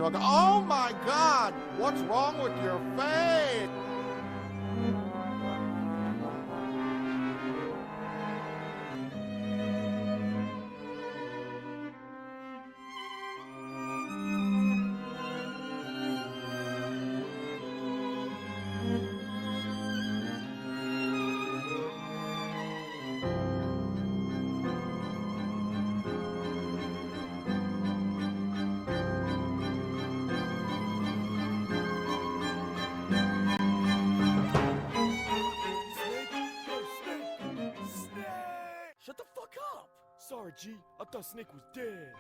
struggle. Oh my God! What's wrong with your face? Shut the fuck up! Sorry, G. I thought Snake was dead.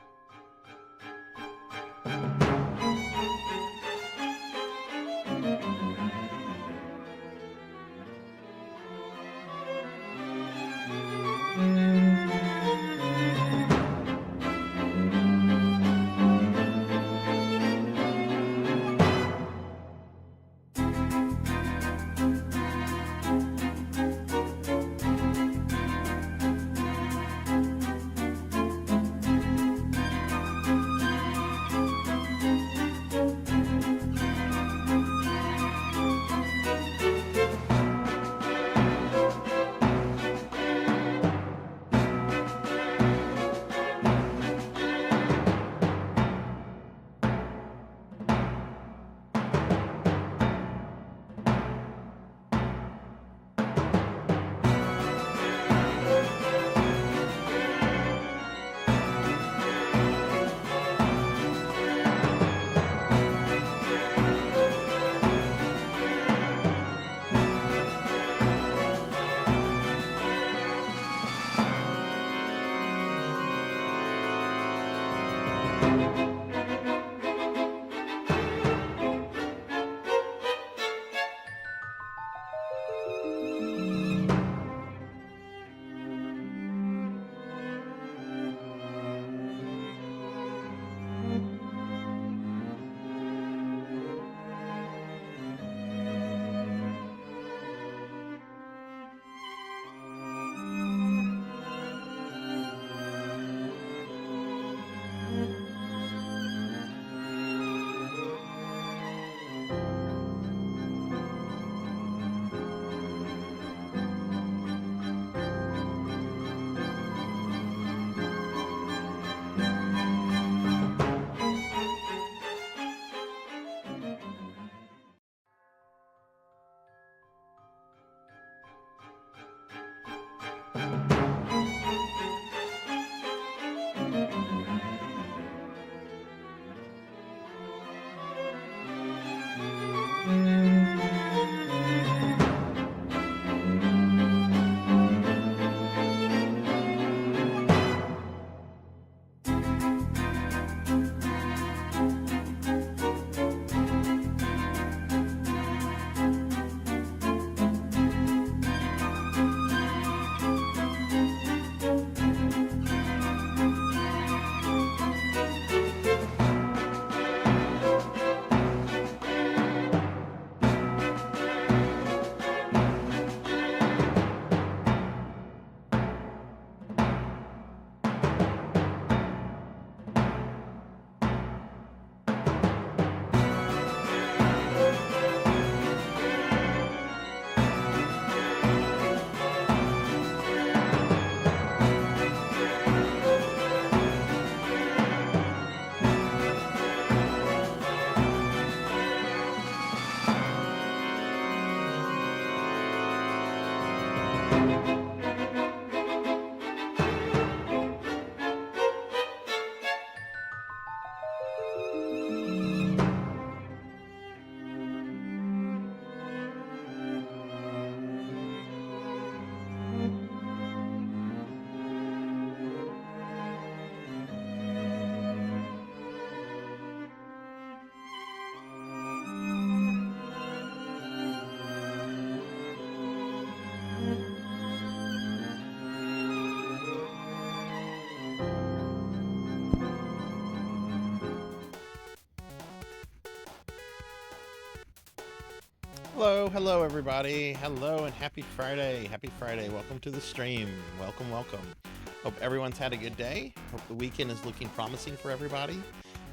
Hello everybody. Hello and happy Friday. Happy Friday. Welcome to the stream. Welcome. Hope everyone's had a good day. Hope the weekend is looking promising for everybody.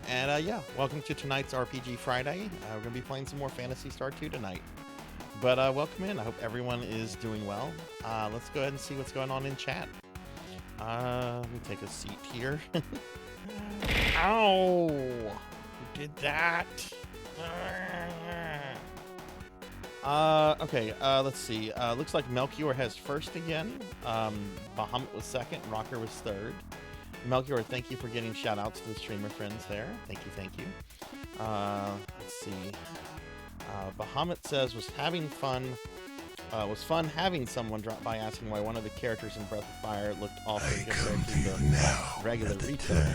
And yeah, welcome to tonight's RPG Friday. We're going to be playing some more Phantasy Star 2 tonight. But welcome in. I hope everyone is doing well. Let's go ahead and see what's going on in chat. Let me take a seat here. Ow! Who did that? Okay, let's see. Looks like Melchior has first again. Bahamut was second. Rocker was third. Melchior, thank you for getting shout outs to the streamer friends there. Thank you, thank you. Let's see. Bahamut says, was fun having someone drop by asking why one of the characters in Breath of Fire looked awful compared to the regular retail.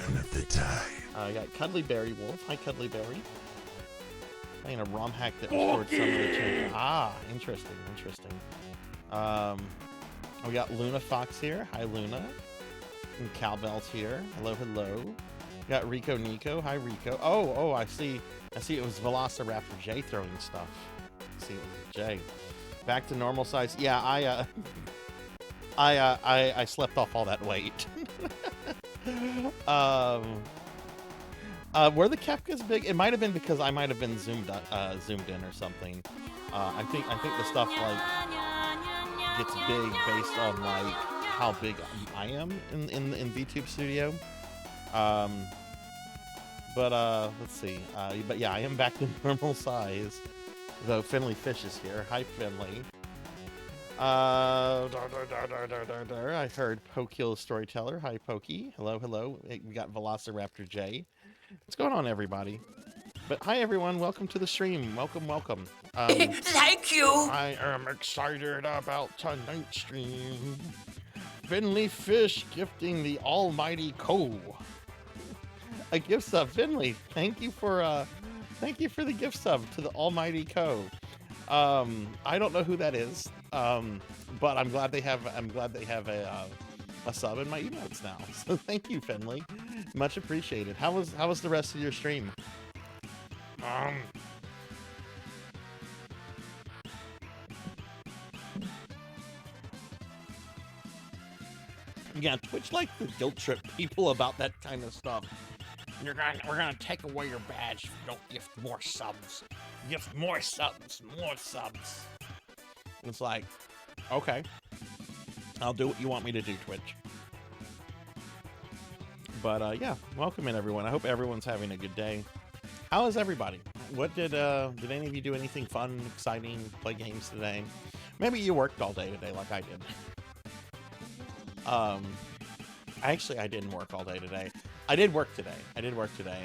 I got Cuddly Berry Wolf. Hi, Cuddly Berry. Playing a ROM hack that restored some of the changes. Ah, interesting, interesting. We got Luna Fox here. Hi, Luna. And Cowbell's here. Hello, hello. We got Rico Nico. Hi, Rico. Oh, I see. It was Velociraptor J throwing stuff. I see, it was J. Back to normal size. Yeah, I slept off all that weight. Were the Kefkas big? It might have been because I might have been zoomed in or something. I think the stuff like gets big based on like how big I am in VTuber Studio. But let's see. But yeah, I am back to normal size. Though Finley Fish is here. Hi, Finley. I heard Pokiel Storyteller. Hi, Pokey. Hello, hello. We got Velociraptor J. What's going on, everybody? But hi, everyone. Welcome to the stream. Welcome, welcome. Thank you. I am excited about tonight's stream. Finley Fish gifting the almighty Co. A gift sub, Finley. Thank you for the gift sub to the almighty Co. I don't know who that is, but I'm glad they have a sub in my emotes now. So thank you, Finley. Much appreciated. How was the rest of your stream? Yeah, Twitch like to guilt trip people about that kind of stuff. We're gonna take away your badge if you don't gift more subs. Gift more subs, more subs. And it's like, okay, I'll do what you want me to do, Twitch. But yeah, welcome in, everyone. I hope everyone's having a good day. How is everybody? What did any of you do anything fun, exciting, play games today? Maybe you worked all day today like I did. Actually, I didn't work all day today. I did work today,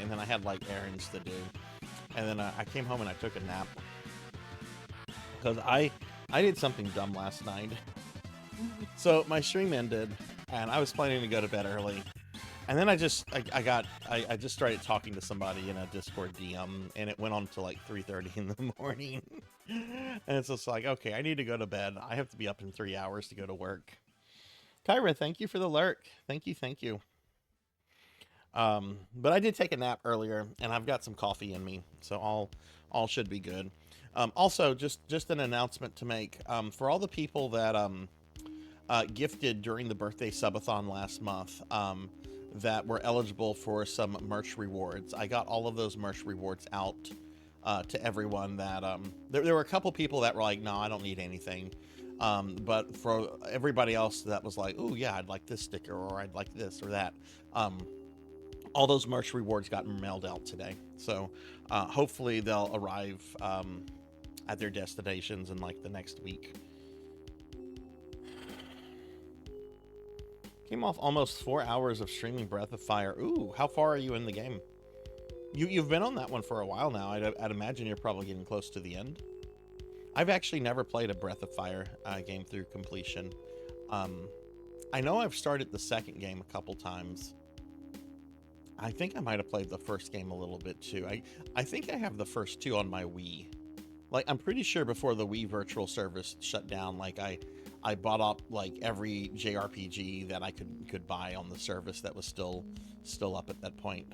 and then I had like errands to do. And then I came home and I took a nap. Because I did something dumb last night. So my stream ended, and I was planning to go to bed early. And then I just started talking to somebody in a Discord DM, and it went on to like 3:30 in the morning. And it's just like, okay, I need to go to bed. I have to be up in 3 hours to go to work. Kyra, thank you for the lurk. Thank you. But I did take a nap earlier, and I've got some coffee in me, so all should be good. Also, just an announcement to make for all the people that gifted during the birthday subathon last month that were eligible for some merch rewards. I got all of those merch rewards out to everyone. That there were a couple people that were like, no, I don't need anything. But for everybody else that was like, oh yeah, I'd like this sticker, or I'd like this or that. All those merch rewards got mailed out today. So hopefully they'll arrive at their destinations in like the next week. Came off almost 4 hours of streaming Breath of Fire. Ooh, how far are you in the game? You've been on that one for a while now. I'd imagine you're probably getting close to the end. I've actually never played a Breath of Fire game through completion. I know I've started the second game a couple times. I think I might have played the first game a little bit too. I think I have the first two on my Wii. Like, I'm pretty sure before the Wii virtual service shut down, like I bought up like every JRPG that I could buy on the service that was still up at that point.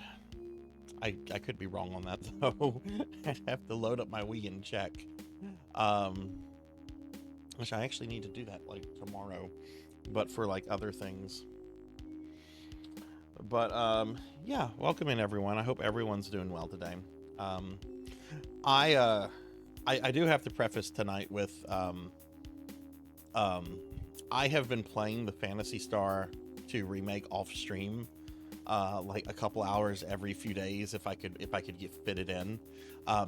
I could be wrong on that though. I'd have to load up my Wii and check. Which I actually need to do that like tomorrow, but for like other things. But yeah, welcome in everyone. I hope everyone's doing well today. Um, I do have to preface tonight with um, I have been playing the Phantasy Star 2 remake off stream, like a couple hours every few days if I could get fitted in,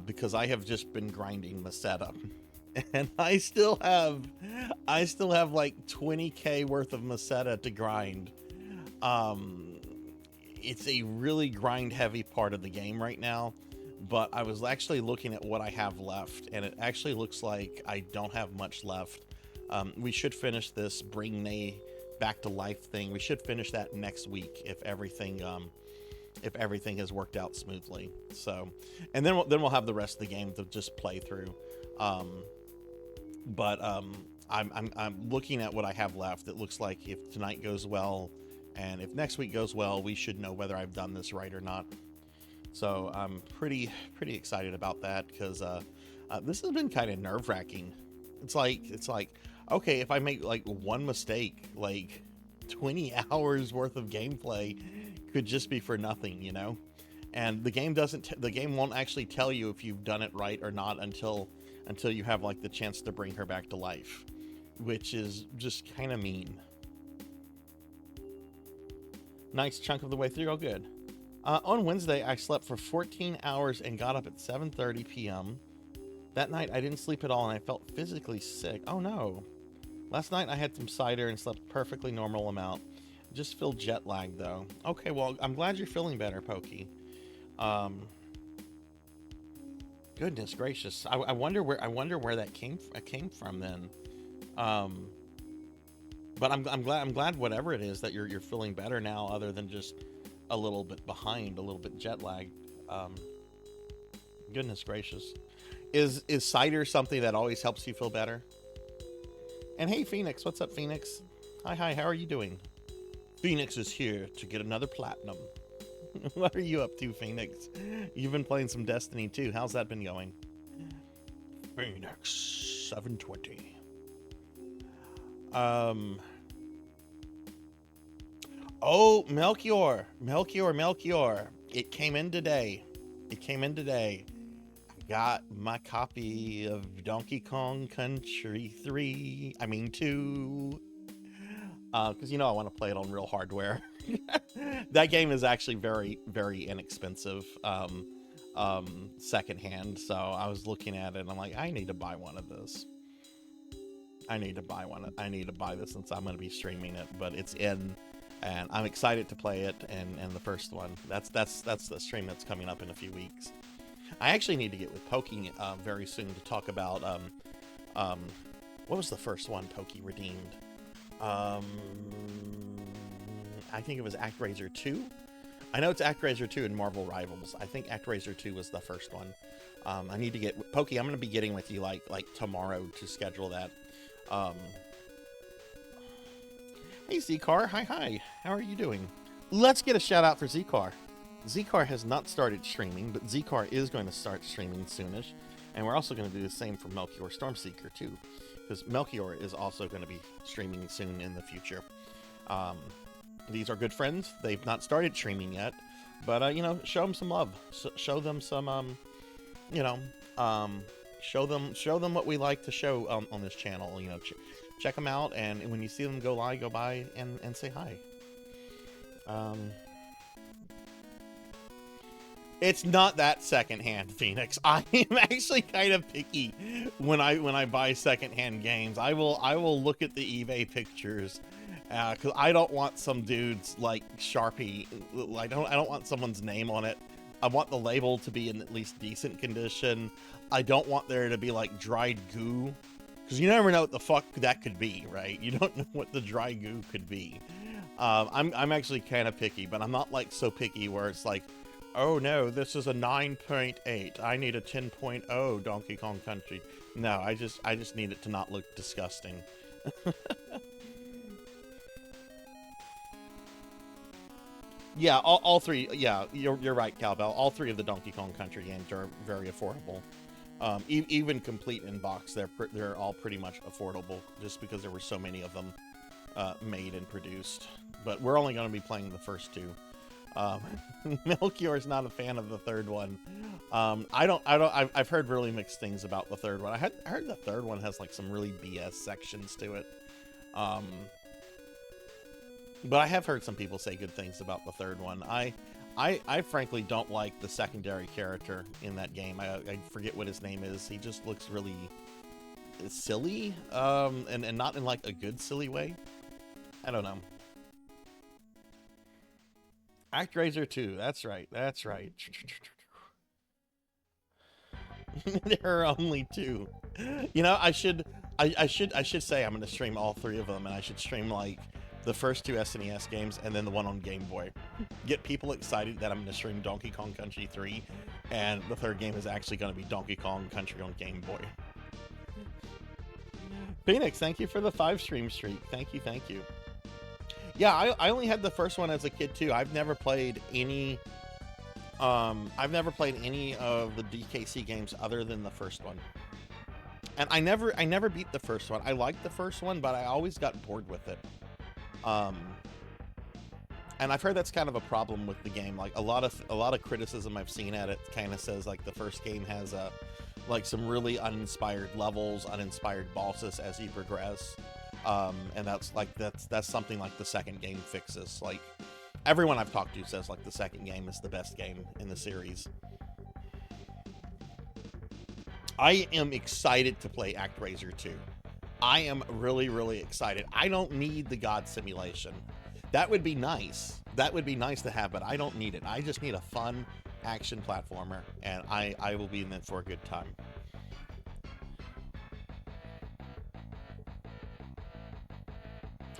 because I have just been grinding the setup, and I still have like 20k worth of Meseta to grind. It's a really grind heavy part of the game right now, but I was actually looking at what I have left, and it actually looks like I don't have much left. We should finish this bring Nay back to life thing. We should finish that next week if everything has worked out smoothly. So, and then we'll have the rest of the game to just play through. But I'm looking at what I have left. It looks like if tonight goes well, and if next week goes well, we should know whether I've done this right or not. So I'm pretty excited about that, because this has been kind of nerve-wracking. It's like, okay, if I make like one mistake, like 20 hours worth of gameplay could just be for nothing, you know? And the game the game won't actually tell you if you've done it right or not until you have like the chance to bring her back to life, which is just kind of mean. Nice chunk of the way through. Oh, good. On Wednesday, I slept for 14 hours and got up at 7:30 p.m. That night, I didn't sleep at all, and I felt physically sick. Oh, no. Last night, I had some cider and slept perfectly normal amount. Just feel jet lagged, though. Okay, well, I'm glad you're feeling better, Pokey. Goodness gracious. I wonder where that came from then. But I'm glad whatever it is that you're feeling better now, other than just a little bit behind, a little bit jet lagged. Goodness gracious. Is cider something that always helps you feel better? And hey, Phoenix, what's up, Phoenix? Hi, how are you doing? Phoenix is here to get another platinum. What are you up to, Phoenix? You've been playing some Destiny too. How's that been going? Phoenix 720. Oh, Melchior. It came in today. I got my copy of Donkey Kong Country 3. I mean 2. Because, you know, I want to play it on real hardware. That game is actually very, very inexpensive, secondhand. So I was looking at it and I'm like, I need to buy one of this. I need to buy this since I'm going to be streaming it, but it's in, and I'm excited to play it. And the first one, that's the stream that's coming up in a few weeks. I actually need to get with Pokey very soon to talk about what was the first one Pokey redeemed? I think it was ActRaiser 2. I know it's ActRaiser 2 and Marvel Rivals. I think ActRaiser 2 was the first one. I need to get Pokey. I'm going to be getting with you like tomorrow to schedule that. Hey Zcar, hi, how are you doing? Let's get a shout out for Zcar. Zcar has not started streaming, but Zcar is going to start streaming soonish, and we're also going to do the same for Melchior Stormseeker too, because Melchior is also going to be streaming soon in the future. These are good friends. They've not started streaming yet, but you know, show them some love. Show them some, you know, show them what we like to show on this channel. You know, check them out, and when you see them go live, go by and say hi. It's not that secondhand, Phoenix. I am actually kind of picky when I buy secondhand games. I will look at the eBay pictures, because I don't want some dude's like Sharpie. I don't want someone's name on it. I want the label to be in at least decent condition. I don't want there to be like dried goo, because you never know what the fuck that could be, right? You don't know what the dry goo could be. I'm actually kind of picky, but I'm not like so picky where it's like, oh no, this is a 9.8. I need a 10.0 Donkey Kong Country. No, I just need it to not look disgusting. Yeah, all three. Yeah, you're right, Cowbell. All three of the Donkey Kong Country games are very affordable. Even complete in box, they're all pretty much affordable, just because there were so many of them made and produced. But we're only going to be playing the first two. Melchior's not a fan of the third one. I've heard really mixed things about the third one. I heard the third one has like some really BS sections to it. But I have heard some people say good things about the third one. I frankly don't like the secondary character in that game. I forget what his name is. He just looks really silly, and not in like a good silly way. I don't know. ActRaiser 2, that's right. There are only 2. You know, I should say I'm gonna stream all 3 of them, and I should stream like the first 2 SNES games and then the one on Game Boy. Get people excited that I'm gonna stream Donkey Kong Country 3, and the third game is actually gonna be Donkey Kong Country on Game Boy. Phoenix, thank you for the 5 stream streak. Thank you. Yeah, I only had the first one as a kid too. I've never played any of the DKC games other than the first one. And I never beat the first one. I liked the first one, but I always got bored with it. And I've heard that's kind of a problem with the game. Like a lot of criticism I've seen at it kind of says like the first game has like some really uninspired levels, uninspired bosses as you progress. And that's something like the second game fixes. Like everyone I've talked to says like the second game is the best game in the series. I am excited to play ActRaiser 2. I am really excited. I don't need the God simulation. That would be nice. That would be nice to have, but I don't need it. I just need a fun action platformer, and I will be in it for a good time.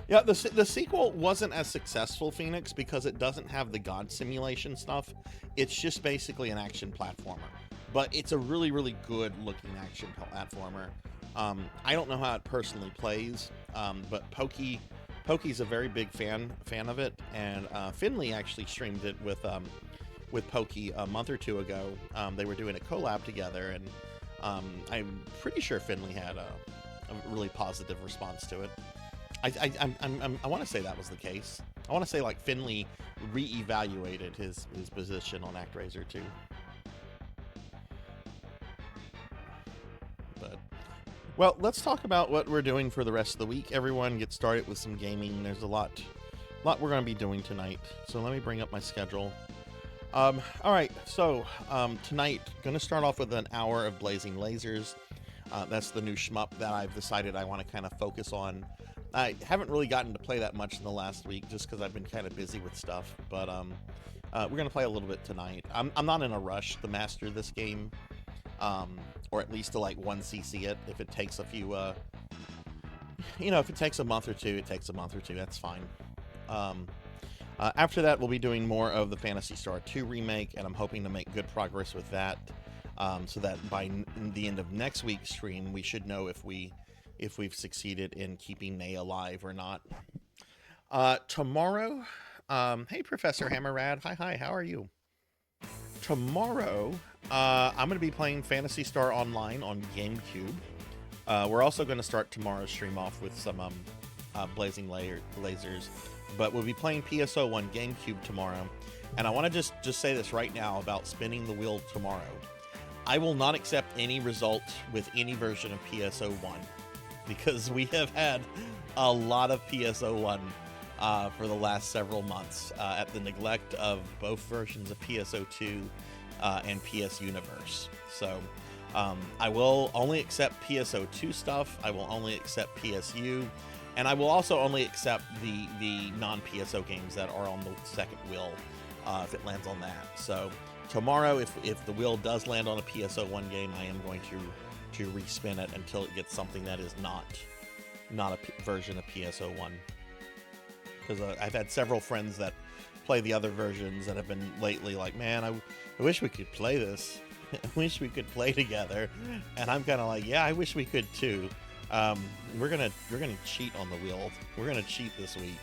Yeah, the sequel wasn't as successful, Phoenix, because it doesn't have the God simulation stuff. It's just basically an action platformer. But it's a really good looking action platformer. I don't know how it personally plays, but Pokey's a very big fan of it, and Finley actually streamed it with Pokey a month or 2 ago. They were doing a collab together, and I'm pretty sure Finley had a really positive response to it. I want to say that was the case. I want to say like Finley reevaluated his position on ActRaiser 2. But well, let's talk about what we're doing for the rest of the week. Everyone get started with some gaming. There's a lot we're going to be doing tonight. So let me bring up my schedule. All right, so tonight going to start off with an hour of Blazing Lasers. That's the new shmup that I've decided I want to kind of focus on. I haven't really gotten to play that much in the last week just because I've been kind of busy with stuff, but we're going to play a little bit tonight. I'm not in a rush to master this game, or at least to like 1cc it. If it takes a few, if it takes a month or two, it takes a month or two, that's fine. After that, we'll be doing more of the Phantasy Star 2 remake, and I'm hoping to make good progress with that, so that by the end of next week's stream, we should know if we've succeeded in keeping Nay alive or not. Tomorrow, hey Professor Hammerrad, hi, how are you? Tomorrow, I'm going to be playing Phantasy Star Online on GameCube. We're also going to start tomorrow's stream off with some Blazing Lasers, but we'll be playing PSO1 GameCube tomorrow. And I want to just say this right now about spinning the wheel tomorrow. I will not accept any result with any version of PSO1. Because we have had a lot of PSO1 for the last several months at the neglect of both versions of PSO2 and PS Universe. So I will only accept PSO2 stuff, I will only accept PSU, and I will also only accept the non-PSO games that are on the second wheel if it lands on that. So tomorrow, if the wheel does land on a PSO1 game, I am going to respin it until it gets something that is not a version of PSO1. Because I've had several friends that play the other versions that have been lately like, man, I wish we could play this. I wish we could play together. And I'm kind of like, yeah, I wish we could too. We're gonna cheat on the wheel. We're gonna cheat this week.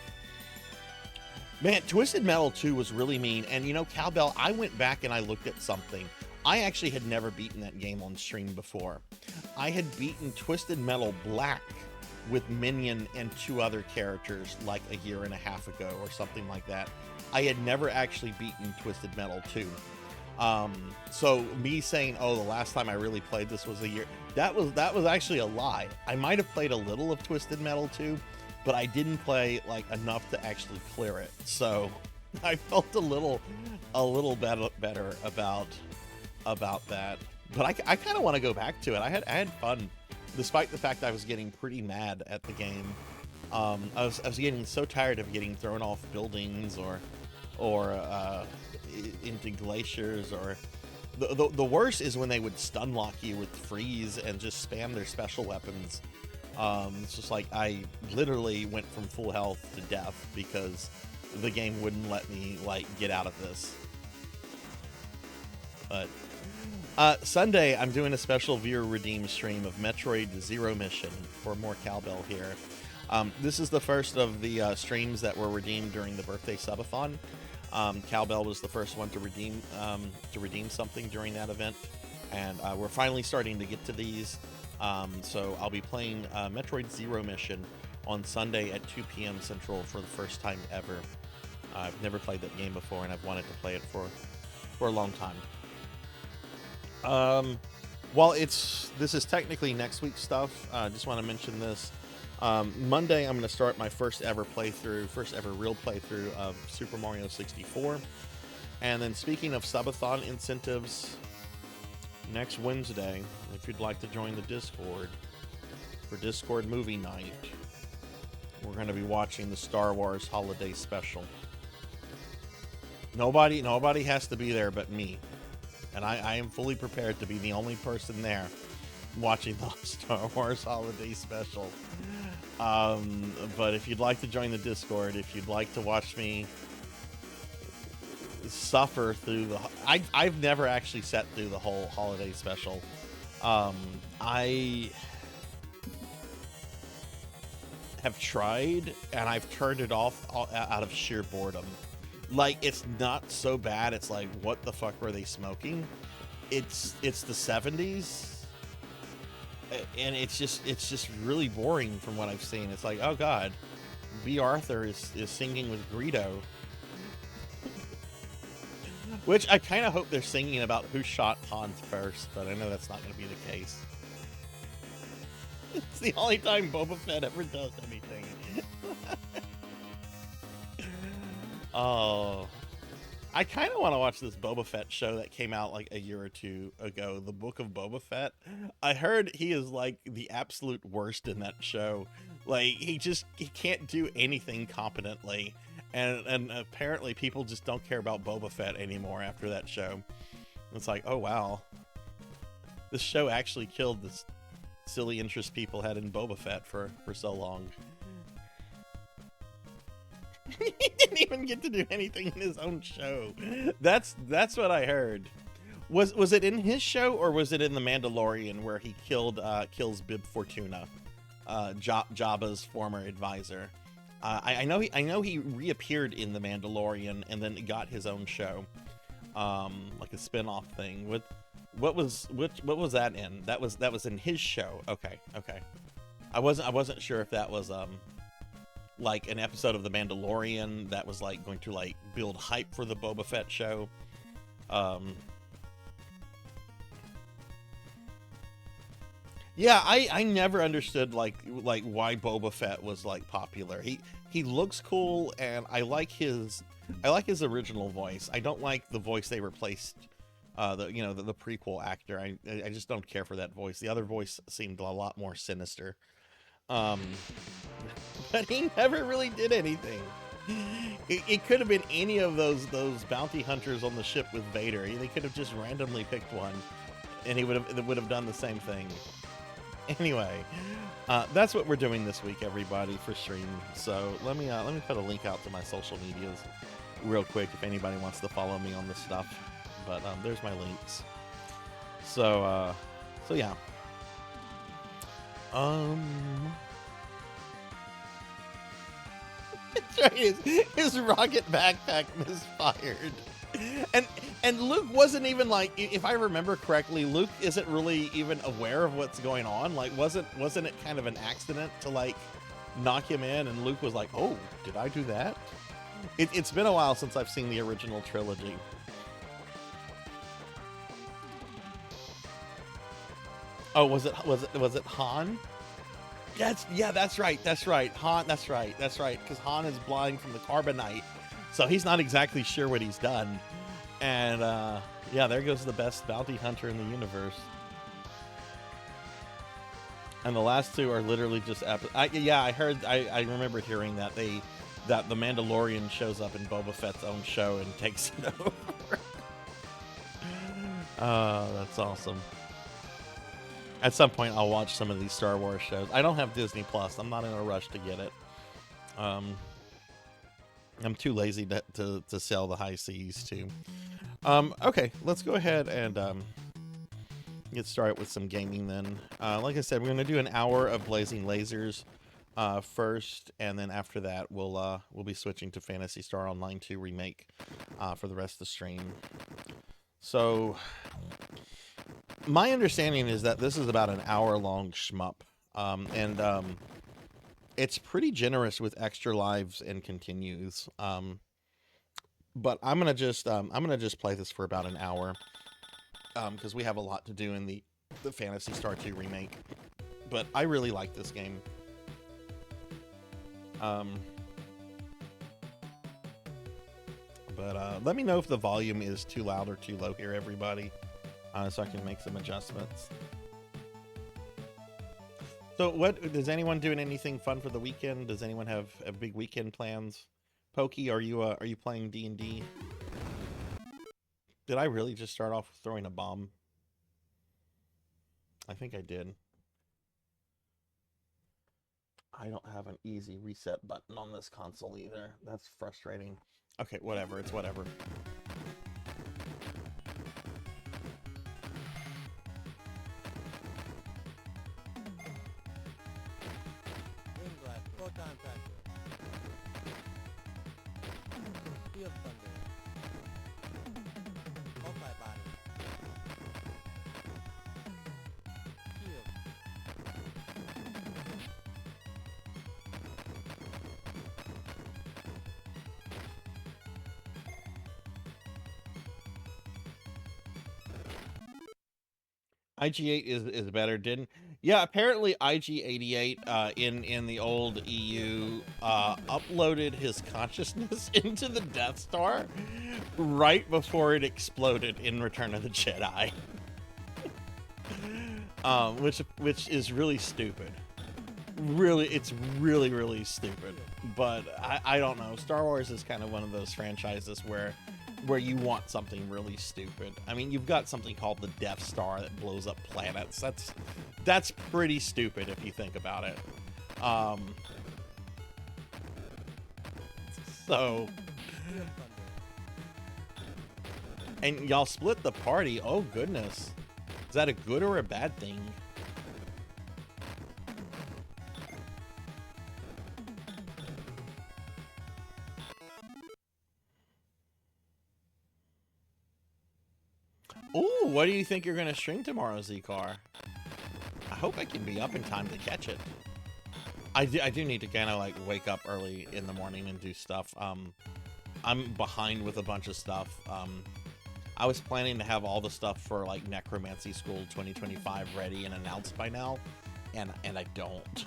Man, Twisted Metal 2 was really mean. And you know, Cowbell, I went back and I looked at something. I actually had never beaten that game on stream before. I had beaten Twisted Metal Black with Minion and 2 other characters like a year and a half ago or something like that. I had never actually beaten Twisted Metal 2. So me saying, oh, the last time I really played this was a year, that was actually a lie. I might have played a little of Twisted Metal 2, but I didn't play like enough to actually clear it. So I felt a little better about that. But I kind of want to go back to it. I had fun, despite the fact I was getting pretty mad at the game. I was getting so tired of getting thrown off buildings or into glaciers, or the worst is when they would stun lock you with freeze and just spam their special weapons. It's just like I literally went from full health to death because the game wouldn't let me like get out of this. But Sunday I'm doing a special viewer redeem stream of Metroid Zero Mission for more cowbell here. This is the first of the streams that were redeemed during the birthday subathon. Cowbell was the first one to redeem something during that event, and we're finally starting to get to these. So I'll be playing Metroid Zero Mission on Sunday at 2 p.m. Central for the first time ever. I've never played that game before, and I've wanted to play it for a long time. While this is technically next week's stuff, I just want to mention this. Monday, I'm going to start my first ever real playthrough of Super Mario 64. And then speaking of subathon incentives, next Wednesday, if you'd like to join the Discord for Discord movie night, we're going to be watching the Star Wars Holiday Special. Nobody has to be there but me. And I am fully prepared to be the only person there watching the Star Wars Holiday Special. But if you'd like to join the Discord, if you'd like to watch me suffer through I've never actually sat through the whole Holiday Special. I have tried, and I've turned it off out of sheer boredom. Like, it's not so bad. It's like, what the fuck were they smoking? It's the 70s, and it's just really boring from what I've seen. It's like, oh god, B. Arthur is singing with Greedo, which I kind of hope they're singing about who shot Han first, but I know that's not going to be the case. It's the only time Boba Fett ever does anything. Oh, I kind of want to watch this Boba Fett show that came out like a year or two ago, The Book of Boba Fett. I heard he is like the absolute worst in that show. Like, he can't do anything competently. And apparently people just don't care about Boba Fett anymore after that show. It's like, oh wow, this show actually killed this silly interest people had in Boba Fett for so long. He didn't even get to do anything in his own show. That's what I heard. Was it in his show, or was it in The Mandalorian where he kills Bib Fortuna, Jabba's former advisor? I know he reappeared in The Mandalorian and then got his own show, like a spin-off thing. What was that in? That was in his show. Okay. I wasn't sure if that was like an episode of The Mandalorian that was like going to like build hype for the Boba Fett show. Yeah, I never understood like why Boba Fett was like popular. He looks cool, and I like his original voice. I don't like the voice they replaced, the prequel actor. I just don't care for that voice. The other voice seemed a lot more sinister. But he never really did anything. It could have been any of those bounty hunters on the ship with Vader. They could have just randomly picked one, and it would have done the same thing. Anyway, that's what we're doing this week, everybody, for stream. So let me put a link out to my social medias real quick if anybody wants to follow me on this stuff. But there's my links. So yeah. That's right. His rocket backpack misfired. and Luke wasn't even like, if I remember correctly, Luke isn't really even aware of what's going on. Like, wasn't it kind of an accident to like knock him in? And Luke was like, "Oh, did I do that?" It's been a while since I've seen the original trilogy. Oh, was it Han? That's right. Han, that's right. Because Han is blind from the carbonite, so he's not exactly sure what he's done. And yeah, there goes the best bounty hunter in the universe. And the last two are literally just I remember hearing that that the Mandalorian shows up in Boba Fett's own show and takes it over. Oh, that's awesome. At some point, I'll watch some of these Star Wars shows. I don't have Disney Plus. I'm not in a rush to get it. I'm too lazy to sell the high seas too. Okay, let's go ahead and get started with some gaming then. Like I said, we're going to do an hour of Blazing Lasers first, and then after that, we'll be switching to Phantasy Star Online 2 Remake for the rest of the stream. So, my understanding is that this is about an hour-long shmup, and it's pretty generous with extra lives and continues. But I'm gonna just play this for about an hour, because we have a lot to do in the Phantasy Star 2 Remake. But I really like this game. But let me know if the volume is too loud or too low here, everybody, so I can make some adjustments. So, what does anyone doing anything fun for the weekend? Does anyone have big weekend plans? Pokey, are you playing D&D? Did I really just start off throwing a bomb? I think I did. I don't have an easy reset button on this console either. That's frustrating. Okay, whatever. It's whatever. IG8 is better, didn't? Yeah, apparently IG88 in the old EU uploaded his consciousness into the Death Star right before it exploded in Return of the Jedi. Which is really stupid. It's really stupid. But I don't know. Star Wars is kind of one of those franchises where you want something really stupid. I mean, you've got something called the Death Star that blows up planets. That's pretty stupid if you think about it. So, and y'all split the party. Oh goodness, is that a good or a bad thing? Ooh, what do you think you're going to stream tomorrow, Z-Car? I hope I can be up in time to catch it. I do need to kind of like wake up early in the morning and do stuff. I'm behind with a bunch of stuff. I was planning to have all the stuff for like Necromancy School 2025 ready and announced by now, and I don't.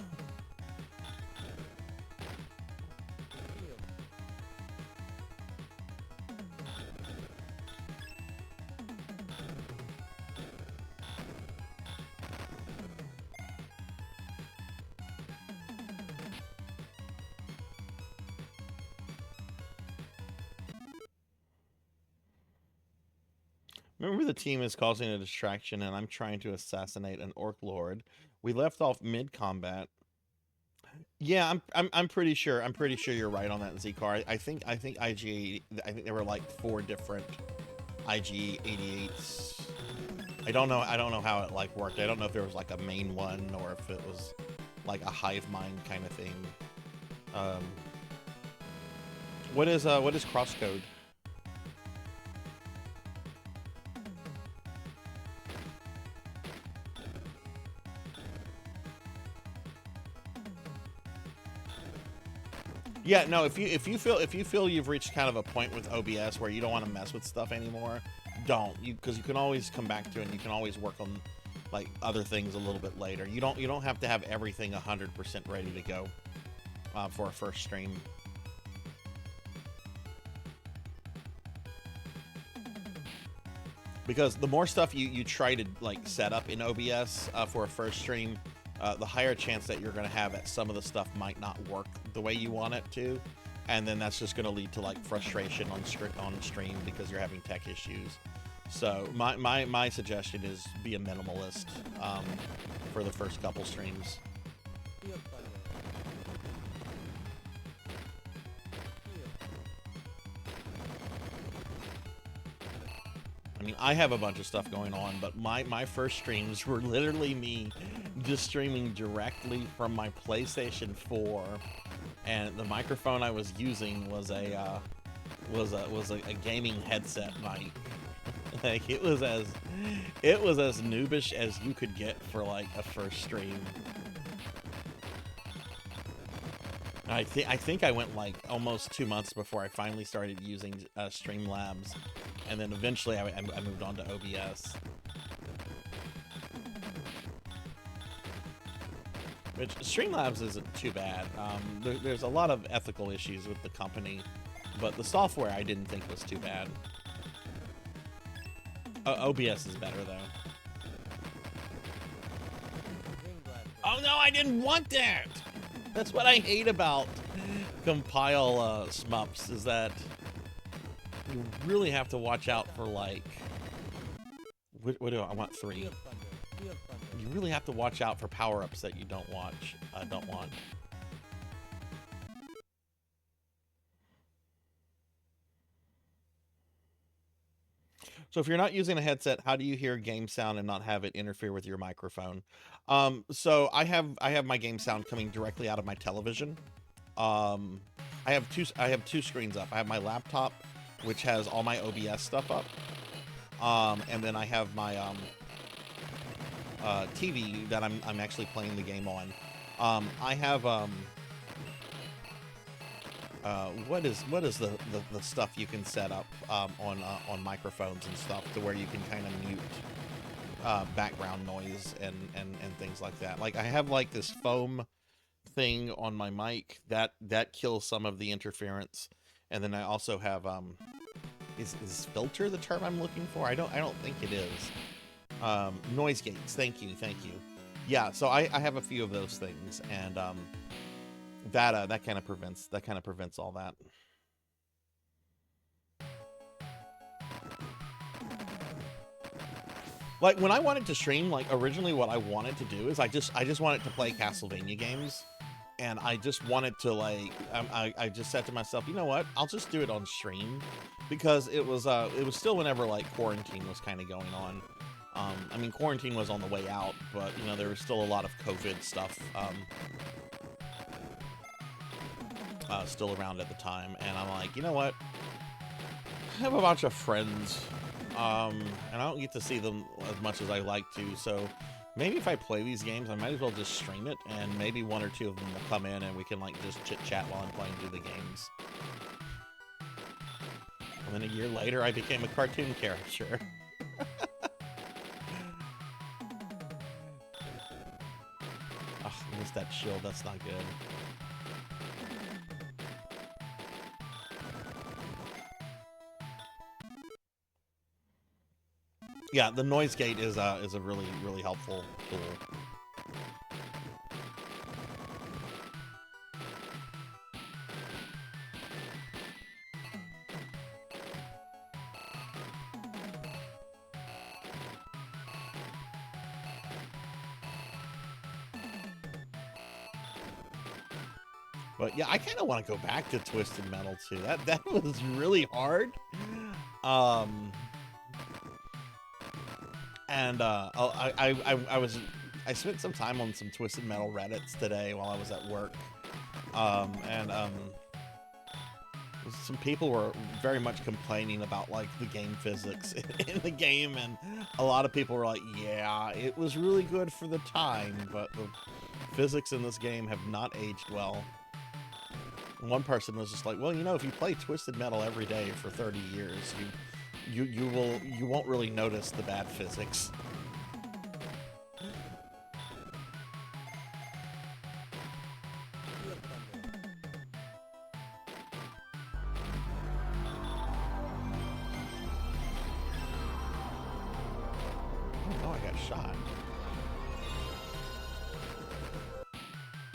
Remember, the team is causing a distraction, and I'm trying to assassinate an Orc Lord. We left off mid-combat. Yeah, I'm pretty sure. I'm pretty sure you're right on that, Z-Car. I think IG. I think there were like 4 different IG88s. I don't know how it like worked. I don't know if there was like a main one or if it was like a hive mind kind of thing. What is crosscode? Yeah, no, if you feel you've reached kind of a point with OBS where you don't want to mess with stuff anymore, don't. Because you can always come back to it and you can always work on like other things a little bit later. You don't have to have everything 100% ready to go for a first stream. Because the more stuff you try to like set up in OBS for a first stream, the higher chance that you're going to have that some of the stuff might not work the way you want it to, and then that's just going to lead to like frustration on stream because you're having tech issues. So my suggestion is be a minimalist for the first couple streams. I mean, I have a bunch of stuff going on, but my first streams were literally me just streaming directly from my PlayStation 4, and the microphone I was using was a gaming headset mic. Like it was as noobish as you could get for like a first stream. I think I went like almost 2 months before I finally started using Streamlabs, and then eventually I moved on to OBS. Which Streamlabs isn't too bad. There's a lot of ethical issues with the company, but the software I didn't think was too bad. OBS is better though. Oh no, I didn't want that! That's what I hate about compile smups, is that you really have to watch out for like, what do I want? 3. You really have to watch out for power-ups that you don't want. So if you're not using a headset, how do you hear game sound and not have it interfere with your microphone? So I have my game sound coming directly out of my television. I have two screens up. I have my laptop, which has all my OBS stuff up, and then I have my TV that I'm actually playing the game on. I have what is the stuff you can set up on microphones and stuff to where you can kind of mute background noise and things like that. Like I have like this foam thing on my mic that kills some of the interference, and then I also have is filter the term I'm looking for? I don't think it is. Noise gates. Thank you. Yeah, so I have a few of those things, and that kind of prevents all that. Like when I wanted to stream, like originally what I wanted to do is I just wanted to play Castlevania games, and I just wanted to like I just said to myself, you know what, I'll just do it on stream, because it was still whenever like quarantine was kind of going on. I mean, quarantine was on the way out, but you know there was still a lot of COVID stuff still around at the time, and I'm like, you know what, I have a bunch of friends, and I don't get to see them as much as I like to, so maybe if I play these games, I might as well just stream it, and maybe 1 or 2 of them will come in and we can like just chit chat while I'm playing through the games. And then a year later I became a cartoon character. Oh, I missed that shield, that's not good. Yeah, the noise gate is a really helpful tool. But yeah, I kind of want to go back to Twisted Metal too. That was really hard. And I spent some time on some Twisted Metal Reddits today while I was at work, and some people were very much complaining about like the game physics in the game, and a lot of people were like, yeah, it was really good for the time, but the physics in this game have not aged well. One person was just like, well, you know, if you play Twisted Metal every day for 30 years, you won't really notice the bad physics. Oh no, I got shot.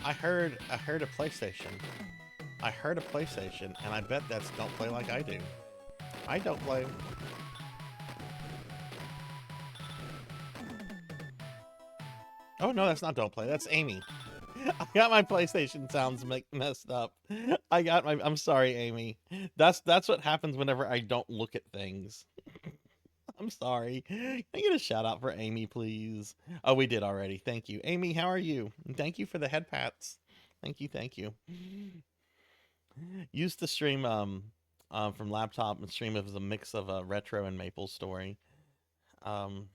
I heard a PlayStation. I heard a PlayStation, and I bet that's Don't Play Like I Do. I don't play. Oh no, that's not Don't Play. That's Amy. I got my PlayStation sounds messed up. I'm sorry, Amy. That's what happens whenever I don't look at things. I'm sorry. Can I get a shout out for Amy, please? Oh, we did already. Thank you. Amy, how are you? And thank you for the head pats. Thank you, thank you. Used to stream from laptop and stream as a mix of a retro and Maple Story. Um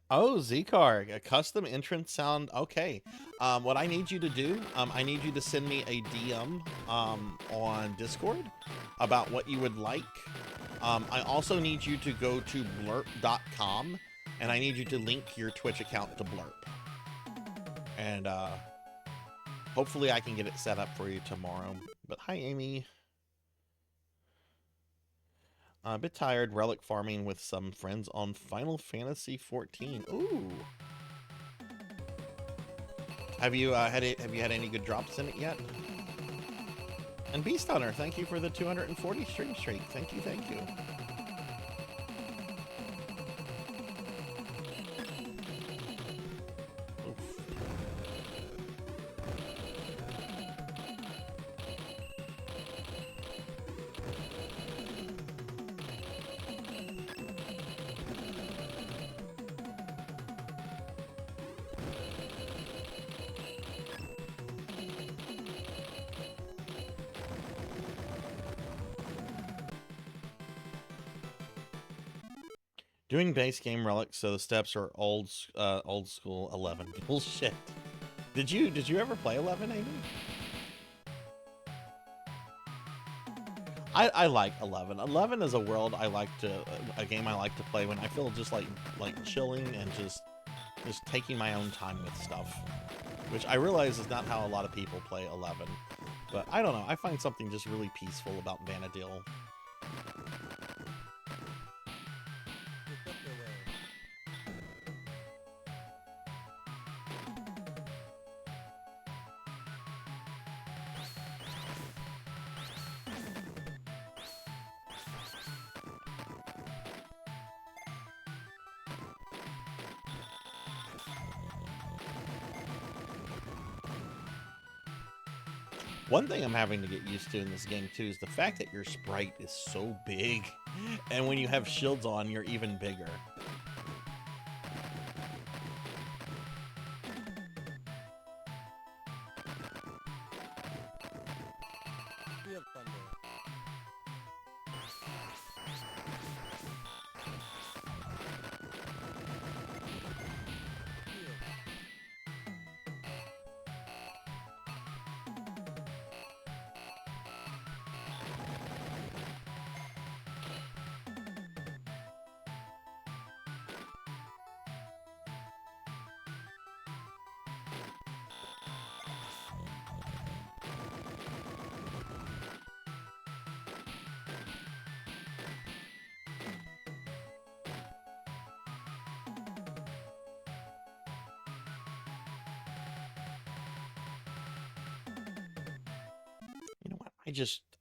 Oh, Zcar, a custom entrance sound. Okay. What I need you to do, I need you to send me a DM on Discord about what you would like. I also need you to go to blurp.com and I need you to link your Twitch account to Blurp. And hopefully I can get it set up for you tomorrow. But hi, Amy. A bit tired, relic farming with some friends on Final Fantasy 14. Ooh. Have you had any good drops in it yet? And Beast Hunter, thank you for the 240 stream streak. Thank you, thank you. Doing base game relics, so the steps are old school 11. Bullshit. Did you ever play 11, Amy? I like 11. 11 is a world a game I like to play when I feel just like chilling and just taking my own time with stuff, which I realize is not how a lot of people play 11. But I don't know. I find something just really peaceful about Vanadil. One thing I'm having to get used to in this game too is the fact that your sprite is so big, and when you have shields on, you're even bigger.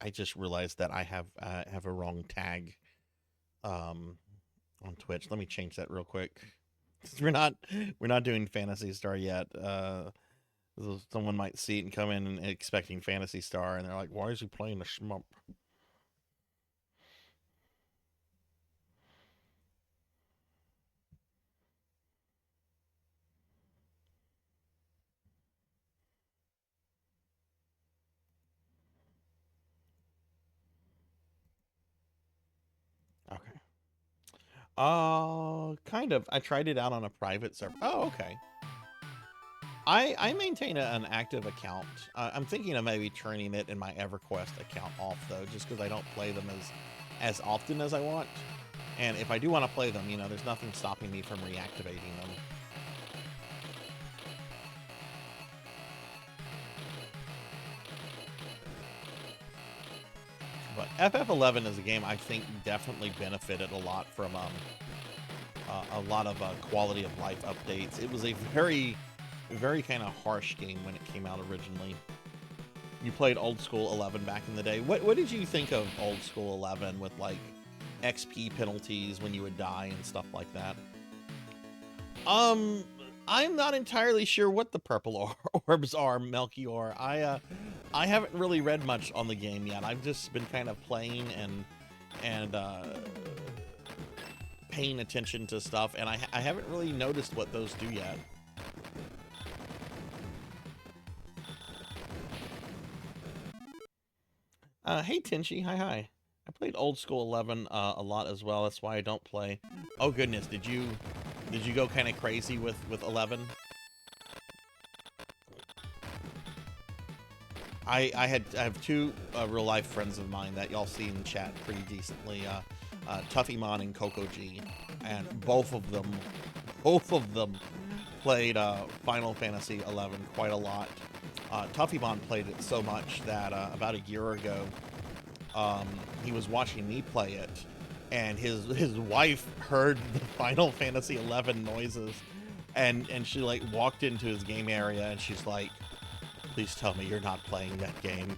I just realized that I have a wrong tag on Twitch. Let me change that real quick. We're not doing Phantasy Star yet. Someone might see it and come in and expecting Phantasy Star, and they're like, "Why is he playing a shmup?" Okay. Kind of. I tried it out on a private server. Oh, okay. I maintain an active account. I'm thinking of maybe turning it in my EverQuest account off, though, just because I don't play them as often as I want. And if I do want to play them, you know, there's nothing stopping me from reactivating them. But FF11 is a game I think definitely benefited a lot from a lot of quality of life updates. It was a very kind of harsh game when it came out originally. You played old school 11 back in the day. What did you think of old school 11 with like XP penalties when you would die and stuff like that? I'm not entirely sure what the purple orbs are, Melchior. I haven't really read much on the game yet. I've just been kind of playing and paying attention to stuff, and I haven't really noticed what those do yet. Hey Tinchi, hi. I played old school 11 a lot as well. That's why I don't play. Oh goodness, did you go kind of crazy with 11? I have two real life friends of mine that y'all see in the chat pretty decently. Tuffymon and Coco G, and both of them played Final Fantasy 11 quite a lot. Tuffymon played it so much that about a year ago, he was watching me play it, and his wife heard the Final Fantasy 11 noises, and she like walked into his game area, and she's like, "Please tell me you're not playing that game.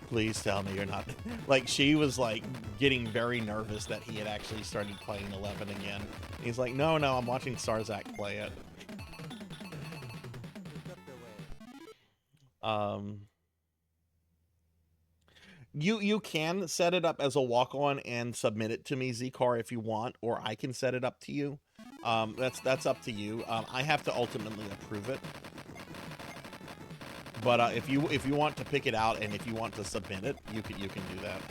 Please tell me you're not." Like, she was like getting very nervous that he had actually started playing 11 again. He's like, no, I'm watching Sarzac play it. You can set it up as a walk-on and submit it to me, Zcar, if you want, or I can set it up to you. That's up to you. I have to ultimately approve it. But if you want to pick it out and if you want to submit it, you can do that.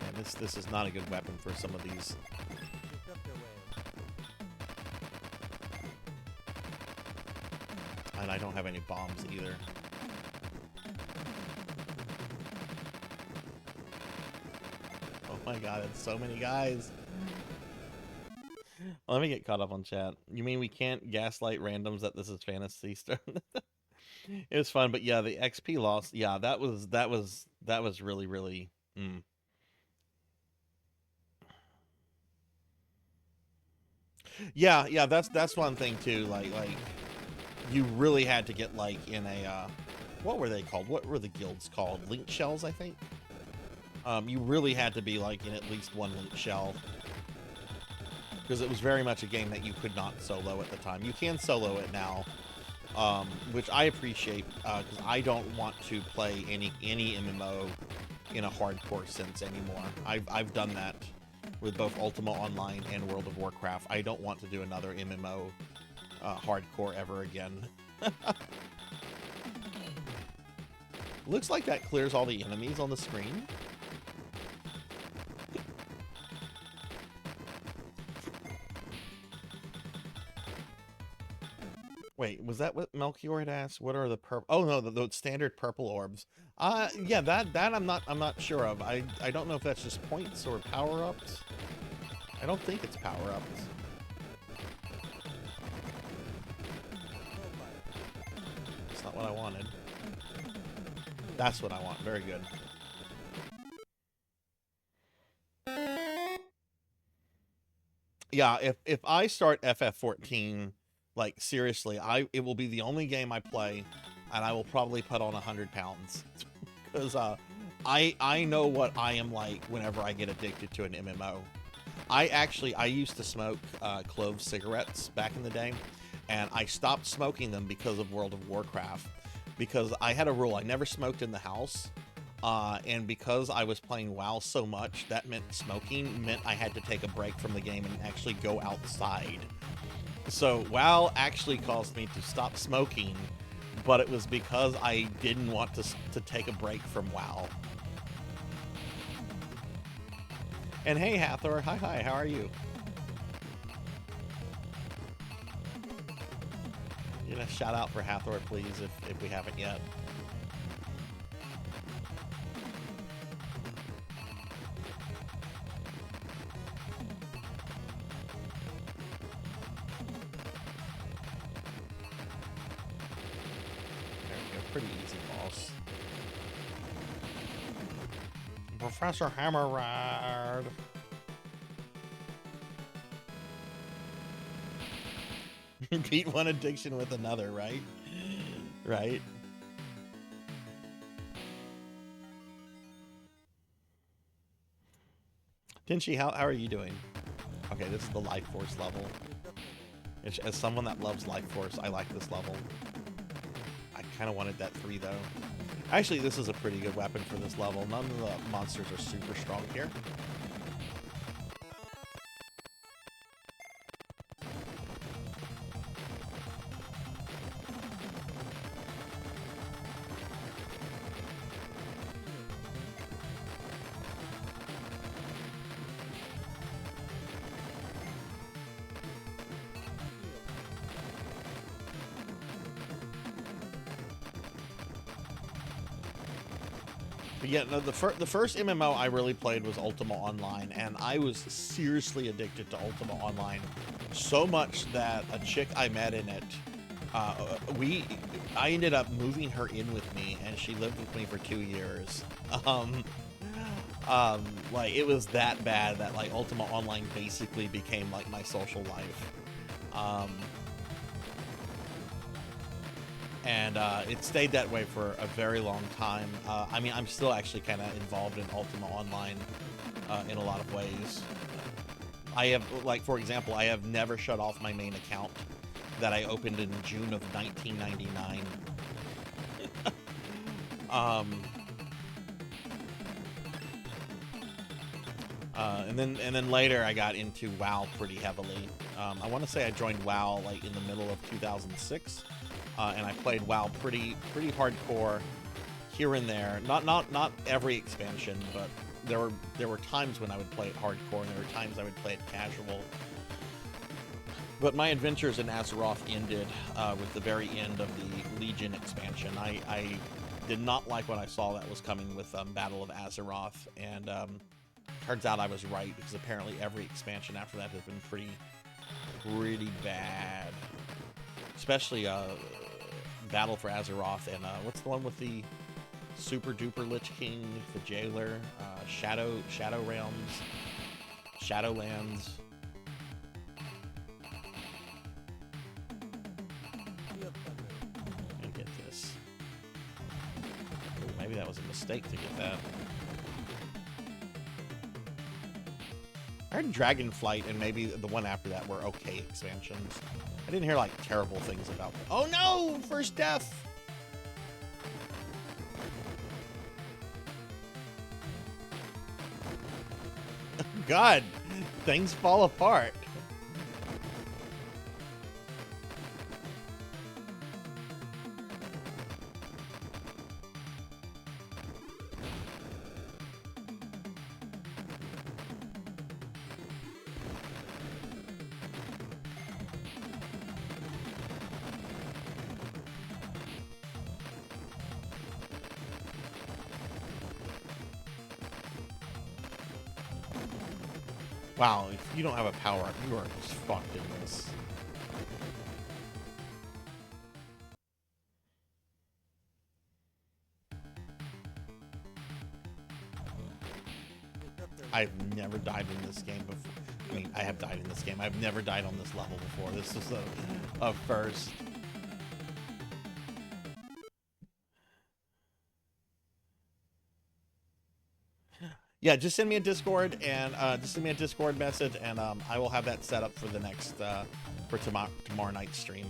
And this is not a good weapon for some of these. And I don't have any bombs either. Oh my god, it's so many guys. Let me get caught up on chat. You mean we can't gaslight randoms that this is Phantasy Star? It was fun, but yeah, the XP loss, yeah, that was really Yeah, that's one thing too, like you really had to get like in a what were they called? What were the guilds called? Link shells, I think. You really had to be like in at least one link shell, because it was very much a game that you could not solo at the time. You can solo it now, which I appreciate, because I don't want to play any MMO in a hardcore sense anymore. I've done that with both Ultima Online and World of Warcraft. I don't want to do another MMO hardcore ever again. Looks like that clears all the enemies on the screen. Wait, was that what Melchior had asked? What are the purple? Oh no, the standard purple orbs. Yeah, that I'm not sure of. I don't know if that's just points or power ups. I don't think it's power ups. That's not what I wanted. That's what I want. Very good. Yeah, if I start FF14, like seriously, it will be the only game I play, and I will probably put on 100 pounds, because I know what I am like whenever I get addicted to an MMO. I used to smoke clove cigarettes back in the day, and I stopped smoking them because of World of Warcraft, because I had a rule: I never smoked in the house. And because I was playing WoW so much, that meant smoking meant I had to take a break from the game and actually go outside. So WoW actually caused me to stop smoking, but it was because I didn't want to take a break from WoW. And hey, Hathor, hi, how are you? You know, shout out for Hathor, please, if we haven't yet. Pretty easy boss. Professor Hammerrad. Beat one addiction with another, right? Right? Tinchi, how are you doing? Okay, this is the Life Force level. As someone that loves Life Force, I like this level. I kind of wanted that 3 though. Actually, this is a pretty good weapon for this level. None of the monsters are super strong here. But yeah, no, the first MMO I really played was Ultima Online, and I was seriously addicted to Ultima Online, so much that a chick I met in it, I ended up moving her in with me, and she lived with me for 2 years. Like, it was that bad that, like, Ultima Online basically became, like, my social life. And it stayed that way for a very long time. I mean, I'm still actually kind of involved in Ultima Online in a lot of ways. I have, like, for example, I have never shut off my main account that I opened in June of 1999. And then later I got into WoW pretty heavily. I want to say I joined WoW like in the middle of 2006. And I played WoW pretty hardcore here and there. Not every expansion, but there were times when I would play it hardcore, and there were times I would play it casual. But my adventures in Azeroth ended with the very end of the Legion expansion. I did not like what I saw that was coming with Battle of Azeroth, and turns out I was right, because apparently every expansion after that has been pretty bad. Especially Battle for Azeroth, and what's the one with the super duper Lich King, the Jailer, Shadow Realms, Shadowlands. Let me get this. Ooh, maybe that was a mistake to get that. I heard Dragonflight and maybe the one after that were okay expansions. I didn't hear, like, terrible things about them. Oh no! First death! God! Things fall apart. Wow, if you don't have a power-up, you are just fucked in this. I've never died in this game before. I mean, I have died in this game. I've never died on this level before. This is a first. Yeah, just send me a Discord and just send me a Discord message, and I will have that set up for the next for tomorrow night's stream.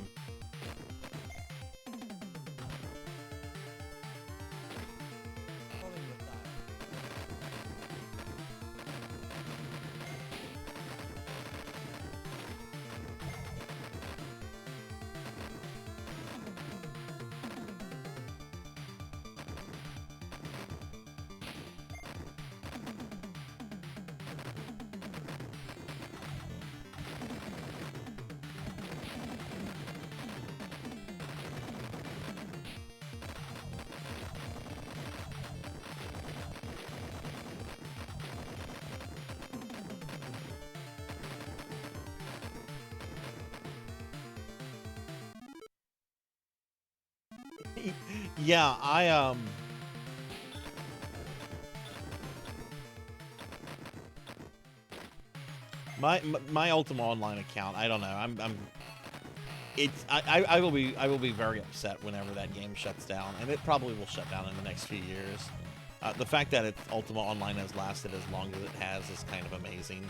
Yeah, my Ultima Online account, I don't know. I will be very upset whenever that game shuts down, and it probably will shut down in the next few years. The fact that Ultima Online has lasted as long as it has is kind of amazing.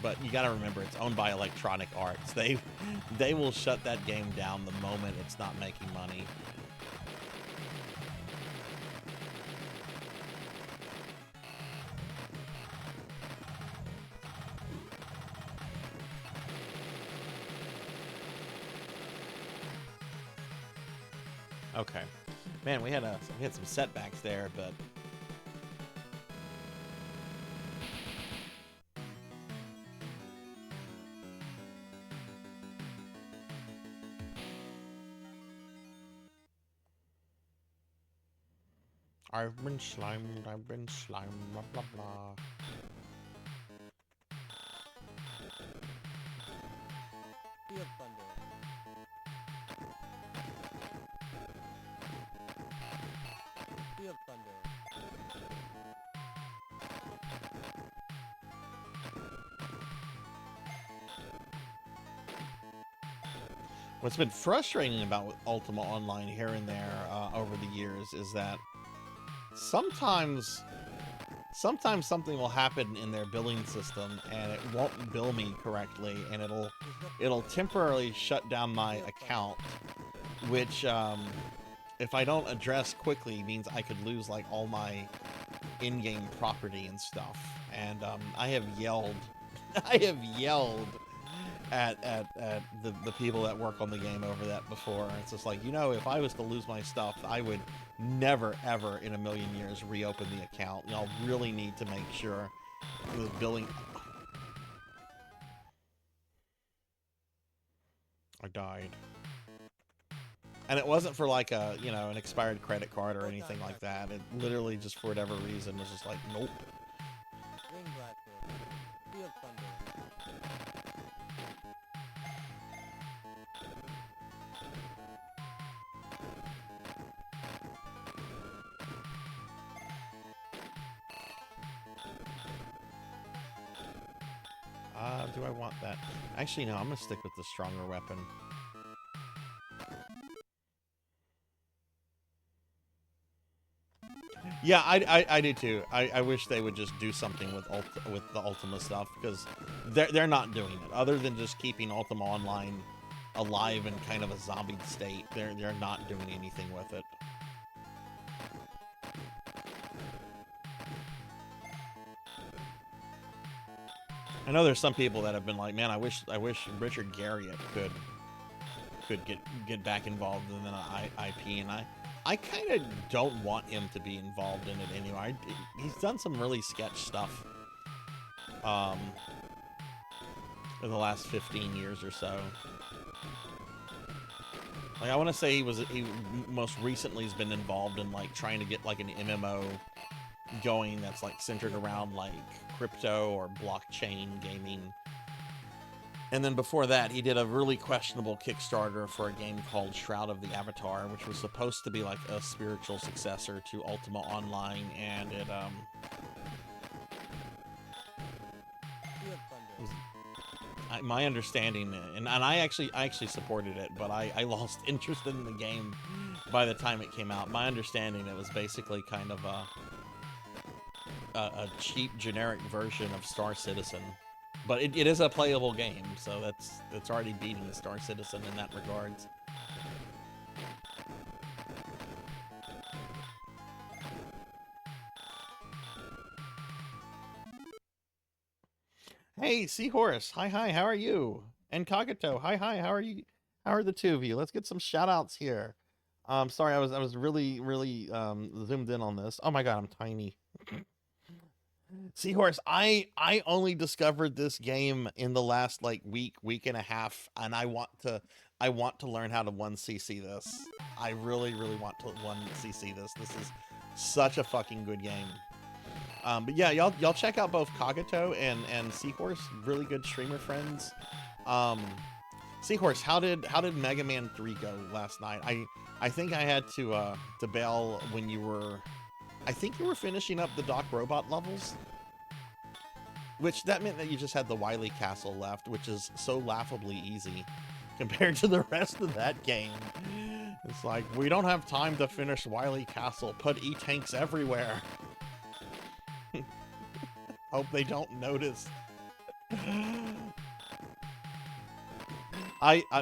But you got to remember, it's owned by Electronic Arts. They will shut that game down the moment it's not making money. Okay, man, we had some setbacks there, but I've been slimed, blah blah blah. Feel thunder. Feel thunder. What's been frustrating about Ultima Online here and there over the years is that sometimes something will happen in their billing system and it won't bill me correctly, and it'll temporarily shut down my account, which if I don't address quickly means I could lose like all my in-game property and stuff. And I have yelled at the people that work on the game over that before. It's just like, you know, if I was to lose my stuff, I would never ever in a million years reopen the account. Y'all really need to make sure the billing. I died. And it wasn't for like a, you know, an expired credit card or anything like that. It literally just for whatever reason was just like, nope. Ring blaster. Feel thunder. Do I want that? Actually, no, I'm gonna stick with the stronger weapon. Yeah, I do too. I wish they would just do something with the Ultima stuff, because they're not doing it. Other than just keeping Ultima Online alive in kind of a zombie state, they're not doing anything with it. I know there's some people that have been like, man, I wish Richard Garriott could get back involved in an IP, and I kind of don't want him to be involved in it anyway. He's done some really sketch stuff in the last 15 years or so. Like, I want to say he most recently has been involved in like trying to get like an MMO going that's like centered around like crypto or blockchain gaming. And then before that, he did a really questionable Kickstarter for a game called Shroud of the Avatar, which was supposed to be like a spiritual successor to Ultima Online, and it my understanding, and I actually supported it, but I lost interest in the game by the time it came out. My understanding, it was basically kind of a cheap generic version of Star Citizen, but it is a playable game, so that's already beating Star Citizen in that regards. Hey, Seahorse, hi, how are you? And Kagato, hi, how are you? How are the two of you? Let's get some shout outs here. Sorry, I was really zoomed in on this. Oh my god, I'm tiny. Seahorse, I only discovered this game in the last like week and a half, and I want to learn how to 1cc this. I really want to 1cc this. This is such a fucking good game. But yeah, y'all check out both Kagato and Seahorse, really good streamer friends. Seahorse, how did Mega Man 3 go last night? I think I had to bail when you were, I think you were finishing up the Doc Robot levels, which that meant that you just had the Wily Castle left, which is so laughably easy compared to the rest of that game. It's like, we don't have time to finish Wily Castle. Put E-tanks everywhere. Hope they don't notice.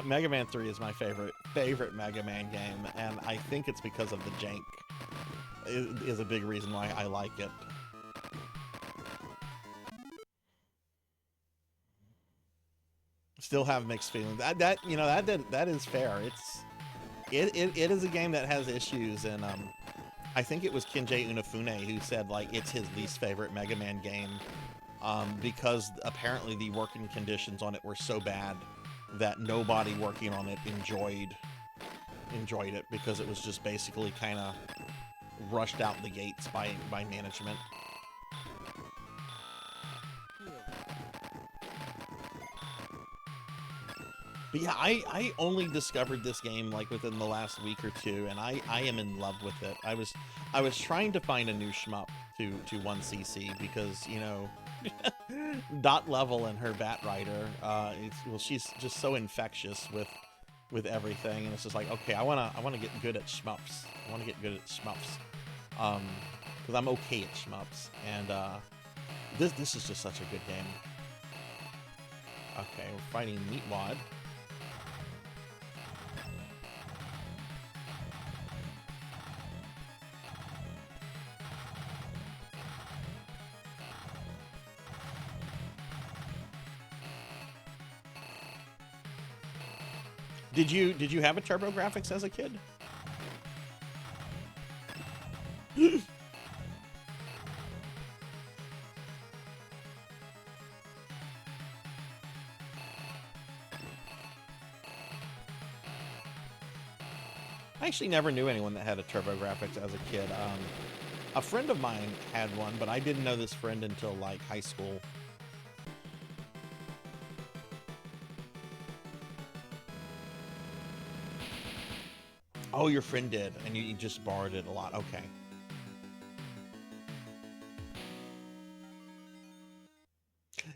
Mega Man 3 is my favorite Mega Man game, and I think it's because of the jank is a big reason why I like it. Still have mixed feelings. That is fair. It is a game that has issues, and I think it was Kenji Unifune who said like it's his least favorite Mega Man game because apparently the working conditions on it were so bad that nobody working on it enjoyed it, because it was just basically kind of rushed out the gates by management. But yeah, I only discovered this game like within the last week or two, and I am in love with it. I was trying to find a new shmup to 1cc because, you know, Dot Level and her Batrider, she's just so infectious with everything, and it's just like, okay, I wanna get good at shmups. I wanna get good at shmups, because I'm okay at shmups, and this is just such a good game. Okay, we're fighting Meatwad. Did you have a TurboGrafx as a kid? I actually never knew anyone that had a TurboGrafx as a kid. A friend of mine had one, but I didn't know this friend until like high school. Oh, your friend did, and you just borrowed it a lot. Okay.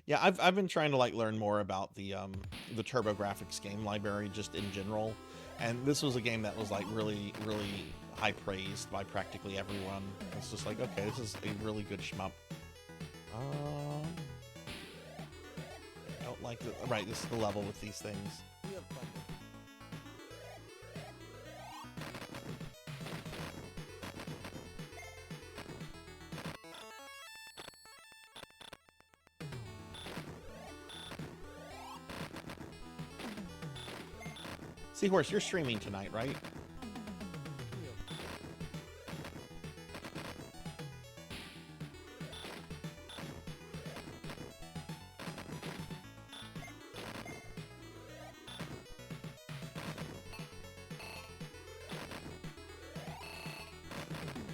Yeah, I've been trying to like learn more about the TurboGrafx game library just in general, and this was a game that was like really high praised by practically everyone. It's just like, okay, this is a really good shmup. I don't like the right. This is the level with these things. Seahorse, you're streaming tonight, right?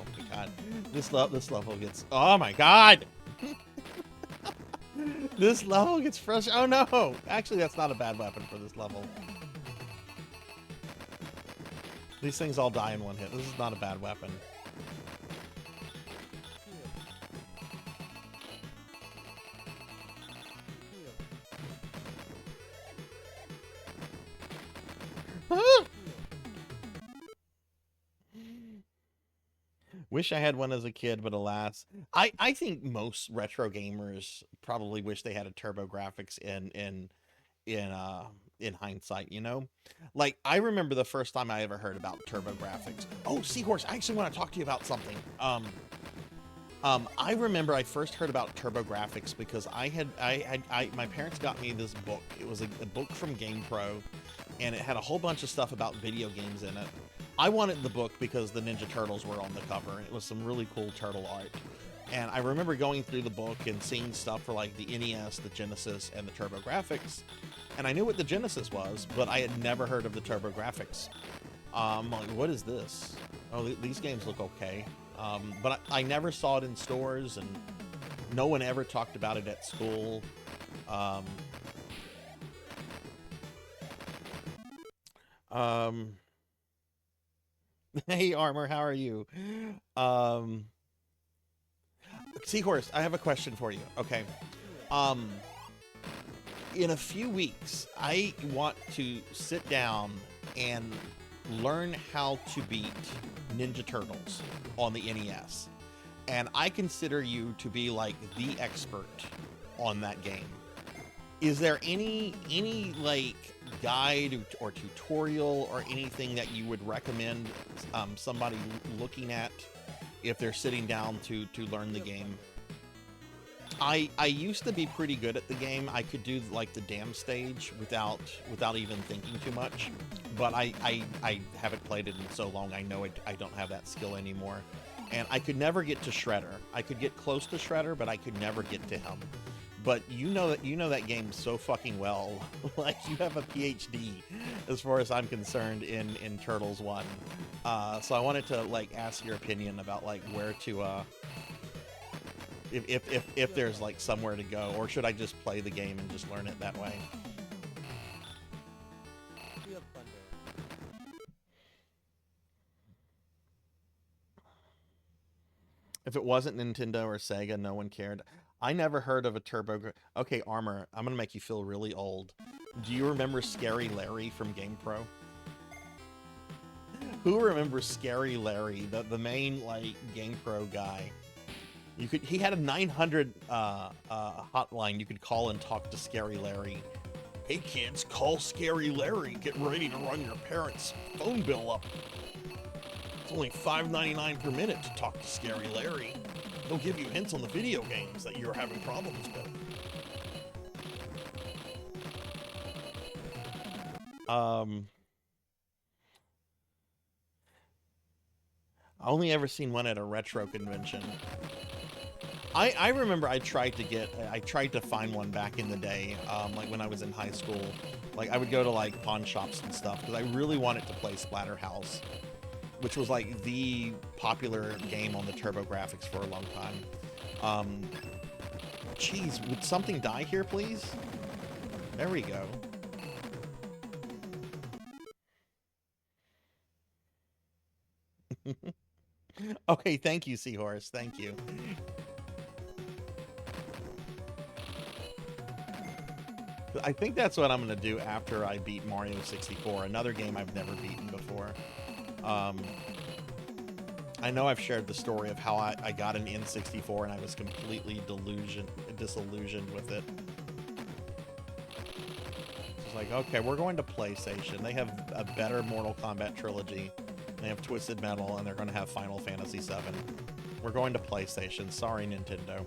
Oh my god. This level gets... Oh my god! This level gets frustrating. Oh no! Actually, that's not a bad weapon for this level. These things all die in one hit. This is not a bad weapon. Wish I had one as a kid, but alas. I think most retro gamers probably wish they had a TurboGrafx in hindsight, you know? Like, I remember the first time I ever heard about TurboGrafx. Oh, Seahorse, I actually want to talk to you about something. I remember I first heard about TurboGrafx because my parents got me this book. It was a book from GamePro, and it had a whole bunch of stuff about video games in it. I wanted the book because the Ninja Turtles were on the cover, and it was some really cool turtle art. And I remember going through the book and seeing stuff for like the NES, the Genesis, and the TurboGrafx. And I knew what the Genesis was, but I had never heard of the TurboGrafx. Like, what is this? Oh, these games look okay. But I never saw it in stores, and no one ever talked about it at school. Um, hey Armor, how are you? Um, Seahorse, I have a question for you. Okay. Um, in a few weeks, I want to sit down and learn how to beat Ninja Turtles on the NES. And I consider you to be like the expert on that game. Is there any like guide or tutorial or anything that you would recommend somebody looking at if they're sitting down to learn the game? I used to be pretty good at the game. I could do like the dam stage without even thinking too much, but I haven't played it in so long. I know I don't have that skill anymore, and I could never get to Shredder. I could get close to Shredder, but I could never get to him. But you know that game so fucking well. Like, you have a PhD as far as I'm concerned in Turtles 1. So I wanted to like ask your opinion about like where to if there's like somewhere to go, or should I just play the game and just learn it that way? If it wasn't Nintendo or Sega, no one cared. I never heard of a Okay, Armor, I'm gonna make you feel really old. Do you remember Scary Larry from GamePro? Who remembers Scary Larry, the main like GamePro guy? He had a 900 hotline you could call and talk to Scary Larry. Hey kids, call Scary Larry. Get ready to run your parents' phone bill up. It's only $5.99 per minute to talk to Scary Larry. He'll give you hints on the video games that you're having problems with. I only ever seen one at a retro convention. I remember I tried to find one back in the day, like when I was in high school. Like, I would go to like pawn shops and stuff because I really wanted to play Splatterhouse, which was like the popular game on the TurboGrafx for a long time. Jeez, would something die here, please? There we go. Okay, thank you, Seahorse. Thank you. I think that's what I'm going to do after I beat Mario 64, another game I've never beaten before. I know I've shared the story of how I got an N64 and I was completely disillusioned with it. It's like, okay, we're going to PlayStation. They have a better Mortal Kombat trilogy. They have Twisted Metal, and they're going to have Final Fantasy VII. We're going to PlayStation. Sorry, Nintendo.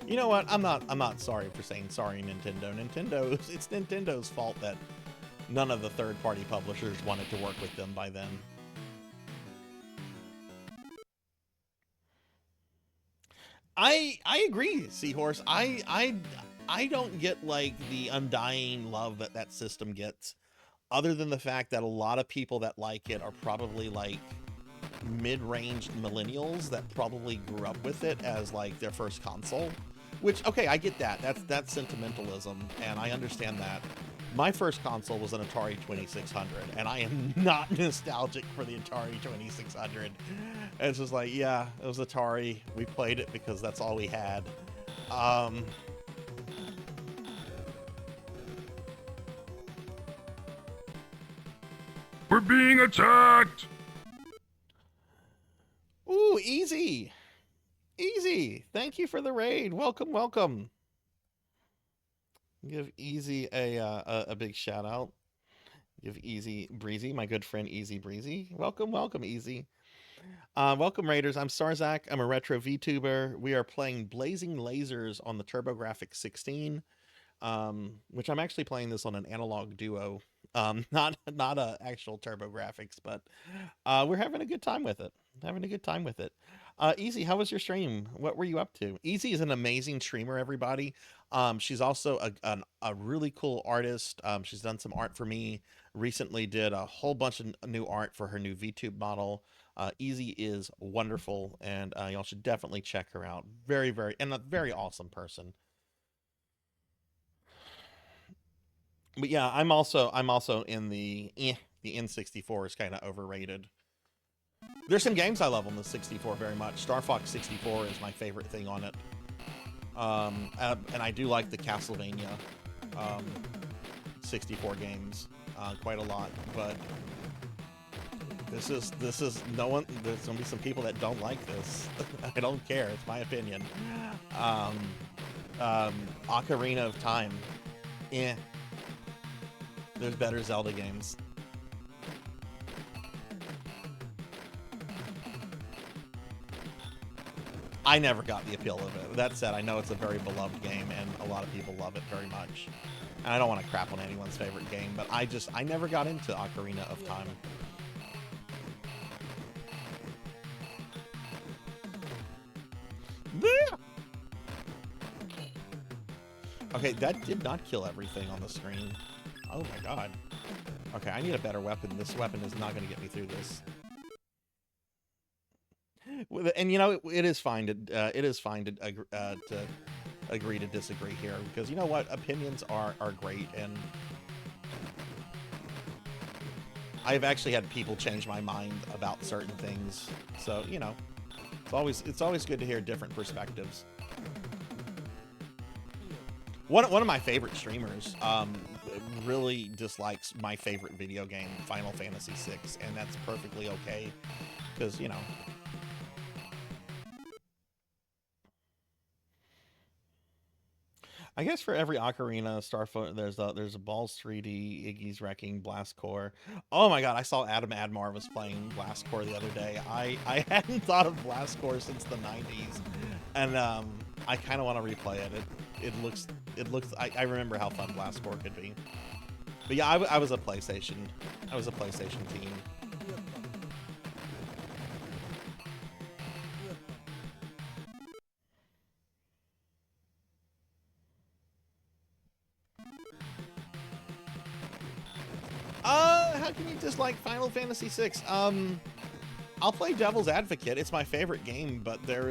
You know what? I'm not sorry for saying sorry, Nintendo. It's Nintendo's fault that none of the third-party publishers wanted to work with them by then. I agree, Seahorse. I don't get like the undying love that system gets, other than the fact that a lot of people that like it are probably like mid-range millennials that probably grew up with it as like their first console. Which, okay, I get that. That's sentimentalism, and I understand that. My first console was an Atari 2600, and I am not nostalgic for the Atari 2600. It's just like, yeah, it was Atari. We played it because that's all we had. We're being attacked! Ooh, easy. Easy. Thank you for the raid. Welcome, welcome. Give Easy a big shout out. Give Easy Breezy, my good friend Easy Breezy. Welcome, welcome, Easy. Welcome, Raiders. I'm Sarzac. I'm a retro VTuber. We are playing Blazing Lasers on the TurboGrafx 16, which I'm actually playing this on an analog duo. Not a actual TurboGrafx, but we're having a good time with it. Easy, how was your stream? What were you up to? Easy is an amazing streamer, everybody. She's also a really cool artist. She's done some art for me. Recently did a whole bunch of new art for her new VTube model. Easy is wonderful, and y'all should definitely check her out. Very, and a very awesome person. But yeah, I'm also in the N64 is kind of overrated. There's some games I love on the 64 very much. Star Fox 64 is my favorite thing on it. And I do like the Castlevania 64 games quite a lot, but this is no one. There's gonna be some people that don't like this. I don't care. It's my opinion. Ocarina of Time. Eh. There's better Zelda games. I never got the appeal of it. That said, I know it's a very beloved game and a lot of people love it very much. And I don't want to crap on anyone's favorite game, but I never got into Ocarina of Time. Okay, that did not kill everything on the screen. Oh my god. Okay, I need a better weapon. This weapon is not going to get me through this. And you know, it is fine to agree to disagree here, because you know what, opinions are great, and I've actually had people change my mind about certain things. So you know, it's always good to hear different perspectives. One of my favorite streamers really dislikes my favorite video game, Final Fantasy VI, and that's perfectly okay, because you know. I guess for every Ocarina, Starfoot, there's a Balls 3D, Iggy's Wrecking, Blast Core. Oh my god, I saw Adam Admar was playing Blast Core the other day. I hadn't thought of Blast Core since the 90s, and I kind of want to replay it. It looks. I remember how fun Blast Core could be. But yeah, I was a PlayStation team. How can you dislike Final Fantasy VI? I'll play Devil's Advocate. It's my favorite game, but there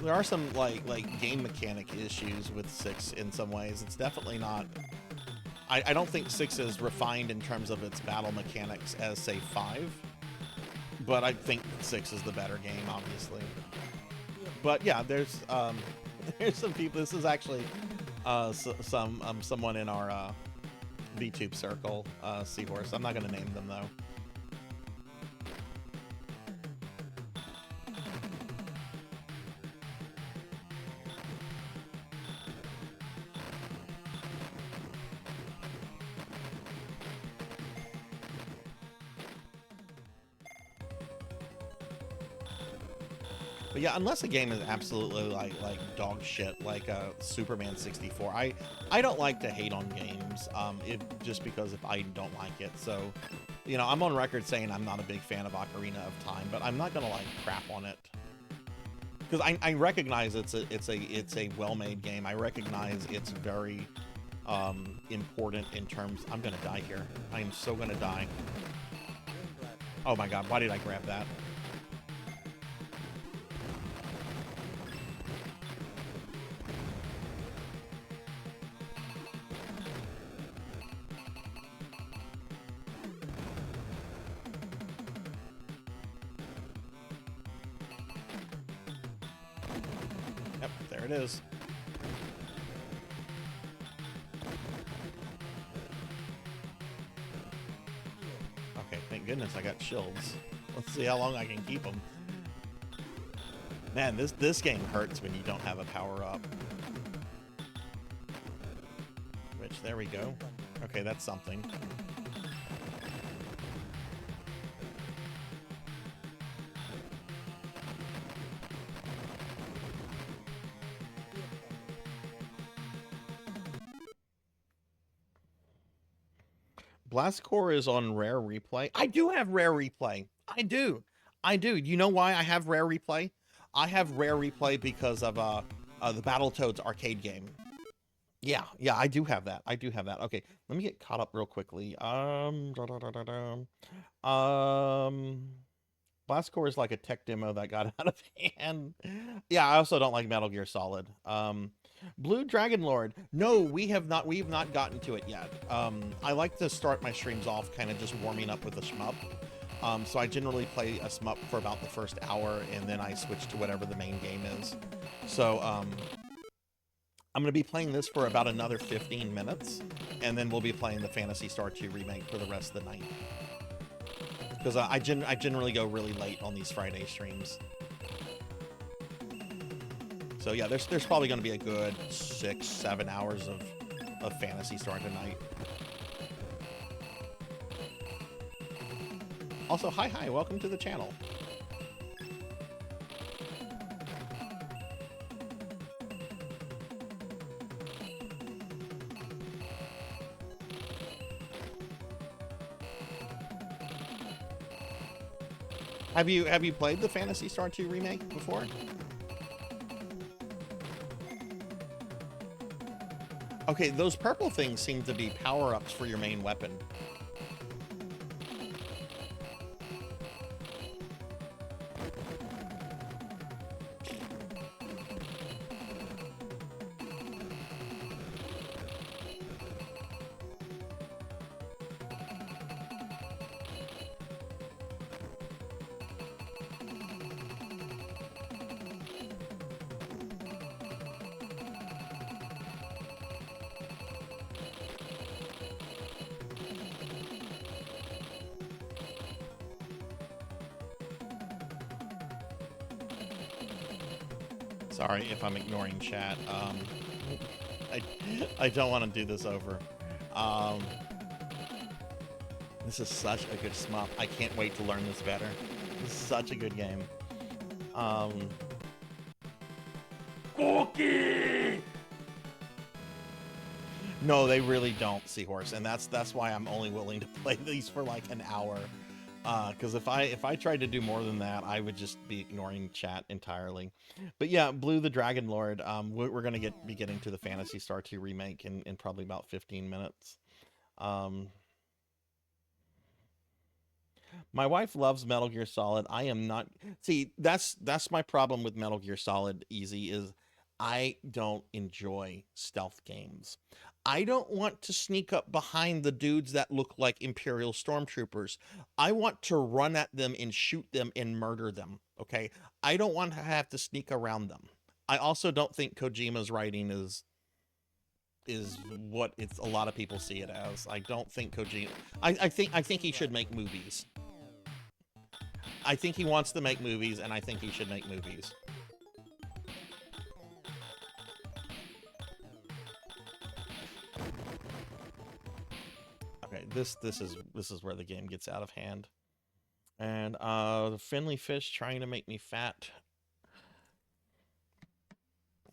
are some like game mechanic issues with 6 in some ways. It's definitely not. I don't think 6 is refined in terms of its battle mechanics as say 5, but I think 6 is the better game, obviously. But yeah, there's some people. This is actually someone in our VTuber circle, Seahorse. I'm not going to name them though. But yeah, unless a game is absolutely like dog shit, like Superman 64, I don't like to hate on games, just because if I don't like it. So, you know, I'm on record saying I'm not a big fan of Ocarina of Time, but I'm not gonna like crap on it, because I recognize it's a well-made game. I recognize it's very important in terms. I'm gonna die here. I am so gonna die. Oh my god, why did I grab that? Yep, there it is. Okay, thank goodness I got shields. Let's see how long I can keep them. Man, this game hurts when you don't have a power-up. Which, there we go. Okay, that's something. Blast Core is on Rare Replay. I do have Rare Replay. I do. You know why I have Rare Replay? I have Rare Replay because of the Battletoads arcade game. Yeah, I do have that. Okay, let me get caught up real quickly. Blastcore is like a tech demo that got out of hand. Yeah, I also don't like Metal Gear Solid. Blue Dragon Lord. No, we've not gotten to it yet. I like to start my streams off kind of just warming up with a shmup. So I generally play a shmup for about the first hour, and then I switch to whatever the main game is. So I'm going to be playing this for about another 15 minutes, and then we'll be playing the Phantasy Star 2 remake for the rest of the night. Because I generally go really late on these Friday streams. So yeah, there's probably going to be a good 6-7 hours of Phantasy Star tonight. Also, hi, welcome to the channel. Have you played the Phantasy Star 2 remake before? Okay, those purple things seem to be power-ups for your main weapon. Sorry if I'm ignoring chat. I don't want to do this over. This is such a good shmup. I can't wait to learn this better. This is such a good game. Cookie! No, they really don't, Seahorse, and that's why I'm only willing to play these for like an hour. Because if I tried to do more than that, I would just be ignoring chat entirely. But yeah, Blue the Dragon Lord. We're gonna be getting to the Phantasy Star 2 remake in probably about 15 minutes. My wife loves Metal Gear Solid. I am not. See, that's my problem with Metal Gear Solid Easy is I don't enjoy stealth games. I don't want to sneak up behind the dudes that look like Imperial Stormtroopers. I want to run at them and shoot them and murder them, okay? I don't want to have to sneak around them. I also don't think Kojima's writing is what a lot of people see it as. I don't think Kojima... I think he should make movies. I think he wants to make movies, and I think he should make movies. Okay, this is where the game gets out of hand. And the Finley fish trying to make me fat.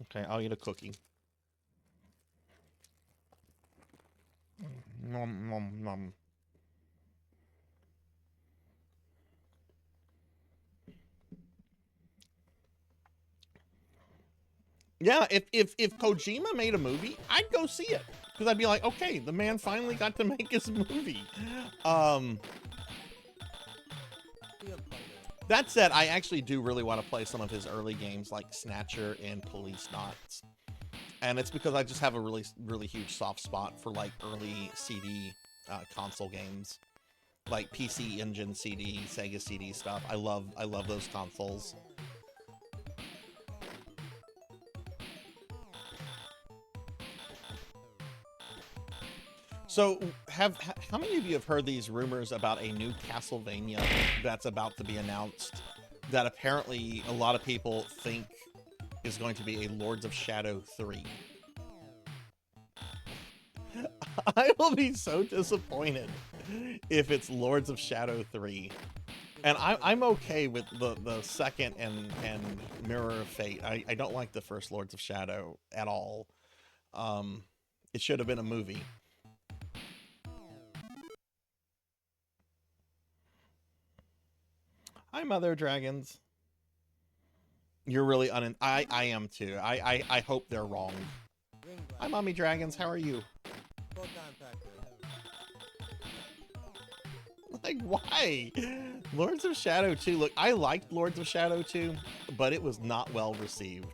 Okay, I'll eat a cookie. Nom nom nom. Yeah, if Kojima made a movie, I'd go see it. Because I'd be like, okay, the man finally got to make his movie. That said, I actually do really want to play some of his early games like Snatcher and Police Knots. And it's because I just have a really huge soft spot for like early CD console games. Like PC Engine CD, Sega CD stuff. I love those consoles. So, how many of you have heard these rumors about a new Castlevania that's about to be announced that apparently a lot of people think is going to be a Lords of Shadow 3? I will be so disappointed if it's Lords of Shadow 3. And I'm okay with the second and Mirror of Fate. I don't like the first Lords of Shadow at all. It should have been a movie. Hi, Mother Dragons. You're really I am too. I hope they're wrong. Hi, Mommy Dragons. How are you? Like, why? Lords of Shadow 2. Look, I liked Lords of Shadow 2, but it was not well received.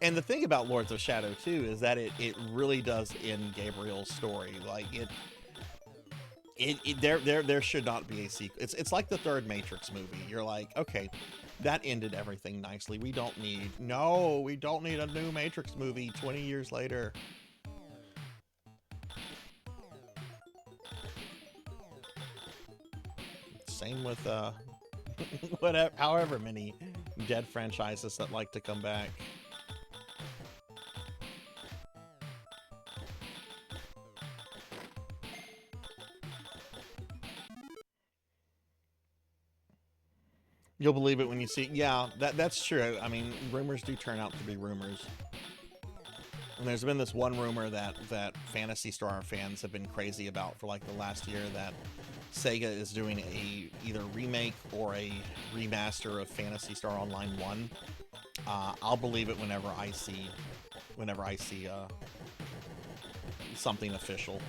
And the thing about Lords of Shadow 2 is that it really does end Gabriel's story. Like, there should not be a sequel. It's like the third Matrix movie. You're like, okay, that ended everything nicely. We don't need a new Matrix movie 20 years later. Same with whatever, however many dead franchises that like to come back. You'll believe it when you see it. Yeah, that's true. I mean, rumors do turn out to be rumors. And there's been this one rumor that Phantasy Star fans have been crazy about for like the last year, that Sega is doing a either remake or a remaster of Phantasy Star Online 1. I'll believe it whenever I see something official.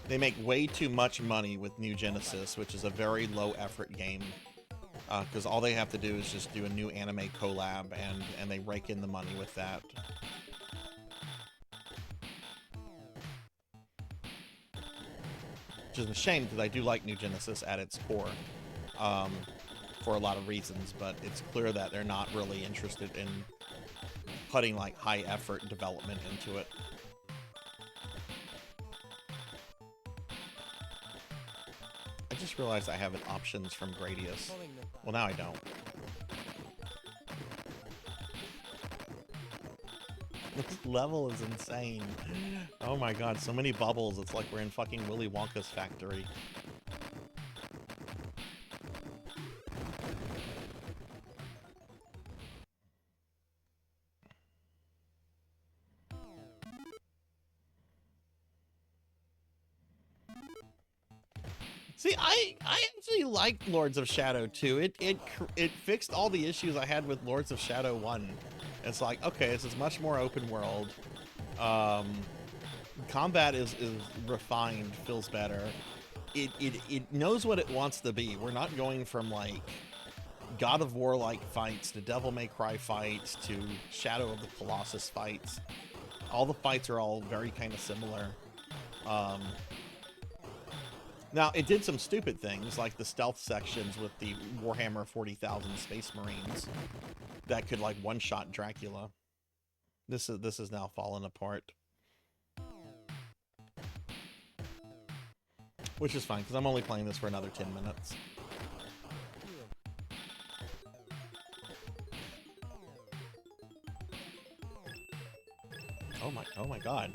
They make way too much money with New Genesis, which is a very low-effort game, because all they have to do is just do a new anime collab, and they rake in the money with that. Which is a shame, because I do like New Genesis at its core, for a lot of reasons, but it's clear that they're not really interested in putting like high-effort development into it. I just realized I have options from Gradius. Well, now I don't. This level is insane. Oh my god, so many bubbles. It's like we're in fucking Willy Wonka's factory. See, I actually liked Lords of Shadow 2. It fixed all the issues I had with Lords of Shadow 1. It's like, okay, this is much more open world. Combat is refined, feels better. It knows what it wants to be. We're not going from like God of War like fights to Devil May Cry fights to Shadow of the Colossus fights. All the fights are all very kind of similar. Now, it did some stupid things, like the stealth sections with the Warhammer 40,000 Space Marines that could, like, one-shot Dracula. This is now fallen apart. Which is fine, because I'm only playing this for another 10 minutes. Oh my god.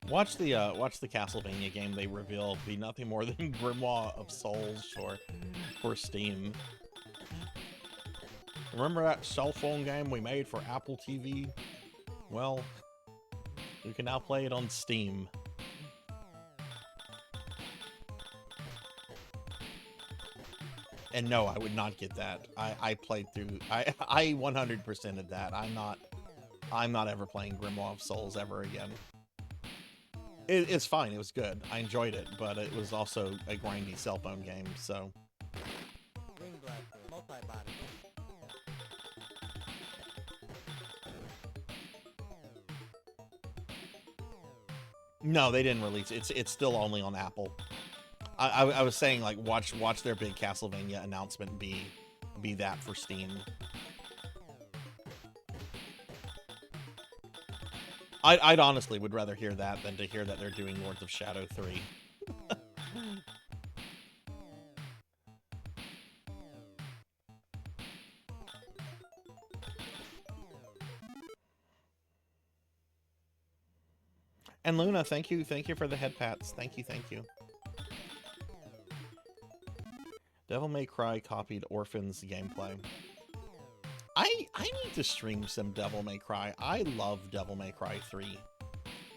Watch the Castlevania game they reveal be nothing more than Grimoire of Souls for Steam. Remember that cell phone game we made for Apple TV? Well, you can now play it on Steam. And no, I would not get that. I played through. I 100%ed that. I'm not ever playing Grimoire of Souls ever again. It's fine. It was good. I enjoyed it, but it was also a grindy cell phone game, so. Ring blaster, multi-body. No, they didn't release it. It's still only on Apple. I was saying, like, watch their big Castlevania announcement be that for Steam. I'd honestly would rather hear that than to hear that they're doing Lords of Shadow 3. And Luna, thank you for the head pats. Thank you. Devil May Cry copied Orphan's gameplay. I need to stream some Devil May Cry. I love Devil May Cry 3.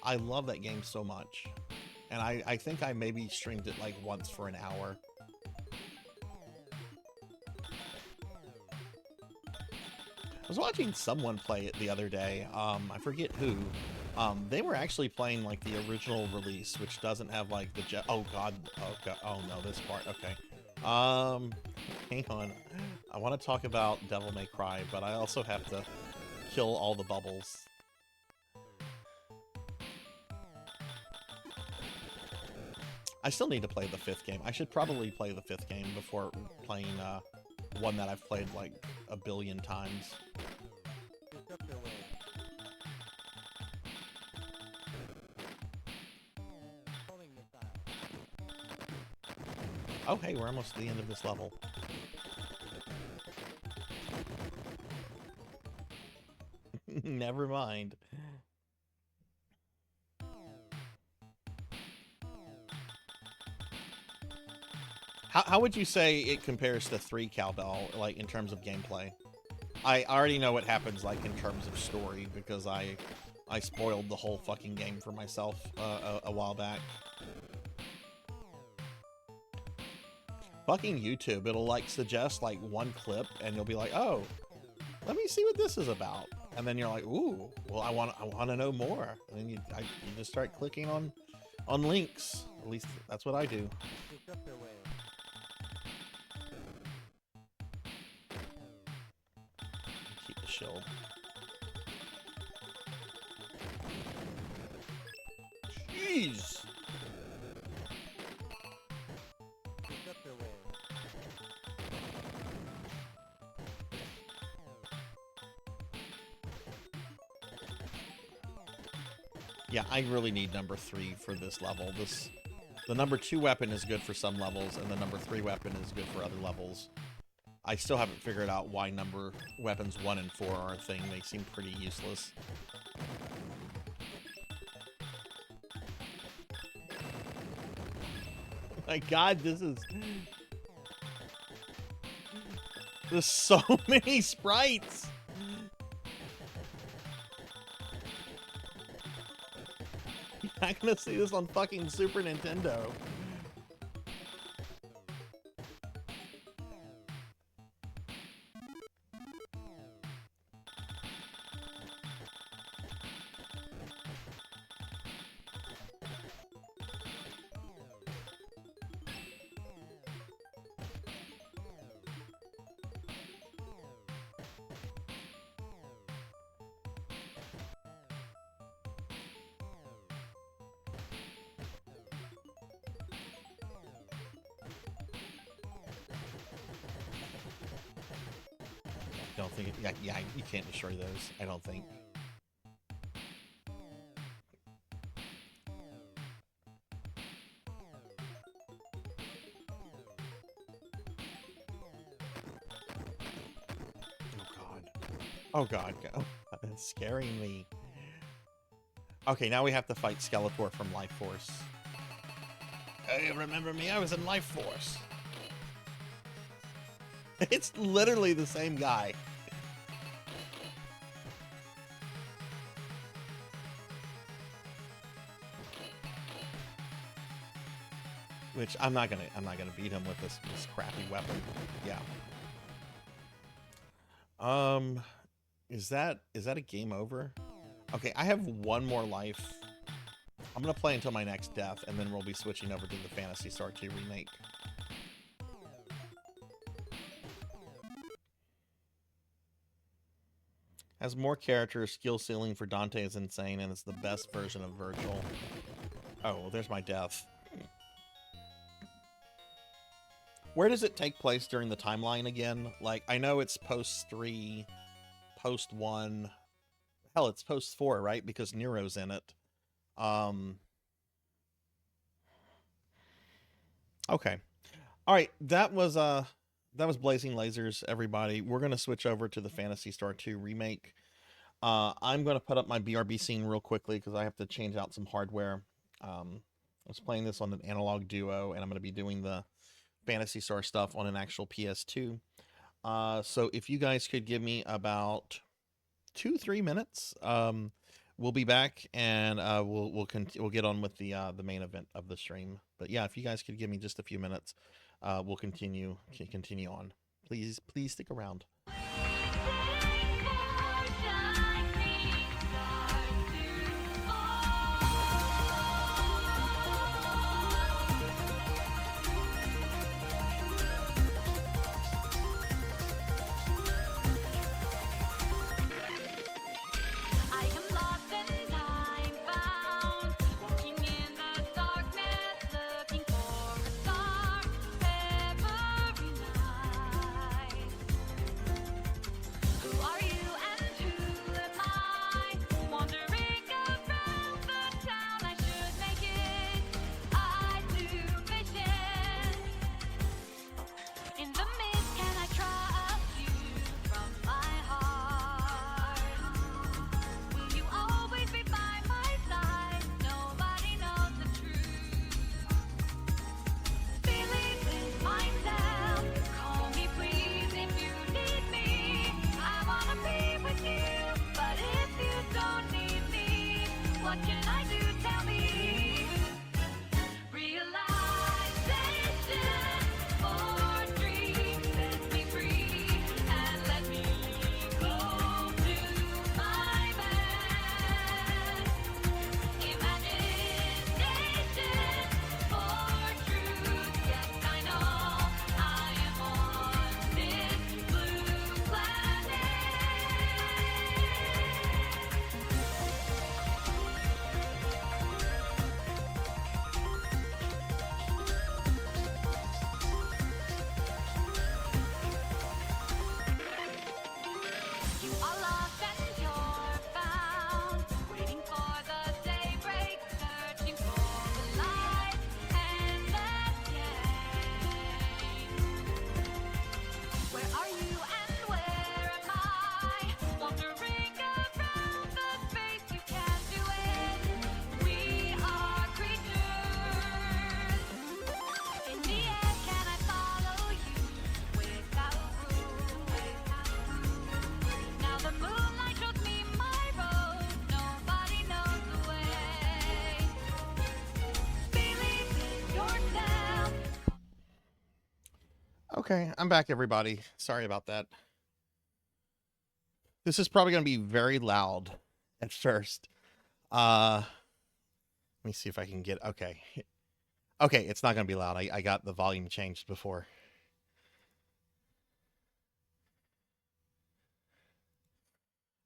I love that game so much. And I think I maybe streamed it like once for an hour. I was watching someone play it the other day. I forget who. They were actually playing like the original release, which doesn't have like the oh god, oh no, this part. Okay. Hang on. I want to talk about Devil May Cry, but I also have to kill all the bubbles. I still need to play the 5th game. I should probably play the 5th game before playing one that I've played like a billion times. Oh hey, we're almost to the end of this level. Never mind. How would you say it compares to 3 Cowbell, like, in terms of gameplay? I already know what happens, like, in terms of story, because I spoiled the whole fucking game for myself a while back. Fucking YouTube, it'll, like, suggest, like, one clip, and you'll be like, oh, let me see what this is about. And then you're like, ooh, well, I want to know more. And then you just start clicking on links. At least that's what I do. Keep the shield. Jeez. Yeah, I really need number 3 for this level. The number 2 weapon is good for some levels, and the number 3 weapon is good for other levels. I still haven't figured out why weapons 1 and 4 are a thing. They seem pretty useless. My god, there's so many sprites! You're not gonna see this on fucking Super Nintendo. Don't think yeah, you can't destroy those, I don't think. Oh god, that's scaring me. Okay, now we have to fight Skeletor from Life Force. Hey, remember me? I was in Life Force. It's literally the same guy. Which I'm not gonna beat him with this crappy weapon. Yeah. Is that a game over? Okay, I have one more life. I'm gonna play until my next death, and then we'll be switching over to the Phantasy Star 2 remake. Has more characters, skill ceiling for Dante is insane, and it's the best version of Virgil. Oh, well, there's my death. Where does it take place during the timeline again? Like, I know it's post 3, post 1. Hell, it's post 4, right? Because Nero's in it. Okay. All right, that was Blazing Lasers, everybody. We're going to switch over to the Phantasy Star 2 remake. I'm going to put up my BRB scene real quickly because I have to change out some hardware. I was playing this on an analog duo, and I'm going to be doing the Fantasy Star stuff on an actual PS2. So if you guys could give me about 2-3 minutes, we'll be back and we'll get on with the main event of the stream. But yeah, if you guys could give me just a few minutes, we'll continue on. Please stick around. Okay, I'm back, everybody. Sorry about that. This is probably going to be very loud at first. Let me see if I can get... Okay. Okay, it's not going to be loud. I got the volume changed before.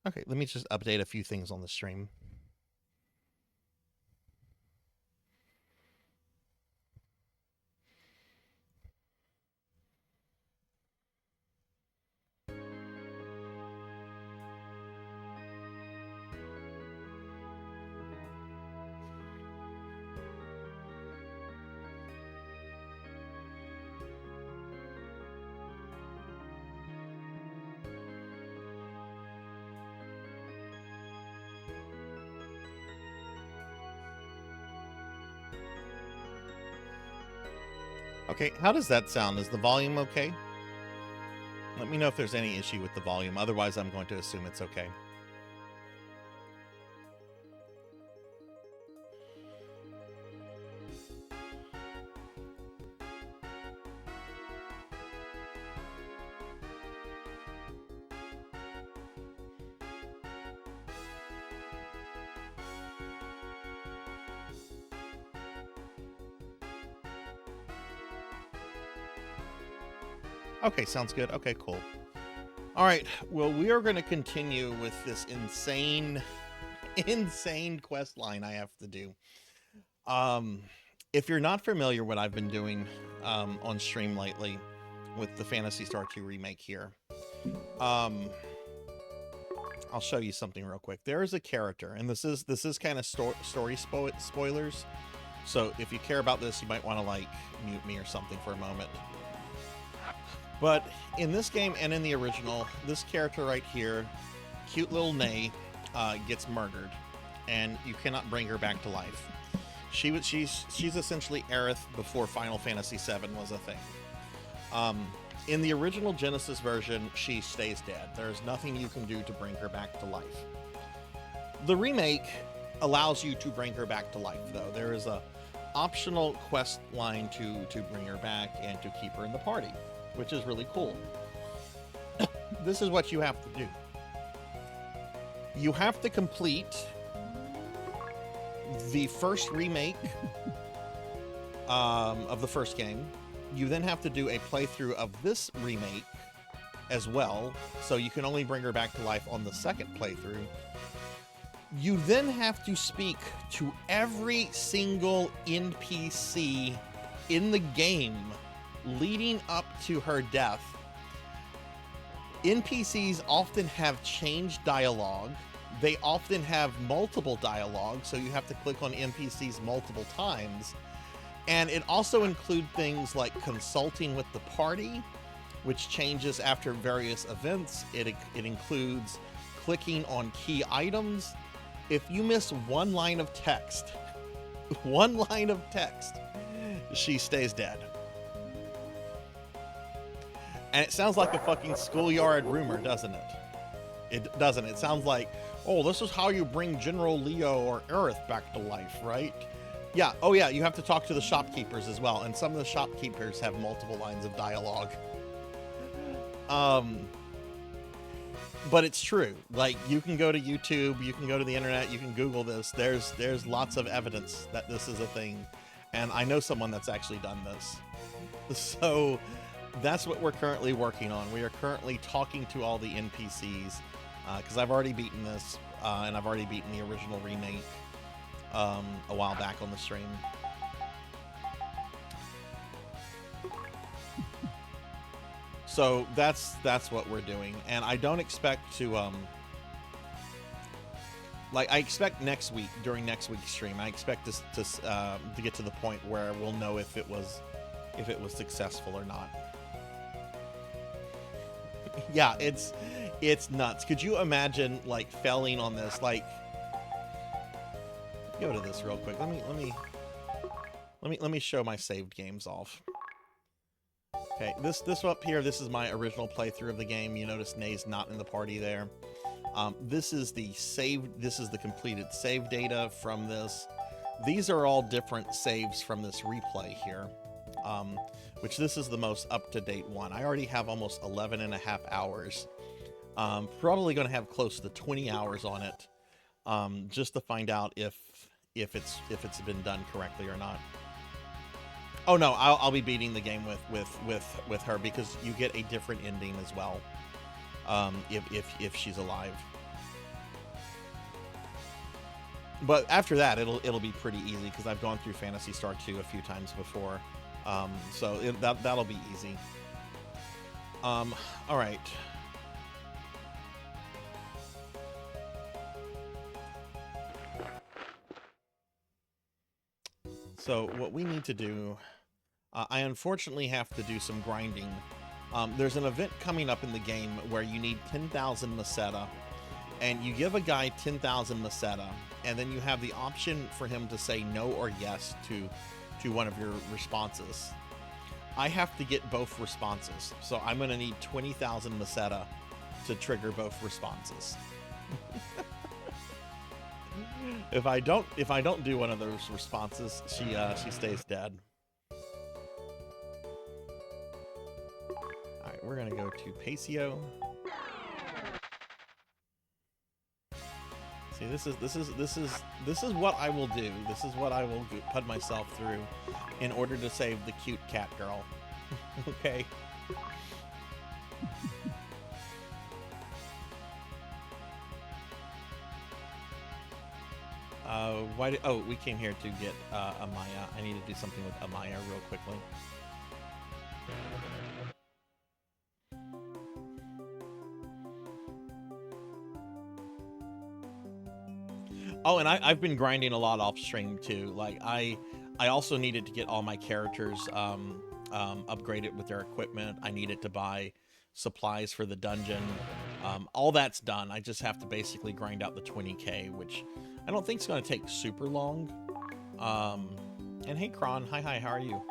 Okay, let me just update a few things on the stream. Okay, how does that sound? Is the volume okay? Let me know if there's any issue with the volume. Otherwise, I'm going to assume it's okay. Okay, sounds good. Okay, cool. All right, well, we are going to continue with this insane quest line I have to do. If you're not familiar what I've been doing on stream lately with the Phantasy Star 2 remake here, I'll show you something real quick. There is a character, and this is kind of story spoilers. So if you care about this, you might want to like mute me or something for a moment. But in this game and in the original, this character right here, cute little Nay, gets murdered, and you cannot bring her back to life. She's essentially Aerith before Final Fantasy VII was a thing. In the original Genesis version, she stays dead. There's nothing you can do to bring her back to life. The remake allows you to bring her back to life, though. There is a optional quest line to bring her back and to keep her in the party, which is really cool. This is what you have to do. You have to complete the first remake of the first game. You then have to do a playthrough of this remake as well, so you can only bring her back to life on the second playthrough. You then have to speak to every single NPC in the game leading up to her death. NPCs often have changed dialogue. They often have multiple dialogue, so you have to click on NPCs multiple times. And it also includes things like consulting with the party, which changes after various events. It includes clicking on key items. If you miss one line of text, she stays dead. And it sounds like a fucking schoolyard rumor, doesn't it? It doesn't. It sounds like, oh, this is how you bring General Leo or Aerith back to life, right? Yeah, oh yeah, you have to talk to the shopkeepers as well, and some of the shopkeepers have multiple lines of dialogue. But it's true. Like, you can go to YouTube, you can go to the internet, you can Google this. There's lots of evidence that this is a thing, and I know someone that's actually done this. So that's what we're currently working on. We are currently talking to all the NPCs, because I've already beaten this, and I've already beaten the original remake a while back on the stream. So that's what we're doing, and I don't expect to like, I expect next week, during next week's stream, I expect this to get to the point where we'll know if it was successful or not. Yeah, it's nuts. Could you imagine, like, failing on this? Like, go to this real quick. Let me show my saved games off. Okay, this up here, this is my original playthrough of the game. You notice Nay's not in the party there. This is the completed save data from this. These are all different saves from this replay here, which this is the most up-to-date one. I already have almost 11 and a half hours. Probably going to have close to 20 hours on it, just to find out if it's been done correctly or not. Oh no, I'll be beating the game with her, because you get a different ending as well, if she's alive. But after that, it'll be pretty easy, because I've gone through Phantasy Star 2 a few times before, so that'll be easy. All right. So what we need to do, I unfortunately have to do some grinding. There's an event coming up in the game where you need 10,000 Meseta, and you give a guy 10,000 Meseta, and then you have the option for him to say no or yes to one of your responses. I have to get both responses, so I'm going to need 20,000 Meseta to trigger both responses. If I don't do one of those responses, she stays dead. All right, we're gonna go to Pacio. See, this is what I will do. This is what I will put myself through in order to save the cute cat girl. Okay. Oh, we came here to get Amaya. I need to do something with Amaya real quickly. Oh, and I've been grinding a lot off stream too. Like, I also needed to get all my characters upgraded with their equipment. I needed to buy supplies for the dungeon. All that's done. I just have to basically grind out the 20k, which I don't think it's going to take super long. And hey, Kron. Hi, how are you?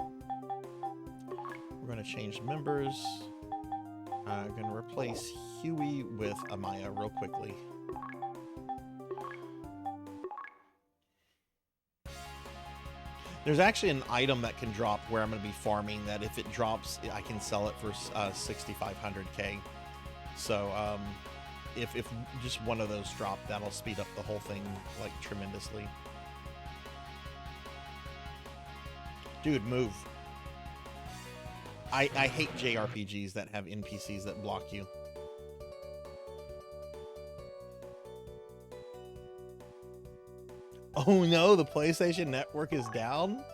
We're going to change members. I'm going to replace Huey with Amaya real quickly. There's actually an item that can drop where I'm going to be farming that if it drops, I can sell it for 6,500k. So if just one of those drop, that'll speed up the whole thing like tremendously. Dude, move. I hate JRPGs that have NPCs that block you. Oh no, the PlayStation Network is down?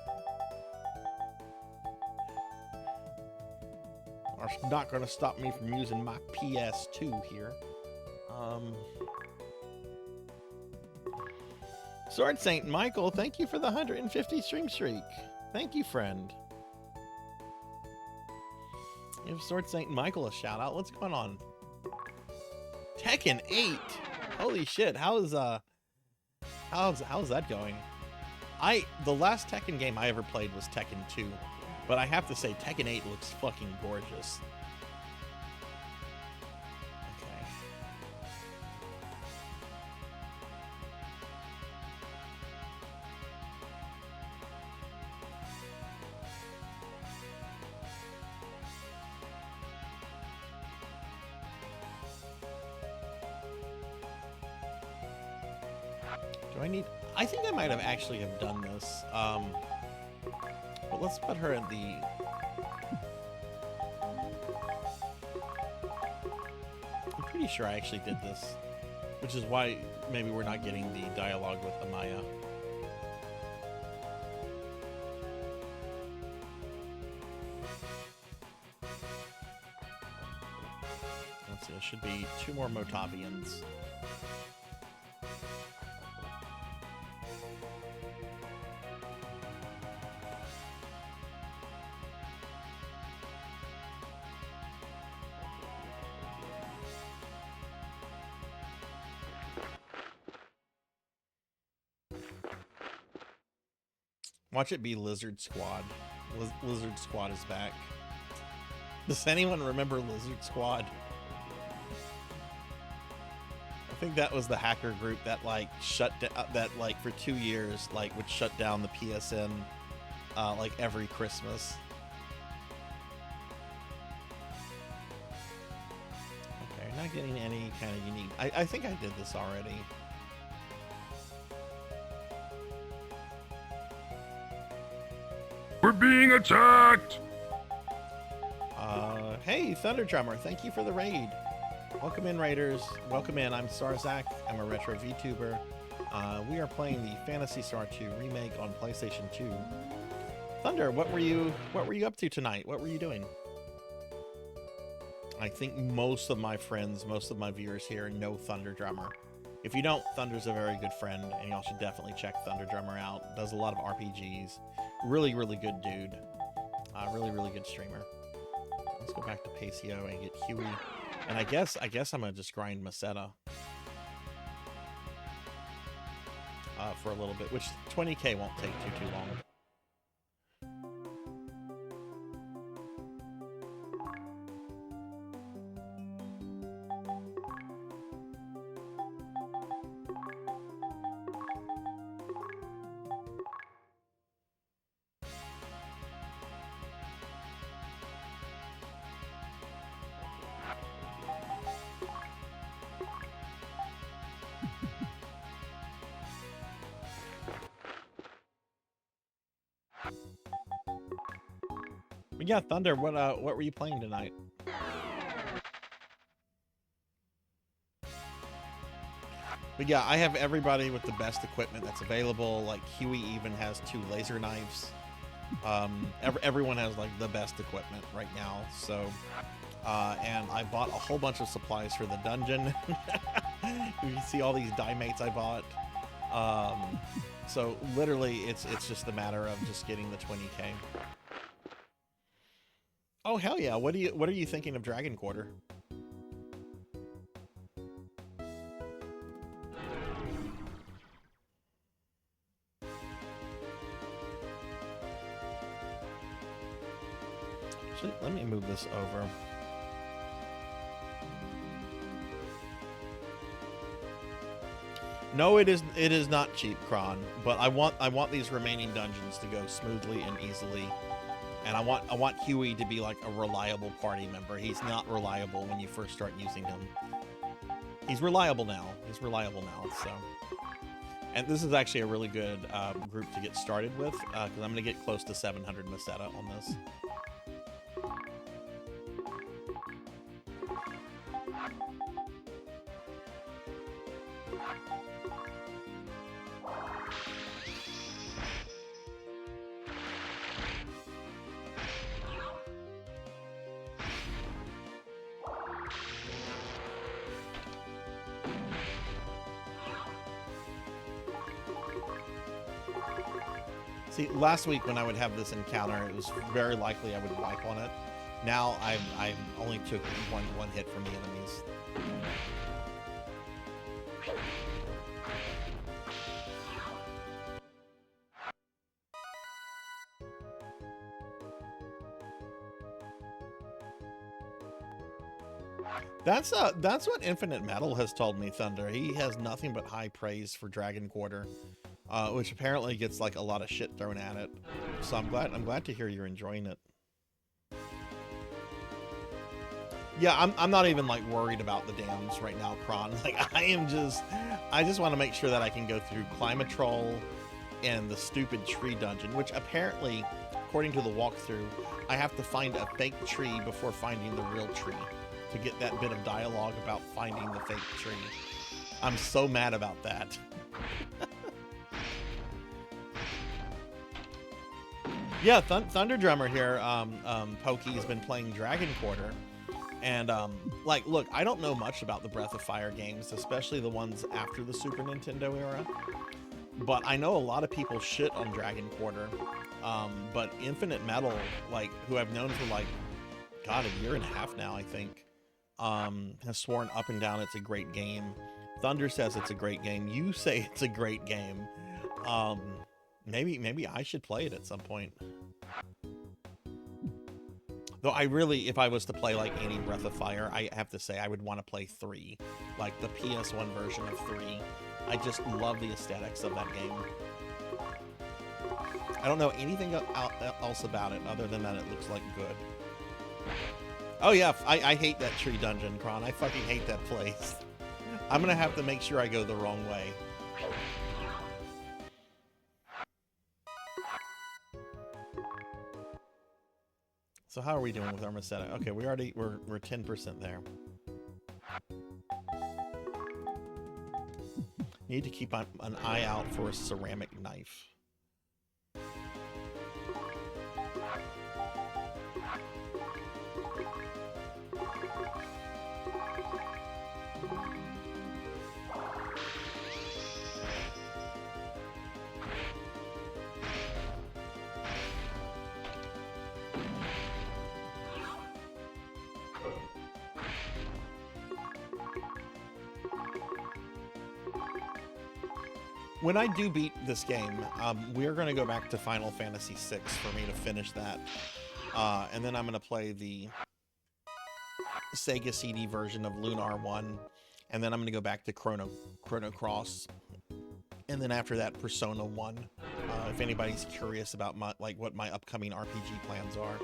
That's not going to stop me from using my PS2 here. Sword Saint Michael, thank you for the 150 stream streak. Thank you, friend. Give Sword Saint Michael a shout out. What's going on? Tekken 8. Holy shit. How's that going? The last Tekken game I ever played was Tekken 2, but I have to say Tekken 8 looks fucking gorgeous. Okay. Do I need... I think I might have actually have done this. But let's put her in the... I'm pretty sure I actually did this. Which is why maybe we're not getting the dialogue with Amaya. Let's see, it should be 2 more Motavians. Watch it be Lizard Squad. Lizard Squad is back. Does anyone remember Lizard Squad? I think that was the hacker group that like shut down, that like for 2 years like would shut down the PSN like every Christmas. Okay, not getting any kind of unique. I think I did this already. We're being attacked! Hey, Thunder Drummer, thank you for the raid. Welcome in, Raiders. Welcome in. I'm Sarzac. I'm a retro VTuber. We are playing the Phantasy Star 2 remake on PlayStation 2. Thunder, what were you up to tonight? What were you doing? I think most of my friends, most of my viewers here know Thunder Drummer. If you don't, Thunder's a very good friend, and y'all should definitely check Thunder Drummer out. Does a lot of RPGs. Really, really good dude. Really, really good streamer. Let's go back to Pacio and get Huey. And I guess I'm gonna just grind Maceta for a little bit, which 20k won't take too long. But yeah, Thunder, what were you playing tonight? But yeah, I have everybody with the best equipment that's available. Like Huey even has 2 laser knives. Everyone has like the best equipment right now. So, and I bought a whole bunch of supplies for the dungeon. You can see all these die mates I bought. So literally, it's just a matter of just getting the 20k. Oh hell yeah! What are you thinking of Dragon Quarter? move this over. No, it is not cheap, Kron, but I want these remaining dungeons to go smoothly and easily. And I want Huey to be like a reliable party member. He's not reliable when you first start using him. He's reliable now. So. And this is actually a really good group to get started with, because I'm going to get close to 700 Meseta on this. See, last week when I would have this encounter, it was very likely I would wipe on it. Now I only took one hit from the enemies. That's what Infinite Metal has told me, Thunder. He has nothing but high praise for Dragon Quarter. Which apparently gets like a lot of shit thrown at it. So I'm glad to hear you're enjoying it. Yeah, I'm not even like worried about the dams right now, Kron. Like I just want to make sure that I can go through Climatrol and the stupid tree dungeon, which apparently, according to the walkthrough, I have to find a fake tree before finding the real tree to get that bit of dialogue about finding the fake tree. I'm so mad about that. Yeah, Thunder Drummer here, Pokey, has been playing Dragon Quarter, and, like, look, I don't know much about the Breath of Fire games, especially the ones after the Super Nintendo era, but I know a lot of people shit on Dragon Quarter, but Infinite Metal, like, who I've known for, like, God, a year and a half now, I think, has sworn up and down it's a great game. Thunder says it's a great game. You say it's a great game. Maybe I should play it at some point. Though I really, if I was to play like any Breath of Fire, I have to say I would want to play 3. Like the PS1 version of 3. I just love the aesthetics of that game. I don't know anything else about it other than that it looks like good. Oh yeah, I hate that tree dungeon, Kron. I fucking hate that place. I'm gonna have to make sure I go the wrong way. So how are we doing with our Meseta? Okay, we're 10% there. Need to keep an eye out for a ceramic knife. When I do beat this game, we're going to go back to Final Fantasy VI for me to finish that. And then I'm going to play the Sega CD version of Lunar 1. And then I'm going to go back to Chrono Cross. And then after that, Persona 1. If anybody's curious about what my upcoming RPG plans are.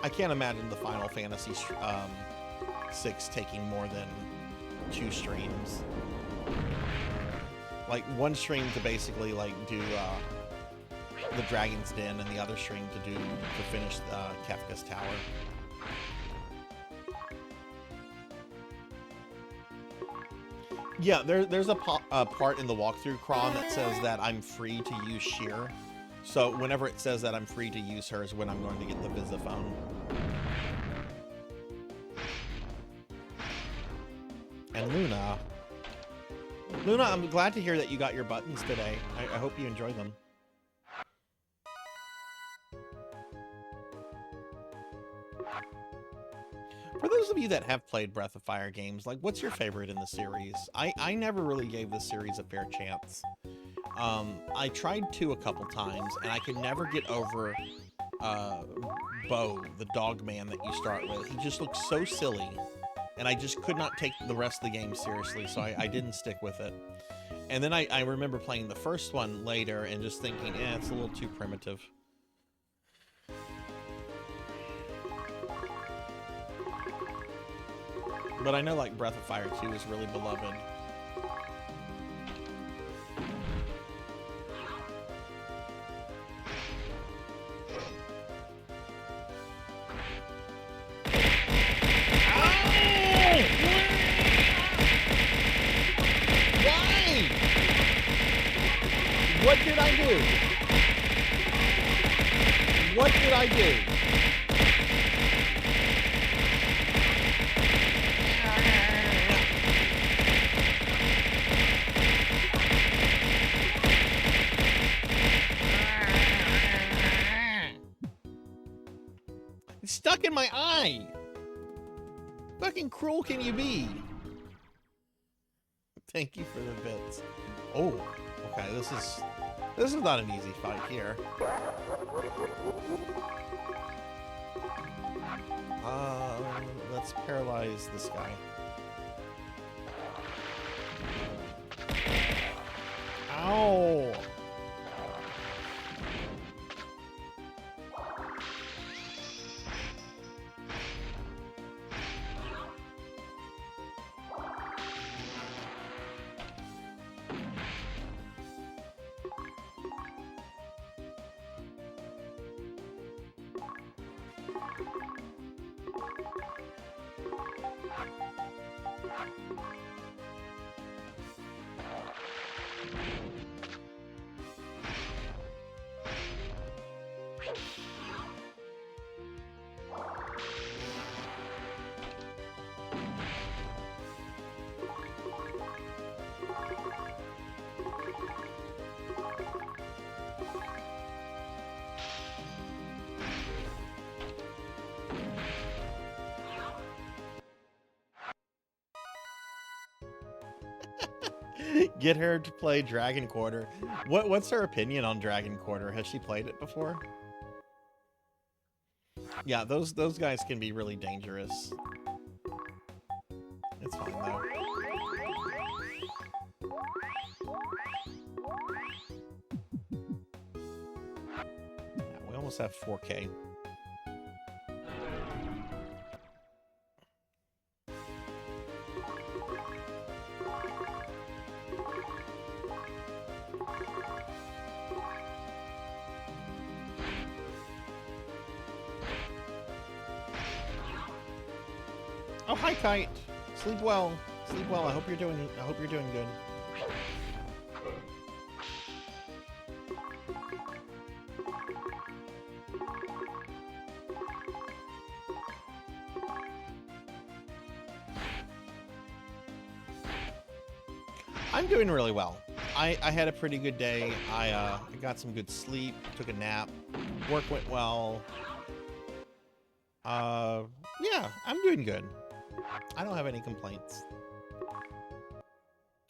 I can't imagine the Final Fantasy VI taking more than 2 streams. Like one stream to basically like do the Dragon's Den, and the other stream to finish Kefka's Tower. Yeah, there's a part in the walkthrough, Kron, that says that I'm free to use Sheer. So whenever it says that I'm free to use her is when I'm going to get the Visiphone. And Luna, I'm glad to hear that you got your buttons today. I hope you enjoy them. For those of you that have played Breath of Fire games, like, what's your favorite in the series? I never really gave this series a fair chance. I tried 2 a couple times, and I could never get over Bo, the dog man that you start with. He just looks so silly, and I just could not take the rest of the game seriously, so I didn't stick with it. And then I remember playing the first one later and just thinking, it's a little too primitive. But I know, like, Breath of Fire 2 is really beloved. What did I do? What did I do? It's stuck in my eye. Fucking cruel can you be? Thank you for the bits. Oh, okay, this is not an easy fight here. Let's paralyze this guy. Ow! Get her to play Dragon Quarter. What's her opinion on Dragon Quarter? Has she played it before? Yeah, those guys can be really dangerous. It's fine though. Yeah, we almost have 4K. Oh, hi, Kite. Sleep well. Sleep well. I hope you're doing good. I'm doing really well. I had a pretty good day. I got some good sleep, took a nap, work went well. Yeah, I'm doing good. I don't have any complaints.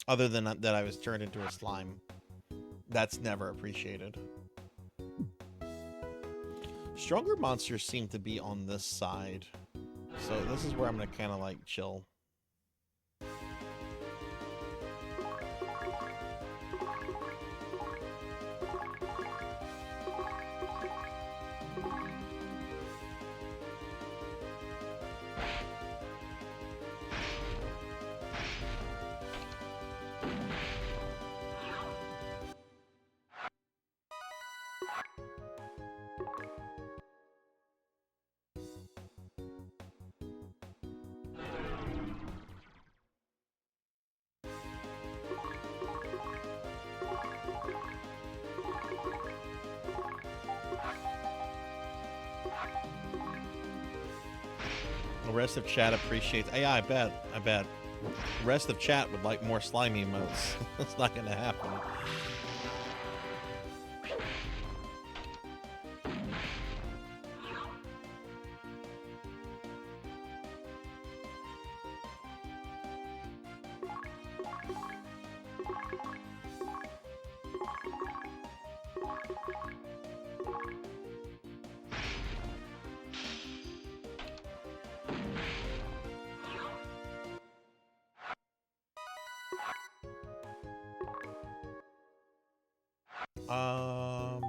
Other than that I was turned into a slime. That's never appreciated. Stronger monsters seem to be on this side. So this is where I'm gonna kinda like chill. The rest of chat appreciates. Yeah, I bet. The rest of chat would like more slimy emotes. That's not gonna happen. Um.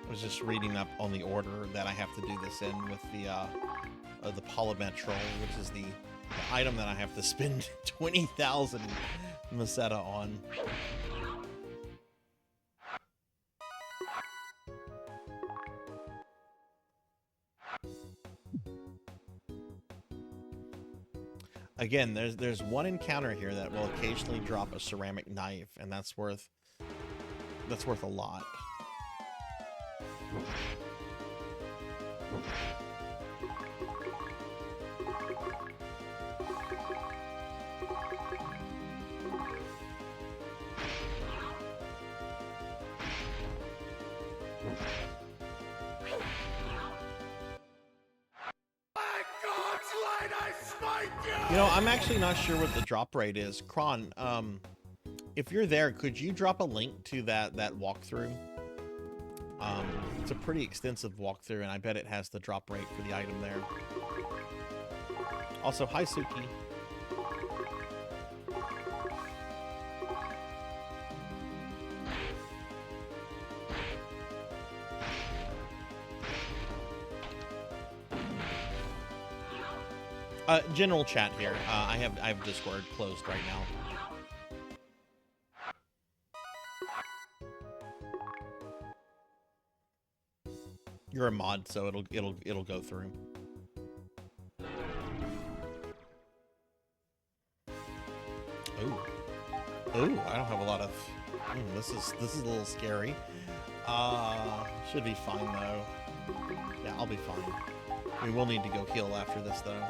I was just reading up on the order that I have to do this in with the polymetrol, which is the item that I have to spend 20,000 Meseta on. Again, there's one encounter here that will occasionally drop a ceramic knife, and that's worth a lot. You know, I'm actually not sure what the drop rate is. Kron, if you're there, could you drop a link to that walkthrough? It's a pretty extensive walkthrough, and I bet it has the drop rate for the item there. Also, hi, Suki. General chat here. I have Discord closed right now. You're a mod, so it'll go through. Ooh, I don't have a lot of. This is a little scary. Should be fine though. Yeah, I'll be fine. We will need to go heal after this though.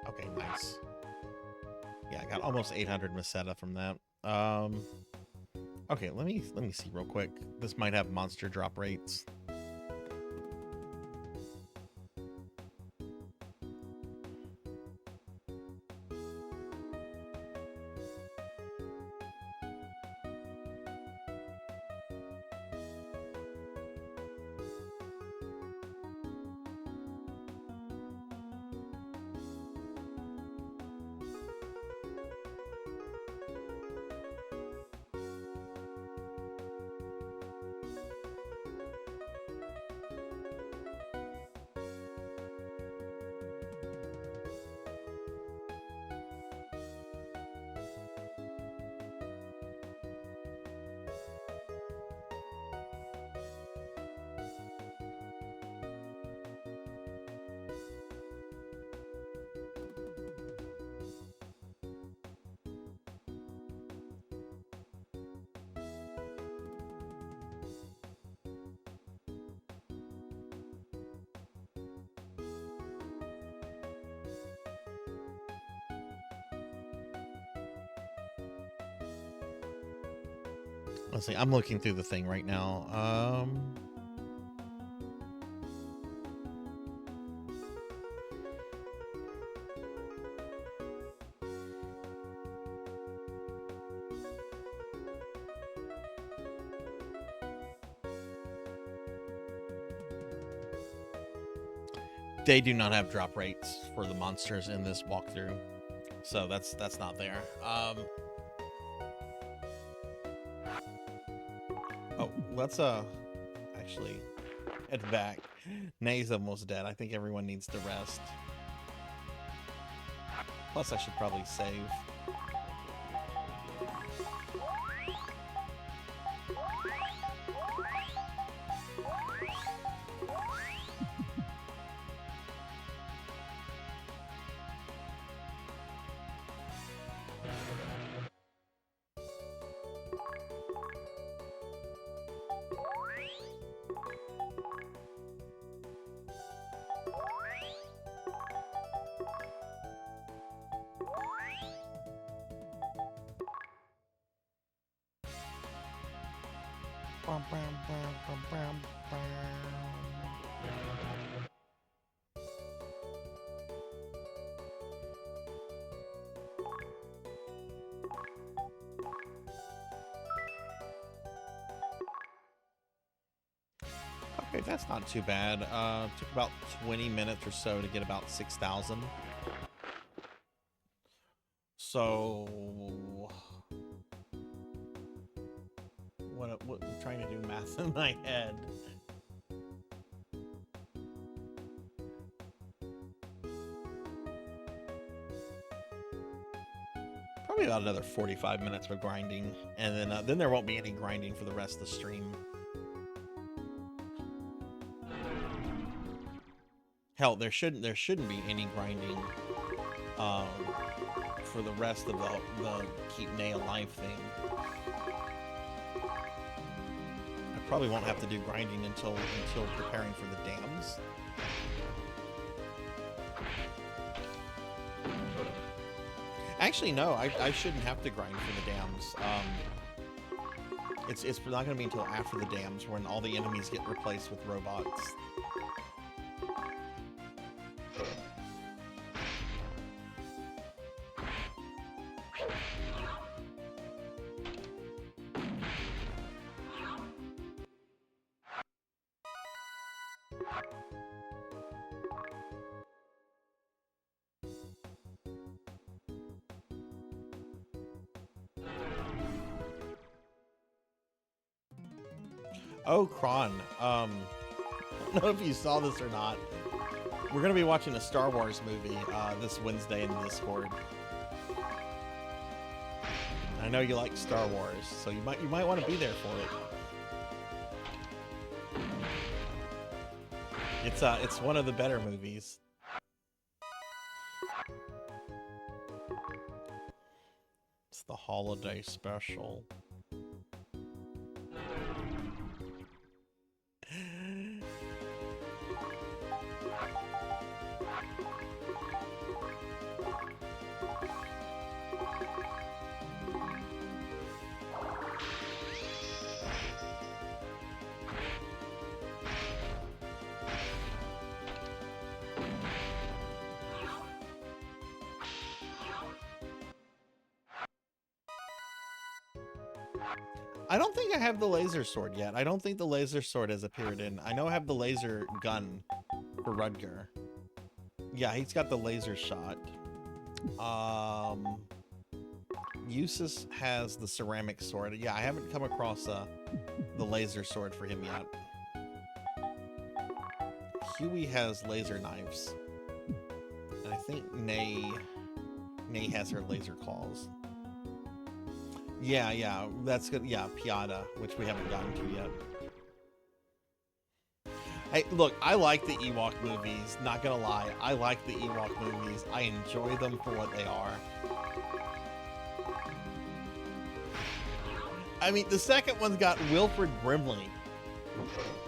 Okay, nice. Yeah, I got almost 800 Meseta from that. Okay, let me see real quick. This might have monster drop rates. Let's see. I'm looking through the thing right now. They do not have drop rates for the monsters in this walkthrough, so that's not there. Oh, let's actually head back. Nay's almost dead. I think everyone needs to rest. Plus, I should probably save. Okay, that's not too bad. Took about 20 minutes or so to get about 6,000. So, what I'm trying to do math in my head. Probably about another 45 minutes of grinding, and then there won't be any grinding for the rest of the stream. Hell, there shouldn't be any grinding for the rest of the keep Nay alive thing. I probably won't have to do grinding until preparing for the dams. Actually, no, I shouldn't have to grind for the dams. It's not going to be until after the dams when all the enemies get replaced with robots. Oh, Kron. I don't know if you saw this or not. We're going to be watching a Star Wars movie this Wednesday in Discord. I know you like Star Wars, so you might want to be there for it. It's one of the better movies. It's the holiday special. I don't think I have the laser sword yet. I don't think the laser sword has appeared in. I know I have the laser gun for Rudger. Yeah, he's got the laser shot. Eustace has the ceramic sword. Yeah, I haven't come across the laser sword for him yet. Huey has laser knives. And I think Nay has her laser claws. Yeah, that's good. Yeah, Piata, which we haven't gotten to yet. Hey, look, I like the Ewok movies. Not gonna lie, I like the Ewok movies. I enjoy them for what they are. I mean, the second one's got Wilfred Brimley.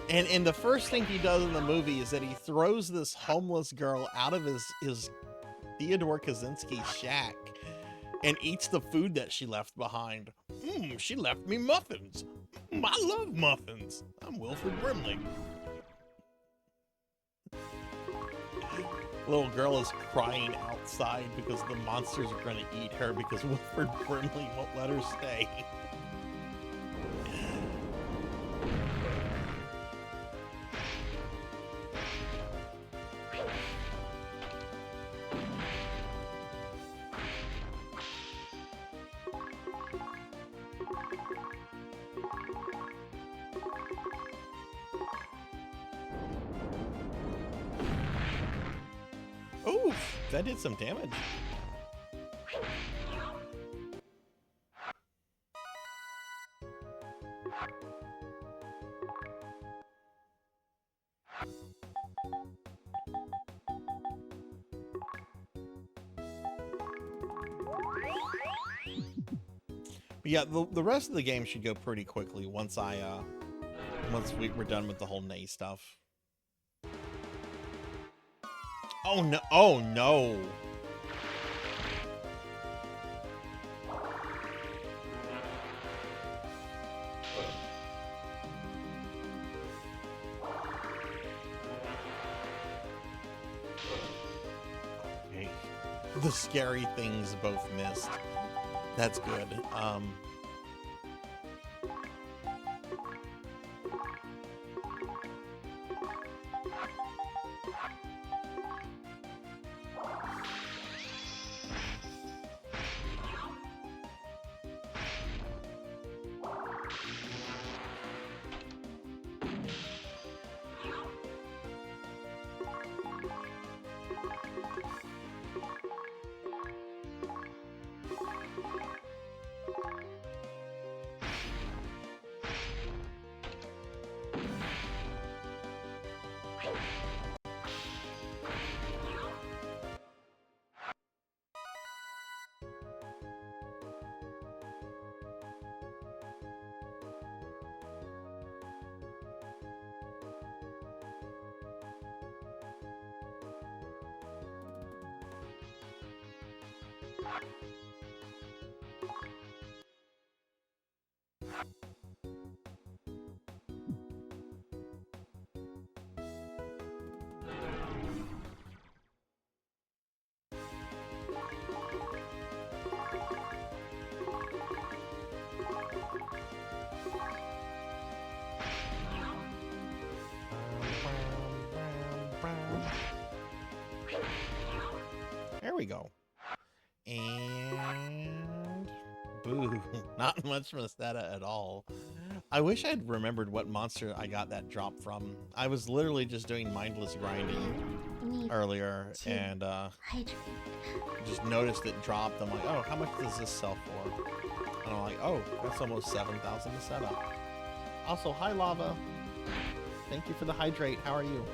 And the first thing he does in the movie is that he throws this homeless girl out of his Theodore Kaczynski shack and eats the food that she left behind. She left me muffins. I love muffins. I'm Wilfred Brimley. Little girl is crying outside because the monsters are going to eat her because Wilfred Brimley won't let her stay. Oof, that did some damage. But yeah, the rest of the game should go pretty quickly once we're done with the whole Nay stuff. Oh no! Oh no! Okay. The scary things both missed. That's good. There we go. And boo, not much Mosetta at all. I wish I'd remembered what monster I got that drop from. I was literally just doing mindless grinding earlier and just noticed it dropped. I'm like, oh, how much does this sell for? And I'm like, oh, that's almost 7,000 Mosetta. Also, hi Lava. Thank you for the hydrate. How are you?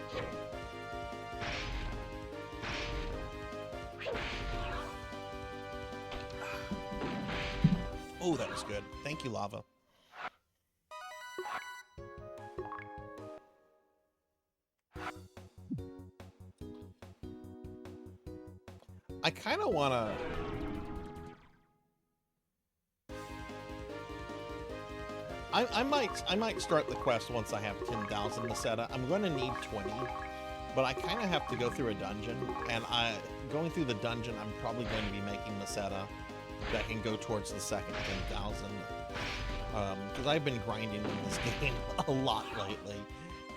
Oh, that was good. Thank you, Lava. I kind of want to... I might start the quest once I have 10,000 Mosetta. I'm going to need 20, but I kind of have to go through a dungeon, and going through the dungeon, I'm probably going to be making Mosetta that can go towards the second 10,000. Because I've been grinding in this game a lot lately,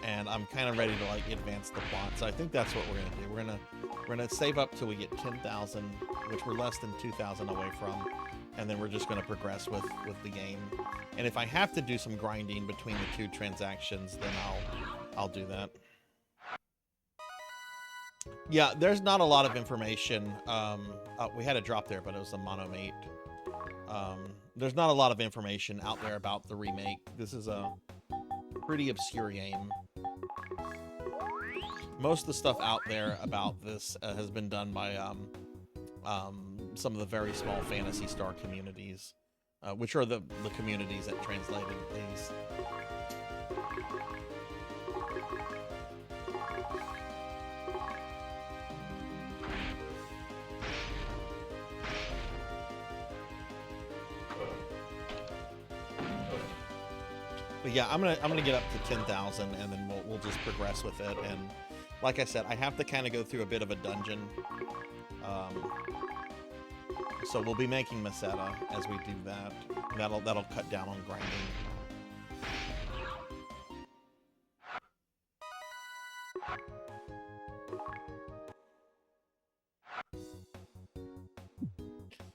and I'm kind of ready to like advance the plot. So I think that's what we're gonna do. We're gonna save up till we get 10,000, which we're less than 2,000 away from, and then we're just gonna progress with the game. And if I have to do some grinding between the two transactions, then I'll do that. Yeah, there's not a lot of information. We had a drop there, but it was a monomate. There's not a lot of information out there about the remake. This is a pretty obscure game. Most of the stuff out there about this has been done by some of the very small Phantasy Star communities, which are the communities that translated these. But yeah, I'm gonna get up to 10,000, and then we'll just progress with it. And like I said, I have to kind of go through a bit of a dungeon. So we'll be making Meseta as we do that. That'll cut down on grinding.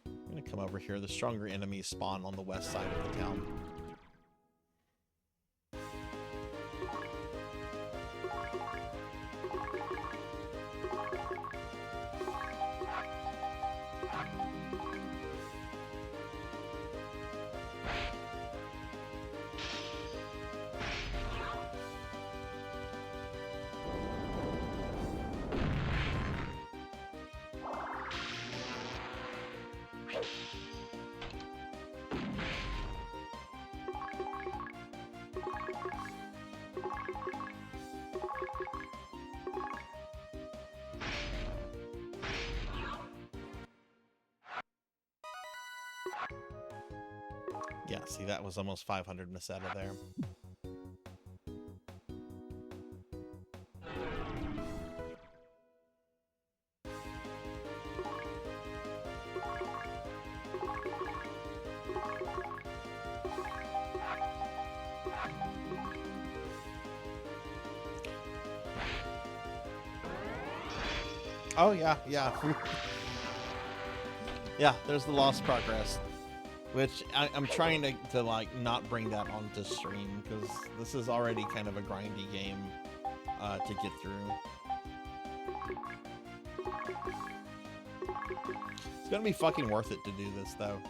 I'm gonna come over here. The stronger enemies spawn on the west side of the town. Yeah, see, that was almost 500 Meseta there. Oh, yeah, yeah. Yeah, there's the lost progress. Which I'm trying to like not bring that onto stream because this is already kind of a grindy game to get through. It's gonna be fucking worth it to do this though.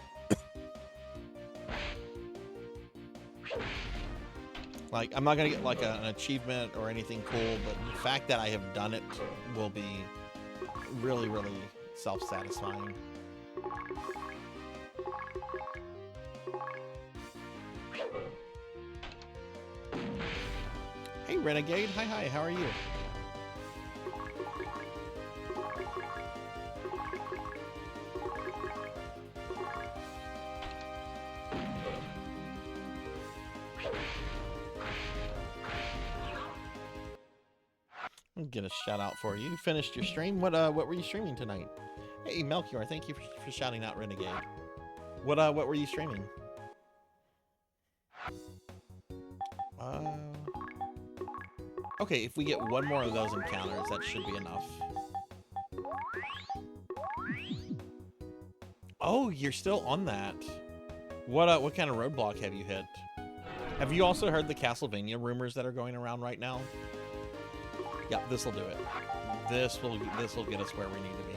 Like I'm not gonna get like an achievement or anything cool, but the fact that I have done it will be really, really self-satisfying. Hey Renegade, hi, how are you? I'll get a shout out for you. You finished your stream? What were you streaming tonight? Hey Melchior, thank you for shouting out Renegade. What were you streaming? Okay, if we get one more of those encounters, that should be enough. Oh, you're still on that. What kind of roadblock have you hit? Have you also heard the Castlevania rumors that are going around right now? Yeah, this will do it. This will get us where we need to be.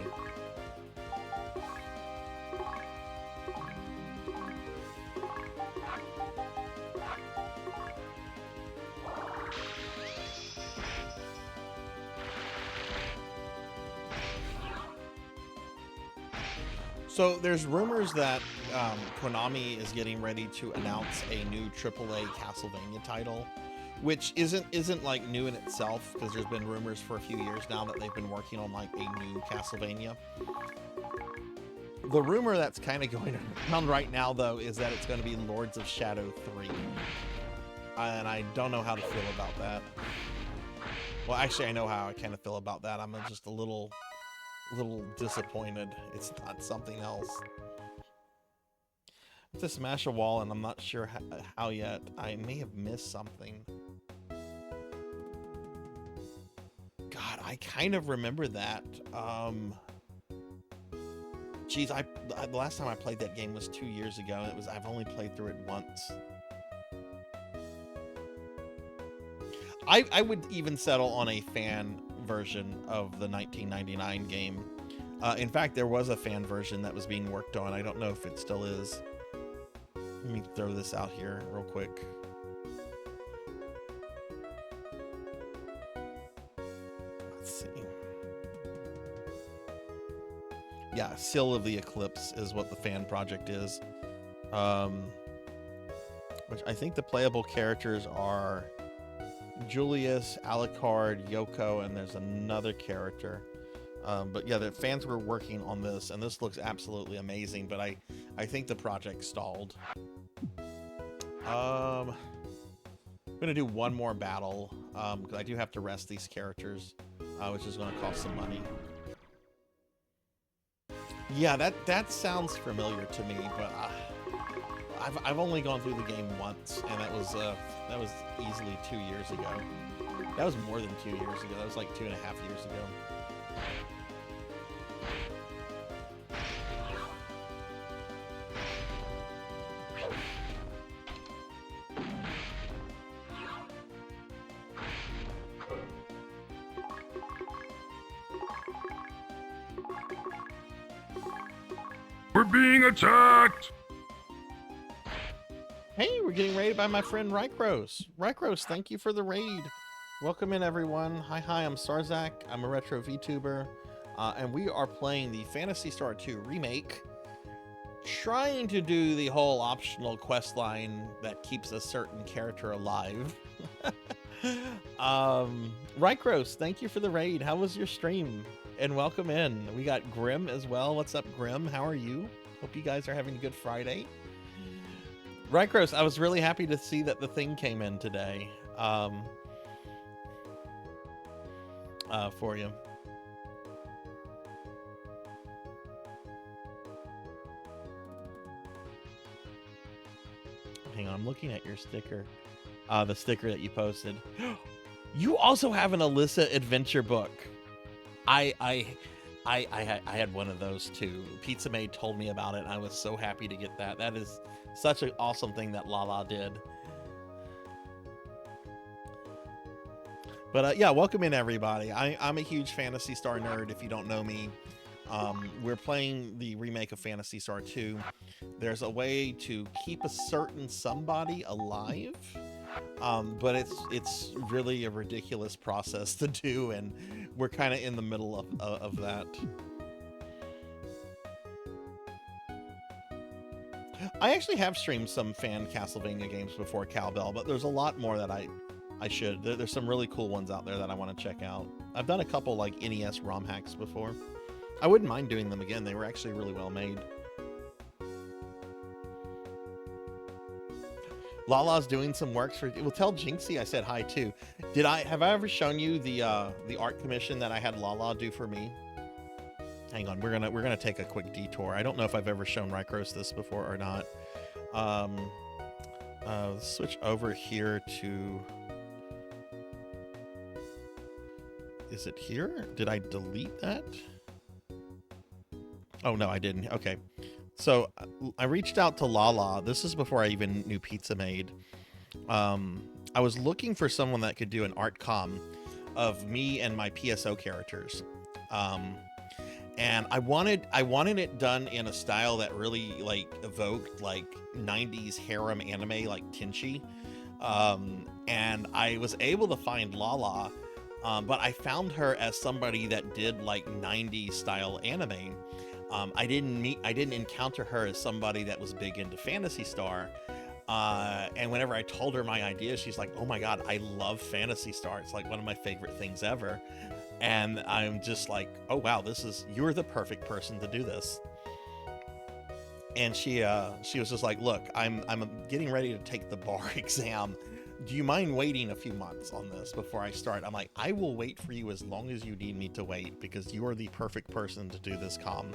So there's rumors that Konami is getting ready to announce a new AAA Castlevania title, which isn't like new in itself because there's been rumors for a few years now that they've been working on like a new Castlevania. The rumor that's kind of going around right now though is that it's going to be Lords of Shadow 3, and I don't know how to feel about that. Well, actually, I know how I kind of feel about that. I'm just a little disappointed it's not something else. To smash a wall, and I'm not sure how yet. I may have missed something. God, I kind of remember that. Geez, the last time I played that game was 2 years ago. I've only played through it once. I would even settle on a fan version of the 1999 game. In fact, there was a fan version that was being worked on. I don't know if it still is. Let me throw this out here real quick. Let's see. Yeah, Seal of the Eclipse is what the fan project is. Which I think the playable characters are Julius, Alucard, Yoko, and there's another character. But yeah, the fans were working on this, and this looks absolutely amazing, but I think the project stalled. I'm gonna do one more battle, because I do have to rest these characters, which is gonna cost some money. Yeah, that sounds familiar to me, but I've only gone through the game once, and that was easily 2 years ago. That was more than 2 years ago. That was like 2.5 years ago. We're being attacked! Hey, we're getting raided by my friend Rycros. Rycros, thank you for the raid. Welcome in, everyone. Hi, I'm Sarzac. I'm a retro VTuber, and we are playing the Phantasy Star 2 remake, trying to do the whole optional quest line that keeps a certain character alive. Rycros, thank you for the raid. How was your stream? And welcome in. We got Grim as well. What's up, Grim? How are you? Hope you guys are having a good Friday. Rycros, I was really happy to see that the thing came in today for you. Hang on, I'm looking at your sticker. The sticker that you posted. You also have an Alyssa adventure book. I had one of those too. Pizza Maid told me about it, and I was so happy to get that. That is such an awesome thing that Lala did. But yeah, welcome in, everybody. I'm a huge Phantasy Star nerd, if you don't know me. We're playing the remake of Phantasy Star 2. There's a way to keep a certain somebody alive, but it's really a ridiculous process to do, and we're kind of in the middle of that. I actually have streamed some fan Castlevania games before, Cowbell, but there's a lot more that I should. There's some really cool ones out there that I want to check out. I've done a couple like NES ROM hacks before. I wouldn't mind doing them again. They were actually really well made. Lala's doing some works for. Well, tell Jinxie I said hi too. Have I ever shown you the art commission that I had Lala do for me? Hang on, we're gonna take a quick detour. I don't know if I've ever shown Rycros this before or not. Let's switch over here to. Is it here? Did I delete that? Oh no, I didn't. Okay. So I reached out to Lala. This is before I even knew Pizza Maid. I was looking for someone that could do an art com of me and my PSO characters. And I wanted it done in a style that really like evoked like 90s harem anime like Tenchi. And I was able to find Lala, but I found her as somebody that did like 90s style anime. I didn't encounter her as somebody that was big into Phantasy Star. And whenever I told her my idea, she's like, oh my God, I love Phantasy Star. It's like one of my favorite things ever. And I'm just like, oh wow, you're the perfect person to do this. And she was just like, look, I'm getting ready to take the bar exam. Do you mind waiting a few months on this before I start? I'm like, I will wait for you as long as you need me to wait, because you are the perfect person to do this com.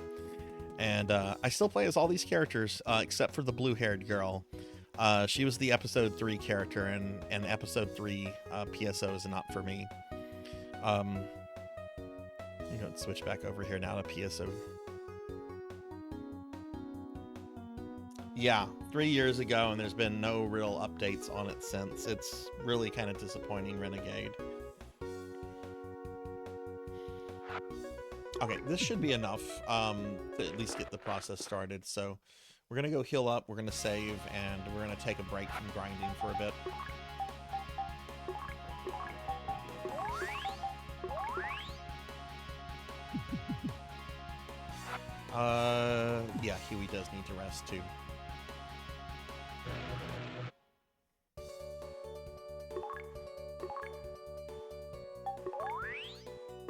And I still play as all these characters, except for the blue-haired girl. She was the episode 3 character, and episode 3 PSO is not for me. I'm going to switch back over here now to PSO. Yeah, 3 years ago, and there's been no real updates on it since. It's really kind of disappointing, Renegade. Okay, this should be enough to at least get the process started. So we're going to go heal up, we're going to save, and we're going to take a break from grinding for a bit. Yeah, Huey does need to rest too.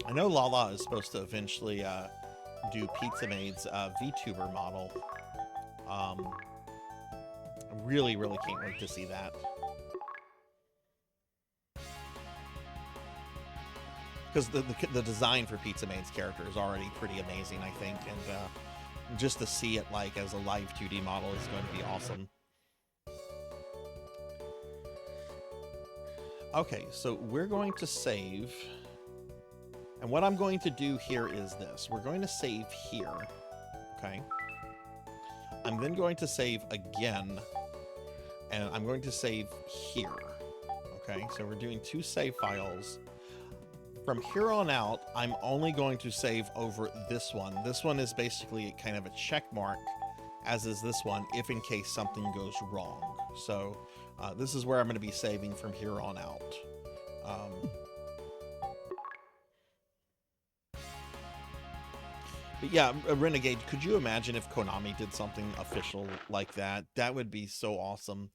I know Lala is supposed to eventually do Pizza Maid's VTuber model. I really, really can't wait to see that. because the design for Pizza Maid's character is already pretty amazing, I think, and just to see it like as a live 2D model is going to be awesome. Okay, so we're going to save, and what I'm going to do here is this. We're going to save here, okay? I'm then going to save again, and I'm going to save here, okay? So we're doing 2 save files. From here on out, I'm only going to save over this one. This one is basically kind of a check mark, as is this one, if in case something goes wrong. So this is where I'm going to be saving from here on out. But yeah, Renegade, could you imagine if Konami did something official like that? That would be so awesome.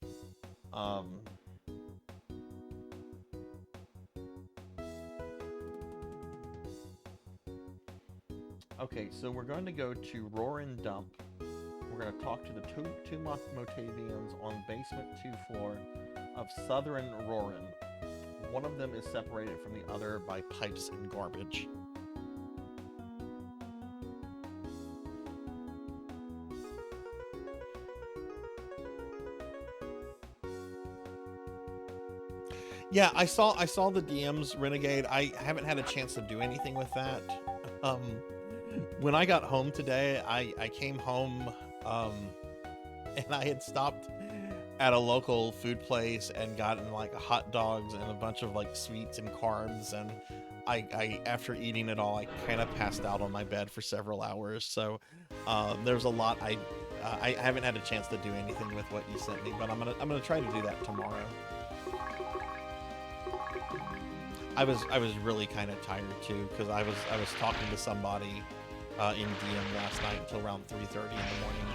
Okay, so we're going to go to Roar and Dump. We're going to talk to the two Motavians on basement 2 floor of Southern Roarin. One of them is separated from the other by pipes and garbage. Yeah, I saw the DMs, Renegade. I haven't had a chance to do anything with that. When I got home today, I came home and I had stopped at a local food place and gotten like hot dogs and a bunch of like sweets and carbs, and I after eating it all, I kind of passed out on my bed for several hours. So there's a lot I haven't had a chance to do anything with what you sent me, but I'm gonna try to do that tomorrow. I was really kind of tired too, because I was talking to somebody in DM last night until around 3:30 in the morning.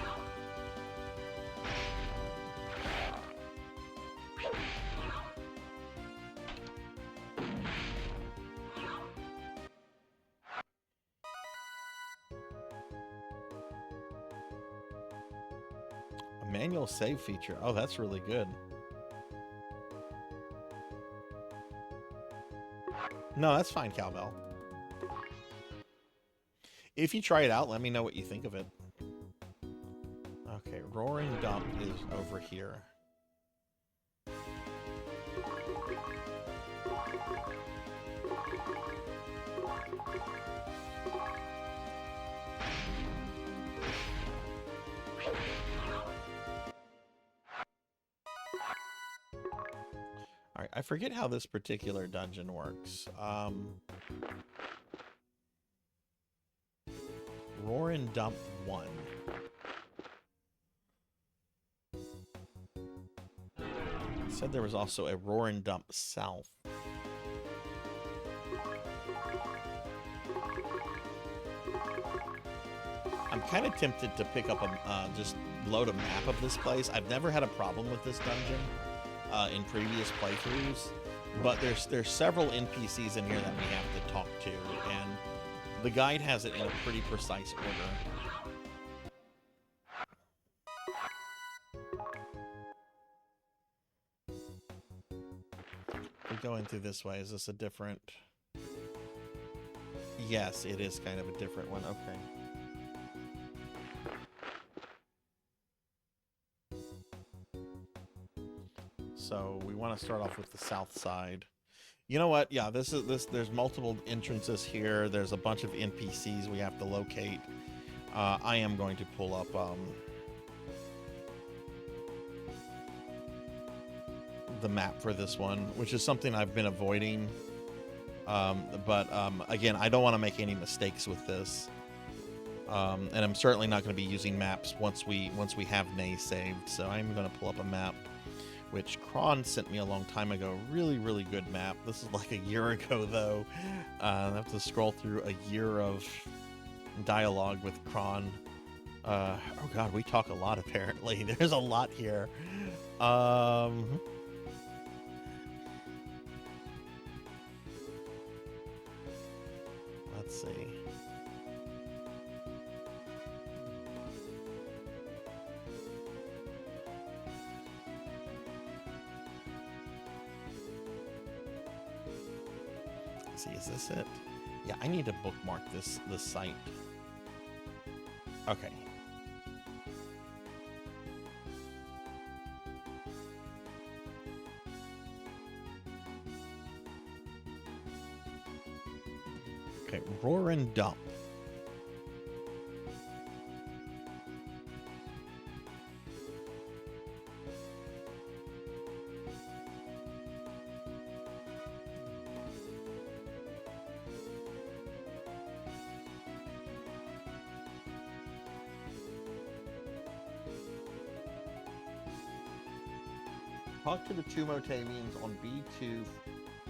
A manual save feature. Oh, that's really good. No, that's fine, Cowbell. If you try it out, let me know what you think of it. Okay, Roaring Dump is over here. Alright, I forget how this particular dungeon works. Roar and Dump 1. It said there was also a Roar and Dump South. I'm kind of tempted to pick up a, just load a map of this place. I've never had a problem with this dungeon in previous playthroughs, but there's several NPCs in here that we have to talk to, and the guide has it in a pretty precise order. We're going through this way. Is this a different... Yes, it is kind of a different one. Okay. So we want to start off with the south side. You know what? Yeah, there's multiple entrances here. There's a bunch of NPCs we have to locate. I am going to pull up the map for this one, which is something I've been avoiding. Again, I don't want to make any mistakes with this. And I'm certainly not going to be using maps once we have Nay saved. So I'm going to pull up a map, which Kron sent me a long time ago. Really, really good map. This is like a year ago, though. I have to scroll through a year of dialogue with Kron. Oh god, we talk a lot, apparently. There's a lot here. Let's see. see, is this it? Yeah, I need to bookmark this site. Okay. Okay, Roar and Dump. Talk to the two Motavians on B2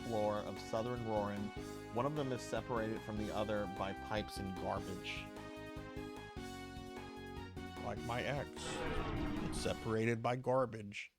floor of Southern Roarin. One of them is separated from the other by pipes and garbage. Like my ex. It's separated by garbage.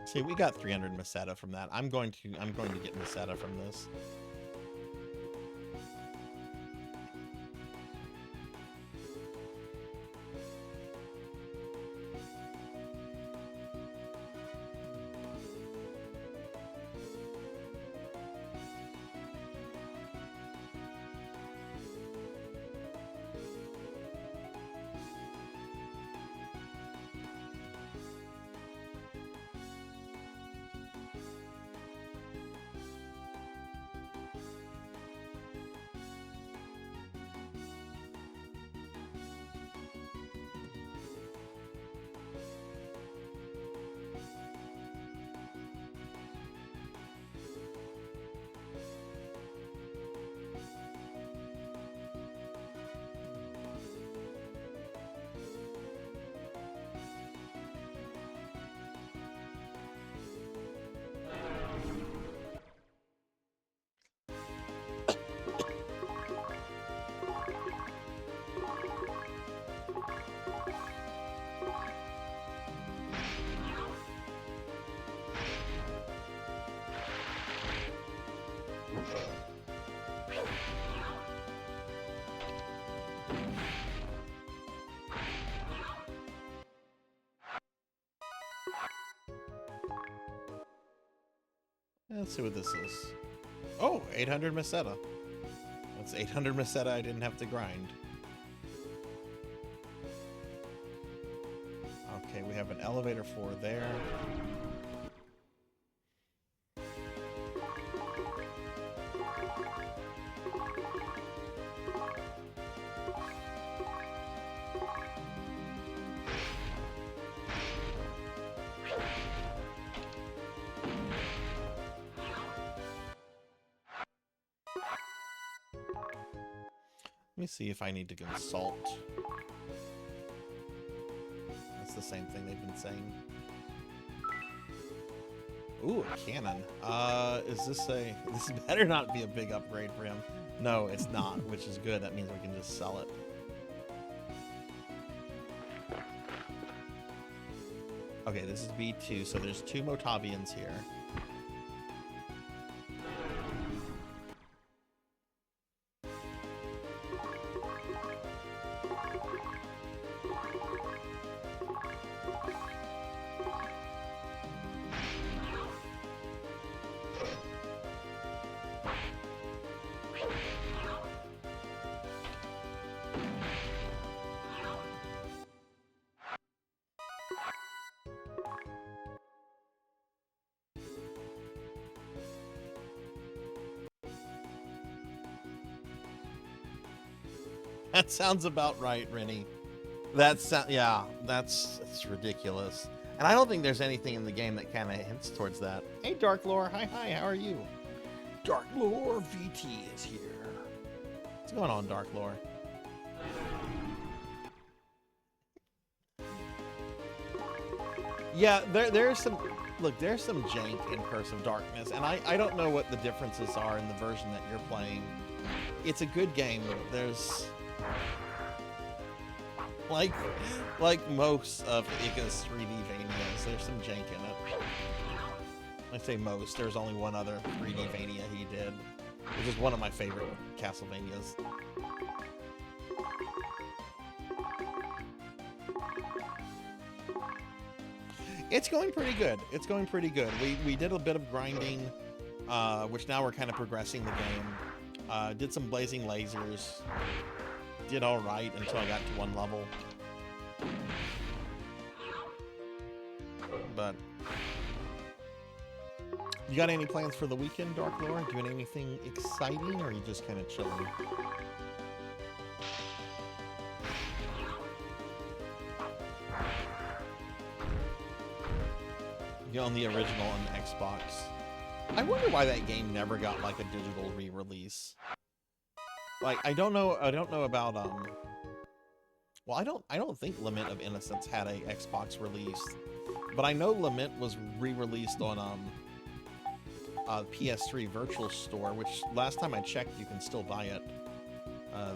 See, we got 300 Meseta from that. I'm going to get Meseta from this. Let's see what this is. Oh, 800 Meseta. That's 800 Meseta I didn't have to grind. Okay, we have an elevator floor there. Let me see if I need to consult. That's the same thing they've been saying. Ooh, a cannon. Is this a... This better not be a big upgrade for him. No, it's not, which is good. That means we can just sell it. Okay, this is B2, so there's two Motavians here. That sounds about right, Rennie. Yeah, that's ridiculous. And I don't think there's anything in the game that kind of hints towards that. Hey, Dark Lore. Hi, how are you? Dark Lore VT is here. What's going on, Dark Lore? Yeah, there's some... Look, there's some jank in Curse of Darkness, and I don't know what the differences are in the version that you're playing. It's a good game. like most of Iga's 3D Vanias, there's some jank in it. I say most, there's only one other 3D Vania he did, which is one of my favorite Castlevanias. It's going pretty good. It's going pretty good. We did a bit of grinding, which now we're kind of progressing the game. Did some blazing lasers. Did all right until I got to one level. But you got any plans for the weekend, Dark Lord? Doing anything exciting, or are you just kind of chilling? You know, on the original on the Xbox. I wonder why that game never got like a digital re-release. Like I don't know about well, I don't think Lament of Innocence had a Xbox release, but I know Lament was re-released on PS3 Virtual Store, which last time I checked you can still buy it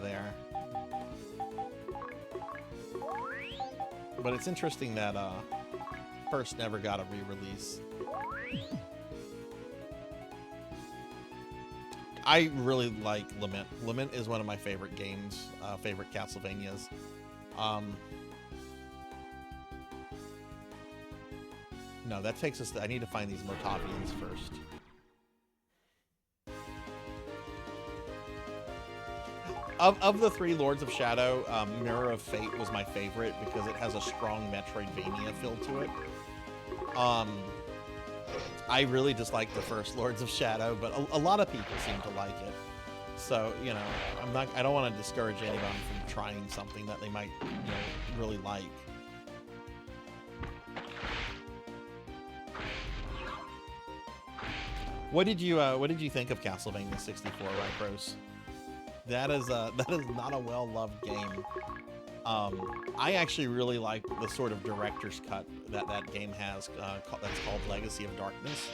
there. But it's interesting that First never got a re-release. I really like Lament. Lament is one of my favorite games, favorite Castlevanias. No, that takes us to, I need to find these Motavians first. Of the three Lords of Shadow, Mirror of Fate was my favorite because it has a strong Metroidvania feel to it. I really dislike the first Lords of Shadow, but a lot of people seem to like it. So, you know, I don't want to discourage anyone from trying something that they might, you know, really like. What did you think of Castlevania 64, right, Rose? That is not a well-loved game. I actually really like the sort of director's cut that game has, that's called Legacy of Darkness.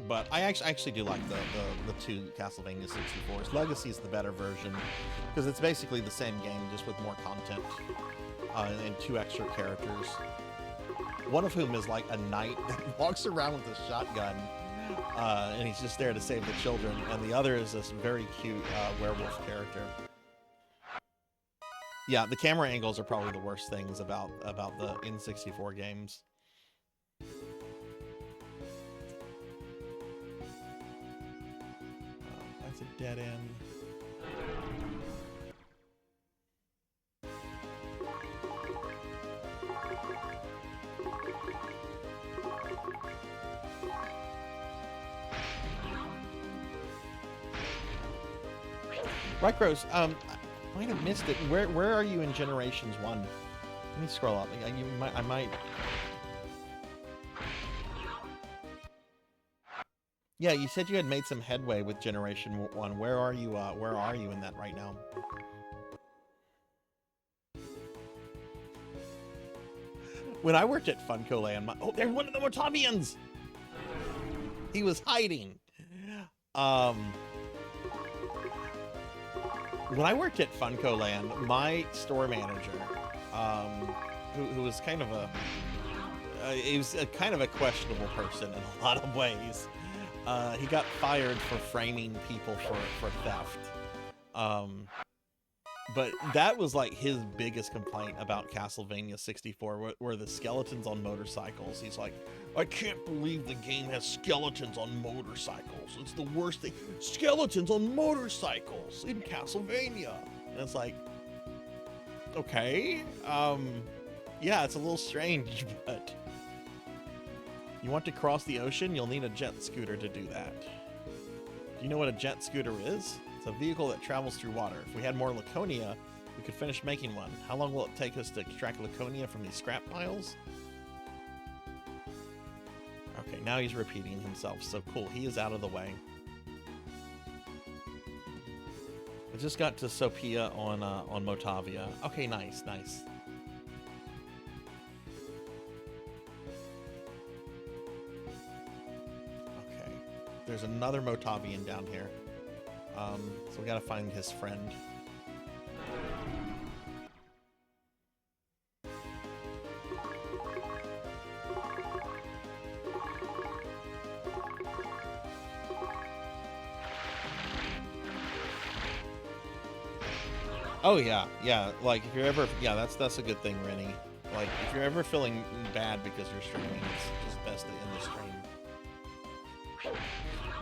But I actually do like the two Castlevania 64s. Legacy is the better version because it's basically the same game just with more content and two extra characters. One of whom is like a knight that walks around with a shotgun, and he's just there to save the children. And the other is this very cute werewolf character. Yeah, the camera angles are probably the worst things about the N64 games. That's a dead end. Right, Rose. I might have missed it. Where are you in Generations 1? Let me scroll up. I might. Yeah, you said you had made some headway with Generation 1. Where are you? Where are you in that right now? When I worked at Funko Land, oh, there's one of the Motavians. He was hiding. When I worked at Funko Land, my store manager, who was kind of he was kind of a questionable person in a lot of ways. He got fired for framing people for theft. But that was like his biggest complaint about Castlevania 64 were the skeletons on motorcycles. He's like, I can't believe the game has skeletons on motorcycles. It's the worst thing. Skeletons on motorcycles in Castlevania. And it's like, okay. Yeah, it's a little strange, but you want to cross the ocean? You'll need a jet scooter to do that. Do you know what a jet scooter is? It's a vehicle that travels through water. If we had more Laconia, we could finish making one. How long will it take us to extract Laconia from these scrap piles? Okay, now he's repeating himself. So cool, he is out of the way. I just got to Sophia on Motavia. Okay, nice, nice. there's another Motavian down here. So we gotta find his friend. Oh yeah, yeah. Like if you're ever, yeah, that's a good thing, Rennie. Like if you're ever feeling bad because you're streaming, it's just best to end the stream.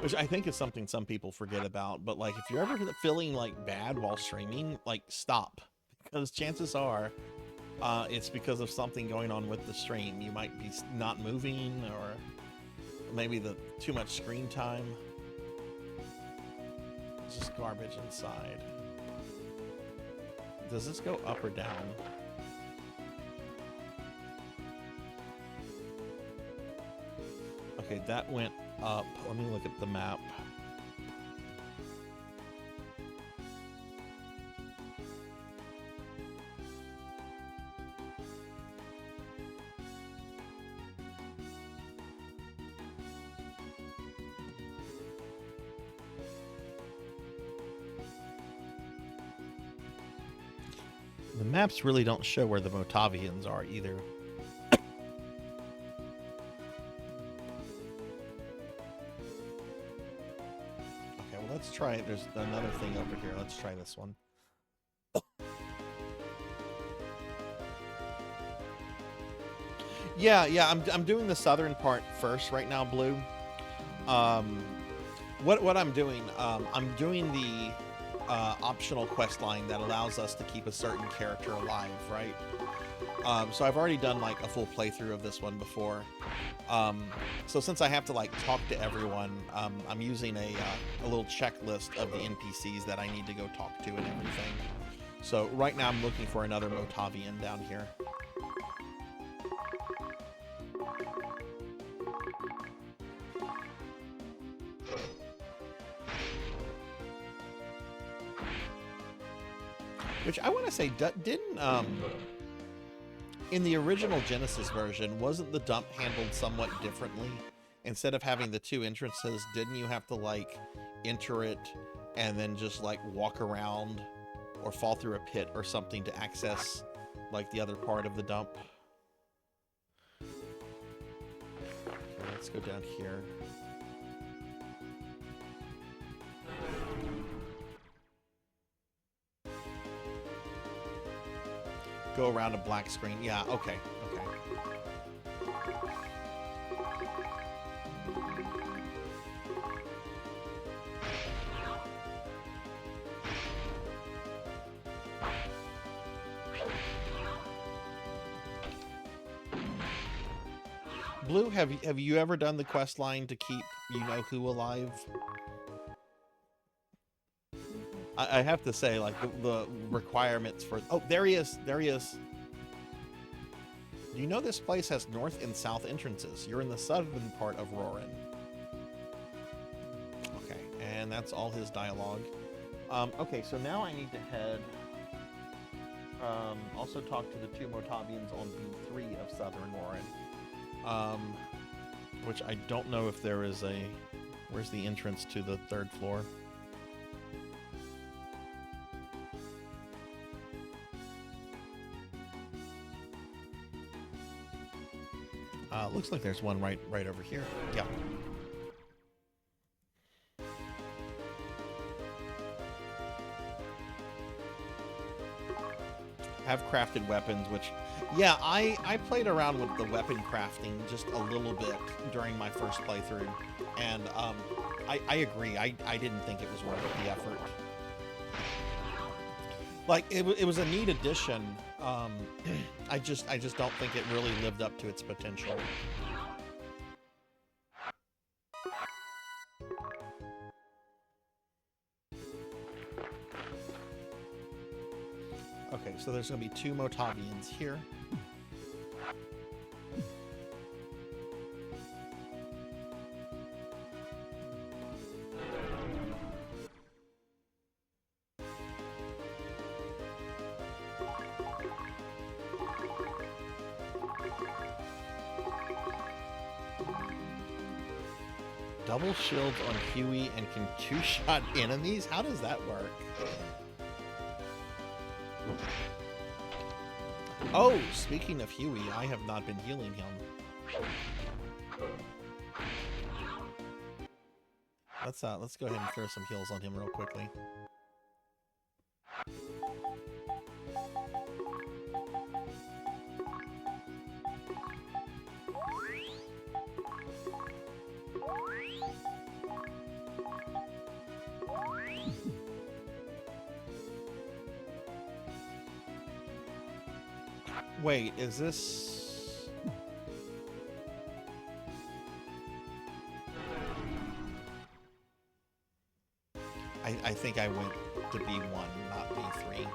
Which I think is something some people forget about. But like if you're ever feeling like bad while streaming, like stop, because chances are, it's because of something going on with the stream. You might be not moving, or maybe the too much screen time. It's just garbage inside. Does this go up or down? Okay, that went up. Let me look at the map. The maps really don't show where the Motavians are either. Okay, well, let's try it. There's another thing over here. Let's try this one. Yeah, I'm doing the southern part first right now, Blue. What I'm doing, I'm doing the optional quest line that allows us to keep a certain character alive, right? So I've already done like a full playthrough of this one before. So since I have to like talk to everyone, I'm using a little checklist of the NPCs that I need to go talk to and everything. So right now I'm looking for another Motavian down here. Which I want to say, didn't, in the original Genesis version, wasn't the dump handled somewhat differently? Instead of having the two entrances, didn't you have to, like, enter it and then just, like, walk around or fall through a pit or something to access, like, the other part of the dump? Okay, let's go down here. Go around a black screen. Yeah, okay. Blue, have you ever done the quest line to keep you-know-who alive? I have to say, like, the requirements for... Oh, there he is. There he is. Do you know this place has north and south entrances? You're in the southern part of Roran. Okay, and that's all his dialogue. Okay, so now I need to head... also talk to the two Motavians on B3 of southern Roran. Which I don't know if there is a... Where's the entrance to the third floor? Looks like there's one right over here. Yeah. Have crafted weapons, which, yeah, I played around with the weapon crafting just a little bit during my first playthrough, and I agree. I didn't think it was worth the effort. Like, it was a neat addition. I just don't think it really lived up to its potential. Okay, so there's going to be two Motavians here. Double shields on Huey and can two-shot enemies? How does that work? Oh, speaking of Huey, I have not been healing him. Let's go ahead and throw some heals on him real quickly. Wait, is this... I think I went to B1, not B3.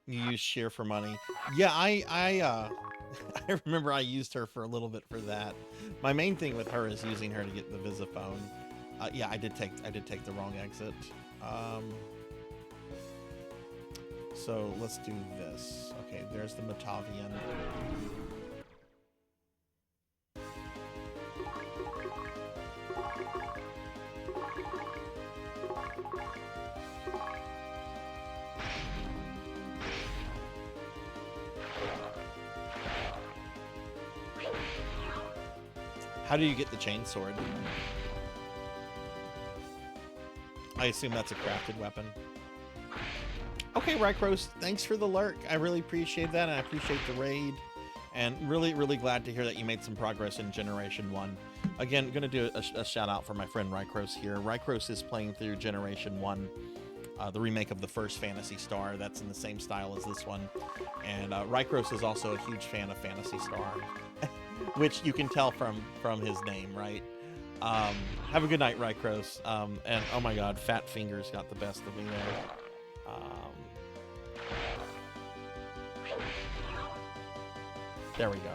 You use Sheer for money. Yeah, I remember I used her for a little bit for that. My main thing with her is using her to get the Visiphone. Yeah, I did take the wrong exit. So let's do this. Okay, there's the Matavian. How do you get the chainsword? I assume that's a crafted weapon. Okay, Rycross, thanks for the lurk. I really appreciate that, and I appreciate the raid. And really, really glad to hear that you made some progress in Generation 1. Again, going to do a shout out for my friend Rycross here. Rycross is playing through Generation 1, the remake of the first Phantasy Star. That's in the same style as this one. And Rycross is also a huge fan of Phantasy Star, which you can tell from his name, right? Have a good night, Rycross. And oh my god, Fat Fingers got the best of me there. There we go.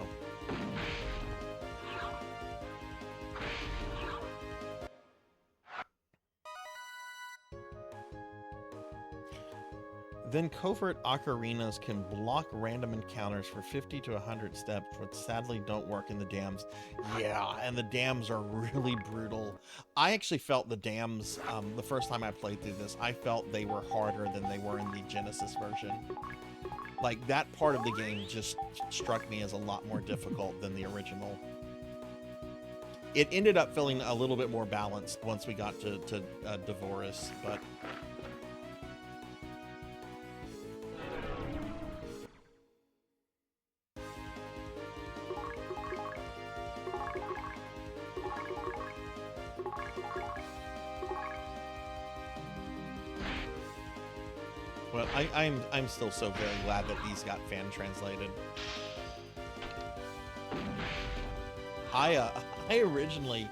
Then covert ocarinas can block random encounters for 50 to 100 steps, which sadly don't work in the dams. Yeah, and the dams are really brutal. I actually felt the dams, the first time I played through this, I felt they were harder than they were in the Genesis version. Like, that part of the game just struck me as a lot more difficult than the original. It ended up feeling a little bit more balanced once we got to Devoris, but... Well, I'm still so very glad that these got fan translated. I originally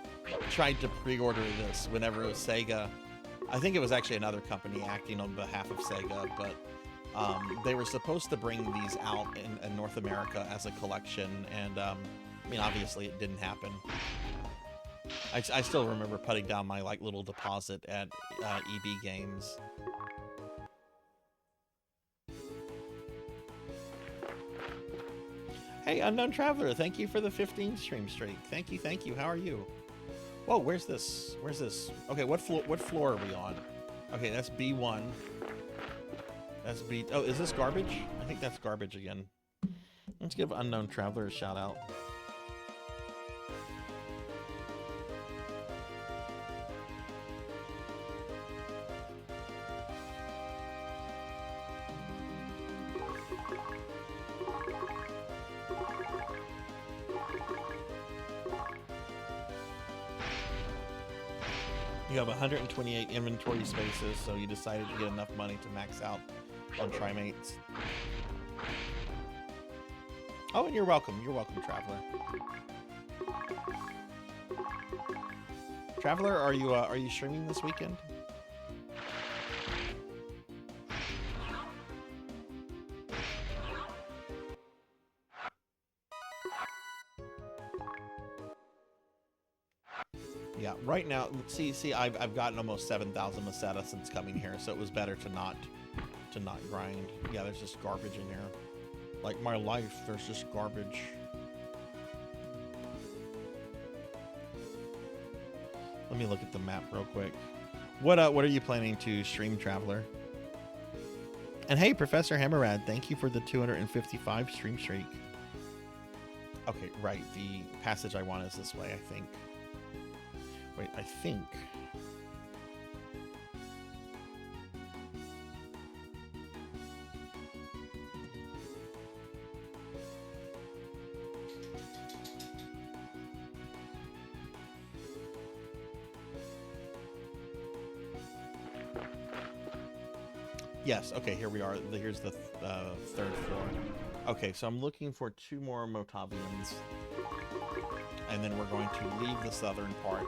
tried to pre-order this whenever it was Sega. I think it was actually another company acting on behalf of Sega, but they were supposed to bring these out in North America as a collection, and I mean, obviously it didn't happen. I still remember putting down my like little deposit at EB Games. Hey, Unknown Traveler, thank you for the 15 stream streak. Thank you. How are you? Whoa, where's this? Where's this? Okay, what floor are we on? Okay, that's B1. That's B... Oh, is this garbage? I think that's garbage again. Let's give Unknown Traveler a shout out. You have 128 inventory spaces, so you decided to get enough money to max out on Trimates. Oh, and you're welcome. You're welcome, Traveler. Traveler, are you streaming this weekend? Yeah, right now, see, I've gotten almost 7,000 Meseta since coming here, so it was better to not grind. Yeah, there's just garbage in here. Like my life, there's just garbage. Let me look at the map real quick. What are you planning to stream, Traveler? And hey, Professor Hammerad, thank you for the 255 stream streak. Okay, right. The passage I want is this way, I think. Wait, I think. Yes, okay, here we are. Here's the third floor. Okay, so I'm looking for 2 more Motavians. And then we're going to leave the southern part.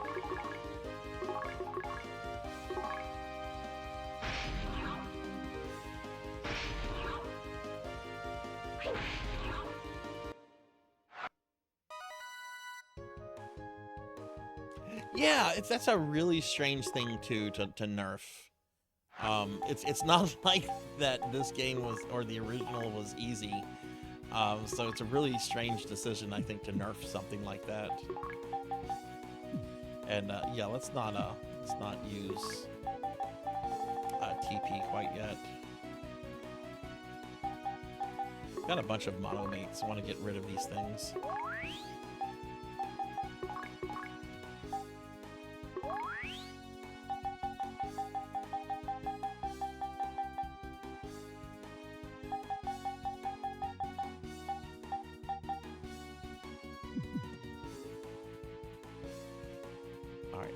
Yeah, that's a really strange thing to nerf. It's not like that this game was, or the original was easy. So it's a really strange decision, I think, to nerf something like that. And yeah, let's not use TP quite yet. Got a bunch of monomates. I want to get rid of these things.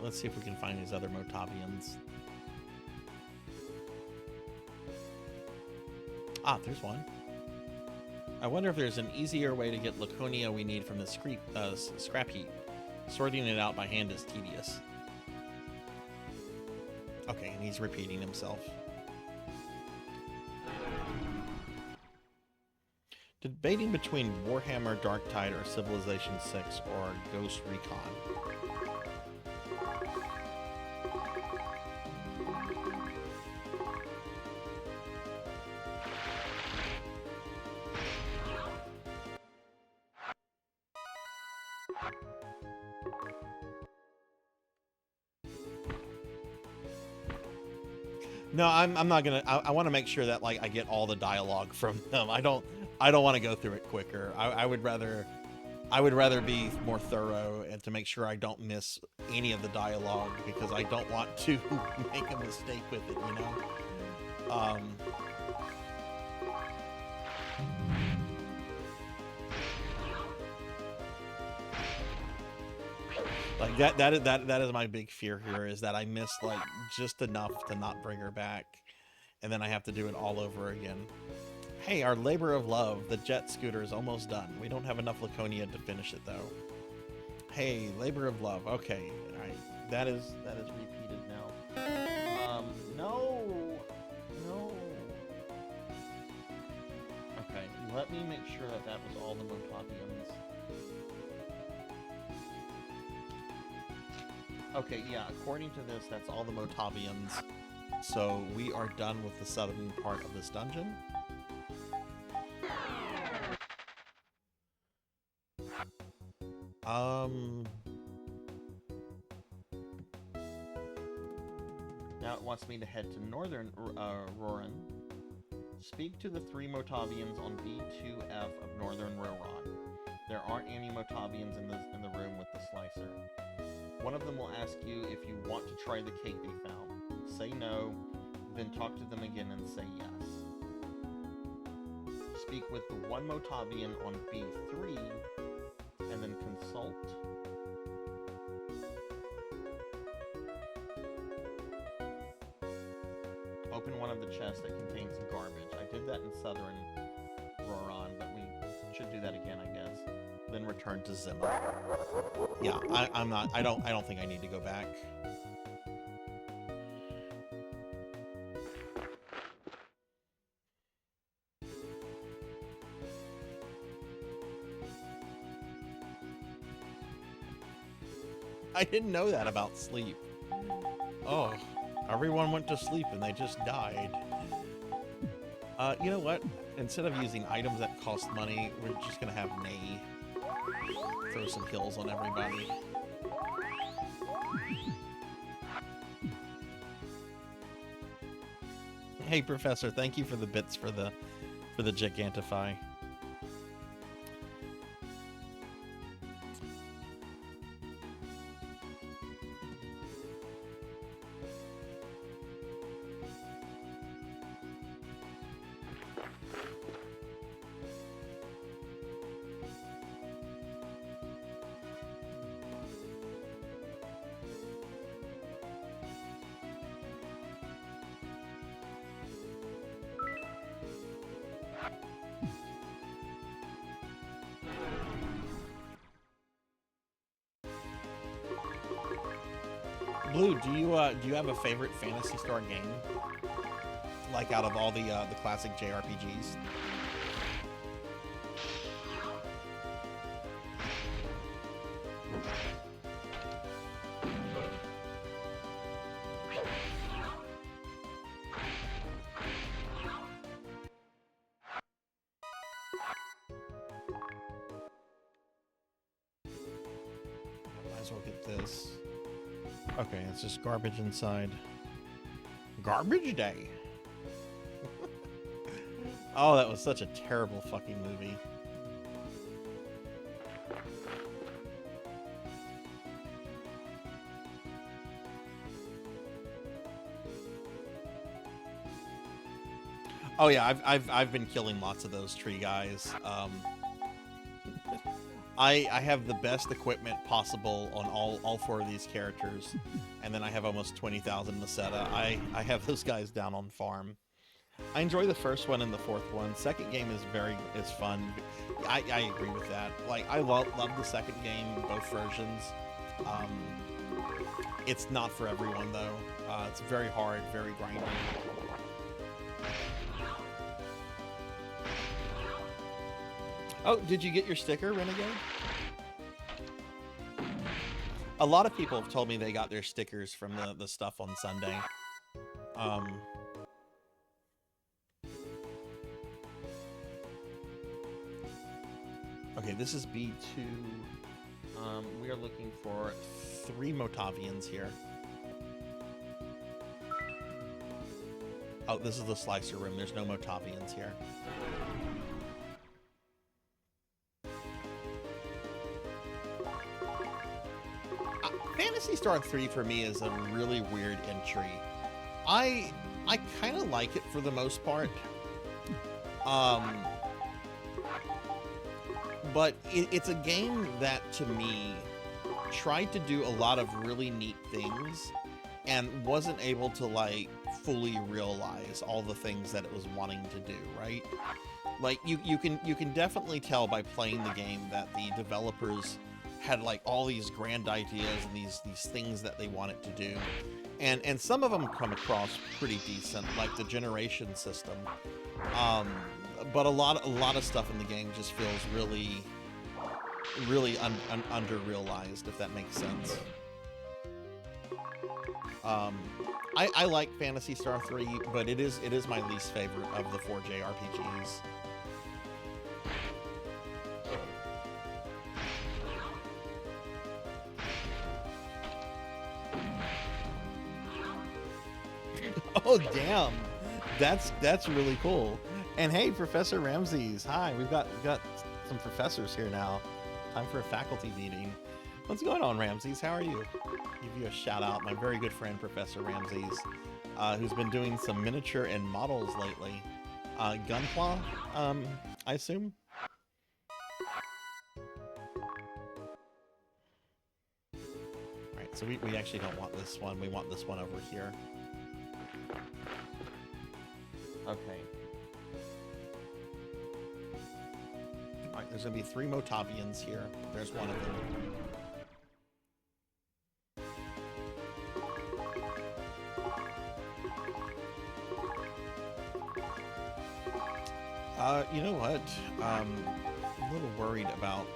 Let's see if we can find these other Motavians. Ah, there's one. I wonder if there's an easier way to get Laconia we need from the scrap heap. Sorting it out by hand is tedious. Okay, and he's repeating himself. Debating between Warhammer Darktide or Civilization 6 or Ghost Recon. No, I'm not gonna. I want to make sure that like I get all the dialogue from them. I don't want to go through it quicker. I would rather be more thorough and to make sure I don't miss any of the dialogue because I don't want to make a mistake with it. You know. Like that is my big fear here, is that I miss like just enough to not bring her back, and then I have to do it all over again. Hey, our labor of love, the jet scooter, is almost done. We don't have enough Laconia to finish it though. Hey, labor of love. Okay, all right, that is repeated now. No. Okay, let me make sure that was all the Motavians. Okay, yeah, according to this, that's all the Motavians. So we are done with the southern part of this dungeon. Now it wants me to head to northern Roran. Speak to the 3 Motavians on V2F of northern Roran. There aren't any Motavians in the room with the slicer. One of them will ask you if you want to try the cake they found. Say no, then talk to them again and say yes. Speak with the 1 Motavian on B3, and then consult. Open one of the chests that contains garbage. I did that in southern Roran, but we should do that again, I guess. Then return to Zimmer. Yeah, I don't think I need to go back. I didn't know that about sleep. Oh, everyone went to sleep and they just died. You know what? Instead of using items that cost money, we're just gonna have Nay throw some kills on everybody. Hey, Professor, thank you for the bits for the Gigantify. Blue, do you have a favorite Phantasy Star game? Like out of all the classic JRPGs? Might as well get this. Okay, it's just garbage inside. Garbage Day. Oh, that was such a terrible fucking movie. Oh yeah, I've been killing lots of those tree guys. I have the best equipment possible on all four of these characters, and then I have almost 20,000 Meseta. I have those guys down on farm. I enjoy the first one and the fourth one. Second game is fun. I agree with that. Like I love the second game, both versions. It's not for everyone though. It's very hard, very grindy. Oh, did you get your sticker, Renegade? A lot of people have told me they got their stickers from the stuff on Sunday. Okay, this is B2. We are looking for 3 Motavians here. Oh, this is the slicer room. There's no Motavians here. Phantasy Star 3 for me is a really weird entry. I kind of like it for the most part. But it's a game that, to me, tried to do a lot of really neat things and wasn't able to, like, fully realize all the things that it was wanting to do, right? Like, you can definitely tell by playing the game that the developers had, like, all these grand ideas and these things that they wanted to do. And some of them come across pretty decent, like the generation system. But a lot of stuff in the game just feels really under-realized, if that makes sense. I like Phantasy Star 3, but it is my least favorite of the 4 JRPGs. Oh damn, that's really cool. And hey, Professor Ramses, hi. We've got some professors here now. Time for a faculty meeting. What's going on, Ramses? How are you? Give you a shout out, my very good friend Professor Ramses, who's been doing some miniature and models lately. Gunpla, I assume. All right, so we actually don't want this one. We want this one over here. Okay. Alright, there's gonna be 3 Motavians here. There's one of them. You know what? I'm a little worried about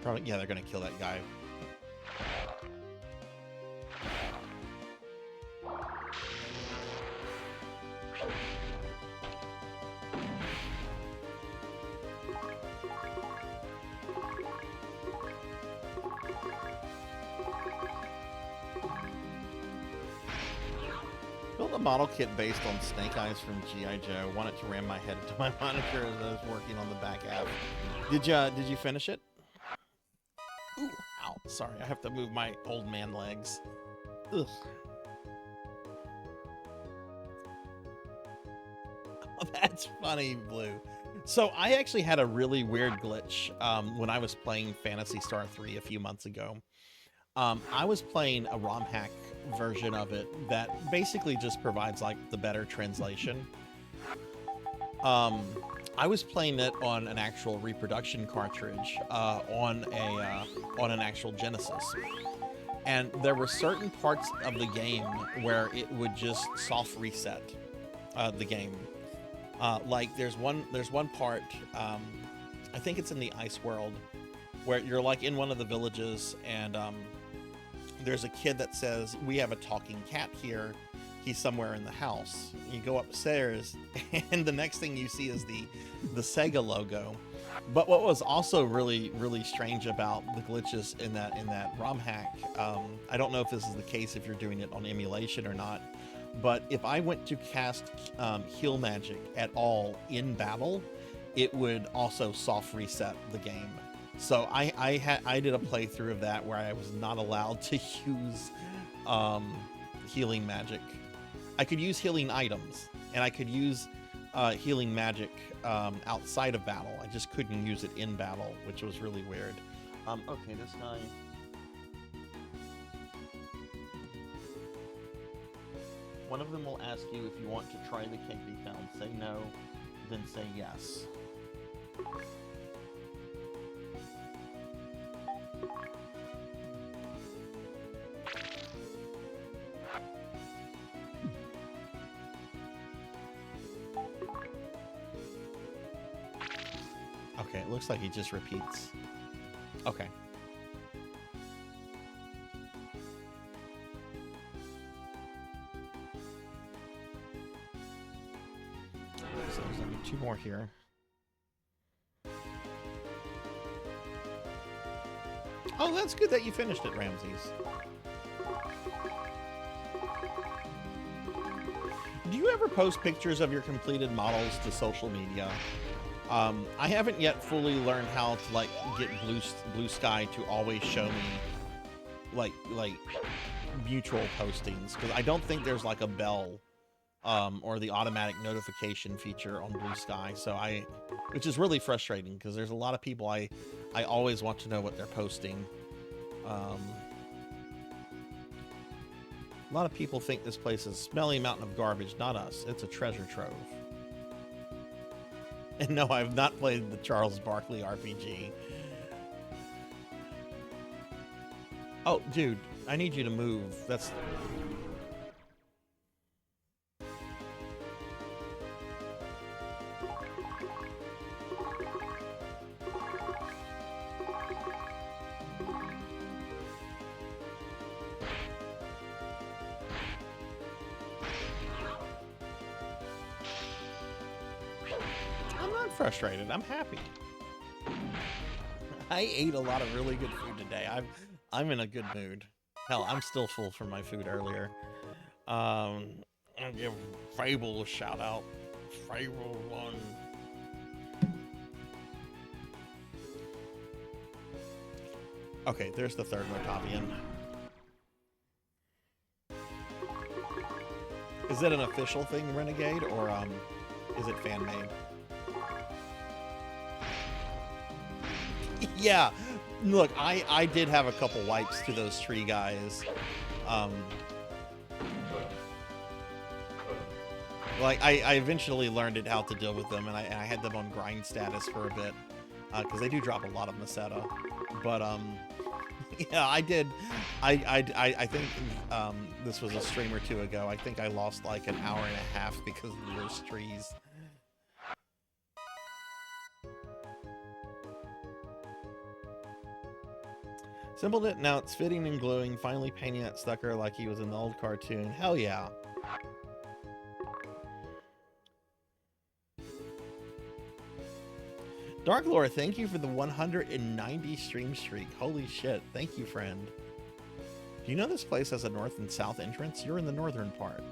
Probably, yeah, they're gonna kill that guy. Built a model kit based on Snake Eyes from G.I. Joe. Wanted to ram my head into my monitor as I was working on the back half. Did you finish it? Ooh, ow, sorry, I have to move my old man legs. Ugh. Oh, that's funny, Blue. So I actually had a really weird glitch when I was playing Phantasy Star 3 a few months ago. I was playing a ROM hack version of it that basically just provides like the better translation. I was playing it on an actual reproduction cartridge on an actual Genesis, and there were certain parts of the game where it would just soft reset the game. Like there's one part, I think it's in the ice world, where you're like in one of the villages, and there's a kid that says, "We have a talking cat here. He's somewhere in the house." You go upstairs, and the next thing you see is the Sega logo. But what was also really strange about the glitches in that ROM hack, I don't know if this is the case if you're doing it on emulation or not, but if I went to cast heal magic at all in battle, it would also soft reset the game. So I did a playthrough of that where I was not allowed to use healing magic. I could use healing items, and I could use healing magic outside of battle. I just couldn't use it in battle, which was really weird. Okay, this guy... One of them will ask you if you want to try the cake they found. Say no, then say yes. Okay, it looks like he just repeats. Okay. So there's like 2 more here. Oh, that's good that you finished it, Ramses. Do you ever post pictures of your completed models to social media? I haven't yet fully learned how to like get Blue Sky to always show me like mutual postings, because I don't think there's like a bell or the automatic notification feature on Blue Sky. So which is really frustrating because there's a lot of people I always want to know what they're posting. A lot of people think this place is a smelly mountain of garbage. Not us. It's a treasure trove. And no, I've not played the Charles Barkley RPG. Oh, dude, I need you to move. That's... frustrated. I'm happy. I ate a lot of really good food today. I'm in a good mood. Hell, I'm still full from my food earlier. I'll give Fable a shout out. Fable 1. Okay, there's the third Motavian. Is it an official thing, Renegade, or is it fan made? Yeah, look, I did have a couple wipes to those tree guys. Like, I eventually learned how to deal with them, and I had them on grind status for a bit, because they do drop a lot of Meseta. But, yeah, I did. I think this was a stream or two ago. I think I lost like an hour and a half because of those trees. Simpled it, now it's fitting and gluing, finally painting that sucker like he was in the old cartoon. Hell yeah. Dark Lore, thank you for the 190 stream streak. Holy shit. Thank you, friend. Do you know this place has a north and south entrance? You're in the northern part.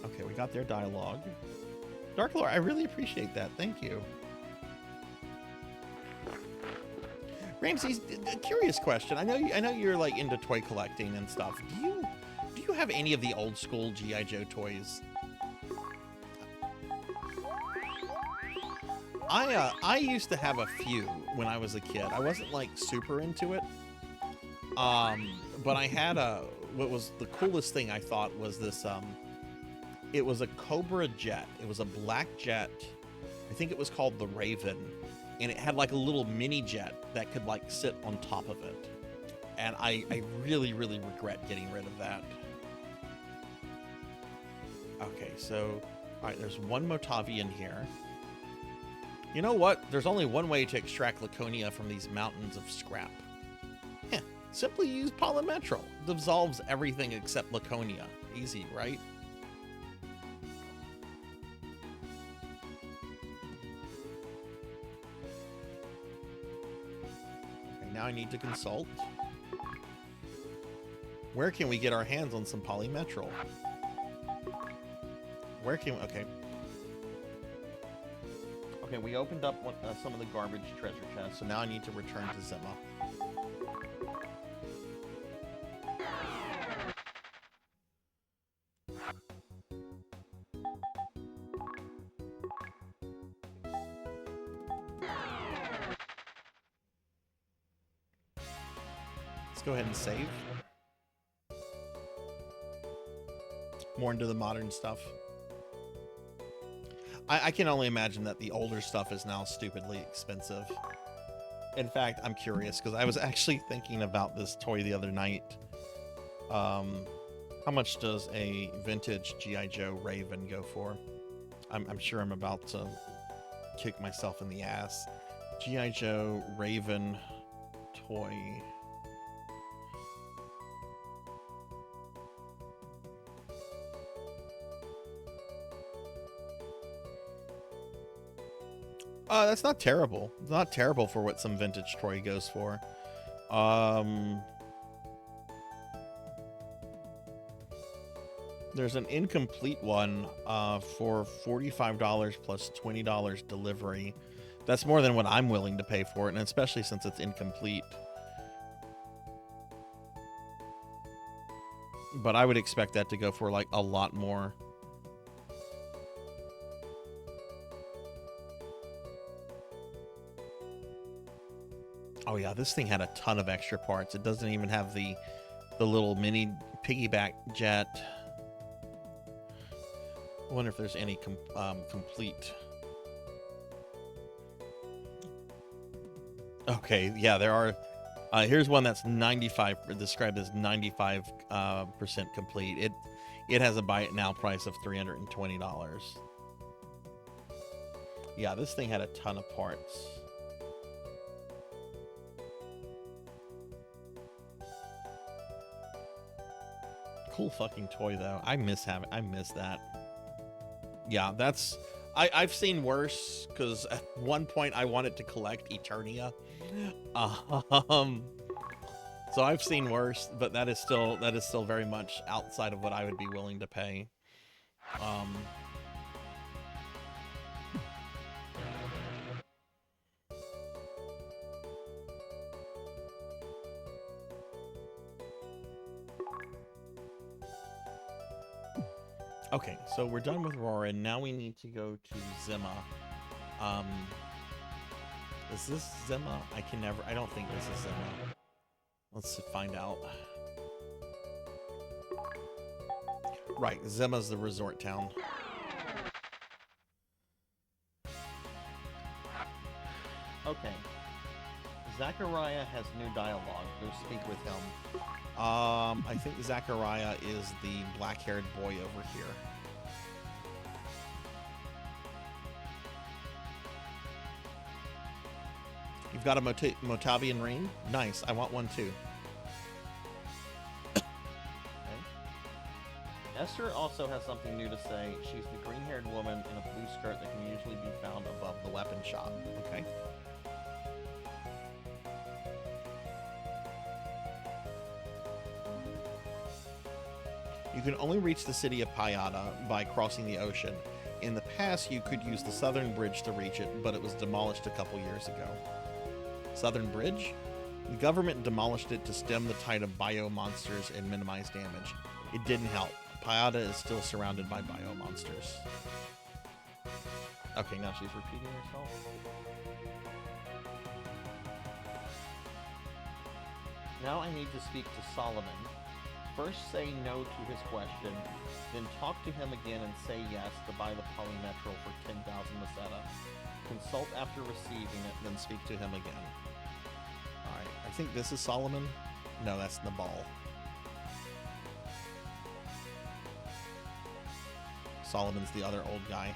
Okay, we got their dialogue. Dark Lore, I really appreciate that. Thank you. Ramsey, a curious question. I know you're like into toy collecting and stuff. Do you have any of the old school G.I. Joe toys? I used to have a few when I was a kid. I wasn't like super into it. But I had what was the coolest thing I thought was this, it was a Cobra jet. It was a black jet. I think it was called the Raven. And it had like a little mini jet that could like sit on top of it. And I really, really regret getting rid of that. Okay, so, all right, there's one Motavi in here. You know what? There's only one way to extract Laconia from these mountains of scrap. Heh, simply use Polymetro. Dissolves everything except Laconia. Easy, right? Okay, now I need to consult. Where can we get our hands on some Polymetro? Where can we, okay. Okay, we opened up some of the garbage treasure chests, so now I need to return to Zima. Let's go ahead and save. More into the modern stuff. I can only imagine that the older stuff is now stupidly expensive. In fact, I'm curious because I was actually thinking about this toy the other night. How much does a vintage G.I. Joe Raven go for? I'm sure I'm about to kick myself in the ass. G.I. Joe Raven toy. That's not terrible. It's not terrible for what some vintage toy goes for. There's an incomplete one for $45 plus $20 delivery. That's more than what I'm willing to pay for it, and especially since it's incomplete. But I would expect that to go for like a lot more. Oh yeah, this thing had a ton of extra parts. It doesn't even have the little mini piggyback jet. I wonder if there's any complete. Okay, yeah, there are. Here's one that's 95, described as 95% complete. It has a buy it now price of $320. Yeah, this thing had a ton of parts. Cool fucking toy though. I miss that. Yeah, that's I've seen worse because at one point I wanted to collect Eternia. So I've seen worse, but that is still very much outside of what I would be willing to pay. Okay, so we're done with Aurora, and now we need to go to Zima. Is this Zima? I don't think this is Zima. Let's find out. Right, Zima's the resort town. Okay. Zachariah has new dialogue. Go speak with him. I think Zachariah is the black-haired boy over here. He You've got a Motavian ring? Nice. I want one too. Okay. Esther also has something new to say. She's the green-haired woman in a blue skirt that can usually be found above The weapon shop. Okay. You can only reach the city of Payada by crossing the ocean. In the past, you could use the southern bridge to reach it, but it was demolished a couple years ago. Southern bridge? The government demolished it to stem the tide of bio-monsters and minimize damage. It didn't help. Payada is still surrounded by bio-monsters. Okay, now she's repeating herself. Now I need to speak to Solomon. First say no to his question, then talk to him again and say yes to buy the polymetral for 10,000 Meseta. Consult after receiving it, then speak to him again. Alright, I think this is Solomon. No, that's Nabal. Solomon's the other old guy.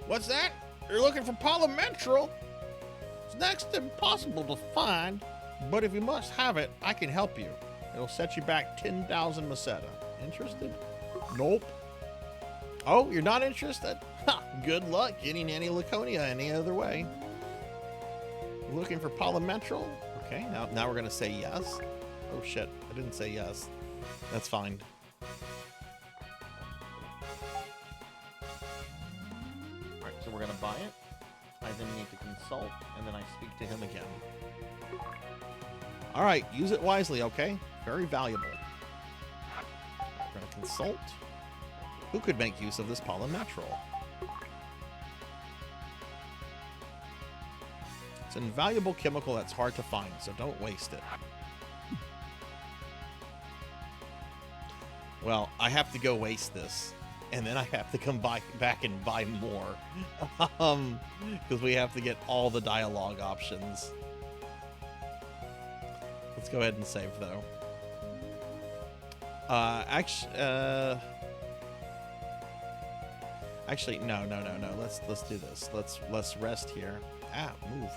What's that? You're looking for polymetral? It's next to impossible to find. But if you must have it, I can help you. It'll set you back 10,000 Meseta. Interested? Nope. Oh, you're not interested? Ha! Good luck getting any Laconia any other way. Looking for polymetral? Okay, now we're gonna say yes. Oh shit, I didn't say yes. That's fine. Alright, so we're gonna buy it. I then need to consult, and then I speak to him again. All right, use it wisely, okay? Very valuable. We're going to consult. Who could make use of this polymetral? It's an invaluable chemical that's hard to find, so don't waste it. Well, I have to go waste this, and then I have to come back and buy more. Because we have to get all the dialogue options. Let's go ahead and save though. Actually, no. Let's do this. Let's rest here. Move.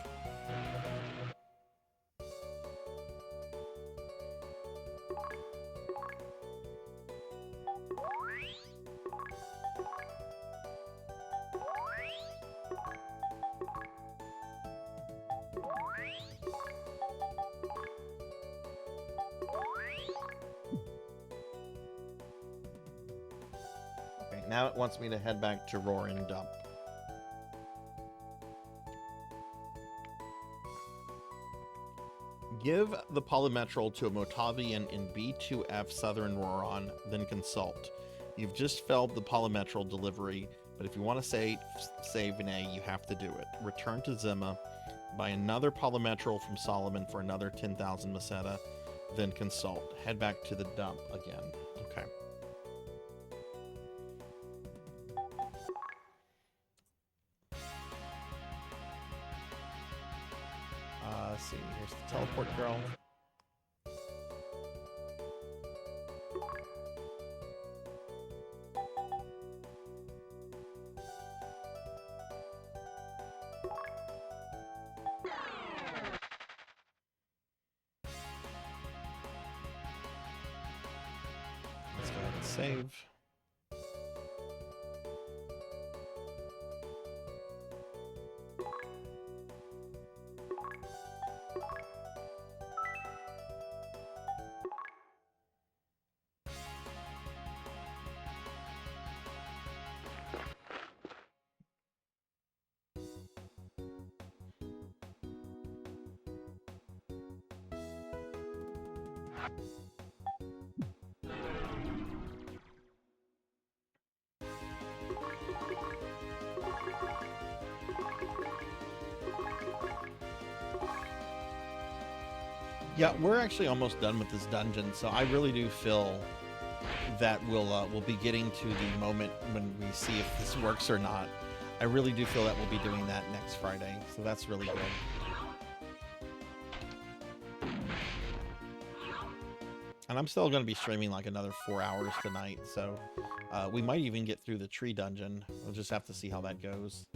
Now it wants me to head back to Roaring Dump. Give the polymetral to a Motavian in B2F Southern Roron, then consult. You've just failed the polymetral delivery, but if you want to save an A, you have to do it. Return to Zima, buy another polymetral from Solomon for another 10,000 Meseta, then consult. Head back to the dump again. Okay. Let's see, here's the teleport girl. Let's go ahead and save. Yeah, we're actually almost done with this dungeon, so I really do feel that we'll be getting to the moment when we see if this works or not. I really do feel that we'll be doing that next Friday, so that's really good. And I'm still going to be streaming like another 4 hours tonight, so we might even get through the tree dungeon. We'll just have to see how that goes.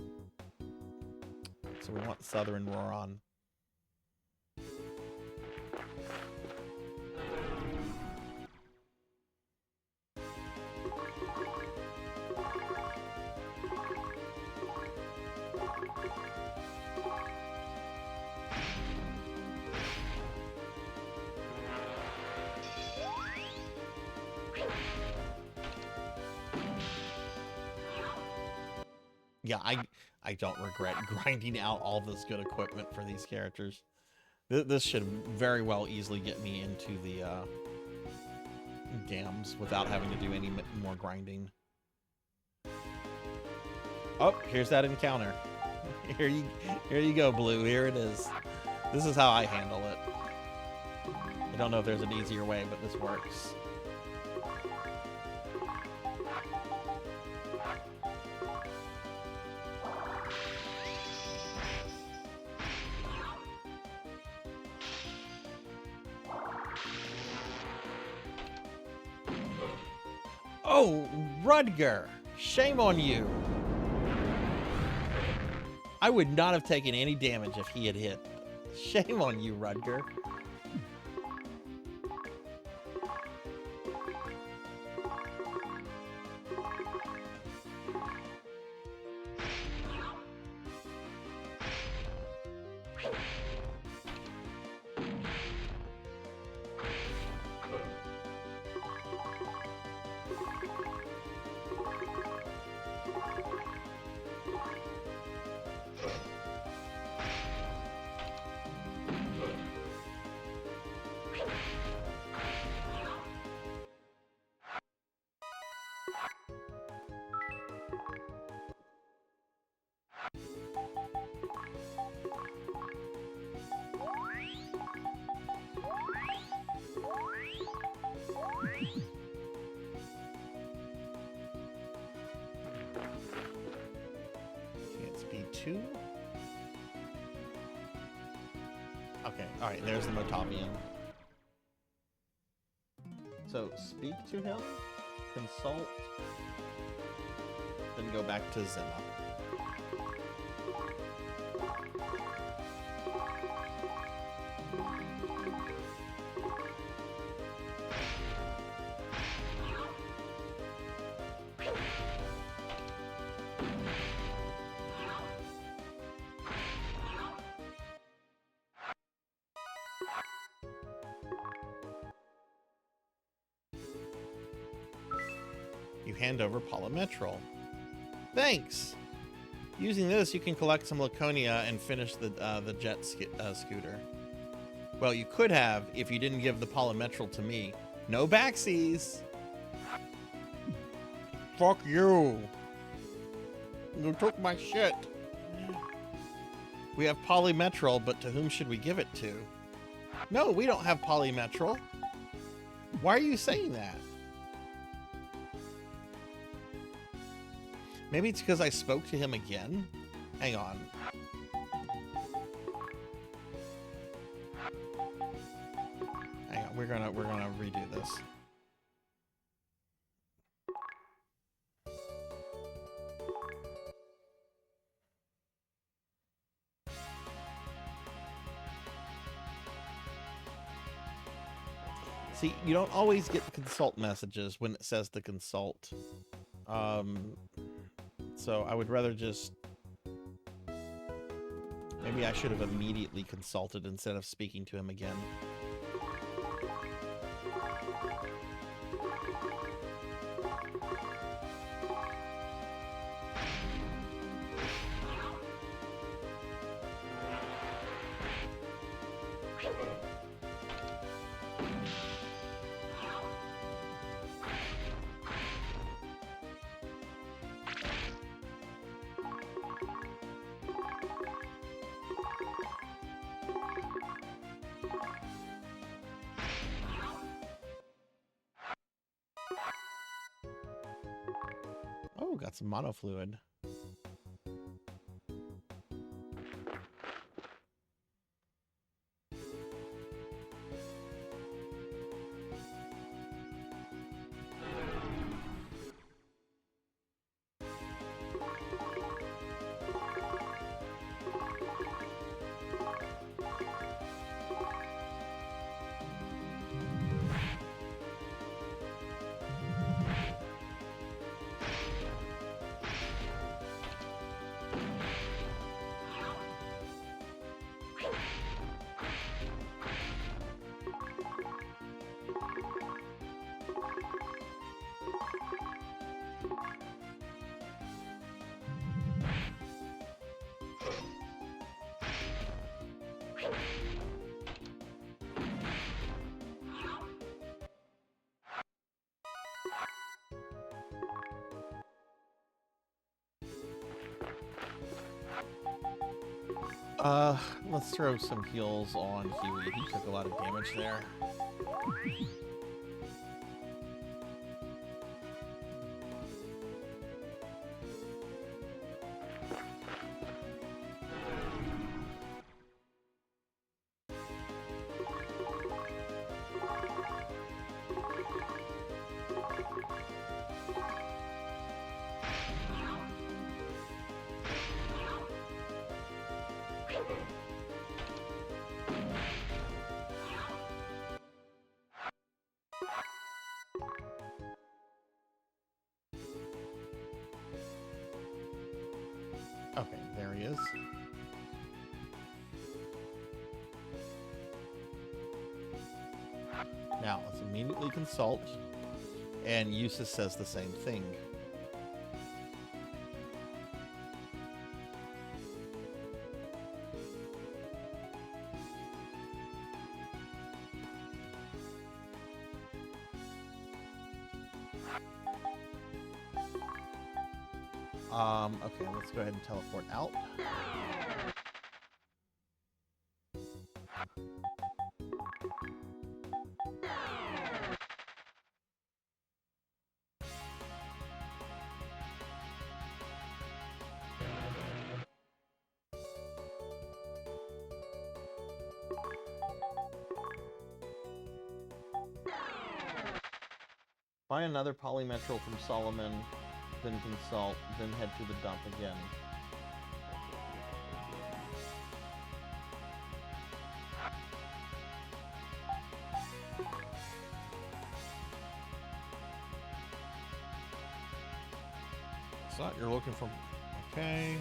So we want Southern Roron. Yeah, I don't regret grinding out all this good equipment for these characters. This should very well easily get me into the gams without having to do any more grinding. Oh, here's that encounter. Here you go, Blue. Here it is. This is how I handle it. I don't know if there's an easier way, but this works. Oh, Rudger! Shame on you! I would not have taken any damage if he had hit. Shame on you, Rudger. Two. Okay, alright, there's the Motavian. So, speak to him, consult, then go back to Zima. You hand over Polymetrol. Thanks! Using this, you can collect some Laconia and finish the jet scooter. Well, you could have if you didn't give the Polymetrol to me. No backsies! Fuck you! You took my shit! We have Polymetrol, but to whom should we give it to? No, we don't have Polymetrol. Why are you saying that? Maybe it's because I spoke to him again? Hang on. Hang on, we're gonna redo this. See, you don't always get the consult messages when it says to consult. So I would rather just... Maybe I should have immediately consulted instead of speaking to him again. Oh, got some monofluid. Let's throw some heals on Huey. He took a lot of damage there. Okay, there he is. Now, let's immediately consult, and Eustace says the same thing. Okay, let's go ahead and teleport out. Buy another polymetrial from Solomon, then consult, then head to the dump again. So you're looking for... Okay.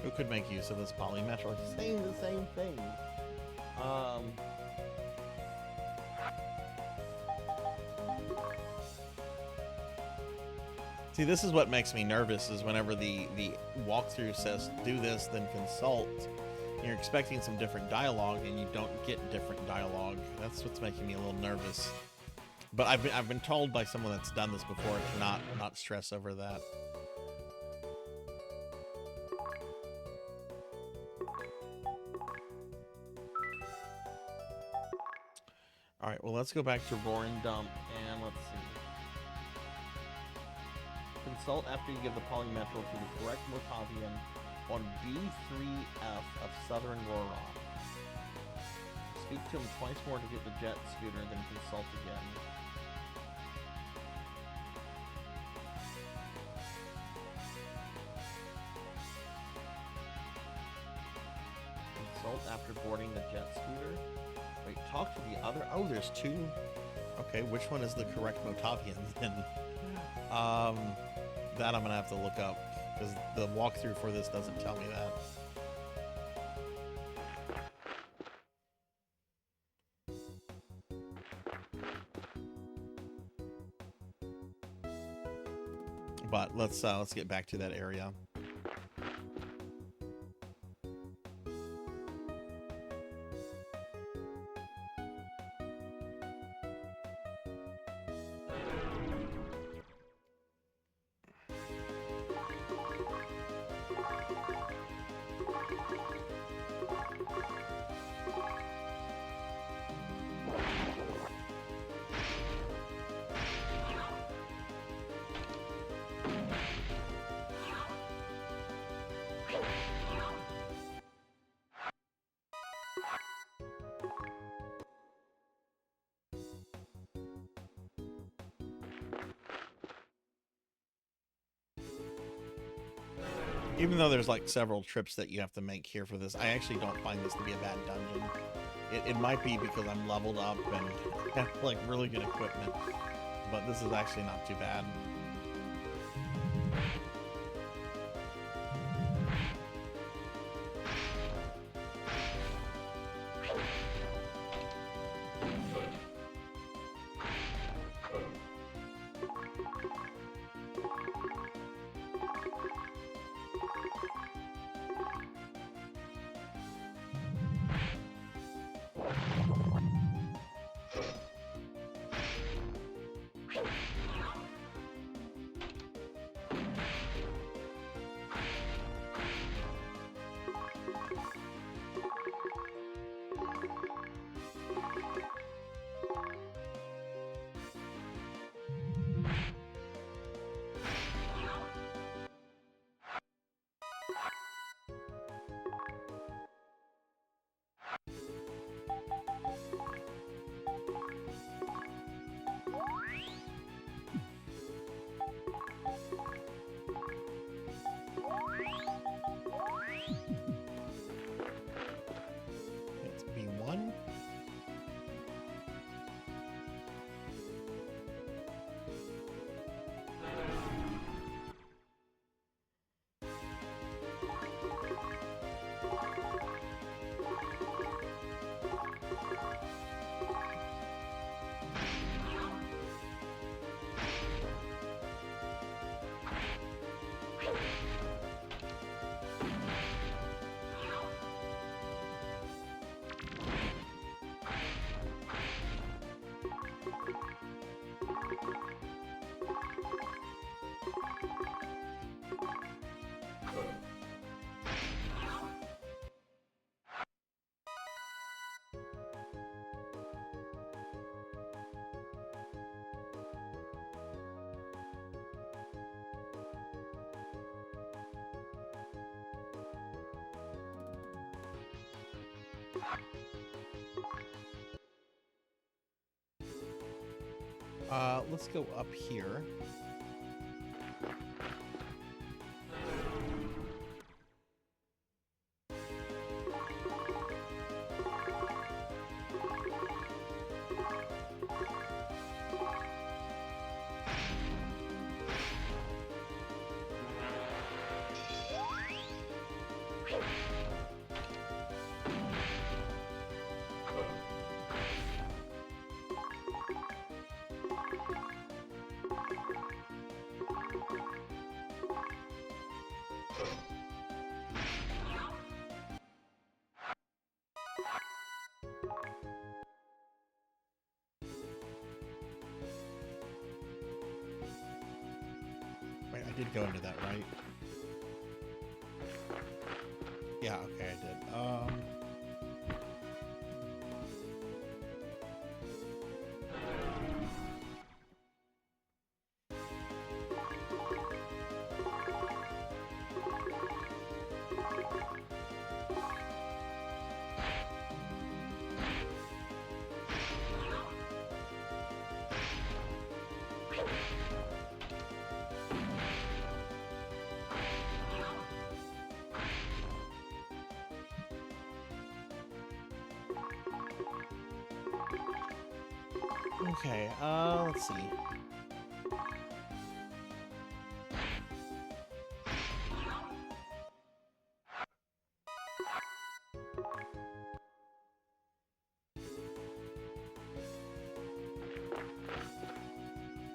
Who could make use of this polymetric? Saying the same thing. See, this is what makes me nervous, is whenever the walkthrough says do this, then consult. You're expecting some different dialogue, and you don't get different dialogue. That's what's making me a little nervous. But I've been told by someone that's done this before to not stress over that. All right, well, let's go back to Roar and Dump, and let's see. Consult after you give the polymetrial to the correct Motavian on B3F of Southern Roraw. Speak to him twice more to get the jet scooter, then consult again. Consult after boarding the jet scooter. Wait, talk to the other... Oh, there's two. Okay, which one is the correct Motavian then? That I'm gonna have to look up, because the walkthrough for this doesn't tell me that. But let's get back to that area. Even though there's like several trips that you have to make here for this, I actually don't find this to be a bad dungeon. It might be because I'm leveled up and have like really good equipment, but this is actually not too bad. Let's go up here. Wait, I did go into that, right? Yeah, okay, I did. Okay, let's see.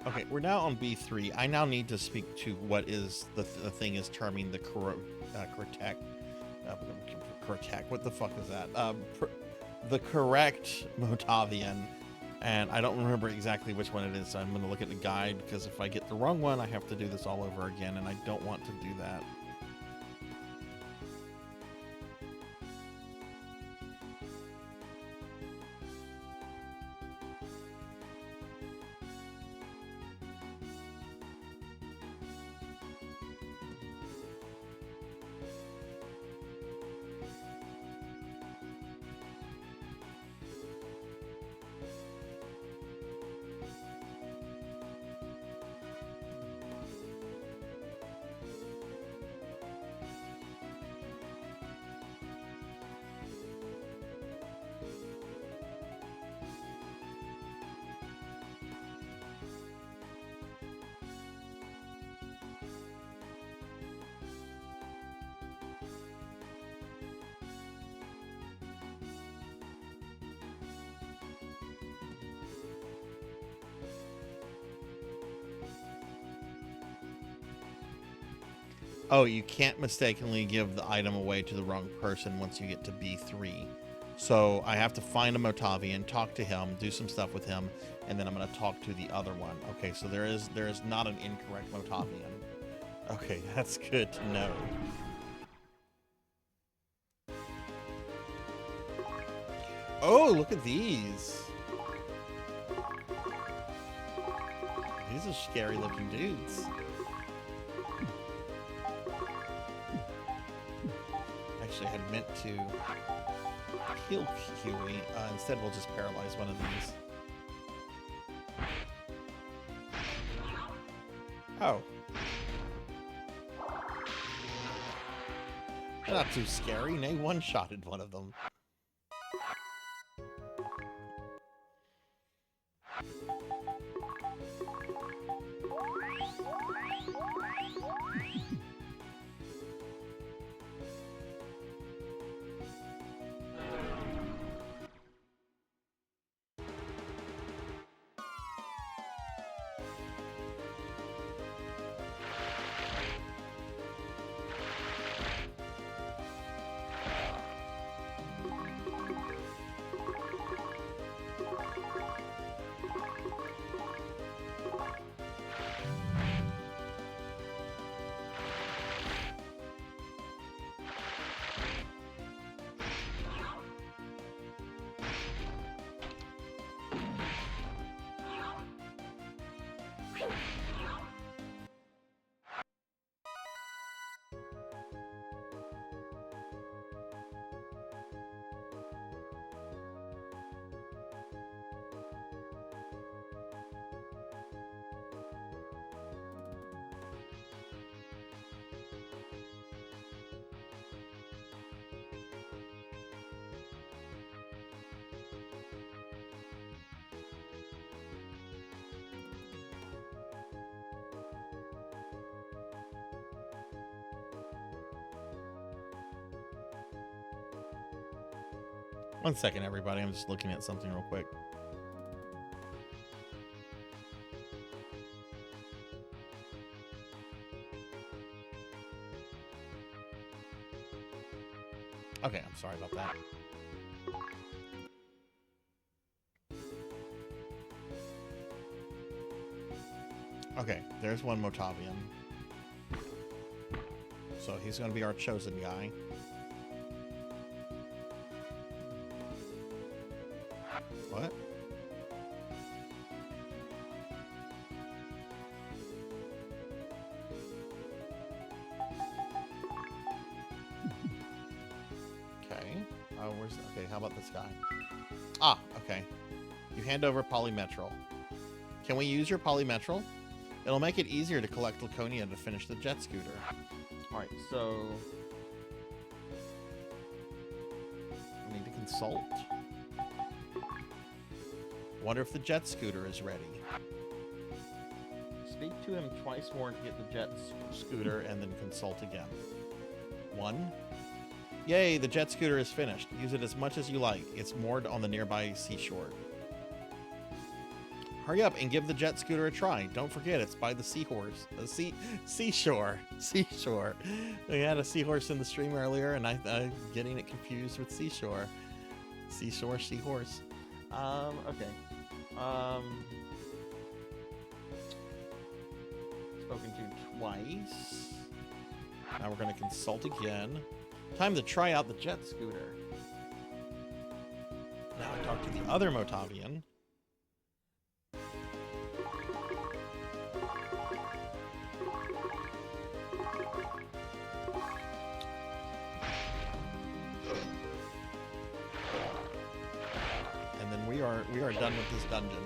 Okay, we're now on B3. I now need to speak to what is the thing is terming the correct. What the fuck is that? The correct Motavian, and I don't remember exactly which one it is. So I'm going to look at the guide, because if I get the wrong one, I have to do this all over again, and I don't want to do that. Oh, you can't mistakenly give the item away to the wrong person once you get to B3. So I have to find a Motavian, talk to him, do some stuff with him, and then I'm going to talk to the other one. Okay, so there is not an incorrect Motavian. Okay, that's good to know. Oh, look at these. These are scary looking dudes. Actually, I had meant to kill Huey. Instead, we'll just paralyze one of these. Oh. They're not too scary. Nay, one-shotted one of them. One second, everybody. I'm just looking at something real quick. Okay, I'm sorry about that. Okay, there's one Motavian. So he's going to be our chosen guy. What? Okay. Okay, how about this guy? Ah, okay. You hand over Polymetral. Can we use your Polymetral? It'll make it easier to collect Laconia to finish the jet scooter. Alright, so... I need to consult. Wonder if the jet scooter is ready. Speak to him twice more to get the jet Scooter and then consult again. 1. Yay, the jet scooter is finished. Use it as much as you like. It's moored on the nearby seashore. Hurry up and give the jet scooter a try. Don't forget, it's by the seahorse. The seashore. Seashore. We had a seahorse in the stream earlier, and I'm getting it confused with seashore. Seashore, seahorse. Okay. Spoken to twice. Now we're going to consult again. Time to try out the jet scooter. Now I talk to the other Motavian. And then we are done with this dungeon.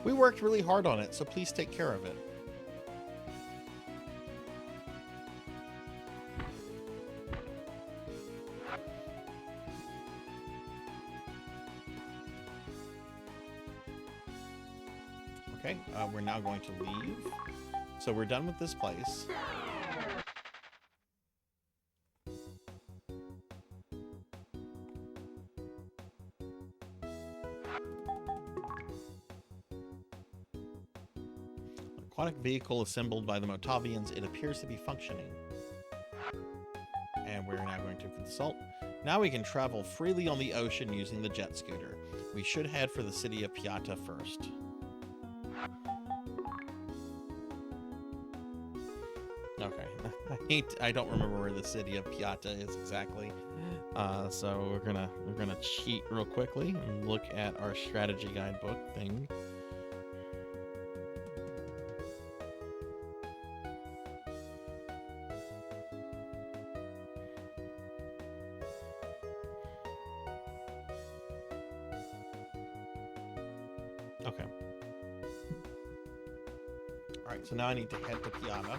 We worked really hard on it, so please take care of it. Okay, we're now going to leave. So we're done with this place. Aquatic vehicle assembled by the Motavians. It appears to be functioning. And we're now going to consult. Now we can travel freely on the ocean using the jet scooter. We should head for the city of Piata first. Okay, I don't remember where the city of Piata is exactly. So we're gonna cheat real quickly and look at our strategy guidebook thing. Okay. All right, so now I need to head to Piata.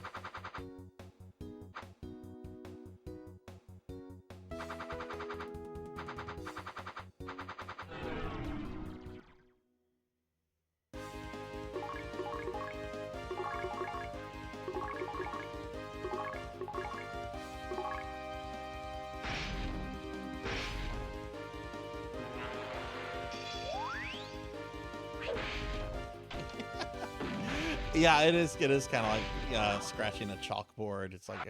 Yeah, it is kind of like scratching a chalkboard. It's like,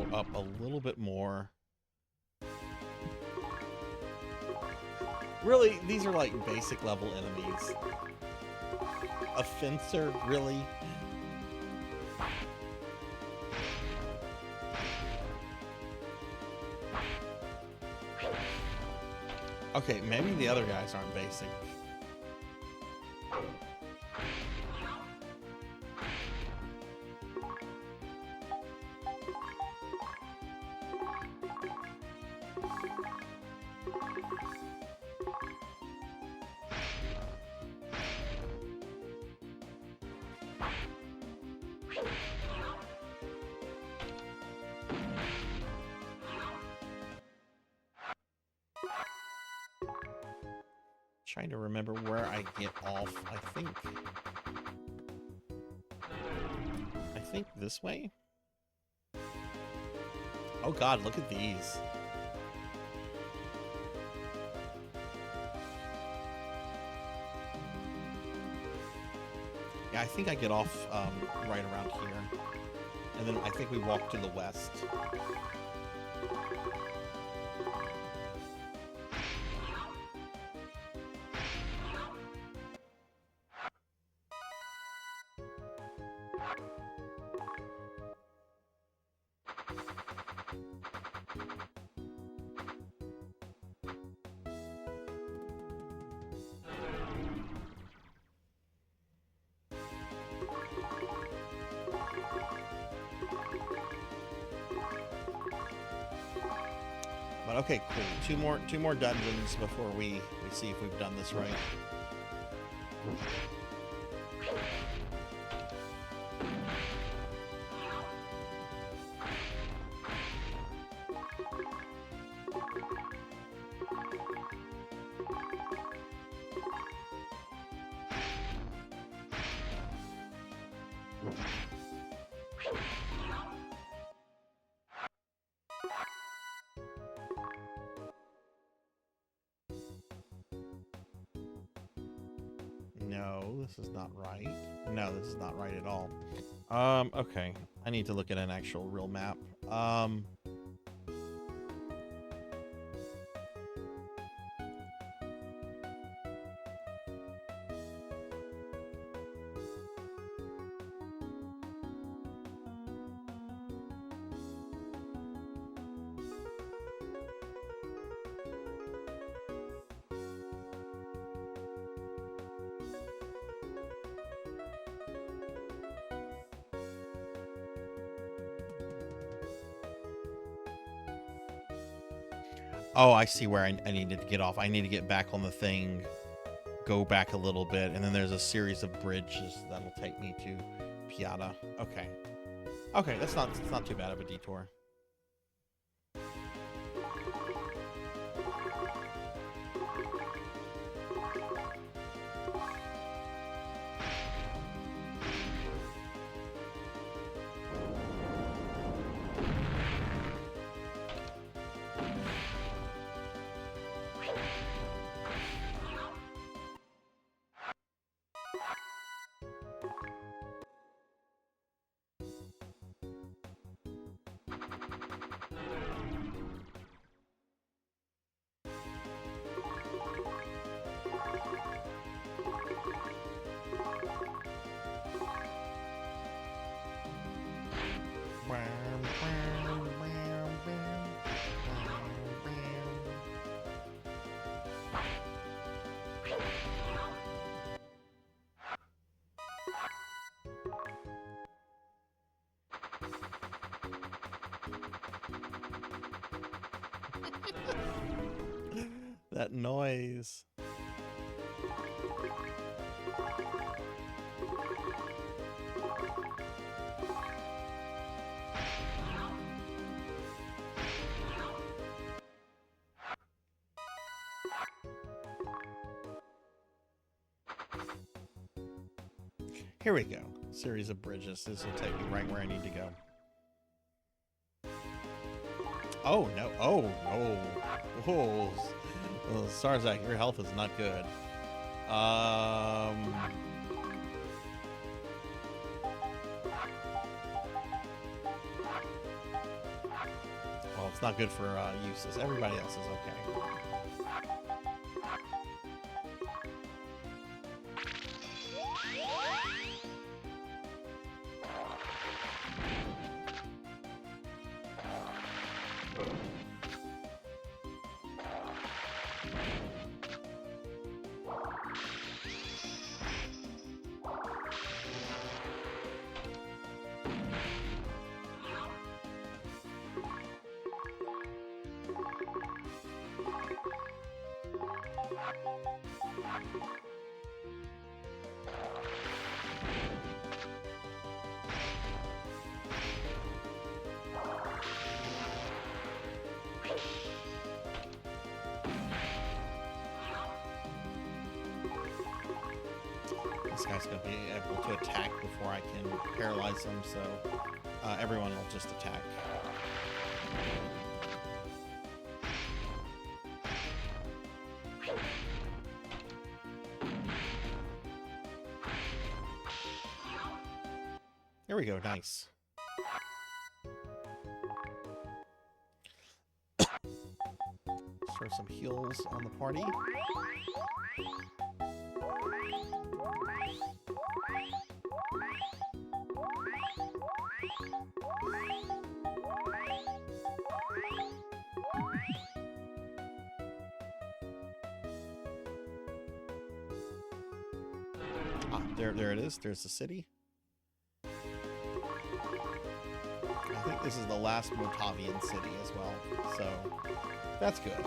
go up a little bit more. Really, these are like basic level enemies. A fencer, really? Okay, maybe the other guys aren't basic. Trying to remember where I get off. I think this way. Oh god, look at these. Yeah, I think I get off right around here. And then I think we walk to the west. But okay, cool. Two more dungeons before we see if we've done this right. No, this is not right. No, this is not right at all. Okay. I need to look at an actual real map. Oh, I see where I needed to get off. I need to get back on the thing, go back a little bit, and then there's a series of bridges that'll take me to Piata. Okay. Okay, it's not too bad of a detour. That noise. Here we go. Series of bridges. This will take me right where I need to go. Oh, no. Oh, no. Oh, Sarzac, your health is not good. It's not good for uses. Everybody else is okay. This guy's going to be able to attack before I can paralyze him, so everyone will just attack. There we go, nice. Throw some heals on the party. Ah, there it is. There's the city. I think this is the last Motavian city as well, so that's good.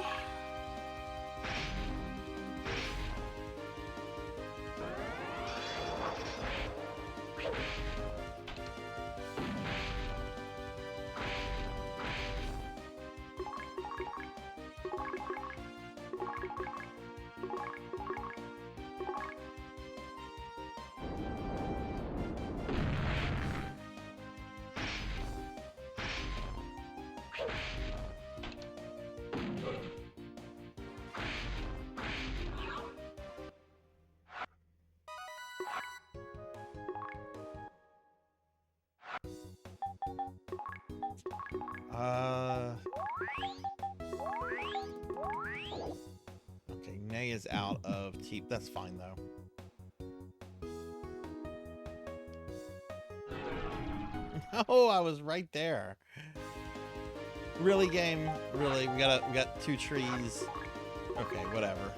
Okay, Nay is out of Teep. That's fine, though. Oh, I was right there. Really, game? Really? We got two trees. Okay, whatever.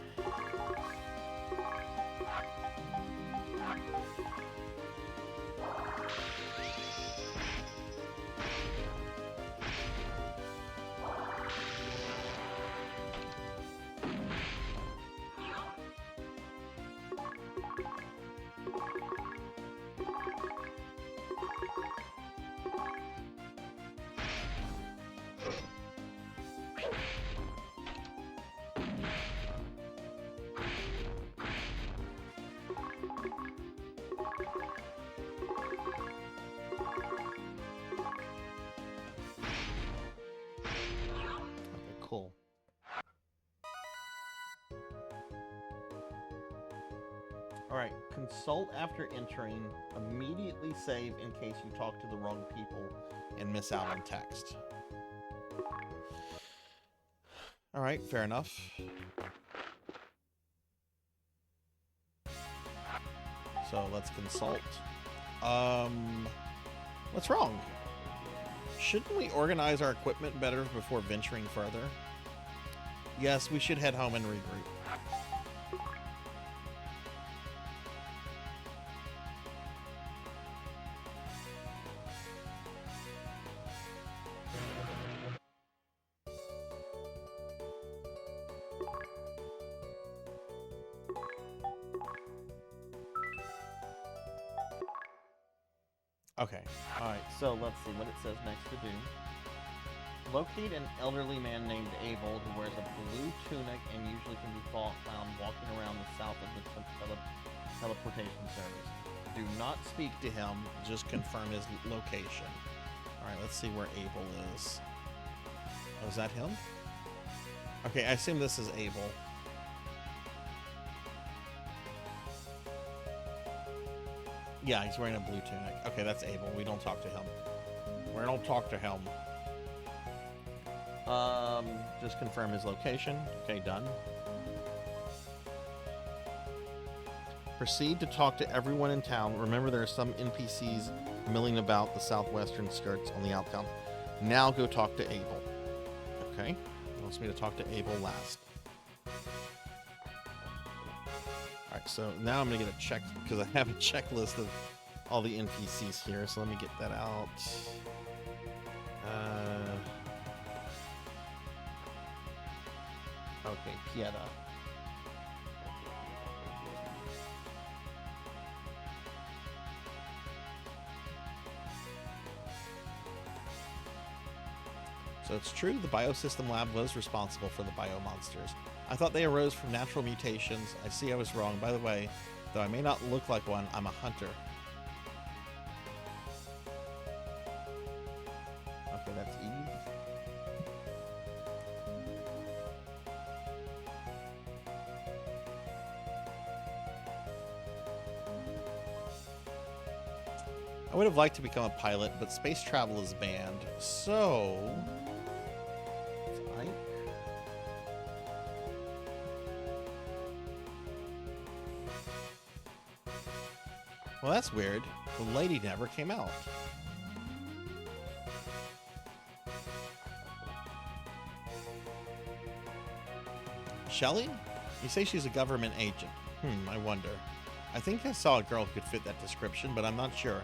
Cool. Alright, consult after entering. Immediately save in case you talk to the wrong people and miss out on text. Alright, fair enough. So let's consult. What's wrong? Shouldn't we organize our equipment better before venturing further? Yes, we should head home and regroup. Okay. Alright, so let's see what it says next to do. Locate an elderly man named Abel who wears a blue tunic and usually can be found walking around the south of the teleportation service. Do not speak to him, just confirm his location. Alright, let's see where Abel is. Oh, is that him? Okay, I assume this is Abel. Yeah, he's wearing a blue tunic. Okay, that's Abel. We don't talk to him. We don't talk to him. Just confirm his location. Okay, done. Proceed to talk to everyone in town. Remember, there are some NPCs milling about the southwestern skirts on the outtown. Now go talk to Abel. Okay. He wants me to talk to Abel last. Alright, so now I'm going to get a check, because I have a checklist of all the NPCs here, so let me get that out. Okay, Pieta. So it's true, the Biosystem Lab was responsible for the biomonsters. I thought they arose from natural mutations. I see I was wrong. By the way, though I may not look like one, I'm a hunter. Okay, that's Eve. I would have liked to become a pilot, but space travel is banned. So... it's Ike. Well, that's weird. The lady never came out. Shelly? You say she's a government agent. I wonder. I think I saw a girl who could fit that description, but I'm not sure.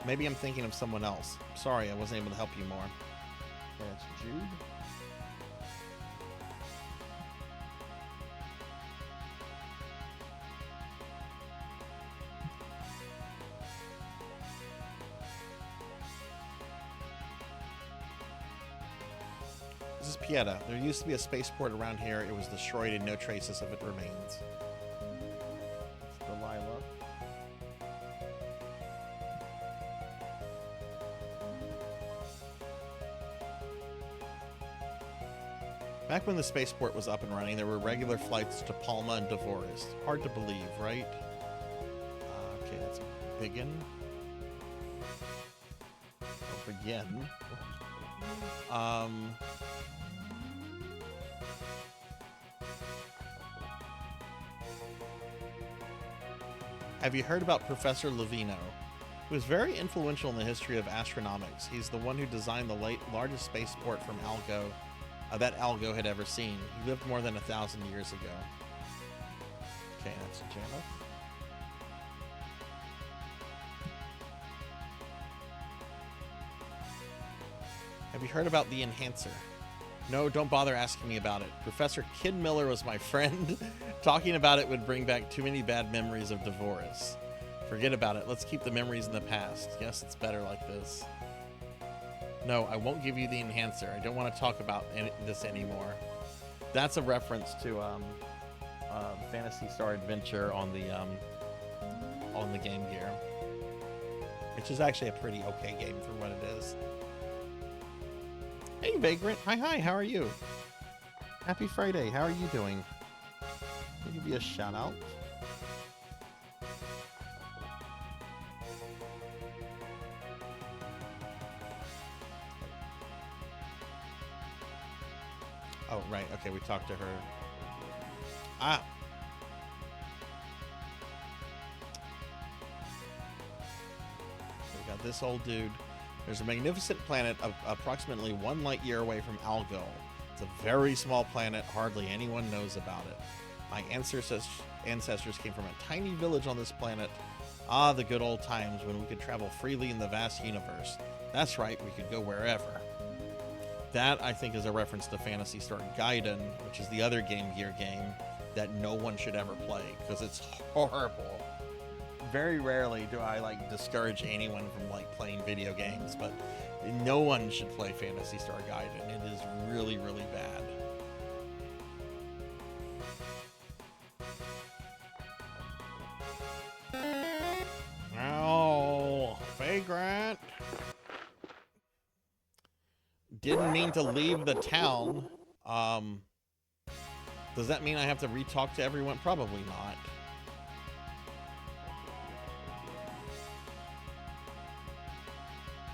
Maybe I'm thinking of someone else. Sorry, I wasn't able to help you more. Okay, that's Jude. This is Pieta. There used to be a spaceport around here. It was destroyed and no traces of it remains. It's Delilah. Back when the spaceport was up and running, there were regular flights to Palma and Devoris. Hard to believe, right? Okay, that's Biggin. Oh, Begin. Have you heard about Professor Levino? He was very influential in the history of astronomics. He's the one who designed the largest spaceport from Algo that Algo had ever seen. He lived more than 1,000 years ago. Okay, that's Janeth. Have you heard about the Enhancer? No, don't bother asking me about it. Professor Kid Miller was my friend. Talking about it would bring back too many bad memories of Devoris. Forget about it. Let's keep the memories in the past. Yes, it's better like this. No, I won't give you the Enhancer. I don't want to talk about this anymore. That's a reference to Phantasy Star Adventure on the Game Gear, which is actually a pretty okay game for what it is. Hey, Vagrant. Hi. How are you? Happy Friday. How are you doing? I'll give you a shout out. Oh, right. Okay, we talked to her. Ah. We got this old dude. There's a magnificent planet approximately 1 light year away from Algol. It's a very small planet. Hardly anyone knows about it. My ancestors came from a tiny village on this planet. Ah, the good old times when we could travel freely in the vast universe. That's right, we could go wherever. That, I think, is a reference to Phantasy Star Gaiden, which is the other Game Gear game that no one should ever play, because it's horrible. Very rarely do I, discourage anyone from, playing video games, but no one should play Phantasy Star Gaiden. It is really, really bad. Oh, Vagrant. Didn't mean to leave the town. Does that mean I have to re-talk to everyone? Probably not.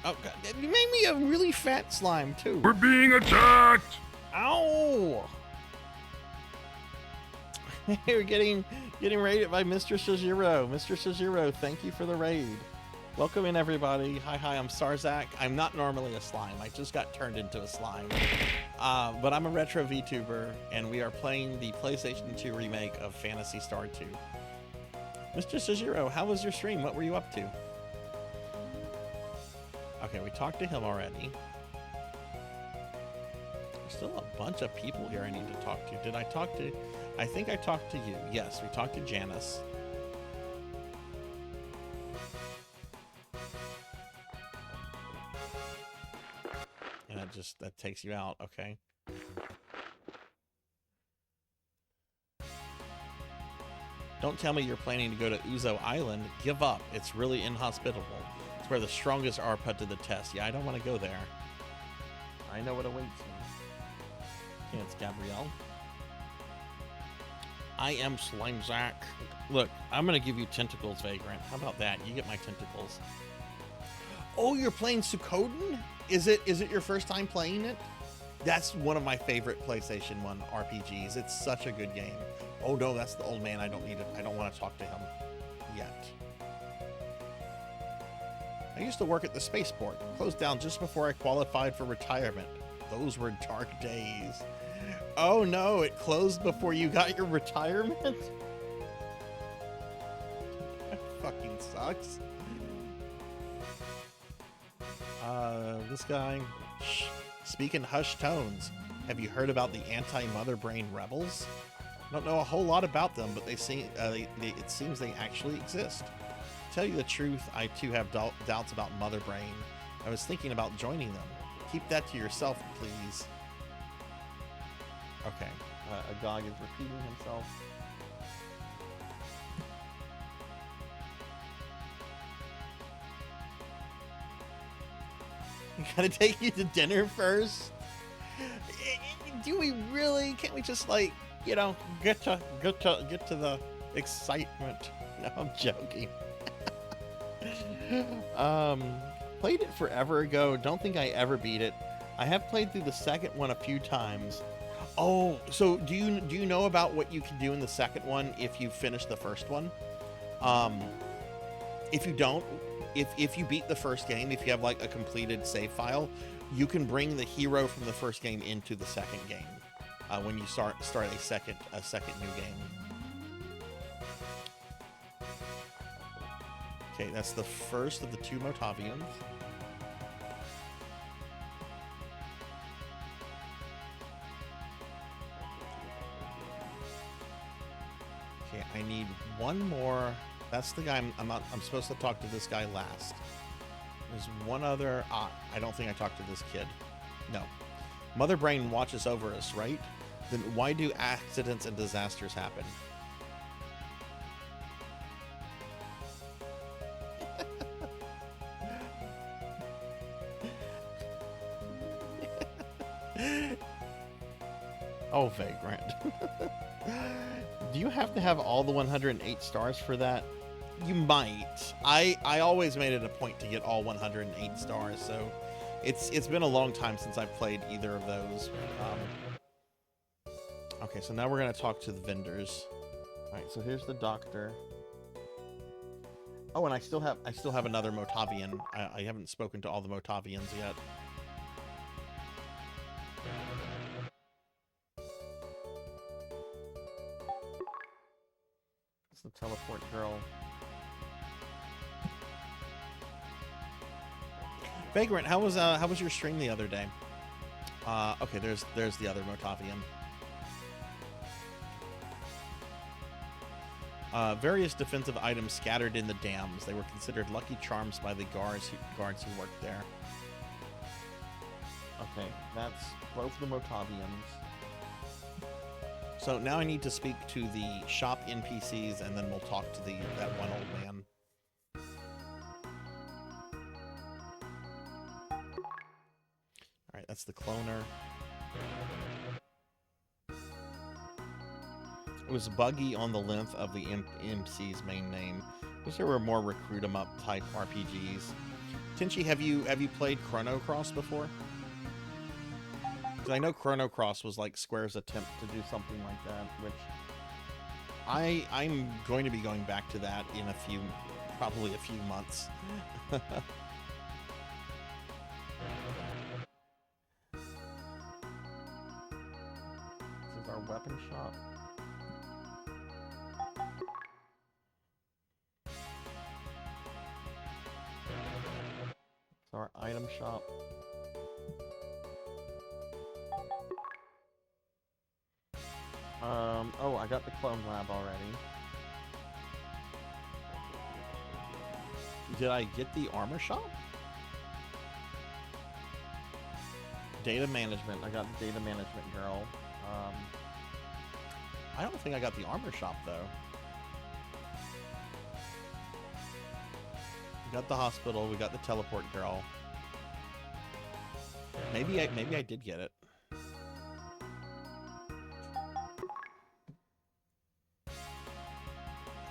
Oh, God. You made me a really fat slime, too. We're being attacked! Ow! You're getting raided by Mr. Shajiro. Mr. Shajiro, thank you for the raid. Welcome in, everybody. Hi, I'm Sarzac. I'm not normally a slime. I just got turned into a slime. But I'm a retro VTuber, and we are playing the PlayStation 2 remake of Phantasy Star 2. Mr. Shajiro, how was your stream? What were you up to? Okay, we talked to him already. There's still a bunch of people here I need to talk to. Did I talk to... I think I talked to you. Yes, we talked to Janice. And that takes you out, okay. Don't tell me you're planning to go to Uzo Island. Give up. It's really inhospitable. It's where the strongest are put to the test. Yeah, I don't want to go there. I know what awaits me. Okay, it's Gabrielle. I am Slimezac. Look, I'm going to give you tentacles, Vagrant. How about that? You get my tentacles. Oh, you're playing Suikoden? Is it your first time playing it? That's one of my favorite PlayStation 1 RPGs. It's such a good game. Oh no, that's the old man. I don't want to talk to him yet. I used to work at the spaceport. Closed down just before I qualified for retirement. Those were dark days. Oh no, it closed before you got your retirement? That fucking sucks. This guy. Shh. Speak in hushed tones. Have you heard about the anti-Mother Brain rebels? Don't know a whole lot about them, but it seems they actually exist. To tell you the truth, I too have doubts about Mother Brain. I was thinking about joining them. Keep that to yourself, please. Okay, Agog is repeating himself. We gotta take you to dinner first. Do we really? Can't we just, like, you know, get to the excitement? No, I'm joking. Played it forever ago. Don't think I ever beat it. I have played through the second one a few times. Oh, so do you know about what you can do in the second one if you finish the first one? If you don't, if you beat the first game, if you have like a completed save file, you can bring the hero from the first game into the second game when you start a second new game. Okay, that's the first of the 2 Motavians. Okay, I need one more. That's the guy I'm supposed to talk to this guy last. There's one other. I don't think I talked to this kid. No. Mother Brain watches over us, right? Then why do accidents and disasters happen? Oh, Vagrant. Do you have to have all the 108 stars for that? You might. I always made it a point to get all 108 stars, so it's been a long time since I've played either of those. Okay, so now we're gonna talk to the vendors. All right, so here's the doctor. Oh, and I still have another Motavian. I haven't spoken to all the Motavians yet. The teleport girl. Vagrant, how was your stream the other day? Okay, there's the other Motavian. Various defensive items scattered in the dams. They were considered lucky charms by the guards who worked there. Okay, that's both the Motavians. So now I need to speak to the shop NPCs, and then we'll talk to that one old man. All right, that's the cloner. It was buggy on the length of the MC's main name. Wish there were more recruit 'em up type RPGs. Tenchi, have you played Chrono Cross before? Because I know Chrono Cross was like Square's attempt to do something like that, which I'm going to be going back to that in probably a few months. This is our weapon shop. It's our item shop. Oh, I got the clone lab already. Did I get the armor shop? Data management. I got the data management girl. I don't think I got the armor shop though. We got the hospital. We got the teleport girl. Maybe I did get it.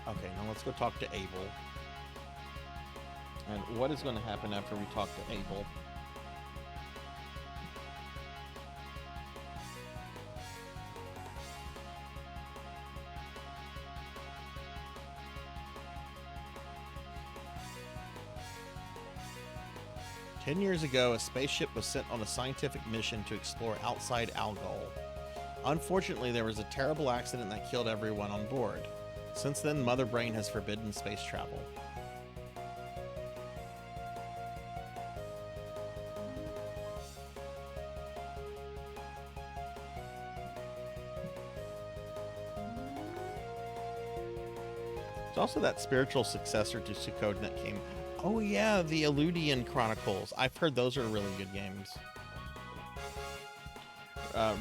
Okay, now let's go talk to Abel. And what is going to happen after we talk to Abel? "10 years ago, a spaceship was sent on a scientific mission to explore outside Algol. Unfortunately, there was a terrible accident that killed everyone on board. Since then, Mother Brain has forbidden space travel." There's also that spiritual successor to Succoden that came. Oh yeah, the Eludian Chronicles. I've heard those are really good games.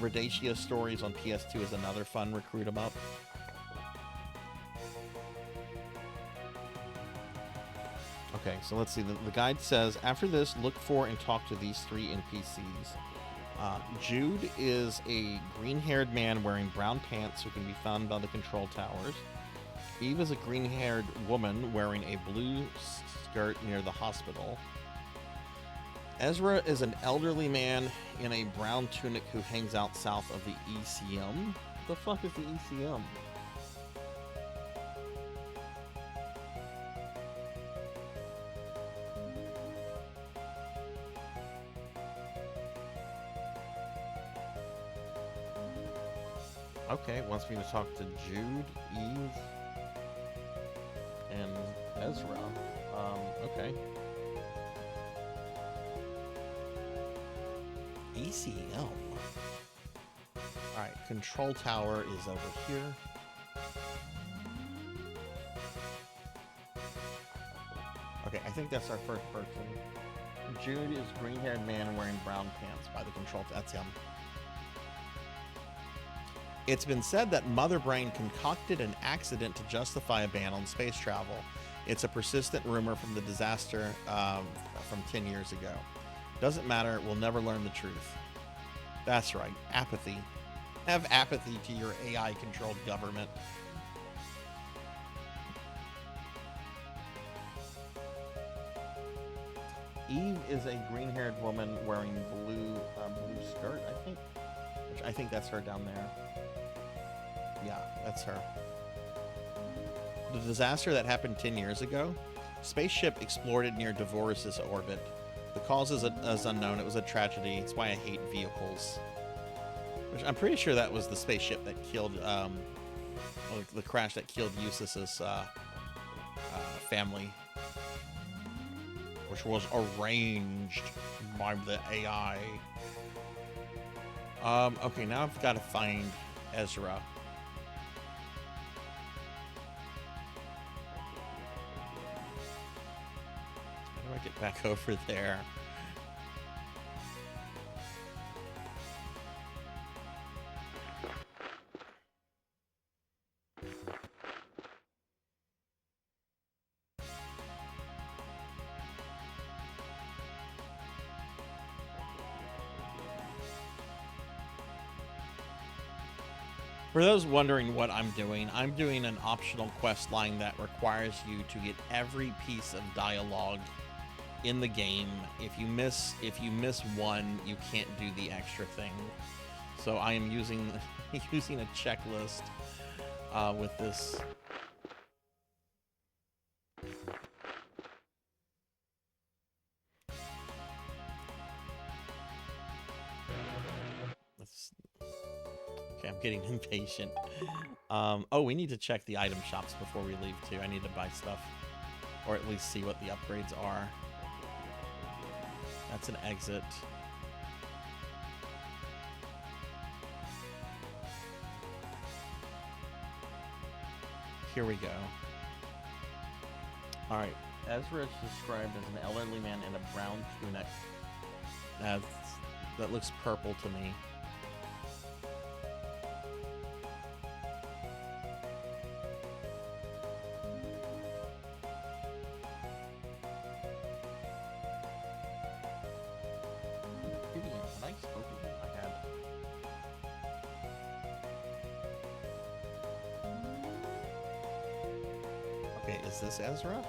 Rhodesia Stories on PS2 is another fun recruit 'em up. Okay, so let's see. The guide says, after this, look for and talk to these 3 NPCs. Jude is a green-haired man wearing brown pants who can be found by the control towers. Eve is a green-haired woman wearing a blue skirt near the hospital. Ezra is an elderly man in a brown tunic who hangs out south of the ECM. What the fuck is the ECM? Okay, wants me to talk to Jude, Eve, and Ezra. Okay. ECM. Alright, control tower is over here. Okay, I think that's our first person. Jude is green-haired man wearing brown pants by the control tower. That's him. It's been said that Mother Brain concocted an accident to justify a ban on space travel. It's a persistent rumor from the disaster from 10 years ago. Doesn't matter, we'll never learn the truth. That's right, apathy. Have apathy to your AI-controlled government. Eve is a green-haired woman wearing blue skirt, I think. Which I think that's her down there. Yeah, that's her. The disaster that happened 10 years ago, spaceship exploded near Devorus' orbit. The cause is unknown. It was a tragedy. It's why I hate vehicles. Which I'm pretty sure that was the spaceship that killed, the crash that killed Eustace's family, which was arranged by the AI. Okay, now I've got to find Ezra. How do I get back over there? For those wondering what I'm doing an optional quest line that requires you to get every piece of dialogue in the game. If you miss one, you can't do the extra thing. So I am using using a checklist with this. Okay, I'm getting impatient. Oh, we need to check the item shops before we leave too. I need to buy stuff, or at least see what the upgrades are. That's an exit. Here we go. All right. Ezra is described as an elderly man in a brown tunic. That looks purple to me. Is this Ezra?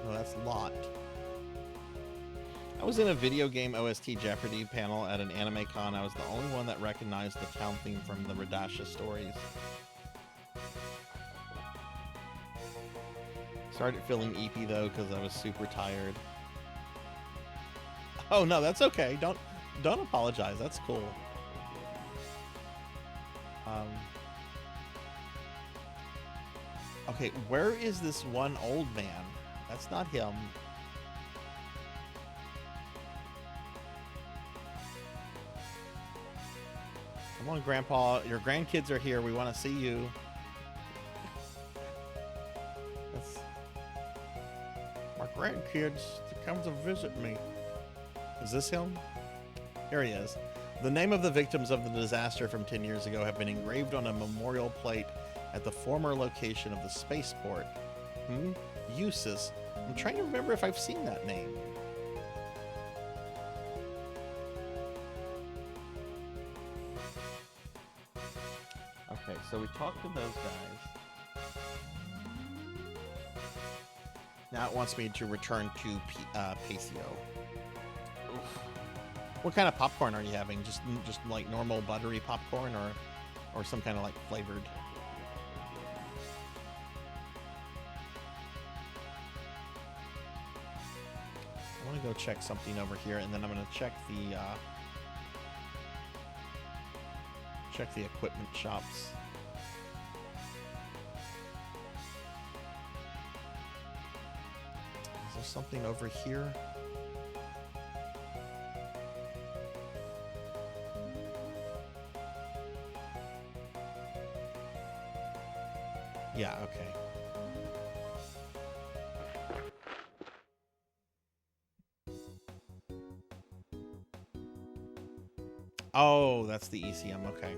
No, that's Lot. I was in a video game OST Jeopardy panel at an anime con. I was the only one that recognized the town theme from the Radasha stories. Started feeling eepy though because I was super tired. Oh no, that's okay. Don't apologize. That's cool. Okay, where is this one old man? That's not him. Come on, Grandpa. Your grandkids are here. We want to see you. That's my grandkids to come to visit me. Is this him? Here he is. The name of the victims of the disaster from 10 years ago have been engraved on a memorial plate at the former location of the spaceport. Eustace. I'm trying to remember if I've seen that name. Okay, so we talked to those guys. Now it wants me to return to Pacio. Oof. What kind of popcorn are you having? Just like normal buttery popcorn, or some kind of like flavored? I want to go check something over here, and then I'm going to check the equipment shops. Is there something over here? Yeah, okay. Oh, that's the ECM, okay.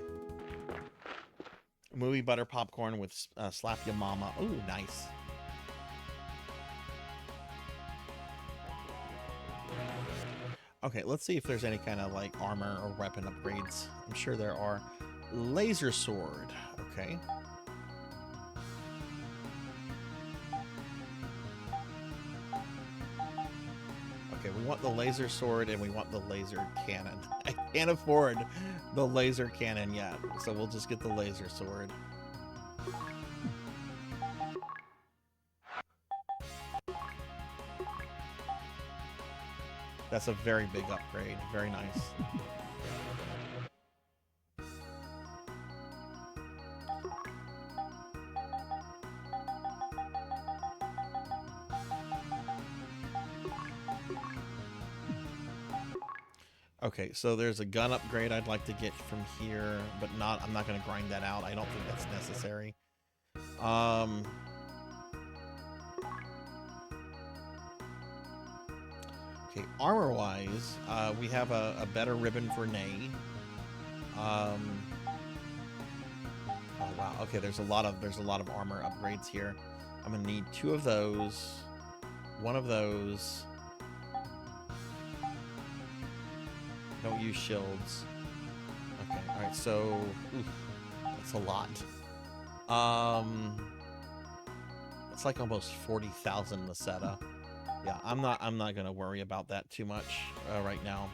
Movie butter popcorn with Slap Ya Mama. Ooh, nice. Okay, let's see if there's any kind of like armor or weapon upgrades. I'm sure there are. Laser sword, okay. Okay, we want the laser sword and we want the laser cannon. I can't afford the laser cannon yet, so we'll just get the laser sword. That's a very big upgrade. Very nice. Okay, so there's a gun upgrade I'd like to get from here, but I'm not going to grind that out. I don't think that's necessary. Okay, armor-wise, we have a better ribbon for Nay. Oh wow. Okay, there's a lot of armor upgrades here. I'm gonna need 2 of those, 1 of those. Don't use shields. Okay, all right. So, oof, that's a lot. It's like almost 40,000 Meseta. Yeah, I'm not gonna worry about that too much right now.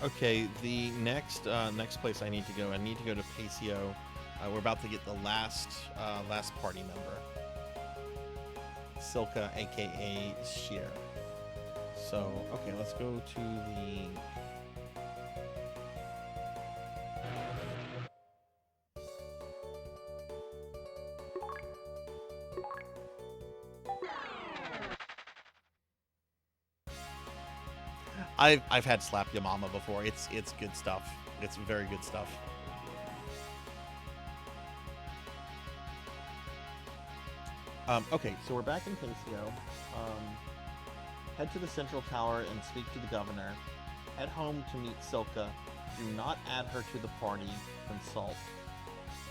Okay, the next place I need to go to Pacio. We're about to get the last party member, Silka, aka Sheer. So okay, let's go to the. I've had Slap Ya Mama before. It's good stuff. It's very good stuff. Okay, so we're back in Pacio. Head to the Central Tower and speak to the governor. Head home to meet Silka. Do not add her to the party. Consult.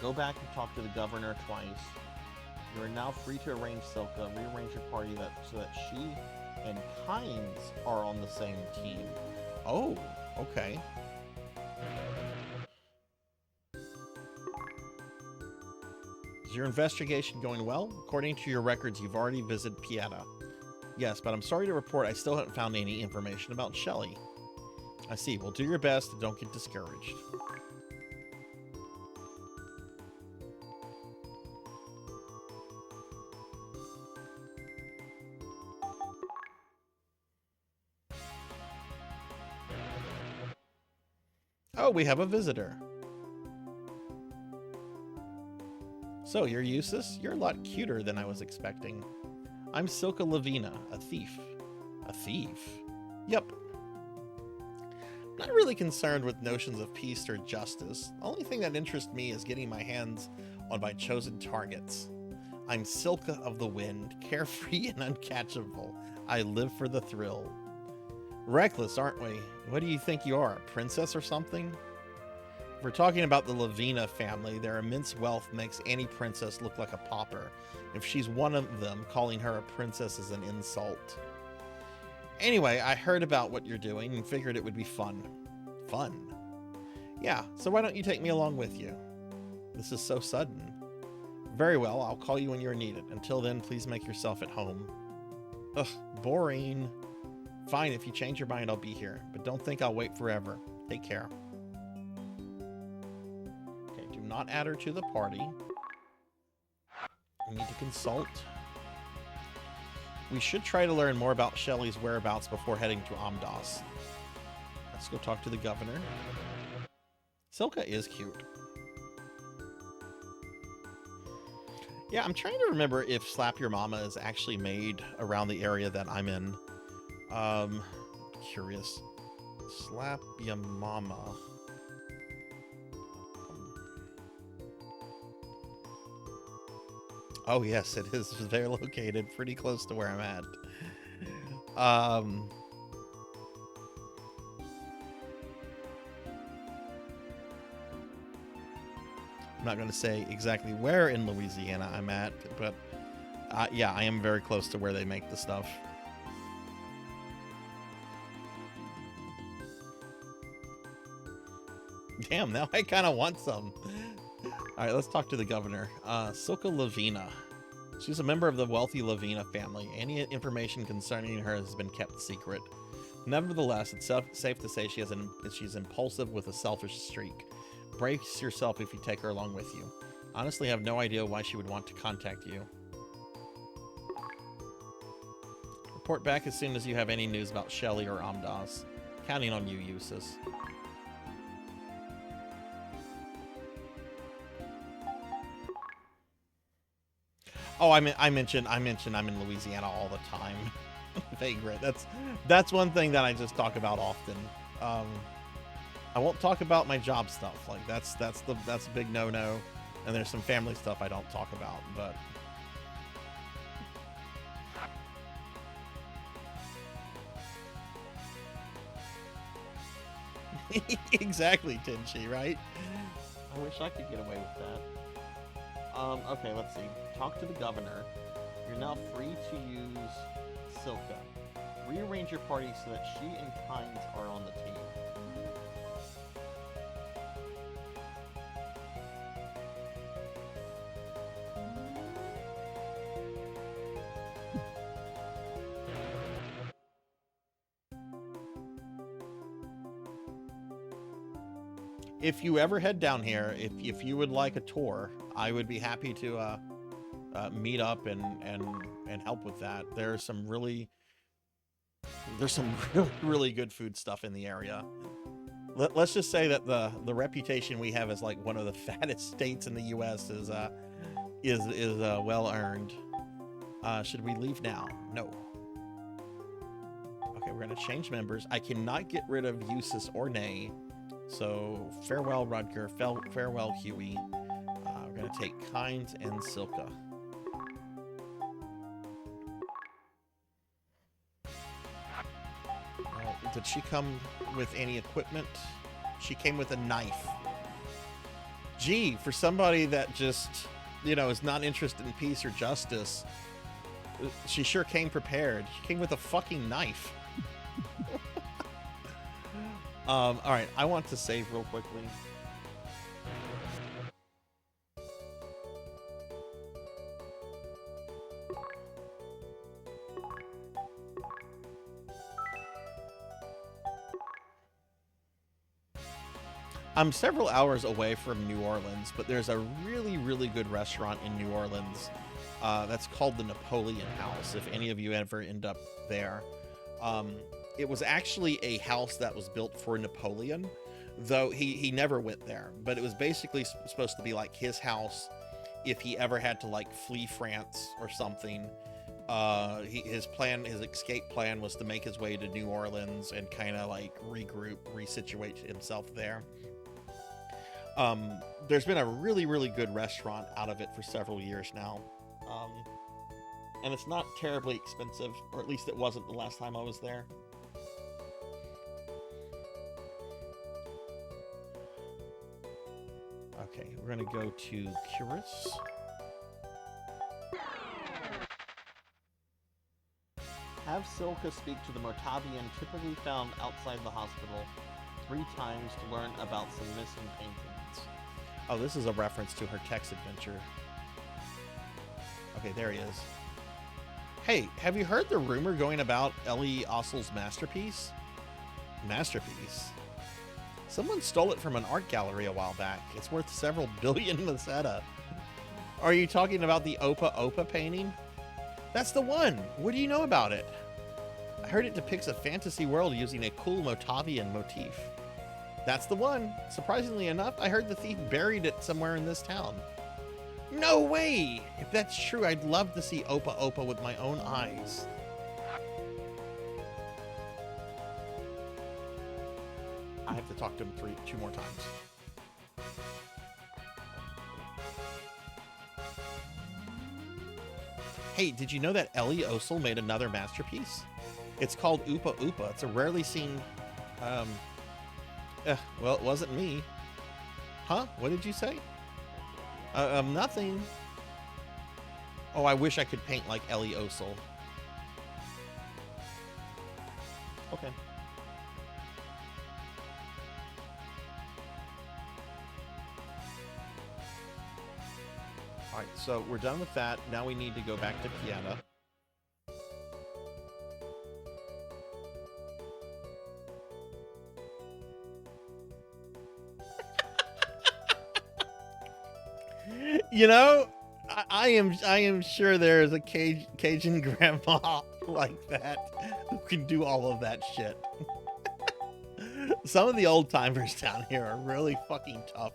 Go back and talk to the governor twice. You are now free to arrange Silka. Rearrange your party so that she and Kynes are on the same team. Oh, okay. Is your investigation going well? According to your records, you've already visited Pieta. Yes, but I'm sorry to report I still haven't found any information about Shelly. I see. Well, do your best and don't get discouraged. Oh, we have a visitor. So, you're Eustace? You're a lot cuter than I was expecting. I'm Silka Lavina, a thief. A thief? Yep. I'm not really concerned with notions of peace or justice. The only thing that interests me is getting my hands on my chosen targets. I'm Silka of the Wind, carefree and uncatchable. I live for the thrill. Reckless, aren't we? What do you think you are, a princess or something? If we're talking about the Lavina family, their immense wealth makes any princess look like a pauper. If she's one of them, calling her a princess is an insult. Anyway, I heard about what you're doing and figured it would be fun. Fun? Yeah, so why don't you take me along with you? This is so sudden. Very well, I'll call you when you're needed. Until then, please make yourself at home. Ugh, boring. Fine, if you change your mind, I'll be here. But don't think I'll wait forever. Take care. Okay, do not add her to the party. We need to consult. We should try to learn more about Shelly's whereabouts before heading to Amdas. Let's go talk to the governor. Silka is cute. Yeah, I'm trying to remember if Slap Your Mama is actually made around the area that I'm in. Curious. Slap Ya Mama. Oh yes, it is. They're located pretty close to where I'm at. I'm not going to say exactly where in Louisiana I'm at, but yeah, I am very close to where they make the stuff. Damn, now I kind of want some. All right, let's talk to the governor. Silka Lavina. She's a member of the wealthy Lavina family. Any information concerning her has been kept secret. Nevertheless, it's safe to say she's impulsive with a selfish streak. Brace yourself if you take her along with you. Honestly, I have no idea why she would want to contact you. Report back as soon as you have any news about Shelly or Amdas. Counting on you, Eustace. Oh, I mentioned I'm in Louisiana all the time. Vagrant. That's one thing that I just talk about often. I won't talk about my job stuff. Like that's a big no-no. And there's some family stuff I don't talk about, but exactly, Tenchi, right? I wish I could get away with that. Okay, let's see. Talk to the governor. You're now free to use Silka. Rearrange your party so that she and Kynes are on the team. If you ever head down here, if you would like a tour, I would be happy to meet up and help with that. There's some really really good food stuff in the area. Let's just say that the reputation we have as like one of the fattest states in the U.S. is well earned. Should we leave now? No. Okay, we're gonna change members. I cannot get rid of Eustace or Nay. So farewell Rudger, farewell Huey. We're gonna take Kynes and Silka. Did she come with any equipment? She came with a knife. Gee, for somebody that just, you know, is not interested in peace or justice, she sure came prepared. She came with a fucking knife. All right, I want to save real quickly. I'm several hours away from New Orleans, but there's a really, really good restaurant in New Orleans that's called the Napoleon House, if any of you ever end up there. It was actually a house that was built for Napoleon, though he never went there. But it was basically supposed to be like his house if he ever had to like flee France or something. His escape plan was to make his way to New Orleans and kind of like regroup, resituate himself there. There's been a really, really good restaurant out of it for several years now. And it's not terribly expensive, or at least it wasn't the last time I was there. Okay, we're gonna go to Curus. Have Silka speak to the Mortavian typically found outside the hospital 3 times to learn about some missing paintings. Oh, this is a reference to her text adventure. Okay, there he is. Hey, have you heard the rumor going about Ellie Ossel's masterpiece? Masterpiece? Someone stole it from an art gallery a while back. It's worth several billion Meseta. Are you talking about the Opa Opa painting? That's the one! What do you know about it? I heard it depicts a fantasy world using a cool Motavian motif. That's the one! Surprisingly enough, I heard the thief buried it somewhere in this town. No way! If that's true, I'd love to see Opa Opa with my own eyes. I have to talk to him 2 more times. Hey, did you know that Ellie Ossel made another masterpiece? It's called Oopa Oopa. It's a rarely seen... well, it wasn't me. Huh? What did you say? Nothing. Oh, I wish I could paint like Ellie Ossel. Okay. Alright, so we're done with that. Now we need to go back to Pieta. You know, I am sure there is a Cajun grandma like that who can do all of that shit. Some of the old timers down here are really fucking tough,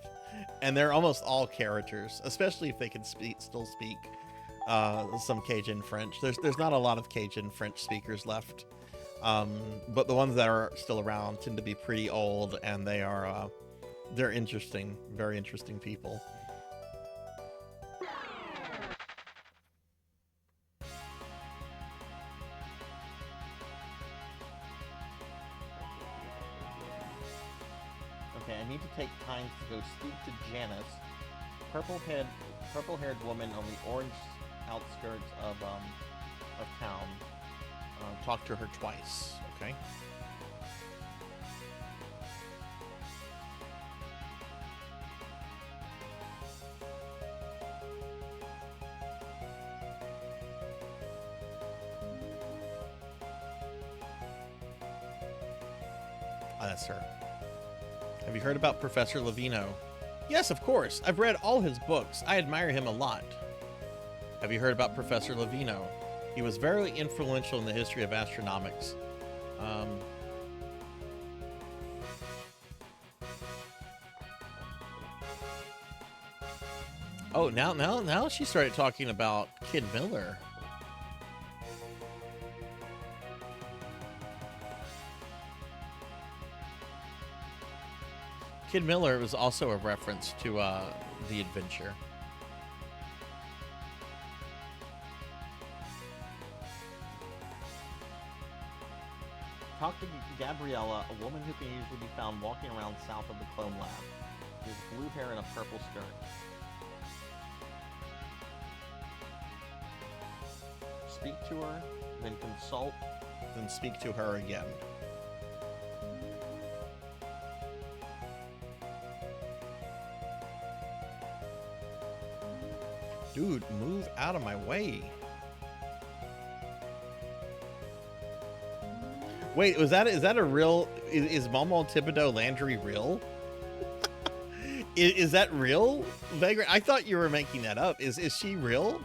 and they're almost all characters, especially if they can still speak some Cajun French. There's not a lot of Cajun French speakers left, but the ones that are still around tend to be pretty old, and they're interesting, very interesting people. I need to take time to go speak to Janice, purple-haired woman on the orange outskirts of town. Talk to her twice, okay? Ah, that's her. Have you heard about Professor Levino? Yes, of course. I've read all his books. I admire him a lot. Have you heard about Professor Levino? He was very influential in the history of astronomics. Oh, now she started talking about Kid Miller. Kid Miller was also a reference to The Adventure. Talk to Gabriella, a woman who can usually be found walking around south of the clone lab. She has blue hair and a purple skirt. Speak to her, then consult. Then speak to her again. Dude, move out of my way. Wait, is that a real? Is Momo Thibodeau Landry real? is that real? Vagrant? I thought you were making that up. Is she real?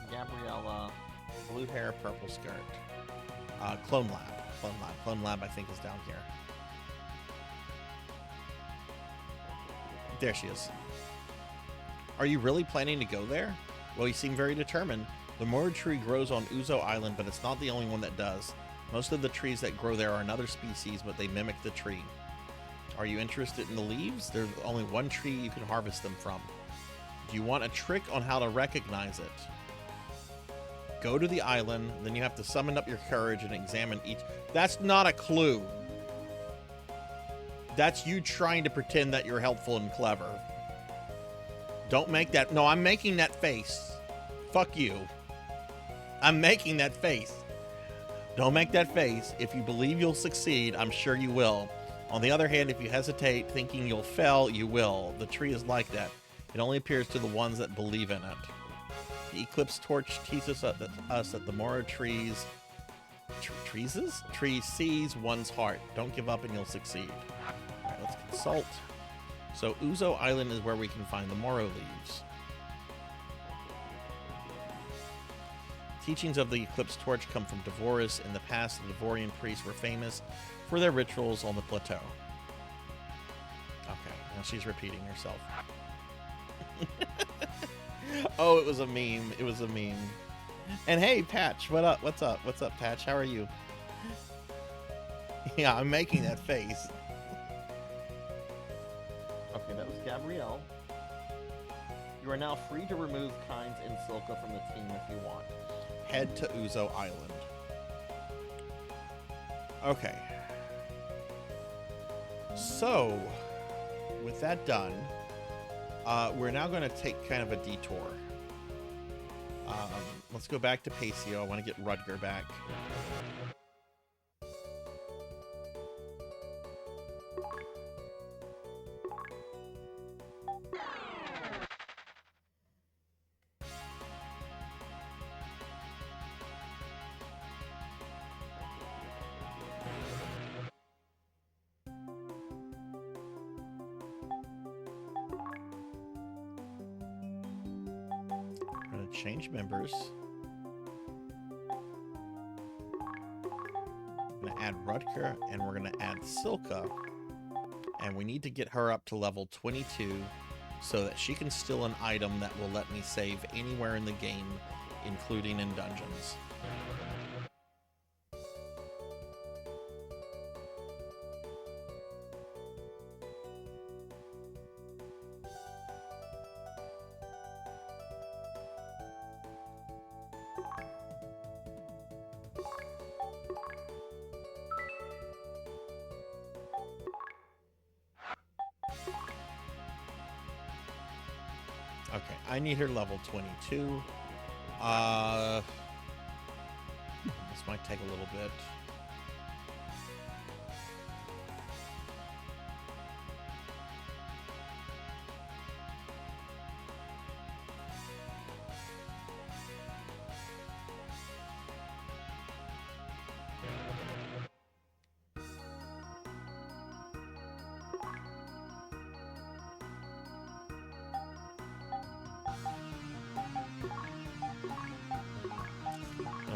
Gabriella, Blue hair, purple skirt. Clone Lab, I think is down here. There she is. Are you really planning to go there? Well, you seem very determined. The Mora tree grows on Uzo Island, but it's not the only one that does. Most of the trees that grow there are another species, but they mimic the tree. Are you interested in the leaves? There's only one tree you can harvest them from. Do you want a trick on how to recognize it? Go to the island, then you have to summon up your courage and examine each. That's not a clue. That's you trying to pretend that you're helpful and clever. Don't make that. No, I'm making that face. Fuck you. I'm making that face. Don't make that face. If you believe you'll succeed, I'm sure you will. On the other hand, if you hesitate thinking you'll fail, you will. The tree is like that. It only appears to the ones that believe in it. The eclipse torch teaches us that the Mora tree sees one's heart. Don't give up and you'll succeed. All right, let's consult. So Uzo Island is where we can find the Moro leaves. Teachings of the eclipse torch come from Devoris. In the past, the Devorian priests were famous for their rituals on the plateau. Okay, now she's repeating herself. Oh, it was a meme. It was a meme. And hey, Patch, what up? What's up? What's up, Patch? How are you? Yeah, I'm making that face. Okay, that was Gabrielle. You are now free to remove Kynes and Silka from the team if you want. Head to Uzo Island. Okay. So, with that done, we're now going to take kind of a detour. Let's go back to Pacio. I want to get Rutger back. Change members. I'm going to add Rutger, and we're going to add Silka. And we need to get her up to level 22 so that she can steal an item that will let me save anywhere in the game, including in dungeons. Okay, I need her level 22. This might take a little bit.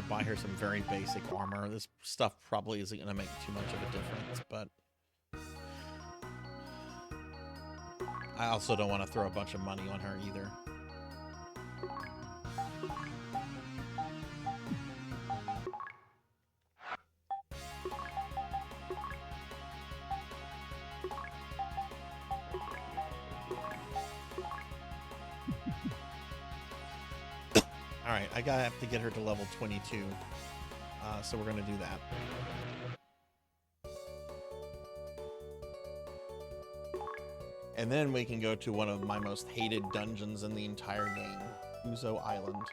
Buy her some very basic armor. This stuff probably isn't going to make too much of a difference, but I also don't want to throw a bunch of money on her either. Alright, I gotta have to get her to level 22, so we're gonna do that. And then we can go to one of my most hated dungeons in the entire game, Uzo Island.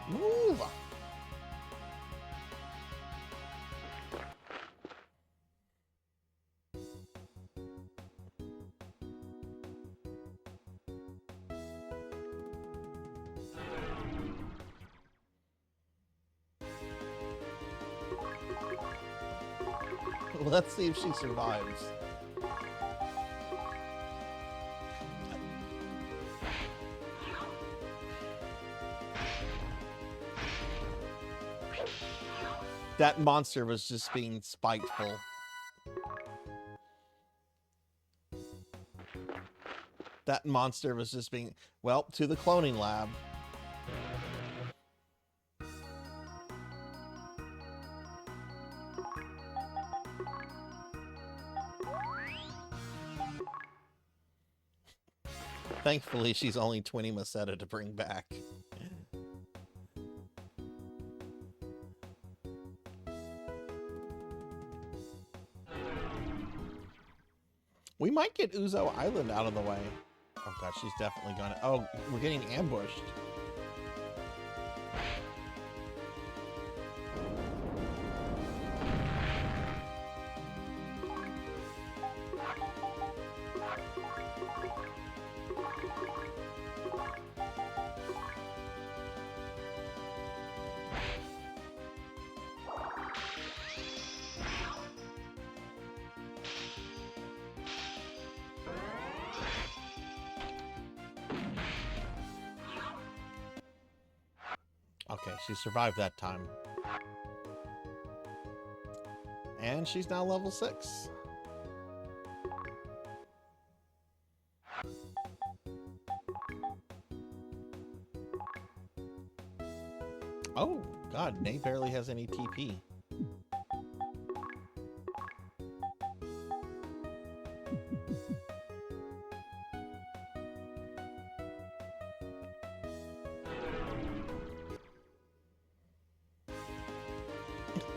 Move! Let's see if she survives. That monster was just being spiteful. That monster was just being... Well, to the cloning lab. Thankfully, she's only 20 Masetta to bring back. We might get Uzo Island out of the way. Oh god, she's definitely gonna... Oh, we're getting ambushed. Okay, she survived that time. And she's now level 6. Oh, god, Nate barely has any TP.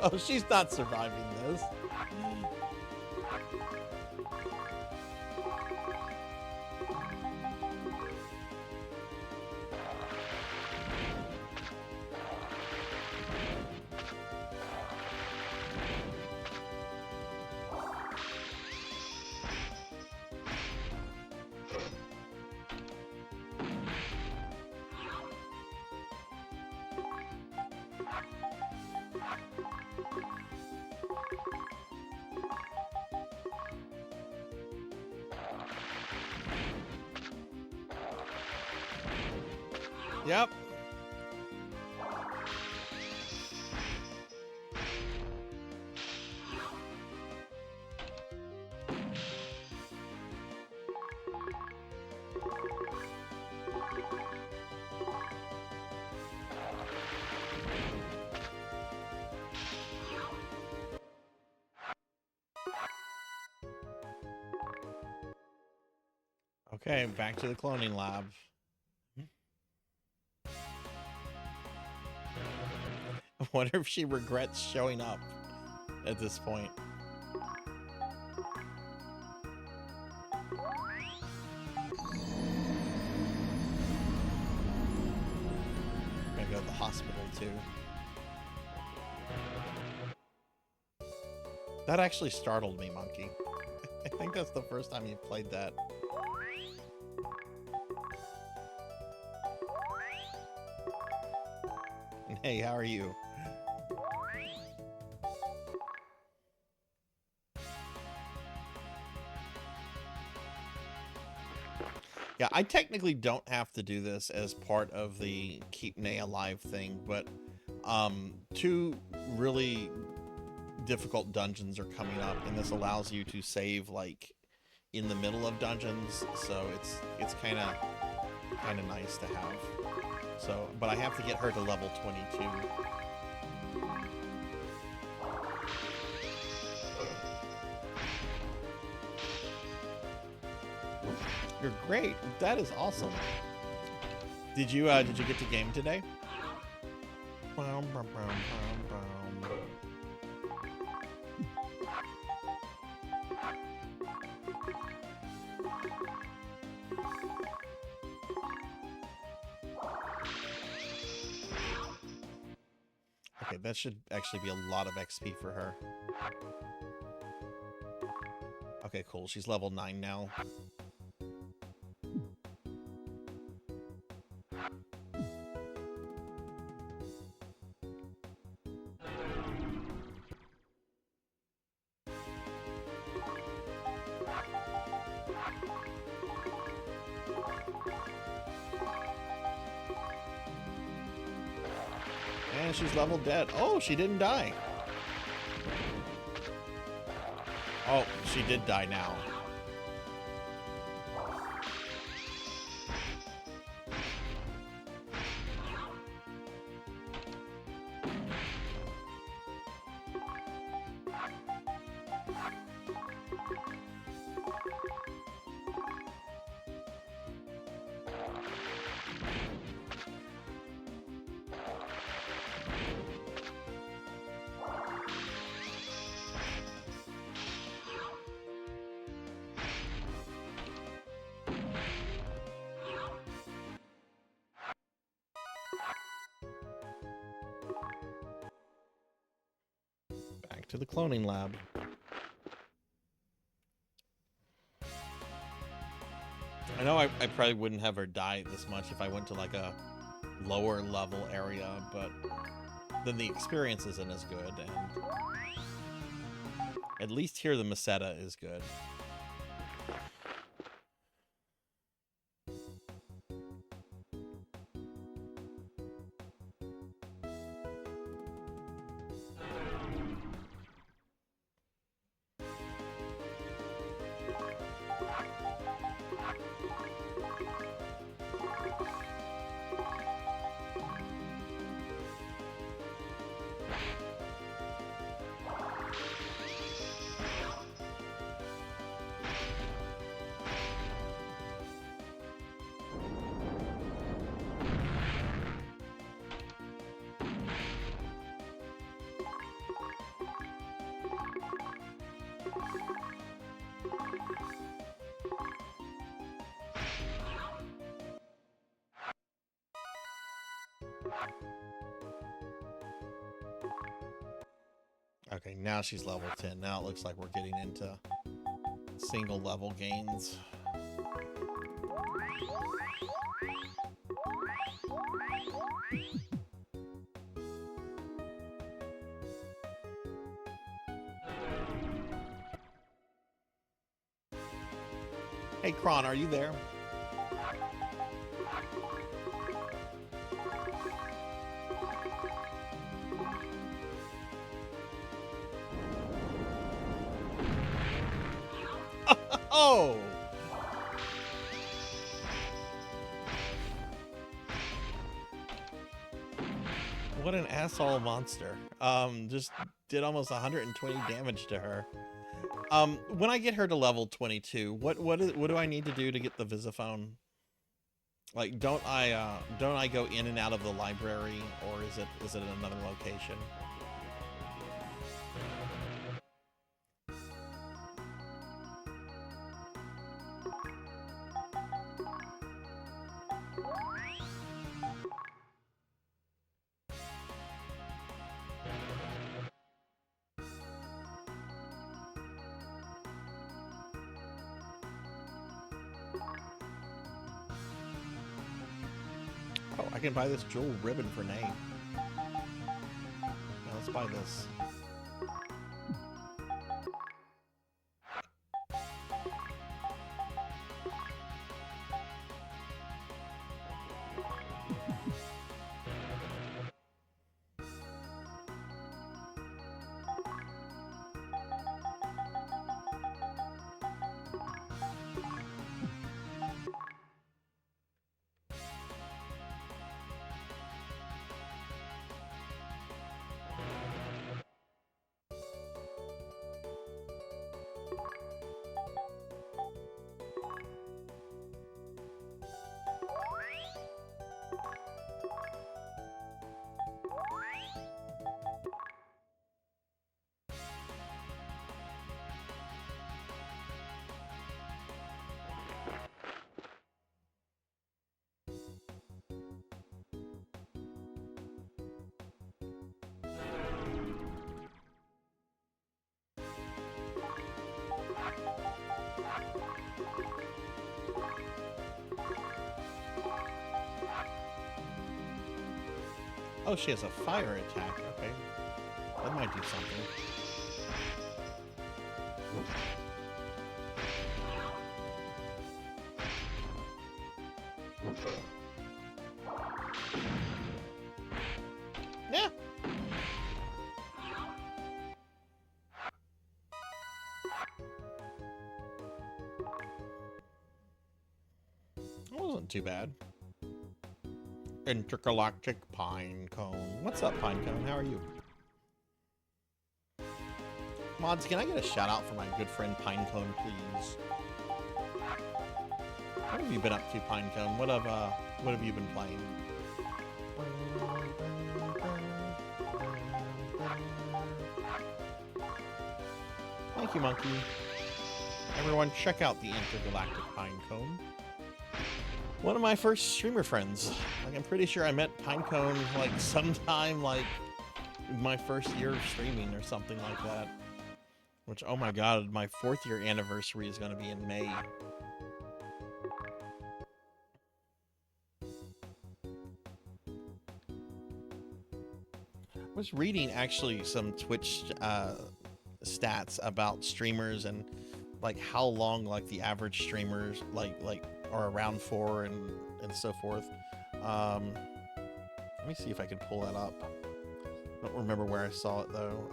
Oh, she's not surviving this. Yep. Okay, back to the cloning lab. I wonder if she regrets showing up at this point. Gotta go to the hospital too. That actually startled me, Monkey. I think that's the first time you've played that. Hey, how are you? Yeah, I technically don't have to do this as part of the Keep Nay Alive thing, but two really difficult dungeons are coming up, and this allows you to save like in the middle of dungeons, so it's kind of nice to have. So, but I have to get her to level 22. You're great. That is awesome. Did you get to game today? Okay, that should actually be a lot of XP for her. Okay, cool. She's level 9 now. And she's level dead. Oh, she didn't die. Oh, she did die now. Back to the cloning lab. I know I probably wouldn't have her die this much if I went to like a lower level area, but then the experience isn't as good, and at least here the Meseta is good. Okay, now she's level 10. Now it looks like we're getting into single level gains. Hey, Kron, are you there? Oh! What an asshole monster. Just did almost 120 damage to her. When I get her to level 22, what do I need to do to get the Visiphone? Like, don't I go in and out of the library, or is it in another location? Oh, I can buy this jewel ribbon for Nay. Now let's buy this. Oh, she has a fire attack. Okay. That might do something. Yeah. That wasn't too bad. Intergalactic Pinecone. What's up, Pinecone? How are you? Mods, can I get a shout out for my good friend Pinecone, please? What have you been up to, Pinecone? What have you been playing? Thank you, Monkey. Everyone, check out the Intergalactic Pinecone. One of my first streamer friends. Like, I'm pretty sure I met Pinecone like sometime like my first year of streaming or something like that. Which, oh my god, my 4th year anniversary is going to be in May. I was reading actually some Twitch stats about streamers and like how long like the average streamers like are around for and so forth. Let me see if I can pull that up. I don't remember where I saw it though.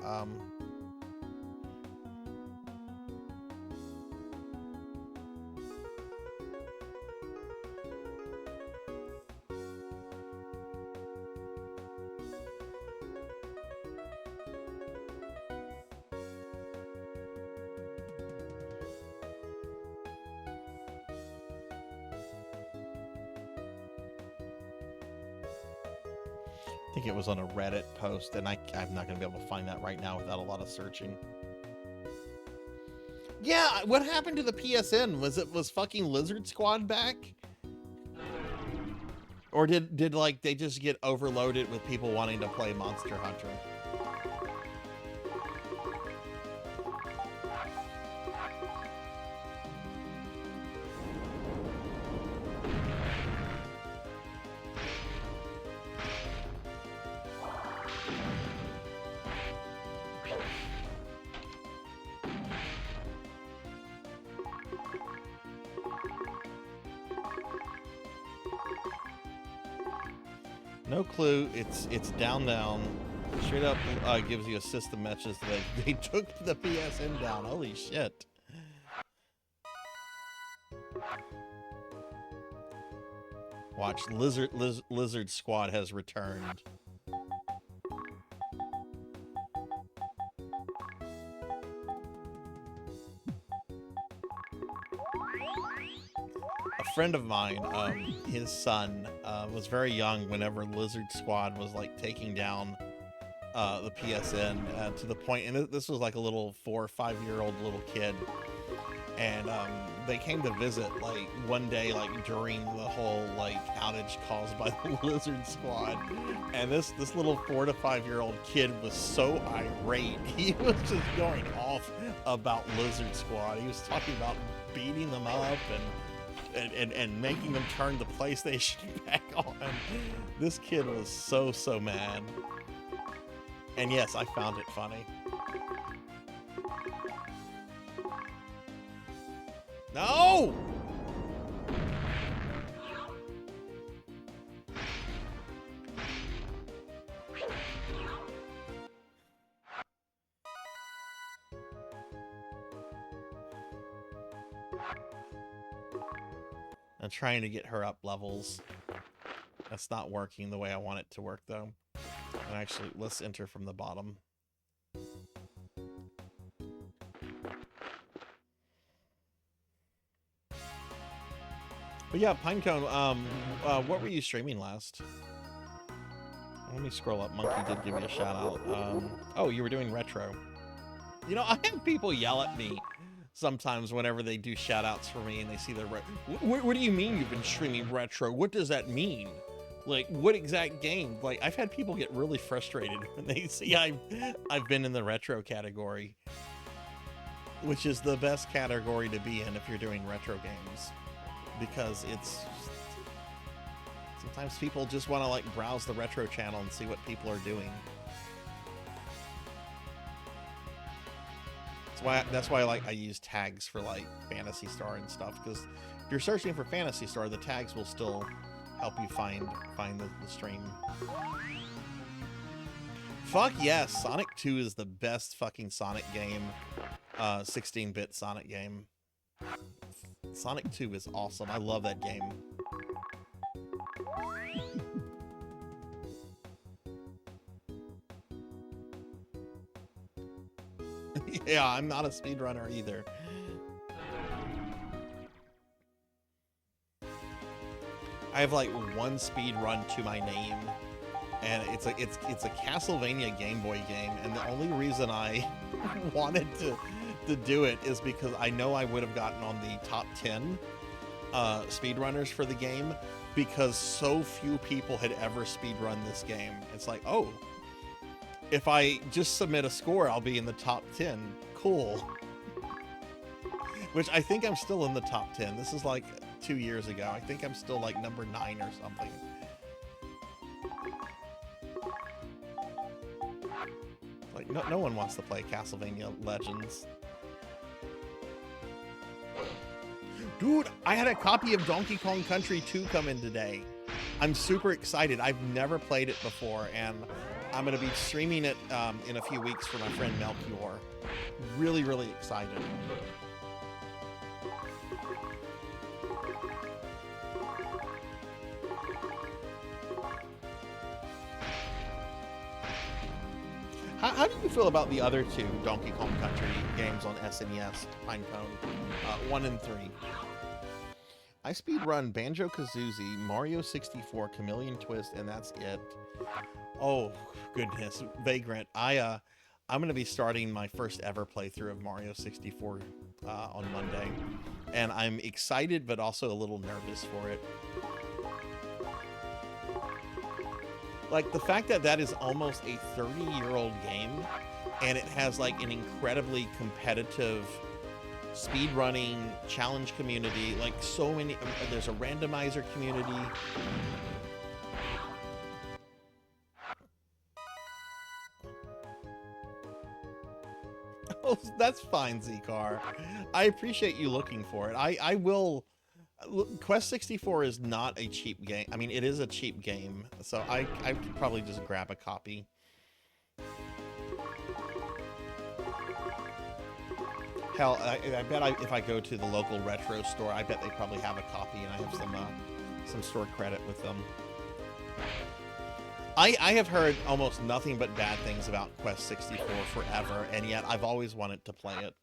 I think it was on a Reddit post, and I'm not going to be able to find that right now without a lot of searching. Yeah, what happened to the PSN? Was fucking Lizard Squad back? Or did like they just get overloaded with people wanting to play Monster Hunter? No clue. It's down. Straight up gives you a system message that they took the PSN down. Holy shit. Watch, Lizard Squad has returned. friend of mine, his son was very young whenever Lizard Squad was like taking down the PSN to the point, and this was like a little 4 or 5 year old little kid, and they came to visit like one day like during the whole like outage caused by the Lizard Squad, and this little 4 to 5 year old kid was so irate. He was just going off about Lizard Squad. He was talking about beating them up and making them turn the PlayStation back on. This kid was so mad. And yes, I found it funny. No! I'm trying to get her up levels. That's not working the way I want it to work, though. And actually, let's enter from the bottom. But yeah, Pinecone, what were you streaming last? Let me scroll up. Monkey did give me a shout out. Oh, you were doing retro. You know, I have people yell at me sometimes whenever they do shout outs for me and they see their what do you mean you've been streaming retro? What does that mean? Like, what exact game? Like, I've had people get really frustrated when they see I've been in the retro category, which is the best category to be in if you're doing retro games, because it's sometimes people just want to like browse the retro channel and see what people are doing. That's why I use tags for like Phantasy Star and stuff, because if you're searching for Phantasy Star, the tags will still help you find the stream. Fuck yes, Sonic 2 is the best fucking Sonic game. 16-bit Sonic game. Sonic 2 is awesome. I love that game. Yeah, I'm not a speedrunner either. I have like one speed run to my name, and it's a Castlevania Game Boy game, and the only reason I wanted to do it is because I know I would have gotten on the top 10 speedrunners for the game, because so few people had ever speedrun this game. It's like, oh, if I just submit a score, I'll be in the top 10. Cool. Which I think I'm still in the top 10. This is like 2 years ago. I think I'm still like number 9 or something. Like, no one wants to play Castlevania Legends. Dude, I had a copy of Donkey Kong Country 2 come in today. I'm super excited. I've never played it before, and I'm going to be streaming it in a few weeks for my friend Melchior. Really, really excited. How do you feel about the other 2 Donkey Kong Country games on SNES, Pinecone, 1 and 3? I speedrun Banjo-Kazooie, Mario 64, Chameleon Twist, and that's it. Oh, goodness. Vagrant. I'm going to be starting my first ever playthrough of Mario 64 on Monday, and I'm excited but also a little nervous for it. Like, the fact that that is almost a 30-year-old game, and it has like an incredibly competitive speedrunning challenge community, like so many, there's a randomizer community. Oh, that's fine, Zcar. I appreciate you looking for it. I will. Quest 64 is not a cheap game. I mean, it is a cheap game, so I could probably just grab a copy. Hell, I bet if I go to the local retro store, I bet they probably have a copy, and I have some store credit with them. I have heard almost nothing but bad things about Quest 64 forever, and yet I've always wanted to play it.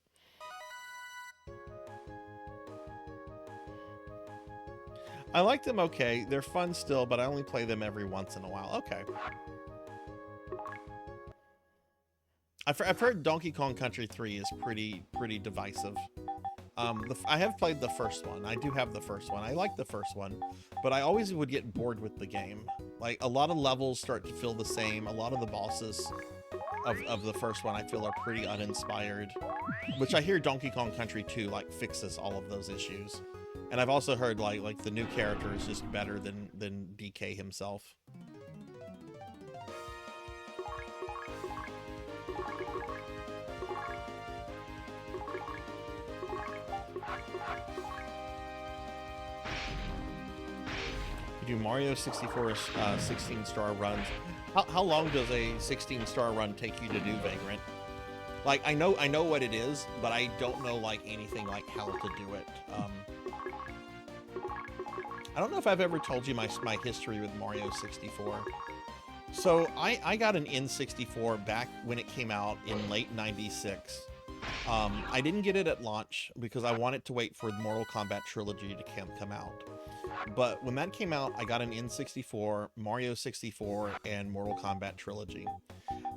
I like them okay. They're fun still, but I only play them every once in a while. Okay. I've heard Donkey Kong Country 3 is pretty divisive. I have played the first one. I do have the first one. I like the first one, but I always would get bored with the game. Like, a lot of levels start to feel the same. A lot of the bosses of the first one I feel are pretty uninspired, which I hear Donkey Kong Country 2 like fixes all of those issues. And I've also heard like the new character is just better than DK himself. You do Mario 64 16-star runs. How long does a 16-star run take you to do, Vagrant? Like, I know what it is, but I don't know like anything like how to do it. I don't know if I've ever told you my history with Mario 64. So I got an N64 back when it came out in late '96. I didn't get it at launch because I wanted to wait for the Mortal Kombat trilogy to come out. But when that came out, I got an N64, Mario 64, and Mortal Kombat Trilogy.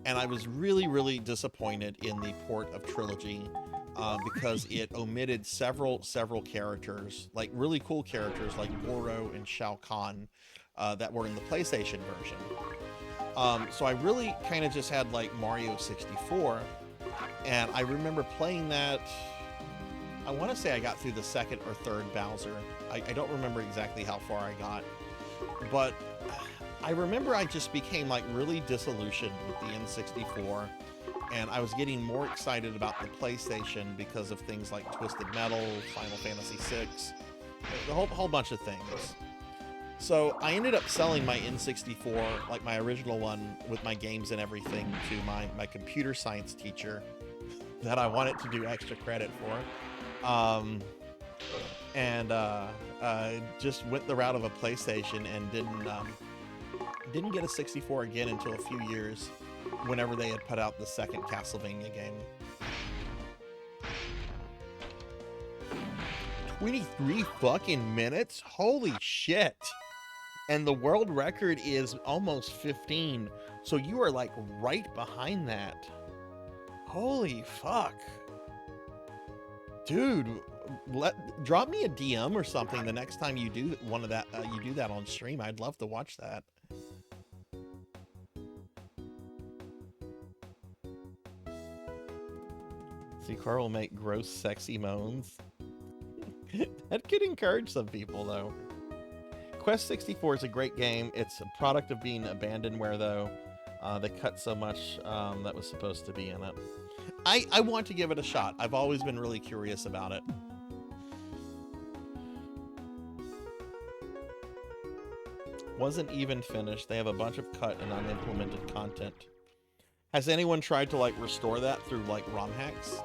And I was really disappointed in the port of Trilogy because it omitted several characters, like really cool characters like Goro and Shao Kahn that were in the PlayStation version. So I really kind of just had like Mario 64, and I remember playing that. I want to say I got through the second or third Bowser. I don't remember exactly how far I got, but I remember I just became like really disillusioned with the N64, and I was getting more excited about the PlayStation because of things like Twisted Metal, Final Fantasy VI, the whole bunch of things. So I ended up selling my N64, like my original one with my games and everything, to my computer science teacher that I wanted to do extra credit for. Just went the route of a PlayStation and didn't get a 64 again until a few years whenever they had put out the second Castlevania game. 23 fucking minutes? Holy shit. And the world record is almost 15. So you are like right behind that. Holy fuck. Dude, drop me a DM or something the next time you do one of that. You do that on stream. I'd love to watch that. Car will make gross, sexy moans. That could encourage some people, though. Quest 64 is a great game. It's a product of being abandonware, though. They cut so much that was supposed to be in it. I want to give it a shot. I've always been really curious about it. Wasn't even finished. They have a bunch of cut and unimplemented content. Has anyone tried to like restore that through like ROM hacks?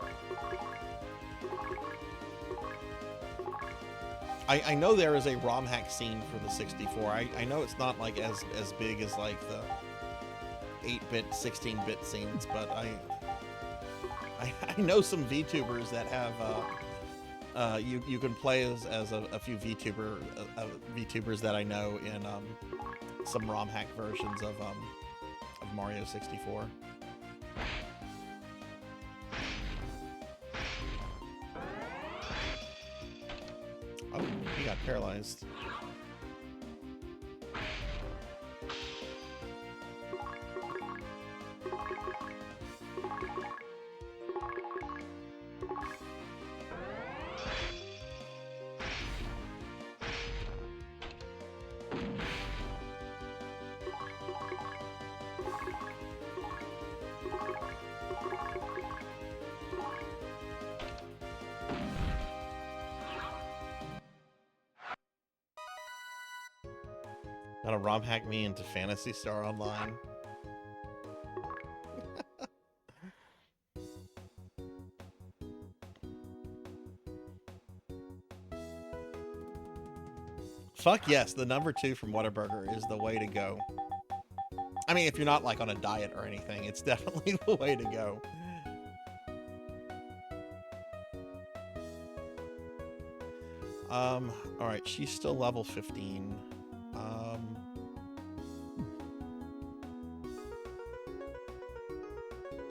I know there is a ROM hack scene for the 64. I know it's not like as big as like the 8-bit, 16-bit scenes, but I know some VTubers that have you can play as a few VTubers that I know in some ROM hack versions of Mario 64. Oh, he got paralyzed. Gotta ROM hack me into Phantasy Star Online. Fuck yes, the number 2 from Whataburger is the way to go. I mean, if you're not like on a diet or anything, it's definitely the way to go. All right, she's still level 15.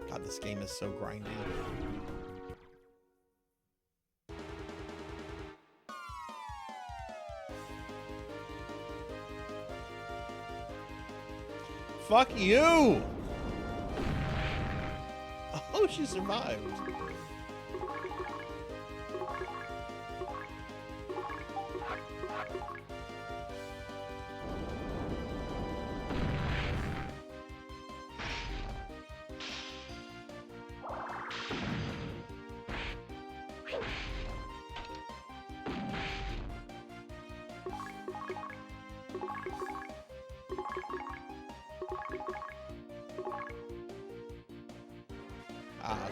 God, this game is so grindy. Fuck you! Oh, she survived.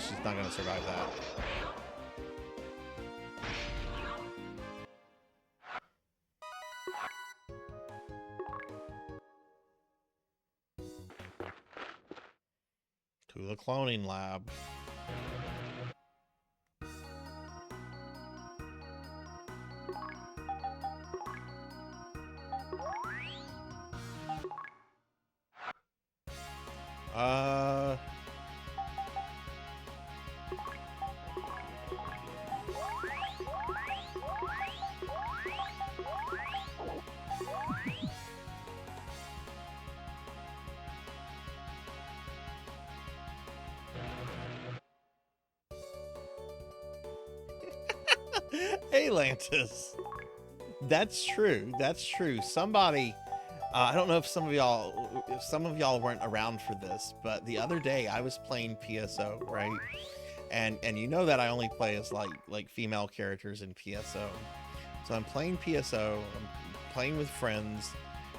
She's not gonna survive that. To the cloning lab. Hey, Lantis. That's true. That's true. Somebody, I don't know if some of y'all weren't around for this, but the other day I was playing PSO, right? And you know that I only play as like female characters in PSO. So I'm playing PSO, I'm playing with friends,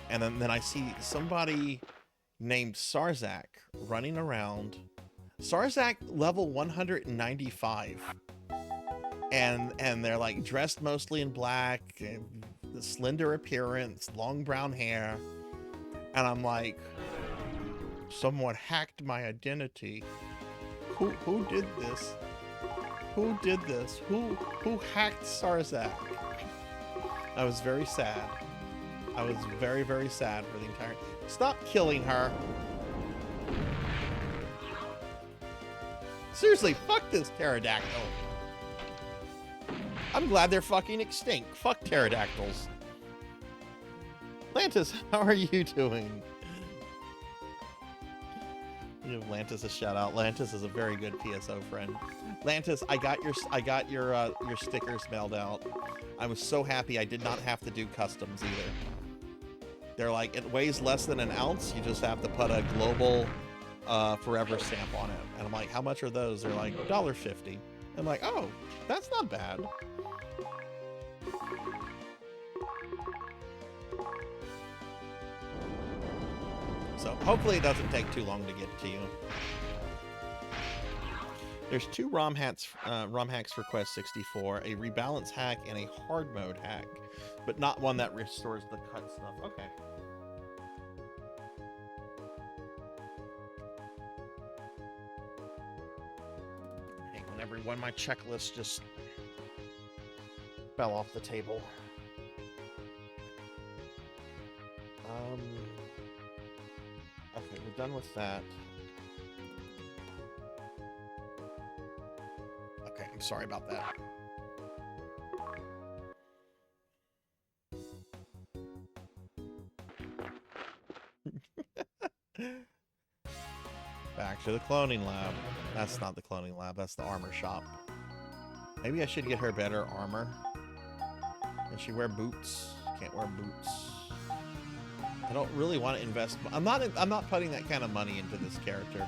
and then I see somebody named Sarzac running around. Sarzac level 195. And they're like dressed mostly in black, the slender appearance, long brown hair, and I'm like, someone hacked my identity. Who did this? Who did this? Who hacked Sarzac? I was very sad. I was very, very sad for the entire. Stop killing her. Seriously, fuck this pterodactyl. I'm glad they're fucking extinct. Fuck pterodactyls. Lantis, how are you doing? Give Lantis a shout out. Lantis is a very good PSO friend. Lantis, I got your stickers mailed out. I was so happy I did not have to do customs either. They're like, it weighs less than an ounce. You just have to put a global forever stamp on it. And I'm like, how much are those? They're like $1.50. I'm like, oh, that's not bad. So hopefully it doesn't take too long to get to you. There's two ROM hacks for Quest 64, a rebalance hack and a hard mode hack, but not one that restores the cut stuff. Okay. Hang on, everyone, my checklist just fell off the table. Okay, we're done with that. Okay, I'm sorry about that. Back to the cloning lab. That's not the cloning lab, that's the armor shop. Maybe I should get her better armor. Can she wear boots? Can't wear boots. I don't really want to invest. I'm not putting that kind of money into this character,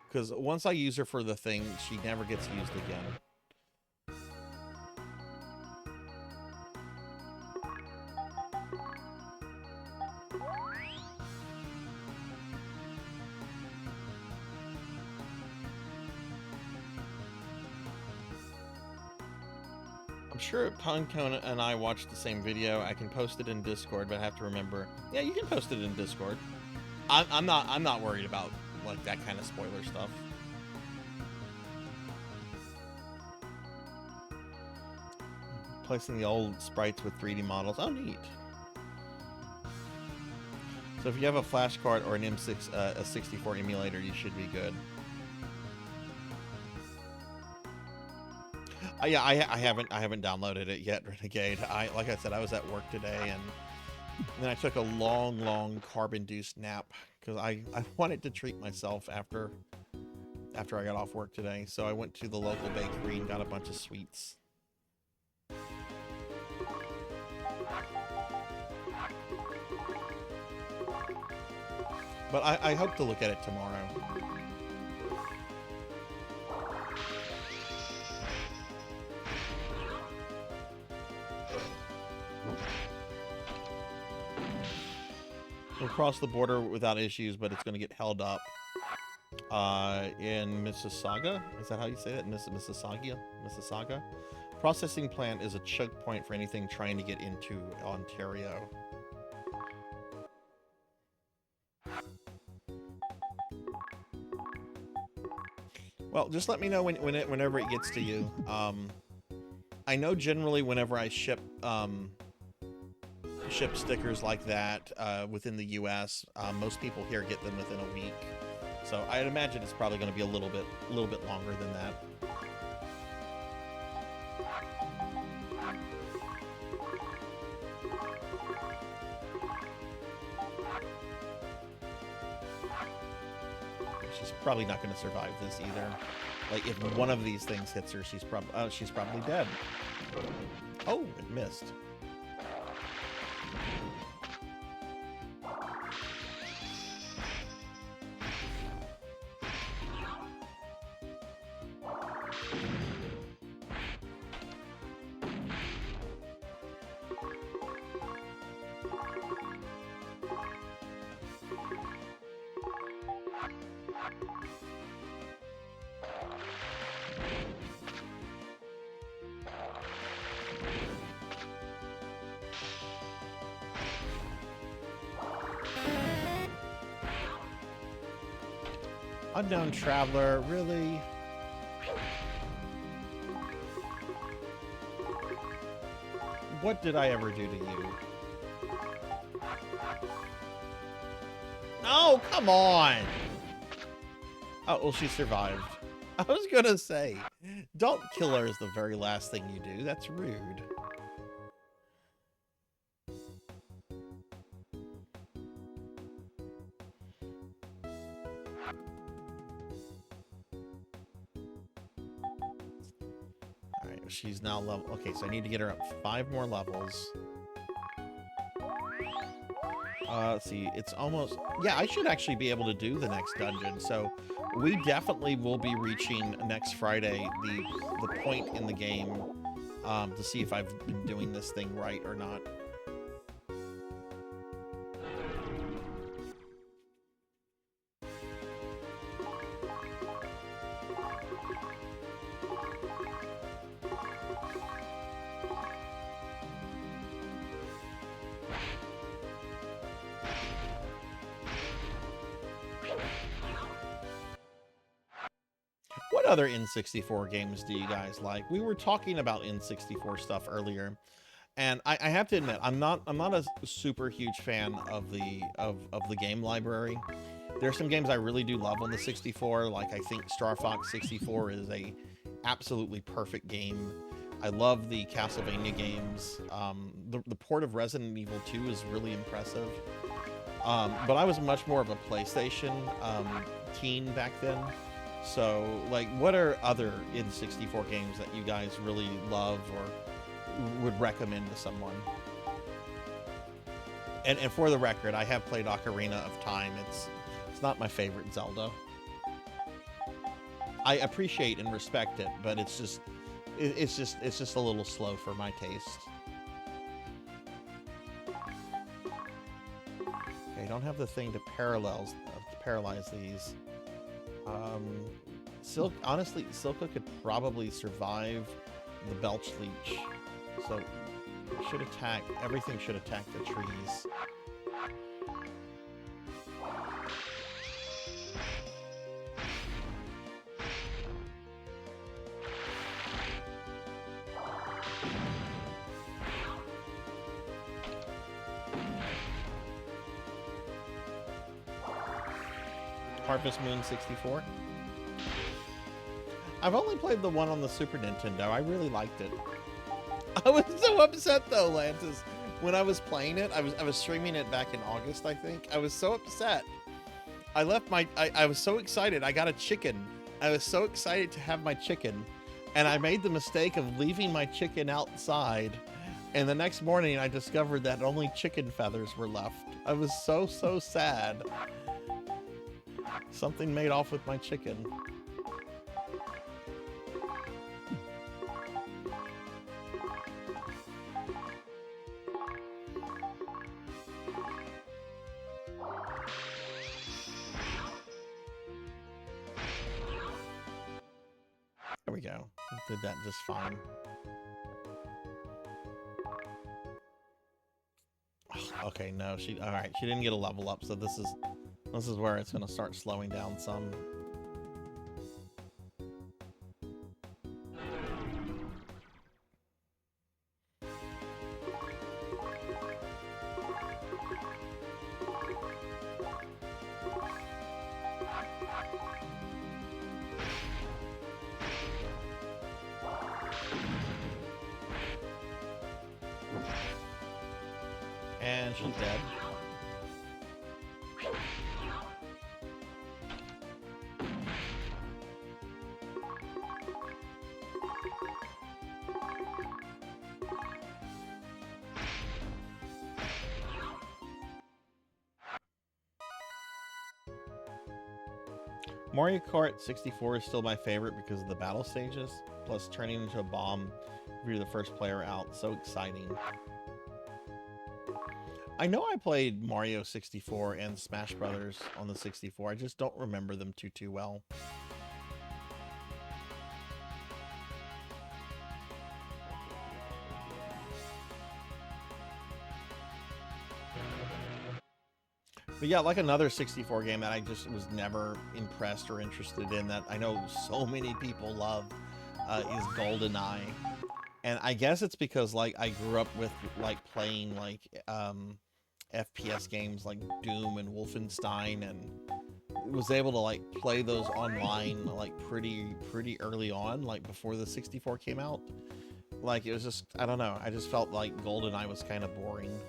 because once I use her for the thing, she never gets used again. I'm sure Punkone and I watched the same video. I can post it in Discord, but I have to remember. Yeah, you can post it in Discord. I'm not worried about like that kind of spoiler stuff. Replacing the old sprites with 3D models. Oh, neat. So if you have a flash card or an M6, a 64 emulator, you should be good. Yeah, I haven't downloaded it yet, Renegade. Like I said, I was at work today, and then I took a long carb-induced nap because I wanted to treat myself after I got off work today. So I went to the local bakery and got a bunch of sweets. But I hope to look at it tomorrow. We'll cross the border without issues, but it's going to get held up in Mississauga. Is that how you say that? Mississauga? Processing plant is a choke point for anything trying to get into Ontario. Well, just let me know whenever it gets to you. I know generally whenever I ship stickers like that within the U.S., most people here get them within a week. So I'd imagine it's probably going to be a little bit longer than that. She's probably not going to survive this either. Like, if one of these things hits her, she's probably dead. Oh, it missed. Unknown traveler, really? What did I ever do to you? No, come on! Oh, well, she survived. I was gonna say, don't kill her is the very last thing you do. That's rude. She's now level. Okay, so I need to get her up 5 more levels. Let's see. It's almost. Yeah, I should actually be able to do the next dungeon. So we definitely will be reaching next Friday the point in the game to see if I've been doing this thing right or not. What other N64 games do you guys like? We were talking about N64 stuff earlier, and I have to admit I'm not a super huge fan of the game library. There are some games I really do love on the 64. Like, I think Star Fox 64 is a absolutely perfect game. I love the Castlevania games. The port of Resident Evil 2 is really impressive. But I was much more of a PlayStation teen back then. So, like, what are other N64 games that you guys really love or would recommend to someone? And for the record, I have played Ocarina of Time. It's not my favorite Zelda. I appreciate and respect it, but it's just a little slow for my taste. Okay, I don't have the thing to paralyze these. Honestly, Silka could probably survive the Belch Leech. So, everything should attack the trees. Harvest Moon 64. I've only played the one on the Super Nintendo. I really liked it. I was so upset though, Lantis. When I was playing it, I was streaming it back in August, I think. I was so upset. I left my I was so excited. I got a chicken. I was so excited to have my chicken. And I made the mistake of leaving my chicken outside. And the next morning I discovered that only chicken feathers were left. I was so sad. Something made off with my chicken. There we go. Did that just fine. Okay, no, all right, she didn't get a level up, so this is where it's gonna start slowing down some. And she's dead. Mario Kart 64 is still my favorite because of the battle stages, plus turning into a bomb if you're the first player out. So exciting. I know I played Mario 64 and Smash Brothers on the 64. I just don't remember them too well. But yeah, like another 64 game that I just was never impressed or interested in that I know so many people love is GoldenEye. And I guess it's because like I grew up with like playing like FPS games like Doom and Wolfenstein, and was able to like play those online like pretty early on, like before the 64 came out. Like it was just, I don't know, I just felt like GoldenEye was kind of boring.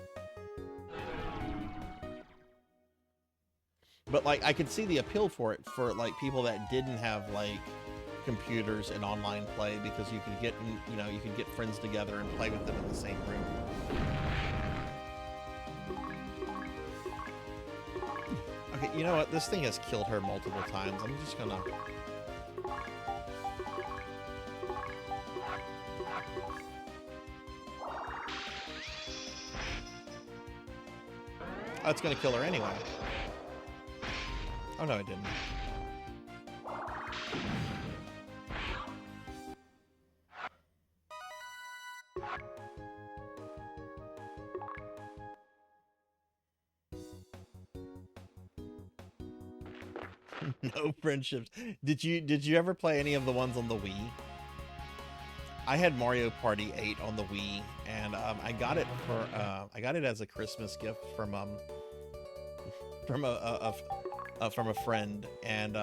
But like I could see the appeal for it for like people that didn't have like computers and online play, because you could get, you know, you could get friends together and play with them in the same room. Okay, you know what? This thing has killed her multiple times. I'm just gonna... Oh, it's gonna kill her anyway. Oh no, it didn't. No friendships. Did you ever play any of the ones on the Wii? I had Mario Party 8 on the Wii, and I got it for I got it as a Christmas gift from a friend, and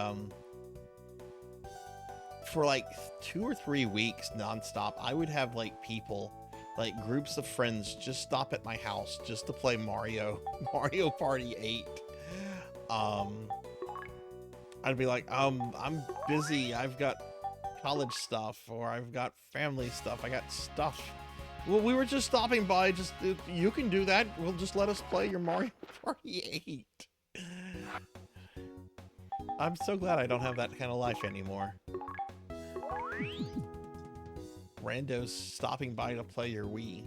for like 2 or 3 weeks nonstop, I would have like people, like groups of friends, just stop at my house just to play Mario Party 8. I'd be like, I'm busy, I've got college stuff, or I've got family stuff, I got stuff. Well, we were just stopping by, just, you can do that, we'll just let us play your Mario Party 8. I'm so glad I don't have that kind of life anymore. Randos stopping by to play your Wii.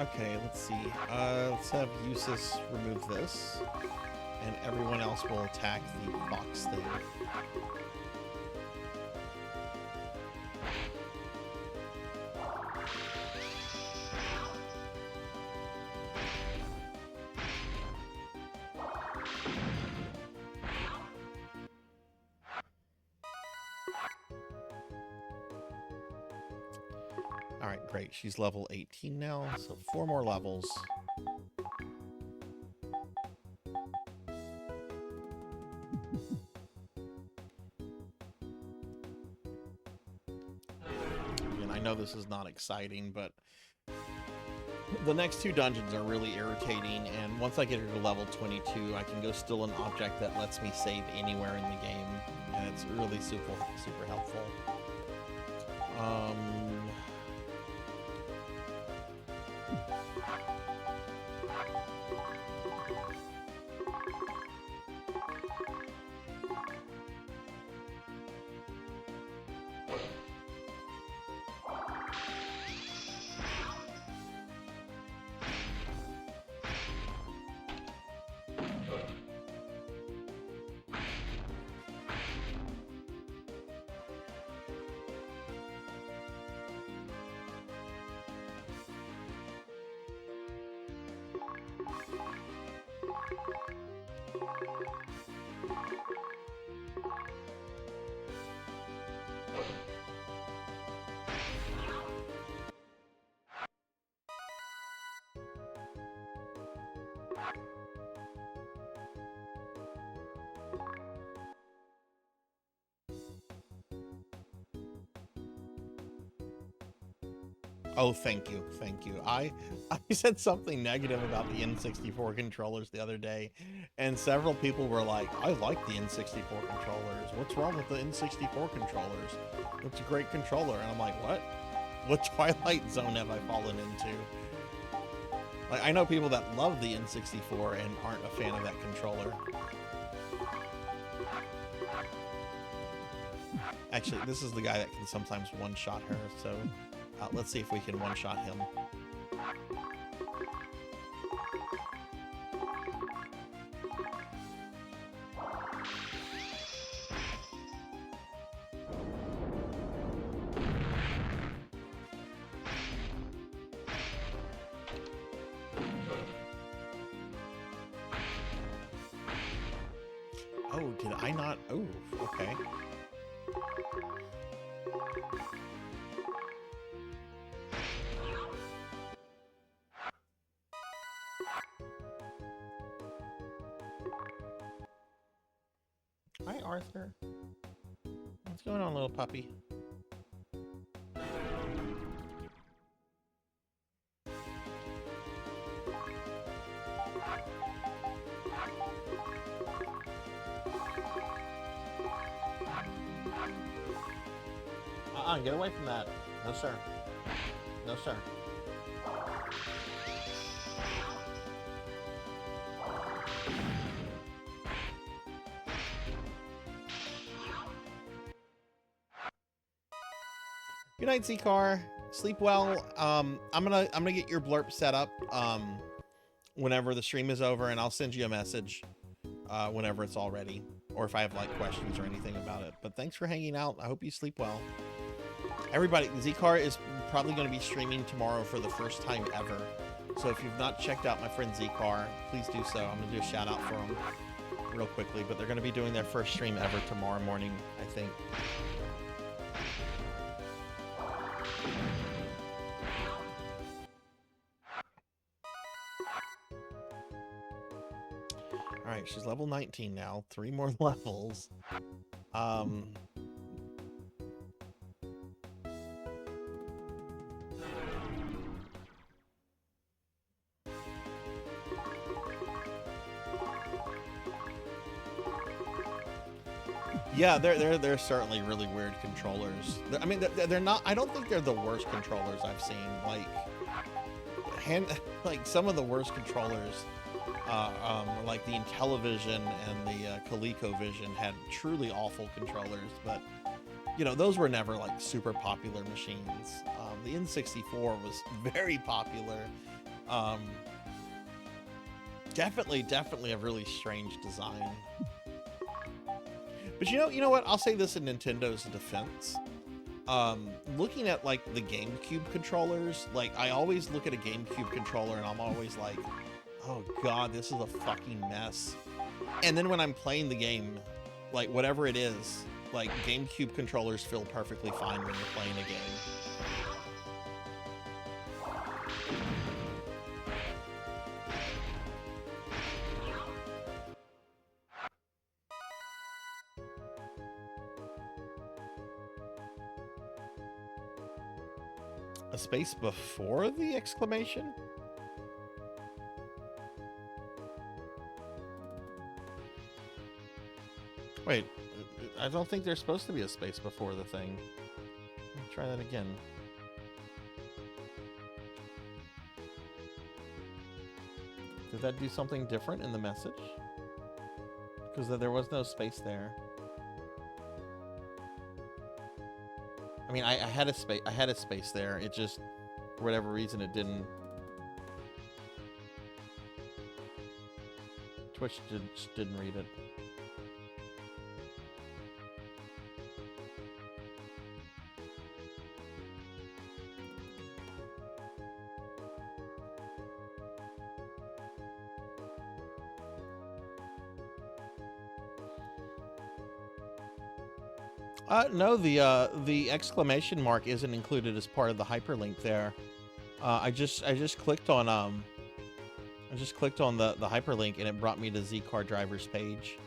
Okay, let's see. Let's have Usis remove this, and everyone else will attack the box thing. All right, great. She's level 18 now, so 4 more levels. Again, I know this is not exciting, but the next 2 dungeons are really irritating, and once I get her to level 22, I can go steal an object that lets me save anywhere in the game, and it's really super helpful. Oh, thank you. Thank you. I said something negative about the N64 controllers the other day, and several people were like, I like the N64 controllers. What's wrong with the N64 controllers? It's a great controller. And I'm like, what? What Twilight Zone have I fallen into? Like, I know people that love the N64 and aren't a fan of that controller. Actually, this is the guy that can sometimes one-shot her, so let's see if we can one-shot him. Oh, did I not? Oh, okay. Hi, Arthur. What's going on, little puppy? Get away from that. No, sir. No, sir. Good night, Z-Car. Sleep well. I'm gonna get your blurb set up whenever the stream is over, and I'll send you a message whenever it's all ready, or if I have like questions or anything about it. But thanks for hanging out. I hope you sleep well. Everybody, Z-Car is probably going to be streaming tomorrow for the first time ever. So if you've not checked out my friend Z-Car, please do so. I'm going to do a shout out for him real quickly, but they're going to be doing their first stream ever tomorrow morning, I think. All right, she's level 19 now. 3 more levels. Yeah, they're certainly really weird controllers. I mean, they're not. I don't think they're the worst controllers I've seen. Like some of the worst controllers, like the Intellivision and the ColecoVision had truly awful controllers. But you know, those were never like super popular machines. The N64 was very popular. Definitely a really strange design. But you know what? I'll say this in Nintendo's defense. Looking at like the GameCube controllers, like I always look at a GameCube controller and I'm always like, oh god, this is a fucking mess. And then when I'm playing the game, like whatever it is, like GameCube controllers feel perfectly fine when you're playing a game. A space before the exclamation? Wait, I don't think there's supposed to be a space before the thing. Let me try that again. Did that do something different in the message? Because there was no space there. I mean, I had a space. I had a space there. It just, for whatever reason, it didn't. Twitch just didn't read it. No, the exclamation mark isn't included as part of the hyperlink there. I just clicked on the hyperlink and it brought me to Z-Car Driver's page.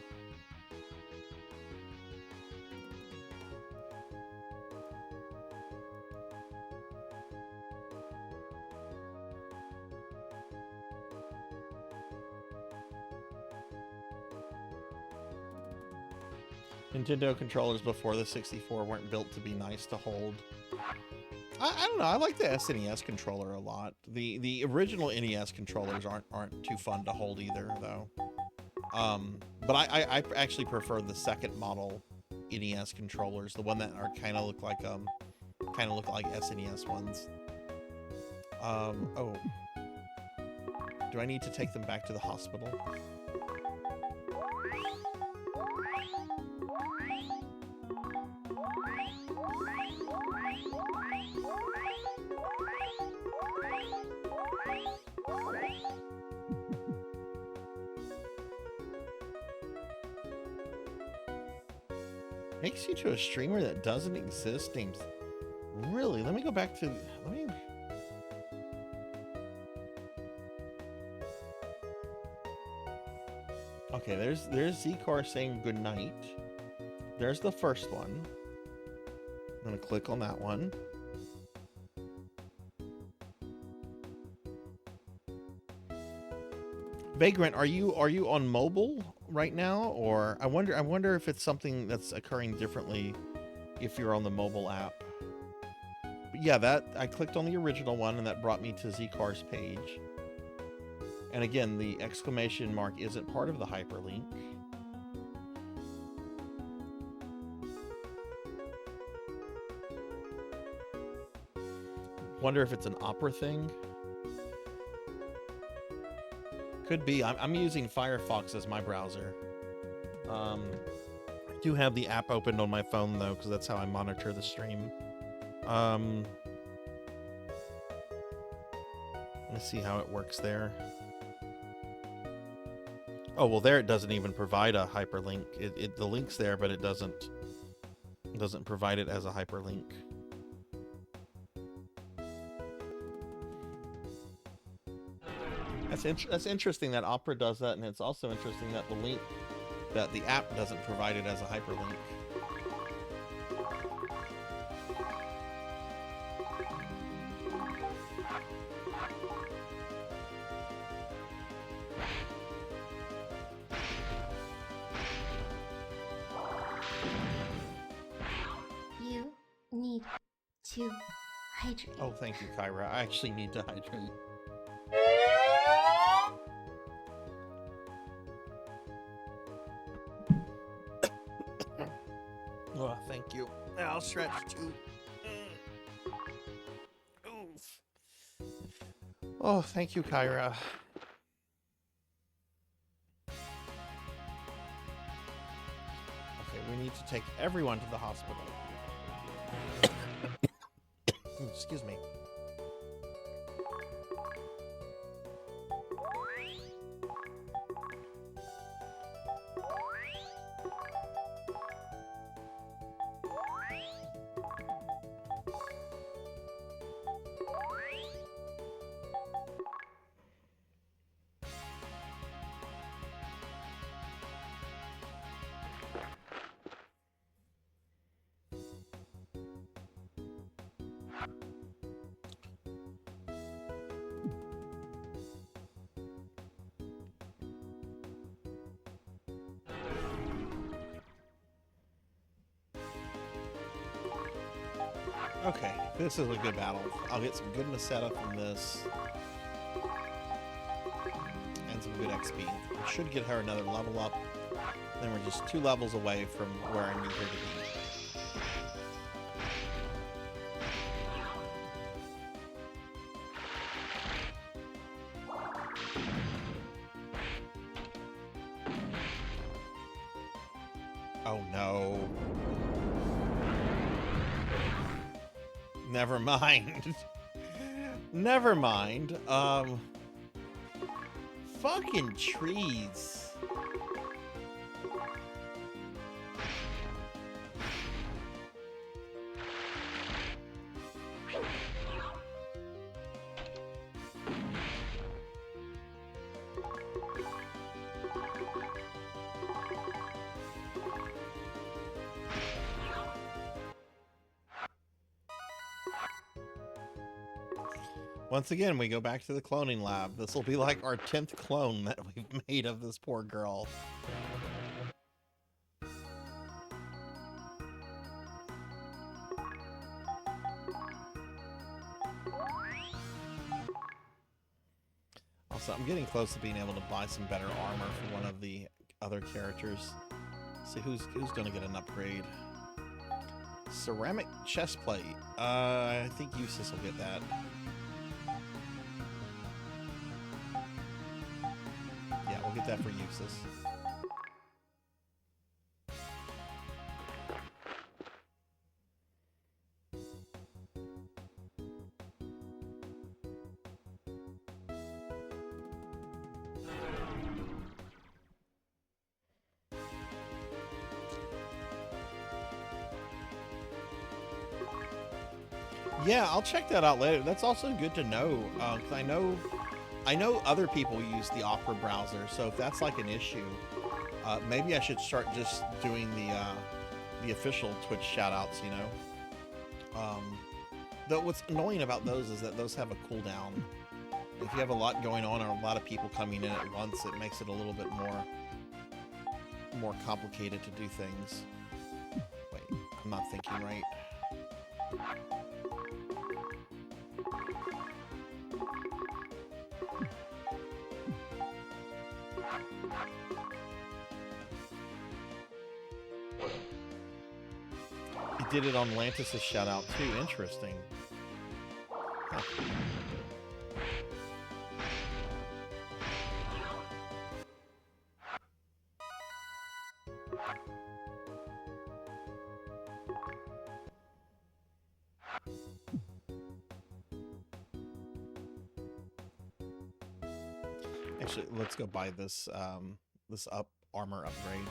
Nintendo controllers before the 64 weren't built to be nice to hold. I don't know. I like the SNES controller a lot. The original NES controllers aren't too fun to hold either, though. But I actually prefer the second model NES controllers, the one that are kind of look like SNES ones. Oh, do I need to take them back to the hospital? Makes you to a streamer that doesn't exist named... Really? Let me go back to... Okay, there's Z-Car saying goodnight. There's the first one. I'm gonna click on that one. Vagrant, are you on mobile right now, or I wonder if it's something that's occurring differently if you're on the mobile app. But yeah, that I clicked on the original one and that brought me to Z-Car's page. And again, the exclamation mark isn't part of the hyperlink. Wonder if it's an Opera thing. Could be. I'm using Firefox as my browser. I do have the app opened on my phone though, because that's how I monitor the stream. Let's see how it works there. Oh well, there it doesn't even provide a hyperlink. The link's there, but it doesn't provide it as a hyperlink. That's interesting that Opera does that, and it's also interesting that the app doesn't provide it as a hyperlink. You need to hydrate. Oh, thank you, Kyra. I actually need to hydrate. Oh, thank you. Now I'll stretch too. Oof. Oh, thank you, Kyra. Okay, we need to take everyone to the hospital. Excuse me. Okay, this is a good battle. I'll get some good Masetta from this. And some good XP. We should get her another level up. Then we're just 2 levels away from where I need her to be. Oh no. Never mind. Never mind. Fucking trees. Once again, we go back to the cloning lab. This will be like our 10th clone that we've made of this poor girl. Also, I'm getting close to being able to buy some better armor for one of the other characters. See who's gonna get an upgrade. Ceramic chest plate. I think Eustace will get that. Yeah, we'll get that for Eustace. Yeah, I'll check that out later. That's also good to know, because I know other people use the Opera browser. So if that's like an issue, maybe I should start just doing the official Twitch shoutouts. You know, though what's annoying about those is that those have a cooldown. If you have a lot going on or a lot of people coming in at once, it makes it a little bit more complicated to do things. Wait, I'm not thinking right. He did it on Lantis' shoutout too. Interesting. Huh. Actually, let's go buy this this armor upgrade.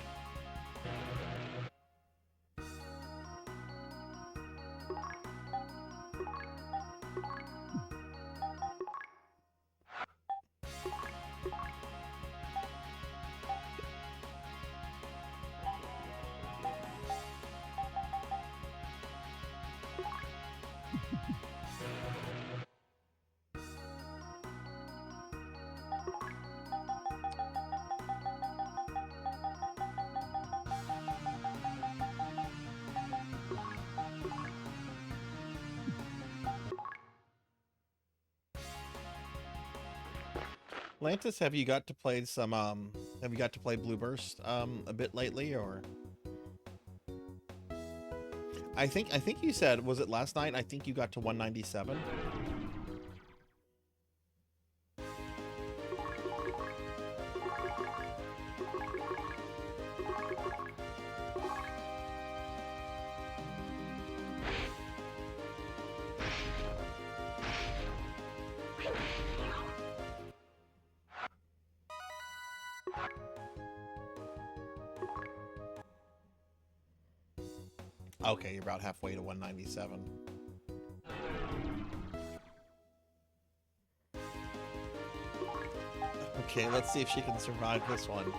Lantis, have you got to play some have you got to play Blue Burst a bit lately, or I think you said, was it last night? I think you got to 197. Okay, you're about halfway to 197. Okay, let's see if she can survive this one.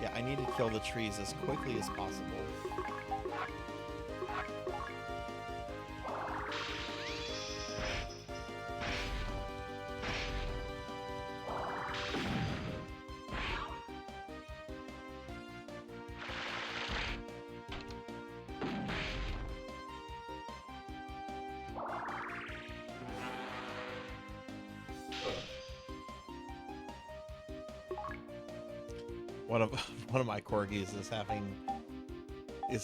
Yeah, I need to kill the trees as quickly as possible. one of one of my corgis is having I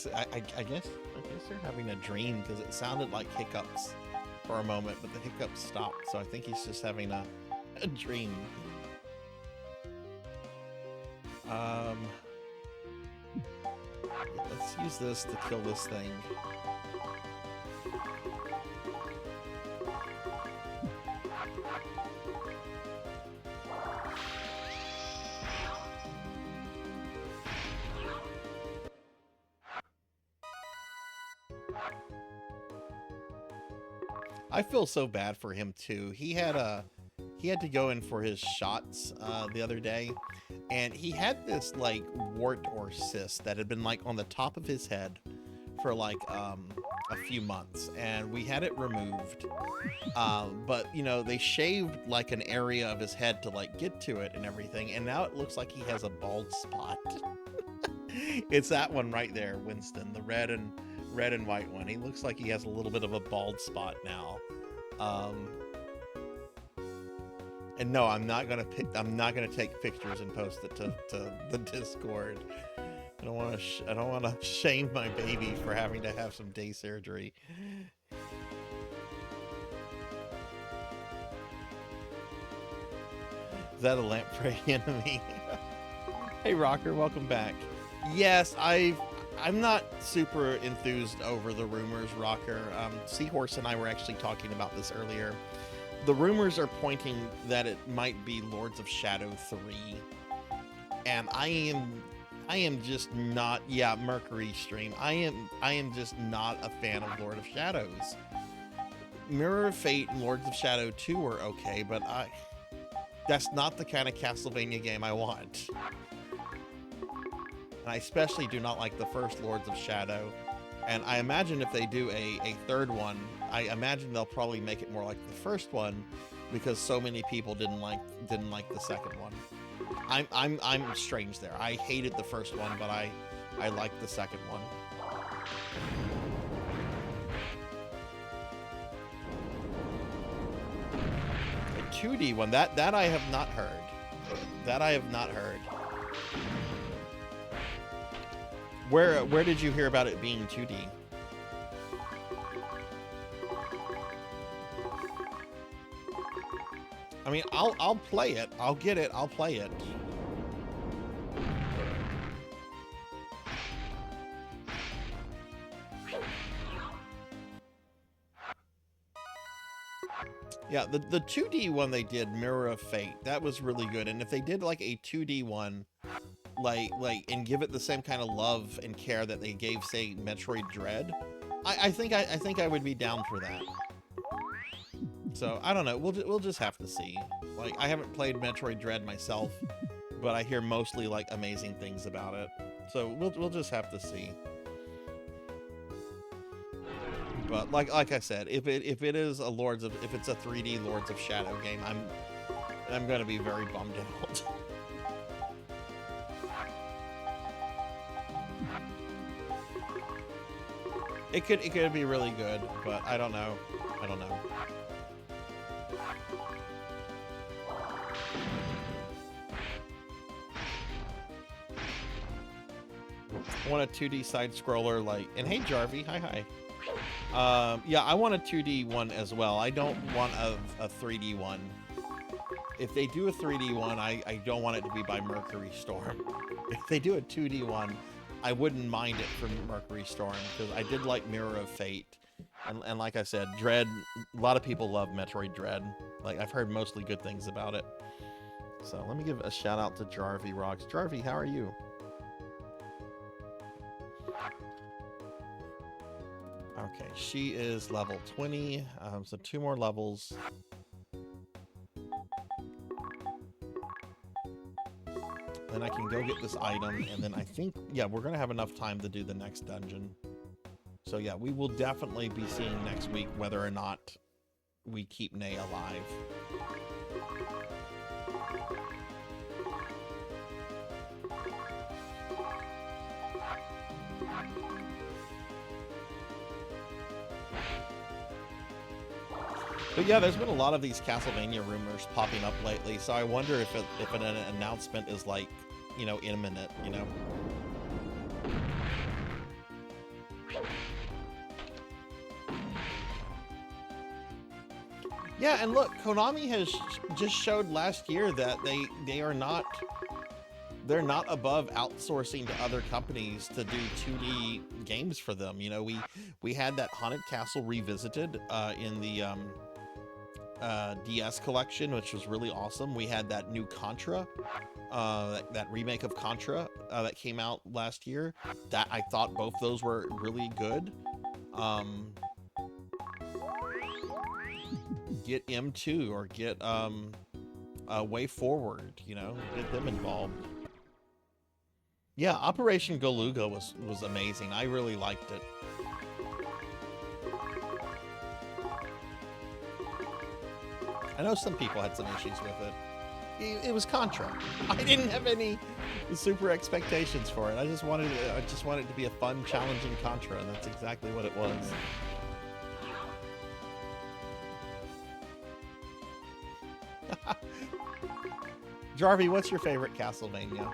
guess they're having a dream because it sounded like hiccups for a moment, but the hiccups stopped. So I think he's just having a dream. Let's use this to kill this thing. I feel so bad for him too. He had to go in for his shots the other day, and he had this like wart or cyst that had been like on the top of his head for like a few months, and we had it removed. But you know, they shaved like an area of his head to like get to it and everything, and now it looks like he has a bald spot. It's that one right there, Winston, the red and white one. He looks like he has a little bit of a bald spot now. And no, I'm not gonna take pictures and post it to the Discord. I don't want to shame my baby for having to have some day surgery. Is that a lamprey enemy? Hey Rocker, welcome back. Yes, I'm not super enthused over the rumors, Rocker. Seahorse and I were actually talking about this earlier. The rumors are pointing that it might be Lords of Shadow 3. And I am just not, yeah, Mercury stream. I am just not a fan of Lord of Shadows. Mirror of Fate and Lords of Shadow 2 were okay, but that's not the kind of Castlevania game I want. And I especially do not like the first Lords of Shadow. And I imagine if they do a third one, I imagine they'll probably make it more like the first one, because so many people didn't like the second one. I'm strange there. I hated the first one, but I liked the second one. A 2D one, that I have not heard. That I have not heard. Where did you hear about it being 2D? I mean, I'll play it. I'll get it. I'll play it. Yeah, the 2D one they did, Mirror of Fate, that was really good. And if they did like a 2D one, like and give it the same kind of love and care that they gave, say, Metroid Dread, I think I would be down for that. So I don't know. We'll just have to see. Like, I haven't played Metroid Dread myself, but I hear mostly like amazing things about it. So we'll just have to see. But like I said, if it is a if it's a 3D Lords of Shadow game, I'm gonna be very bummed out. It could be really good, but I don't know. I don't know. I want a 2D side scroller, like, and hey Jarvie, hi. Yeah, I want a 2D one as well. I don't want a 3D one. If they do a 3D one, I don't want it to be by Mercury Storm. If they do a 2D one, I wouldn't mind it from Mercury Storm, because I did like Mirror of Fate. And like I said, Dread, a lot of people love Metroid Dread. Like, I've heard mostly good things about it. So let me give a shout out to Jarvie Rocks. Jarvie, how are you? Okay, she is level 20, so 2 more levels. Then I can go get this item, and then I think, yeah, we're going to have enough time to do the next dungeon. So yeah, we will definitely be seeing next week whether or not we keep Nay alive. But yeah, there's been a lot of these Castlevania rumors popping up lately, so I wonder if an announcement is like you know, imminent, you know. Yeah, and look, Konami has just showed last year that they're not above outsourcing to other companies to do 2D games for them. You know, we had that Haunted Castle Revisited in the DS collection, which was really awesome. We had that new Contra, that remake of Contra that came out last year. That I thought both those were really good. Get M2 or get Way Forward, you know, get them involved. Yeah, Operation Galuga was amazing. I really liked it. I know some people had some issues with it. It was Contra. I didn't have any super expectations for it. I just wanted it to be a fun, challenging Contra, and that's exactly what it was. Jarvie, what's your favorite Castlevania?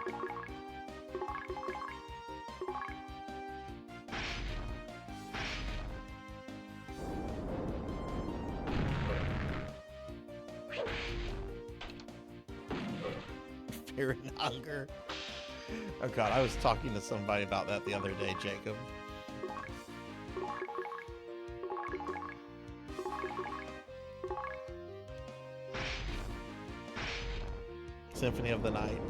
Fear and Hunger. Oh god, I was talking to somebody about that the other day, Jacob. Symphony of the Night.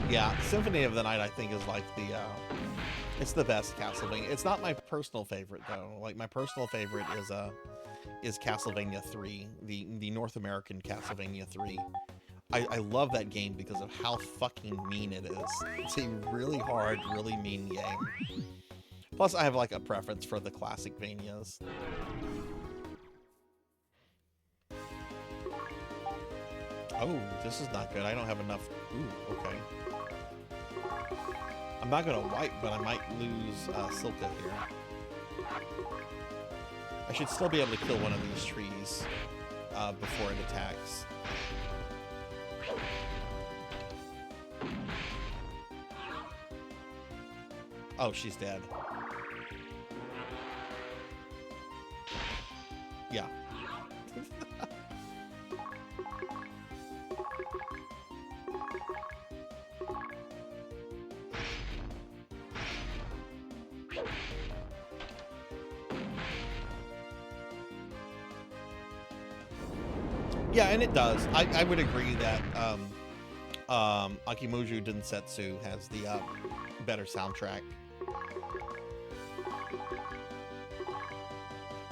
Yeah, Symphony of the Night I think is like the it's the best Castlevania. It's not my personal favorite though. Like my personal favorite is Castlevania 3, the North American Castlevania 3. I love that game because of how fucking mean it is. It's a really hard, really mean game. Plus I have like a preference for the classic Vanias. Oh, this is not good. I don't have enough. Ooh, okay. I'm not gonna wipe, but I might lose Silka here. I should still be able to kill one of these trees before it attacks. Oh, she's dead. Yeah. Yeah, and it does. I would agree that Akimuju Densetsu has the better soundtrack.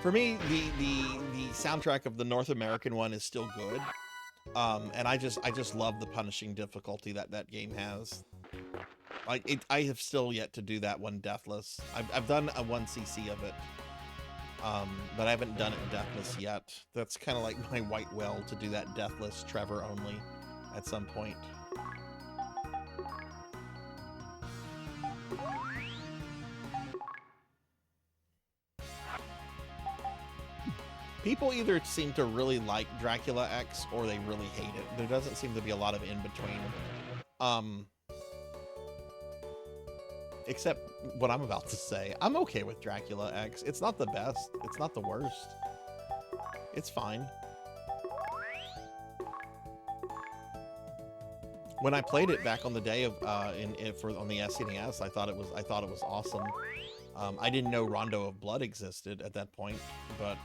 For me, the soundtrack of the North American one is still good, and I just love the punishing difficulty that game has. I have still yet to do that one Deathless. I've done a 1cc of it. But I haven't done it Deathless yet. That's kind of like my white whale to do that Deathless Trevor only at some point. People either seem to really like Dracula X or they really hate it. There doesn't seem to be a lot of in between. Except what I'm about to say. I'm okay with Dracula X. It's not the best. It's not the worst. It's fine. When I played it back on the day of on the SNES, I thought it was awesome. I didn't know Rondo of Blood existed at that point, but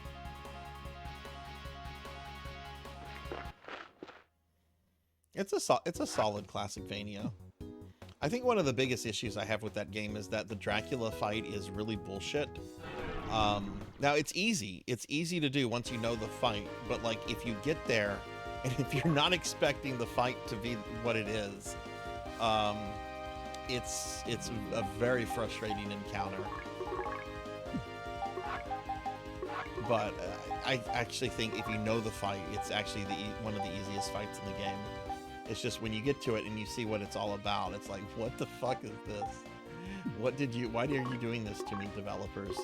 it's a solid Classicvania. I think one of the biggest issues I have with that game is that the Dracula fight is really bullshit. Now it's easy to do once you know the fight, but like if you get there and if you're not expecting the fight to be what it is, it's a very frustrating encounter. But I actually think if you know the fight, it's actually one of the easiest fights in the game. It's just when you get to it and you see what it's all about, it's like, what the fuck is this? Why are you doing this to me, developers?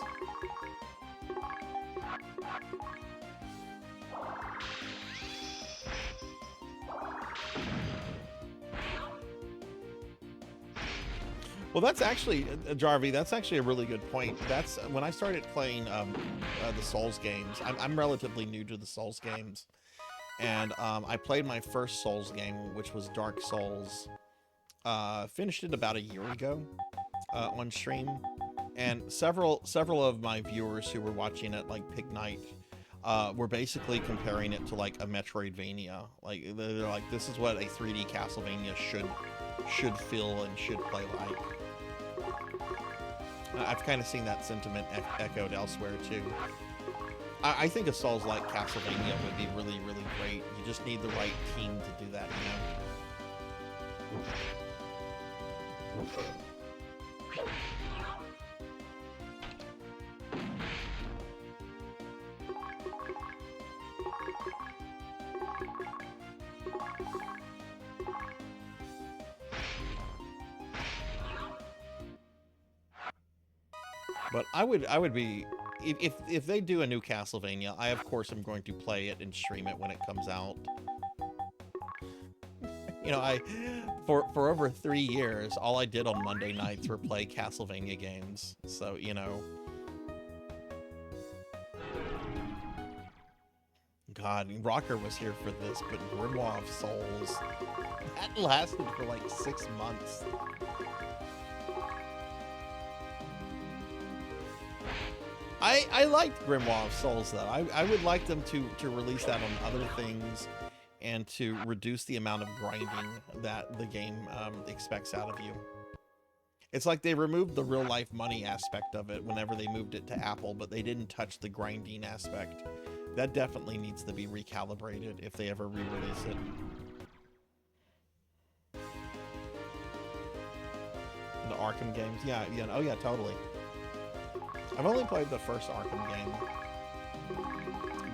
Well, that's actually, Jarvie, that's actually a really good point. That's when I started playing the Souls games. I'm relatively new to the Souls games. And I played my first Souls game, which was Dark Souls. Finished it about a year ago on stream. And several of my viewers who were watching it, like Pig Knight, were basically comparing it to like a Metroidvania. Like they're like, this is what a 3D Castlevania should feel and should play like. I've kind of seen that sentiment echoed elsewhere too. I think a Souls-like Castlevania would be really, really great. You just need the right team to do that, you know? But I would be, if they do a new Castlevania, I of course am going to play it and stream it when it comes out. You know, for over 3 years, all I did on Monday nights were play Castlevania games. So, you know. God, Rocker was here for this, but Grimoire of Souls, that lasted for like 6 months. I liked Grimoire of Souls, though. I would like them to release that on other things and to reduce the amount of grinding that the game expects out of you. It's like they removed the real-life money aspect of it whenever they moved it to Apple, but they didn't touch the grinding aspect. That definitely needs to be recalibrated if they ever re-release it. The Arkham games? Yeah, oh yeah, totally. I've only played the first Arkham game,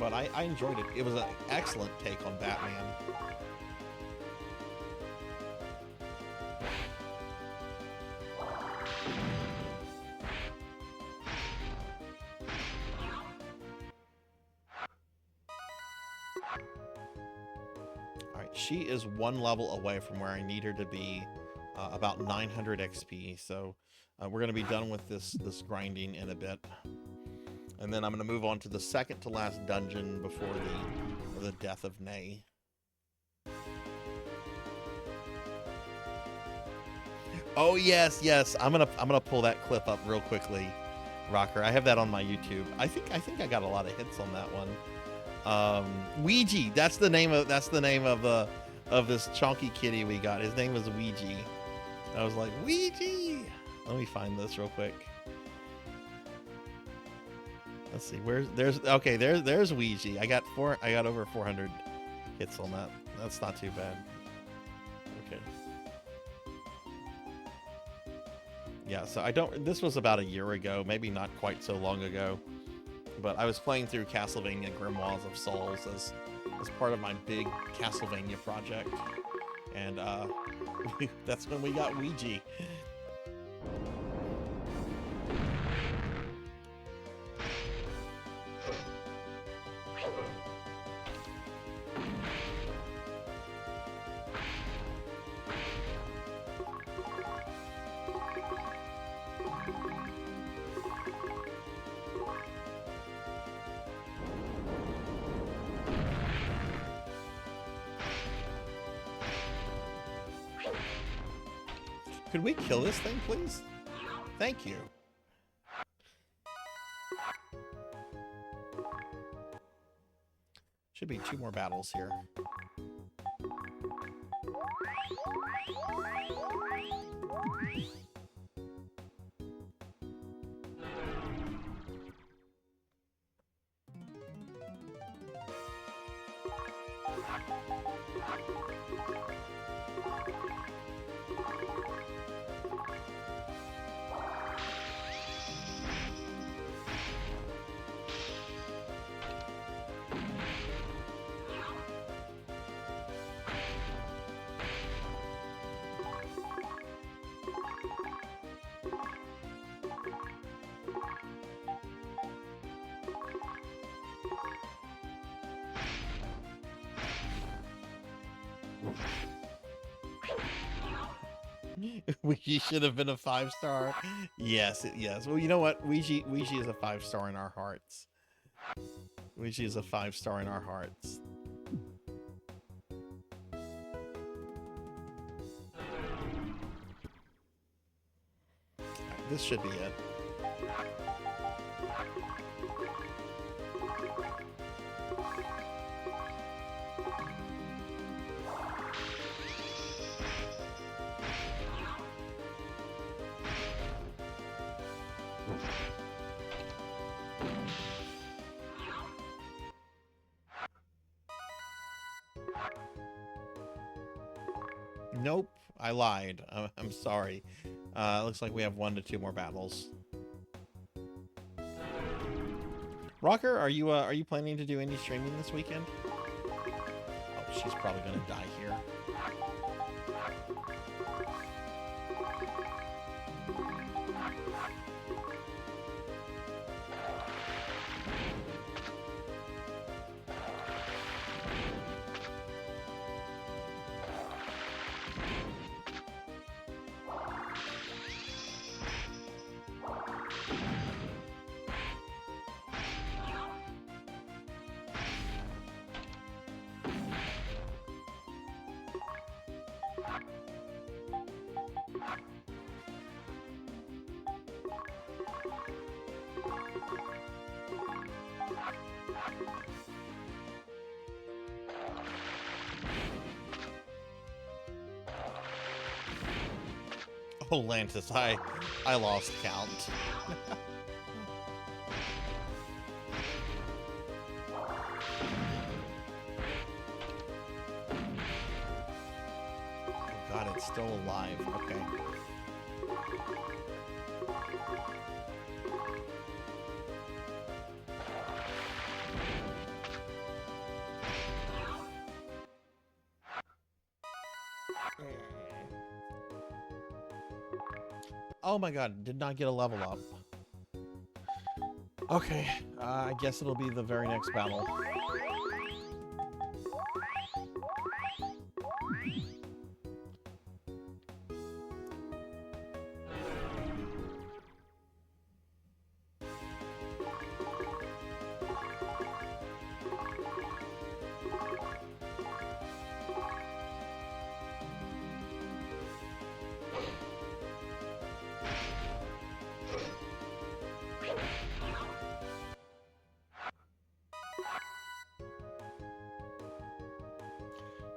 but I enjoyed it. It was an excellent take on Batman. Alright, she is 1 level away from where I need her to be, about 900 XP, so we're going to be done with this grinding in a bit. And then I'm going to move on to the second to last dungeon before the death of Nay. Oh yes, I'm gonna pull that clip up real quickly, Rocker. I have that on my YouTube. I think I got a lot of hits on that one. Ouija, that's the name of this chunky kitty we got. His name was Ouija. I was like, Ouija. Let me find this real quick. Let's see. There's Ouija. I got over 400 hits on that. That's not too bad. Okay. Yeah, so this was about a year ago, maybe not quite so long ago, but I was playing through Castlevania Grimoires of Souls as part of my big Castlevania project, and that's when we got Ouija. Could we kill this thing, please? Thank you. Should be 2 more battles here. Ouija should have been a 5-star. Yes, yes. Well, you know what? Ouija is a 5-star in our hearts. Ouija is a 5-star in our hearts. Alright, this should be it. Nope, I lied. I'm sorry. Looks like we have 1 to 2 more battles. Rocker, are you planning to do any streaming this weekend? Oh, she's probably gonna die here. Oh, Lantis, I lost count. Oh God, it's still alive. Okay. Oh my God, did not get a level up. Okay, I guess it'll be the very next battle.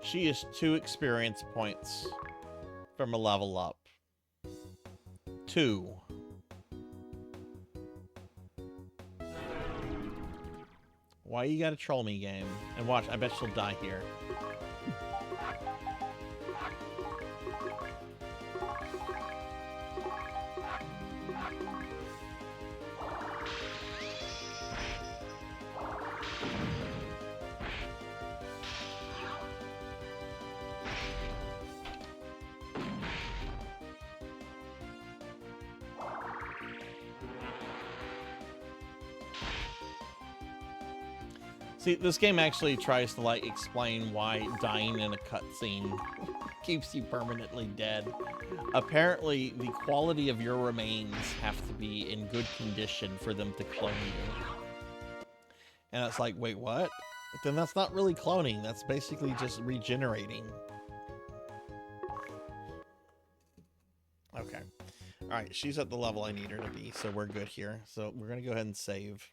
She is 2 experience points from a level up. 2. Why you gotta troll me, game? And watch, I bet she'll die here. See, this game actually tries to, like, explain why dying in a cutscene keeps you permanently dead. Apparently, the quality of your remains have to be in good condition for them to clone you. And it's like, wait, what? But then that's not really cloning. That's basically just regenerating. Okay. All right, she's at the level I need her to be, so we're good here. So we're going to go ahead and save.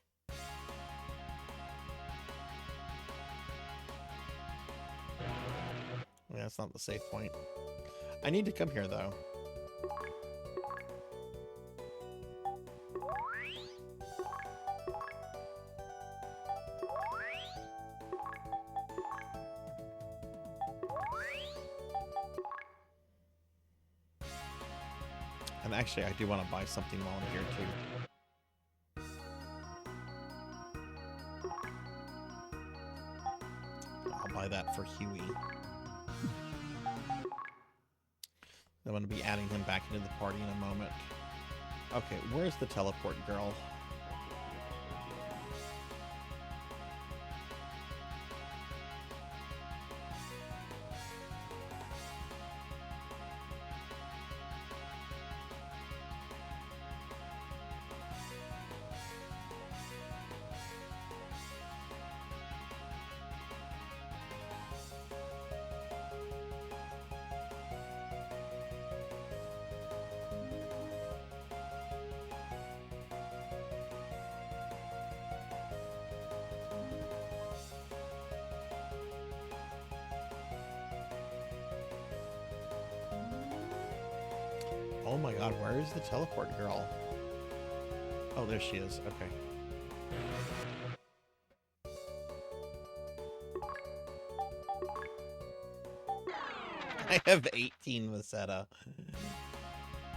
Yeah, that's not the safe point. I need to come here, though. And actually, I do want to buy something while I'm here, too. I'll buy that for Huey. I'm going to be adding him back into the party in a moment. Okay, where's the teleport girl? Oh my god, where is the teleport girl? Oh, there she is. Okay. I have 18 Vasetta.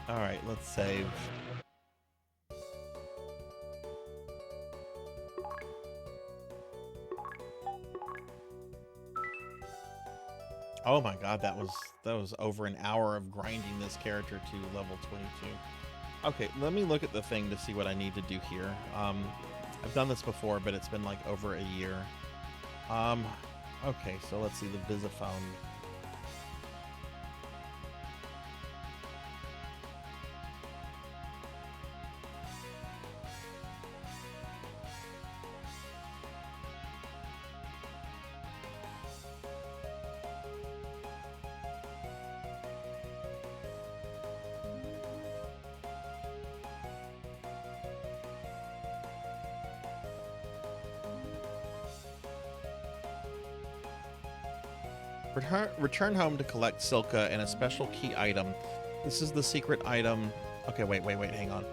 Alright, let's save. Oh my god, that was over an hour of grinding this character to level 22. Okay, let me look at the thing to see what I need to do here. I've done this before, but it's been like over a year. Okay, so let's see the Visiphone. Return home to collect Silka and a special key item. This is the secret item. Okay, wait, hang on.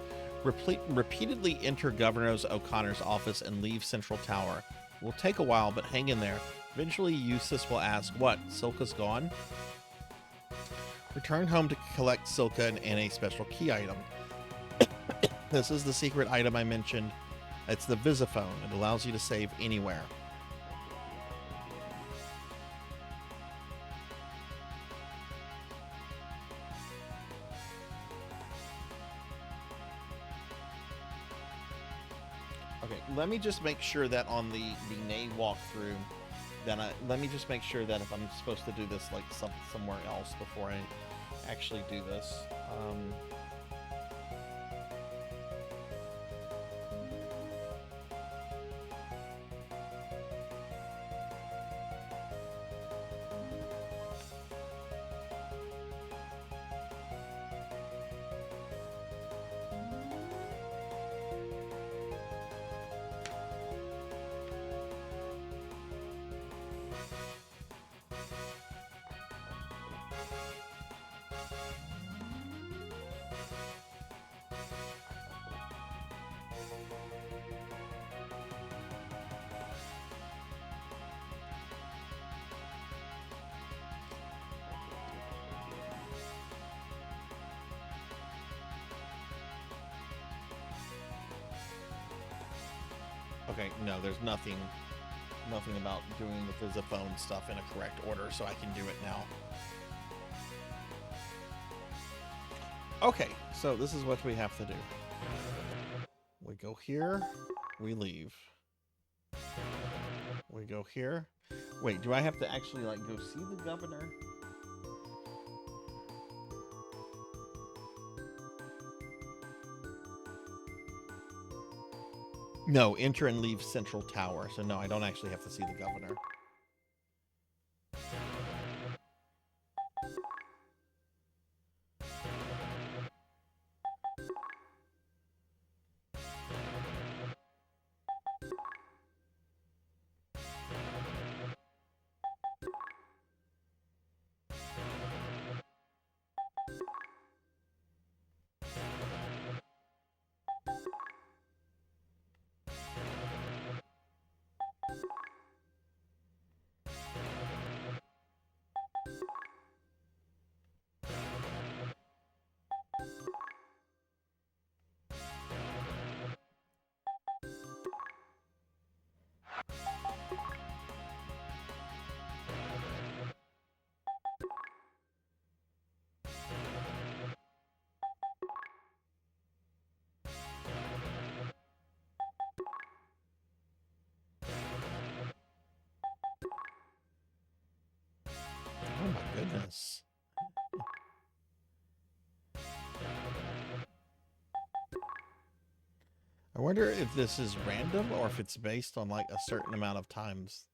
Repeatedly enter Governor O'Connor's office and leave Central Tower. It will take a while, but hang in there. Eventually, Eustace will ask, what, Silka's gone? Return home to collect Silka and a special key item. This is the secret item I mentioned. It's the Visiphone. It allows you to save anywhere. Okay, let me just make sure that on the Nay walkthrough, then let me just make sure that if I'm supposed to do this like somewhere else before I actually do this. Okay, no, there's nothing about doing the Visiphone stuff in a correct order, so I can do it now. Okay, so this is what we have to do. We go here, we leave. We go here. Wait, do I have to actually, like, go see the governor? No, enter and leave Central Tower. So no, I don't actually have to see the governor. Oh my goodness. I wonder if this is random or if it's based on like a certain amount of times.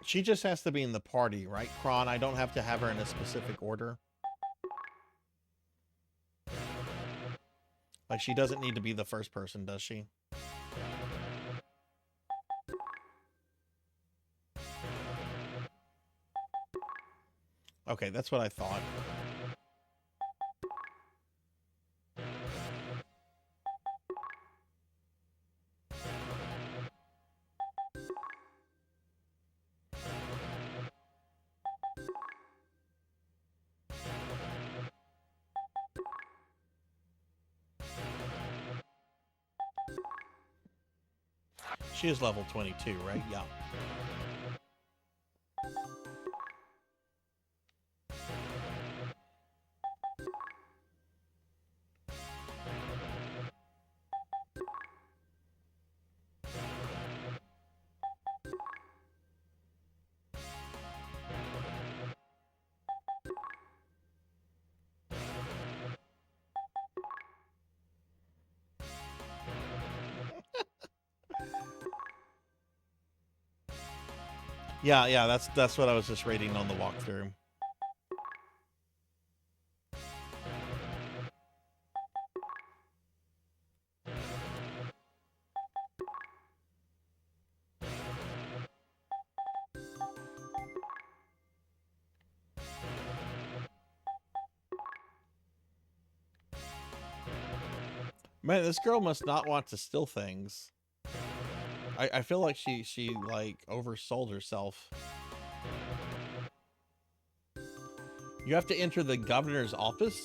She just has to be in the party, right, Kron? I don't have to have her in a specific order. Like, she doesn't need to be the first person, does she? Okay, that's what I thought. She is level 22, right? Yeah. Yeah, that's what I was just reading on the walkthrough. Man, this girl must not want to steal things. I feel like she like oversold herself. You have to enter the governor's office?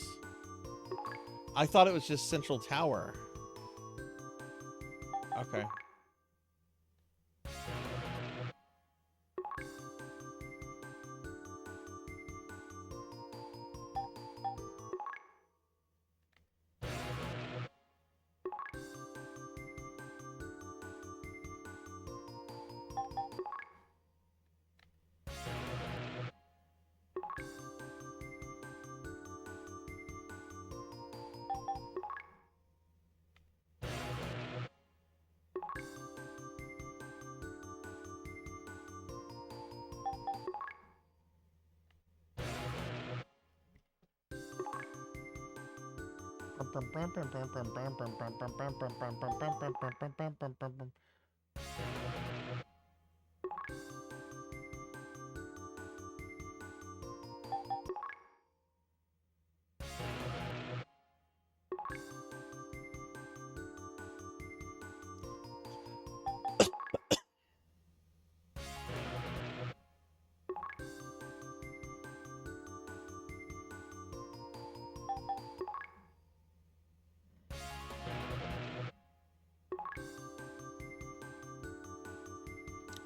I thought it was just Central Tower. Okay.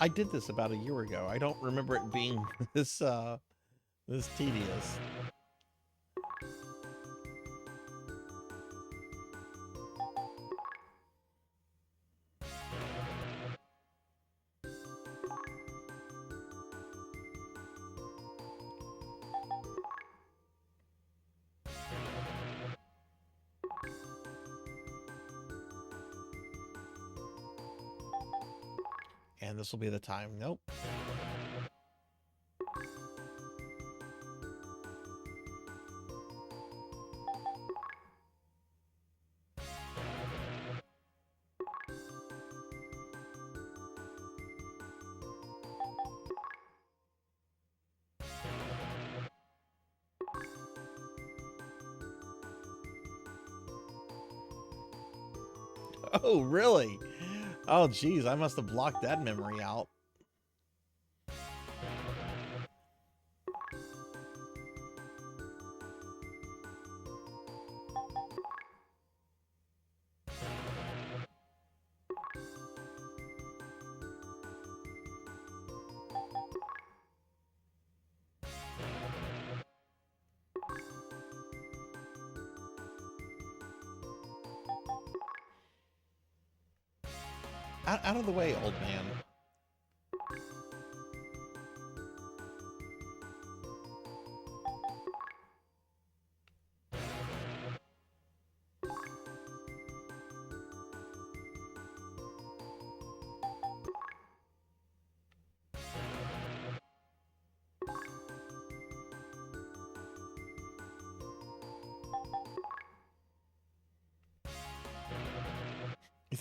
I did this about a year ago. I don't remember it being this this tedious. And this will be the time. Nope. Oh, really? Oh, geez, I must have blocked that memory out. Out of the way, old man.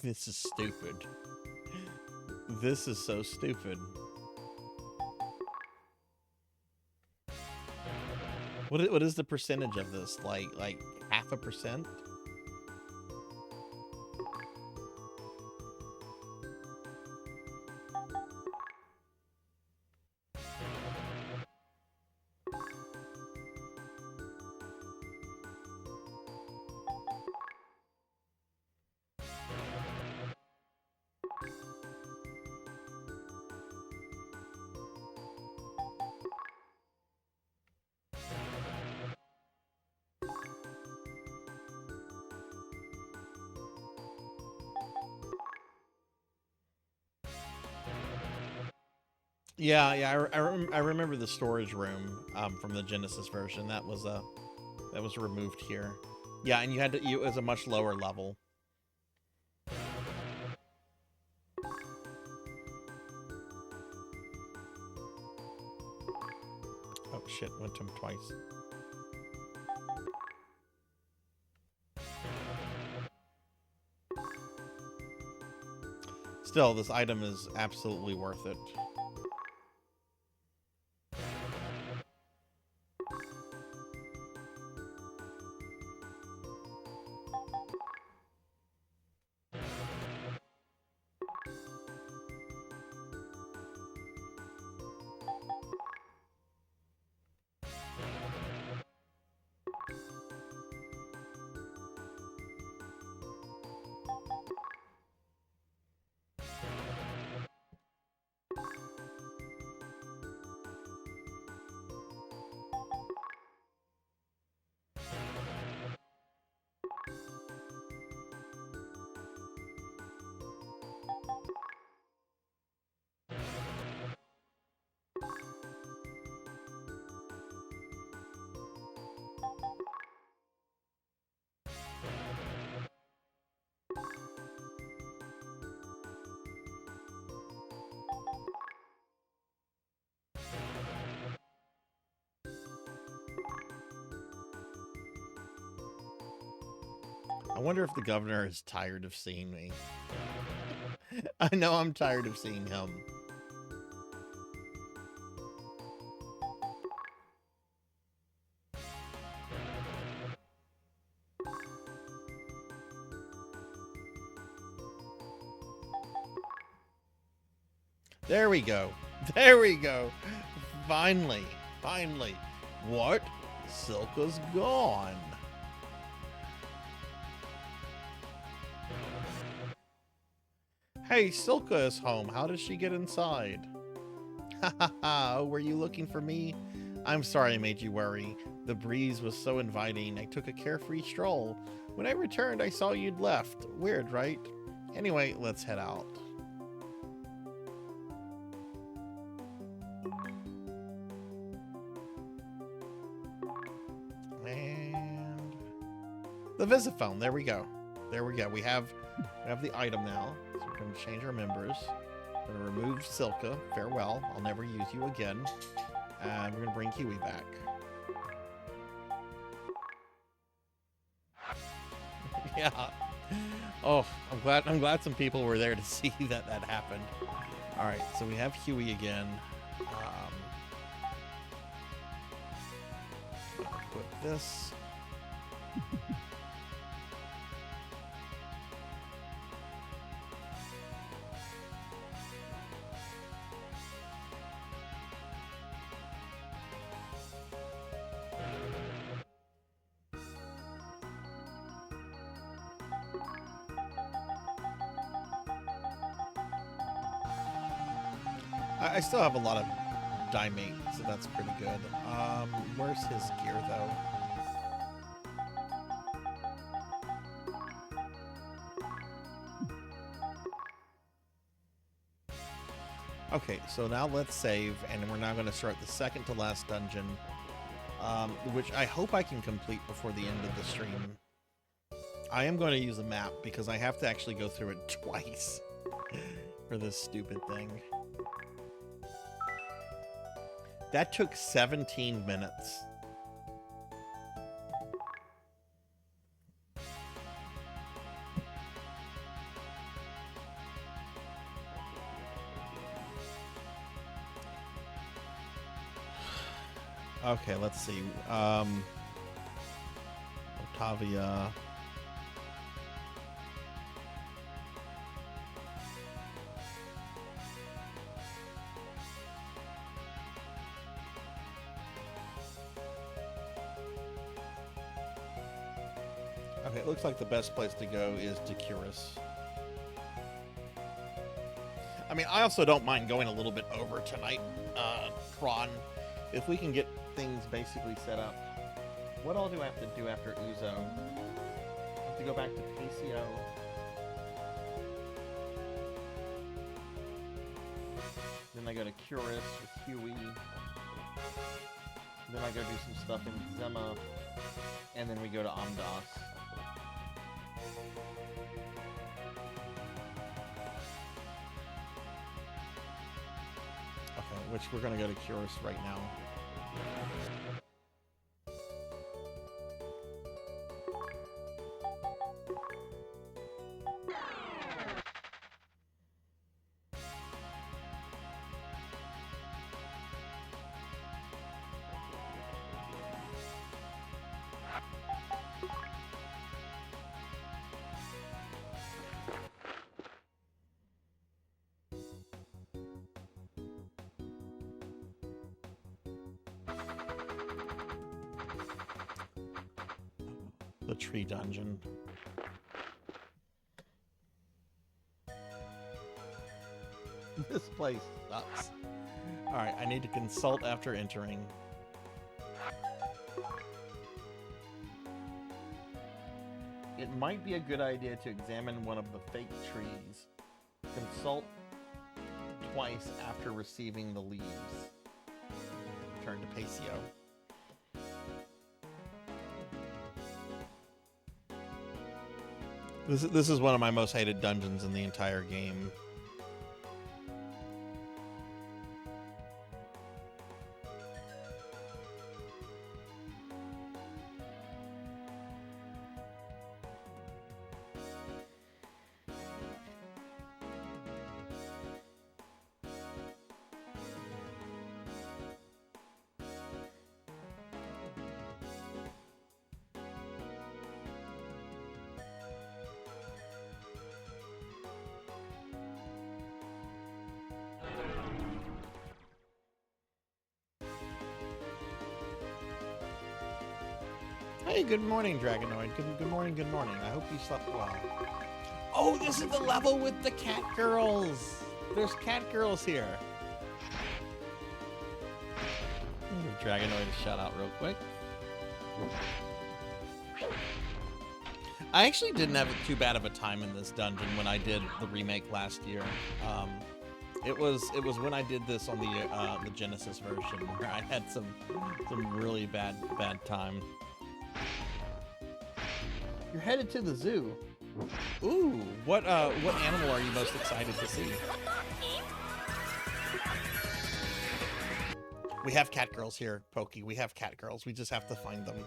This is stupid. This is so stupid. What is the percentage of this? Like 0.5%? Yeah, I remember the storage room from the Genesis version. That was removed here. Yeah, and it was a much lower level. Oh shit, went to him twice. Still, this item is absolutely worth it. I wonder if the governor is tired of seeing me. I know I'm tired of seeing him. There we go. There we go. Finally. Finally. What? Silka's gone. Hey, Silka is home. How does she get inside? Ha ha ha. Were you looking for me? I'm sorry I made you worry. The breeze was so inviting. I took a carefree stroll. When I returned, I saw you'd left. Weird, right? Anyway, let's head out. And the Visiphone. There we go. There we go. We have the item now. So we're going to change our members. We're going to remove Silka. Farewell. I'll never use you again. And we're going to bring Huey back. Yeah. Oh, I'm glad some people were there to see that happened. All right, so we have Huey again. Put this. I still have a lot of Dimate, so that's pretty good. Where's his gear, though? Okay, so now let's save, and we're now going to start the second to last dungeon, which I hope I can complete before the end of the stream. I am going to use a map, because I have to actually go through it twice for this stupid thing. That took 17 minutes. Okay, let's see. Otavia. Okay, it looks like the best place to go is to Curus. I mean, I also don't mind going a little bit over tonight, Kron, if we can get things basically set up. What all do I have to do after Uzo? I have to go back to PCO. Then I go to Curus with Huey. Then I go do some stuff in Zema. And then we go to Amdas. Okay, which we're gonna go to Curus right now. The tree dungeon. This place sucks. Alright, I need to consult after entering. It might be a good idea to examine one of the fake trees. Consult twice after receiving the leaves. Return to Pacio. This is one of my most hated dungeons in the entire game. Hey, good morning, Dragonoid. Good morning, good morning. I hope you slept well. Oh, this is the level with the cat girls. There's cat girls here. Give Dragonoid a shout out real quick. I actually didn't have too bad of a time in this dungeon when I did the remake last year. It was when I did this on the Genesis version where I had some really bad time. You're headed to the zoo. Ooh, what animal are you most excited to see? We have cat girls here, Pokey. We have cat girls. We just have to find them.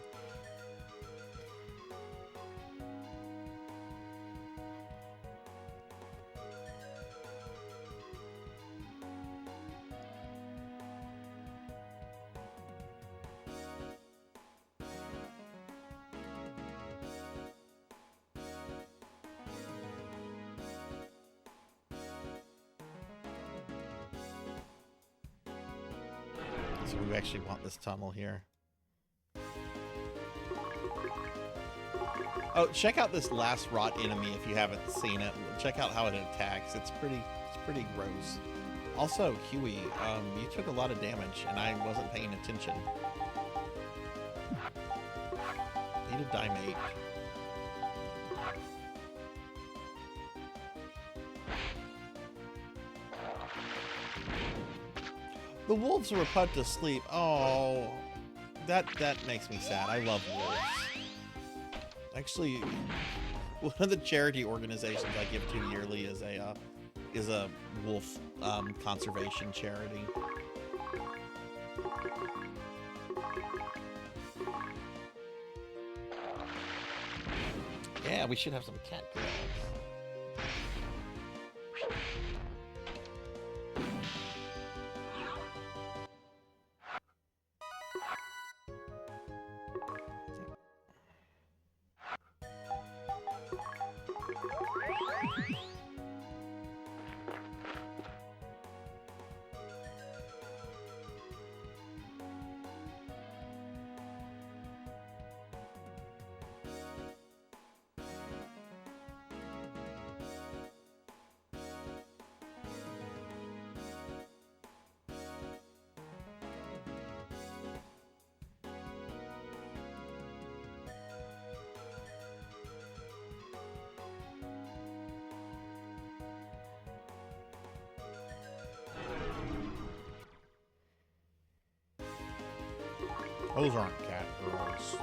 So we actually want this tunnel here. Oh, check out this last rot enemy if you haven't seen it. Check out how it attacks. It's pretty gross. Also, Huey, you took a lot of damage and I wasn't paying attention. Need a Dimate. The wolves were put to sleep. Oh, that makes me sad. I love wolves. Actually, one of the charity organizations I give to yearly is a wolf conservation charity. Yeah, we should have some cat girls. Those aren't cat girls.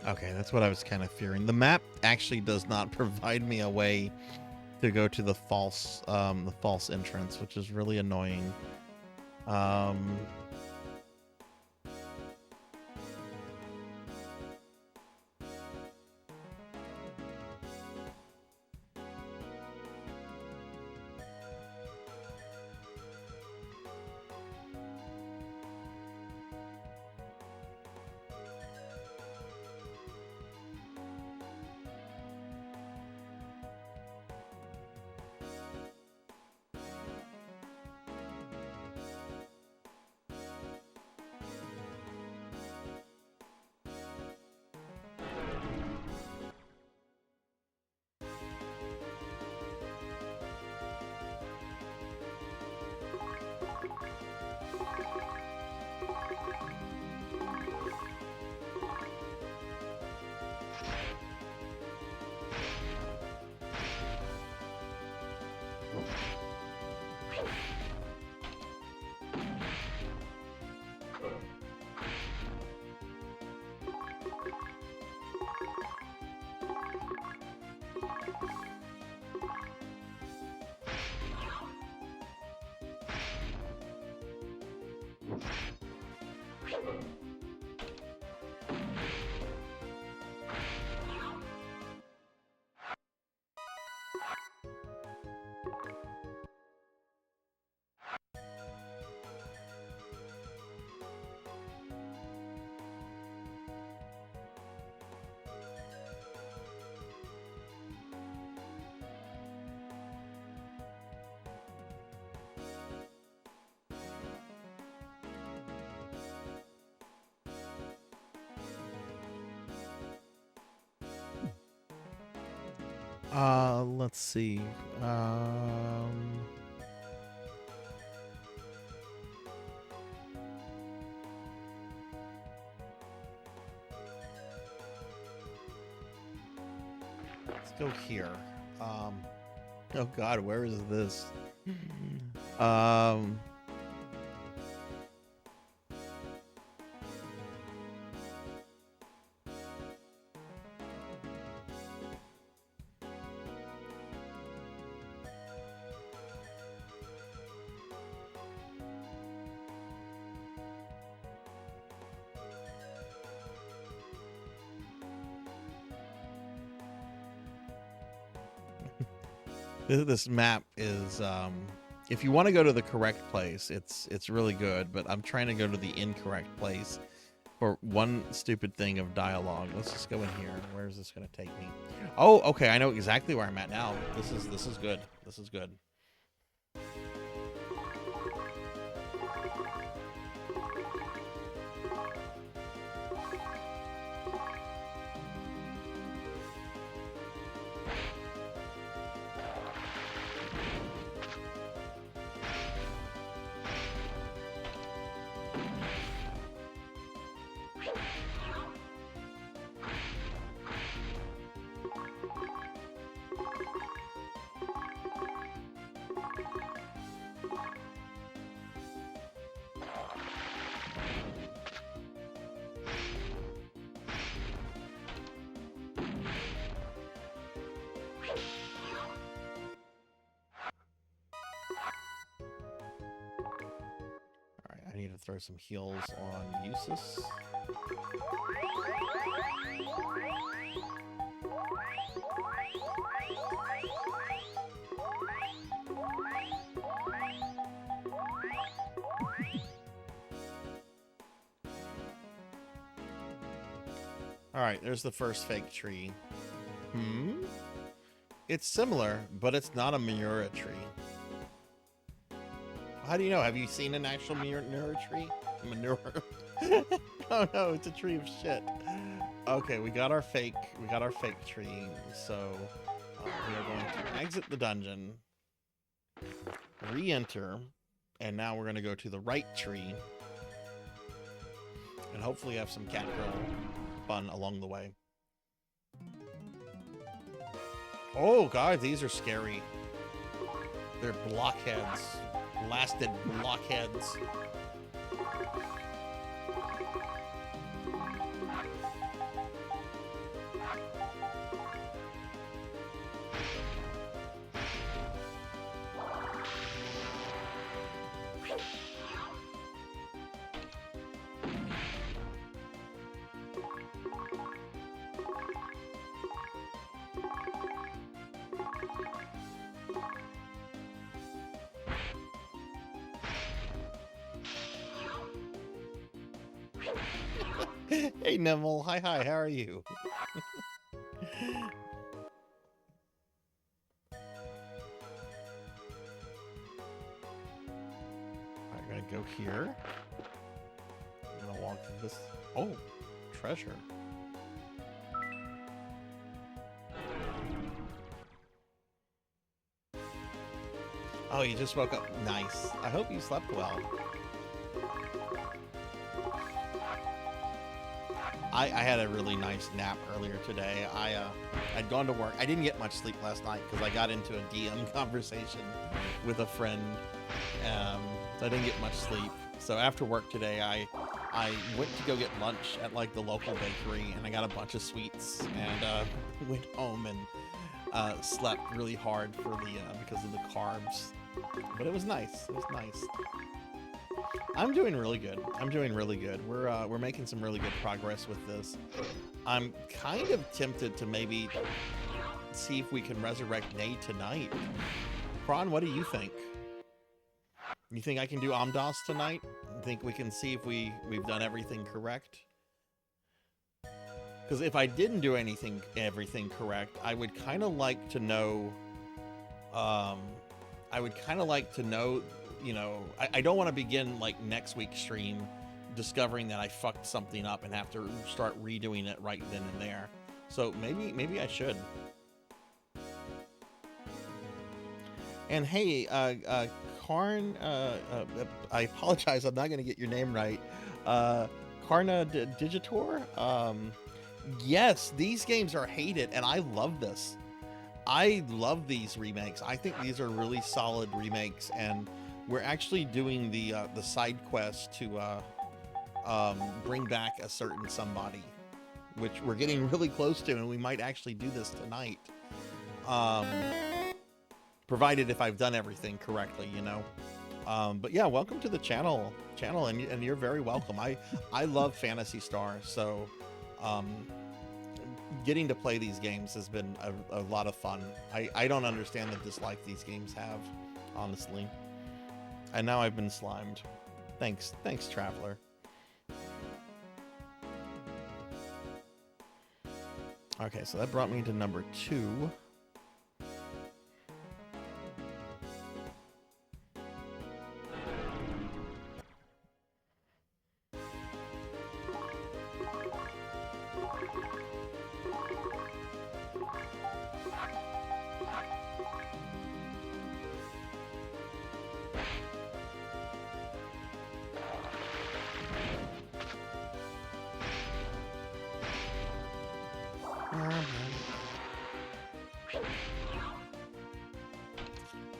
Okay, that's what I was kind of fearing. The map actually does not provide me a way to go to the false entrance, which is really annoying. Let's see. Let's go here. Oh God, where is this? This map is, if you want to go to the correct place, it's really good, but I'm trying to go to the incorrect place for one stupid thing of dialogue. Let's just go in here. Where is this going to take me? Oh, okay, I know exactly where I'm at now. This is good. This is good. throw some heals on Eustace. Alright, there's the first fake tree. It's similar, but it's not a Miura tree. How do you know? Have you seen an actual Miura tree? Manure. Oh no, it's a tree of shit. Okay, we got our fake tree. So we are going to exit the dungeon, re-enter, and now we're going to go to the right tree, and hopefully have some cat girl fun along the way. Oh god, these are scary. They're blockheads. Blasted blockheads. Hey Nimble, hi, how are you? I'm gonna go here. I'm gonna walk through this. Oh, treasure. Oh, you just woke up. Nice. I hope you slept well. I had a really nice nap earlier today. I'd gone to work. I didn't get much sleep last night because I got into a DM conversation with a friend. So I didn't get much sleep. So after work today, I went to go get lunch at like the local bakery, and I got a bunch of sweets, and went home and slept really hard for the because of the carbs. But it was nice. It was nice. I'm doing really good. I'm doing really good. We're making some really good progress with this. I'm kind of tempted to maybe see if we can resurrect Nate tonight. Kron, what do you think? You think I can do Amdas tonight? You think we can see if we've done everything correct? Because if I didn't do everything correct, I would kind of like to know. You know, I don't want to begin like next week's stream discovering that I fucked something up and have to start redoing it right then and there. So maybe I should. And hey, Karn, I apologize, I'm not going to get your name right. Karna Digitor? Yes, these games are hated, and I love this. I love these remakes. I think these are really solid remakes, and we're actually doing the side quest to bring back a certain somebody, which we're getting really close to, and we might actually do this tonight. Provided if I've done everything correctly, you know. But yeah, welcome to the channel, and you're very welcome. I love Phantasy Star, so getting to play these games has been a lot of fun. I don't understand the dislike these games have, honestly. And now I've been slimed. Thanks, Traveler. Okay, so that brought me to number 2.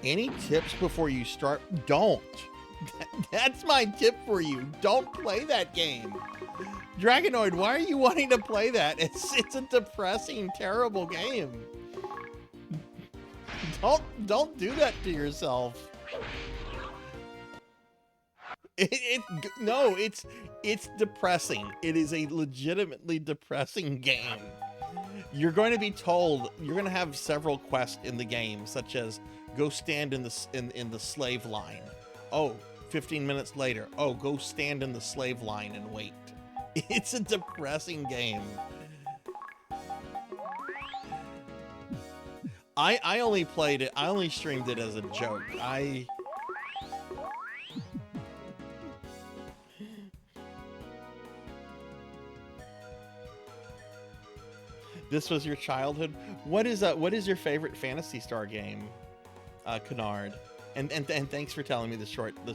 Any tips before you start? Don't. That's my tip for you. Don't play that game. Dragonoid, why are you wanting to play that? It's a depressing, terrible game. Don't do that to yourself. No, it's depressing. It is a legitimately depressing game. You're going to be told, you're going to have several quests in the game, such as go stand in the slave line. Oh, 15 minutes later, oh, go stand in the slave line and wait. It's a depressing game. I only played it, I only streamed it as a joke. This was your childhood? What is your favorite Phantasy Star game, Kennard? And thanks for telling me the short of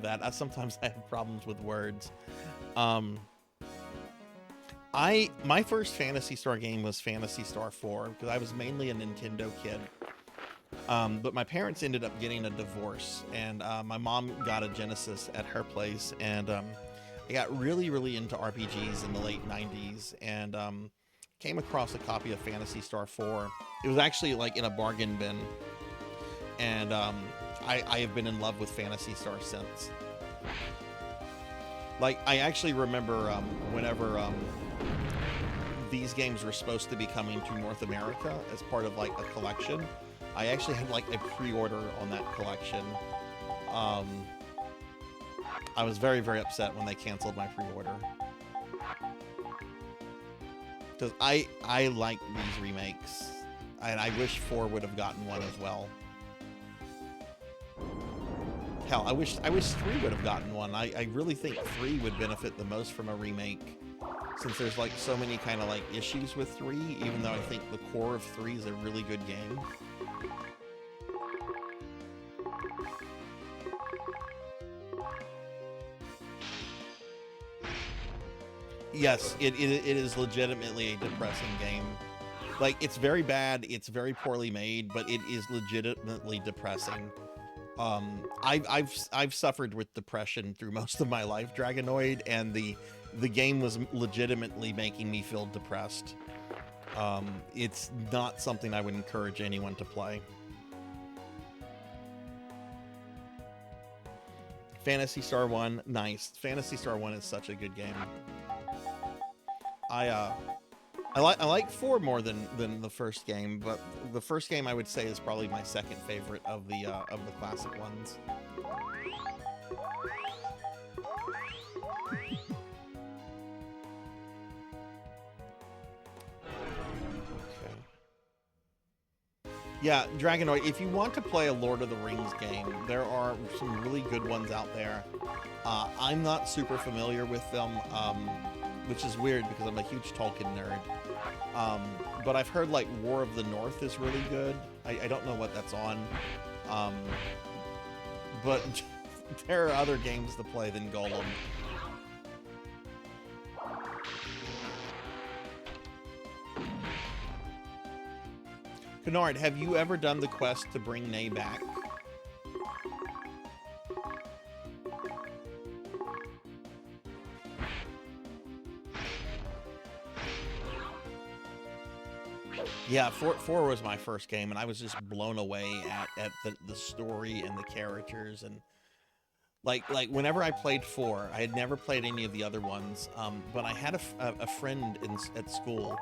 that. Sometimes I have problems with words. My first Phantasy Star game was Phantasy Star 4 because I was mainly a Nintendo kid. But my parents ended up getting a divorce, and my mom got a Genesis at her place, and I got really, really into RPGs in the late 90s, and came across a copy of Phantasy Star 4. It was actually like in a bargain bin, and I have been in love with Phantasy Star since. Like, I actually remember whenever these games were supposed to be coming to North America as part of like a collection, I actually had like a pre-order on that collection. I was very, very upset when they canceled my pre-order. Because I like these remakes. And I wish 4 would have gotten one as well. Hell, I wish 3 would have gotten one. I really think 3 would benefit the most from a remake. Since there's like so many kind of like issues with 3, even though I think the core of 3 is a really good game. Yes, it is legitimately a depressing game. Like, it's very bad, it's very poorly made, but it is legitimately depressing. I've suffered with depression through most of my life, Dragonoid, and the game was legitimately making me feel depressed. It's not something I would encourage anyone to play. Phantasy Star 1, nice. Phantasy Star 1 is such a good game. I like 4 more than the first game, but the first game I would say is probably my second favorite of the classic ones. Okay. Yeah, Dragonoid, if you want to play a Lord of the Rings game, there are some really good ones out there. I'm not super familiar with them. Which is weird because I'm a huge Tolkien nerd. But I've heard like War of the North is really good. I don't know what that's on. But there are other games to play than Golem. Kennard, have you ever done the quest to bring Nay back? Yeah, 4 was my first game, and I was just blown away at the story and the characters, and like whenever I played 4, I had never played any of the other ones, but I had a friend at school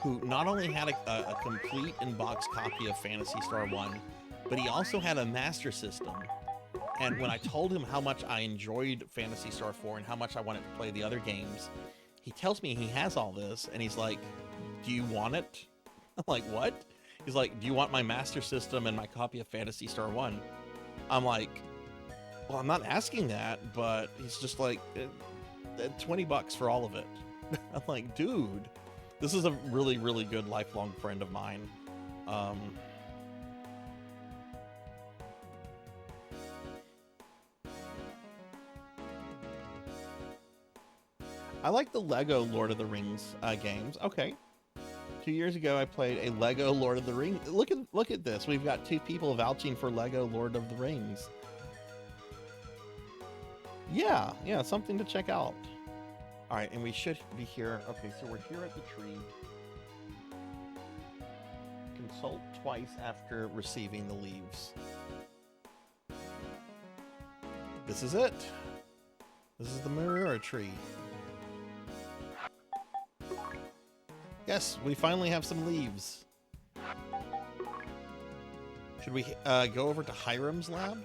who not only had a complete in-box copy of Phantasy Star 1, but he also had a Master System. And when I told him how much I enjoyed Phantasy Star 4 and how much I wanted to play the other games, he tells me he has all this, and he's like, "Do you want it?" I'm like, what? He's like, "Do you want my Master System and my copy of Phantasy Star 1? I'm like, well, I'm not asking that, but he's just like, $20 for all of it. I'm like, dude, this is a really, really good lifelong friend of mine. I like the Lego Lord of the Rings games. Okay. 2 years ago, I played a Lego Lord of the Rings. Look at this. We've got 2 people vouching for Lego Lord of the Rings. Yeah, something to check out. All right, and we should be here. Okay, so we're here at the tree. Consult twice after receiving the leaves. This is it. This is the Mirror tree. Yes, we finally have some leaves. Should we go over to Hiram's lab?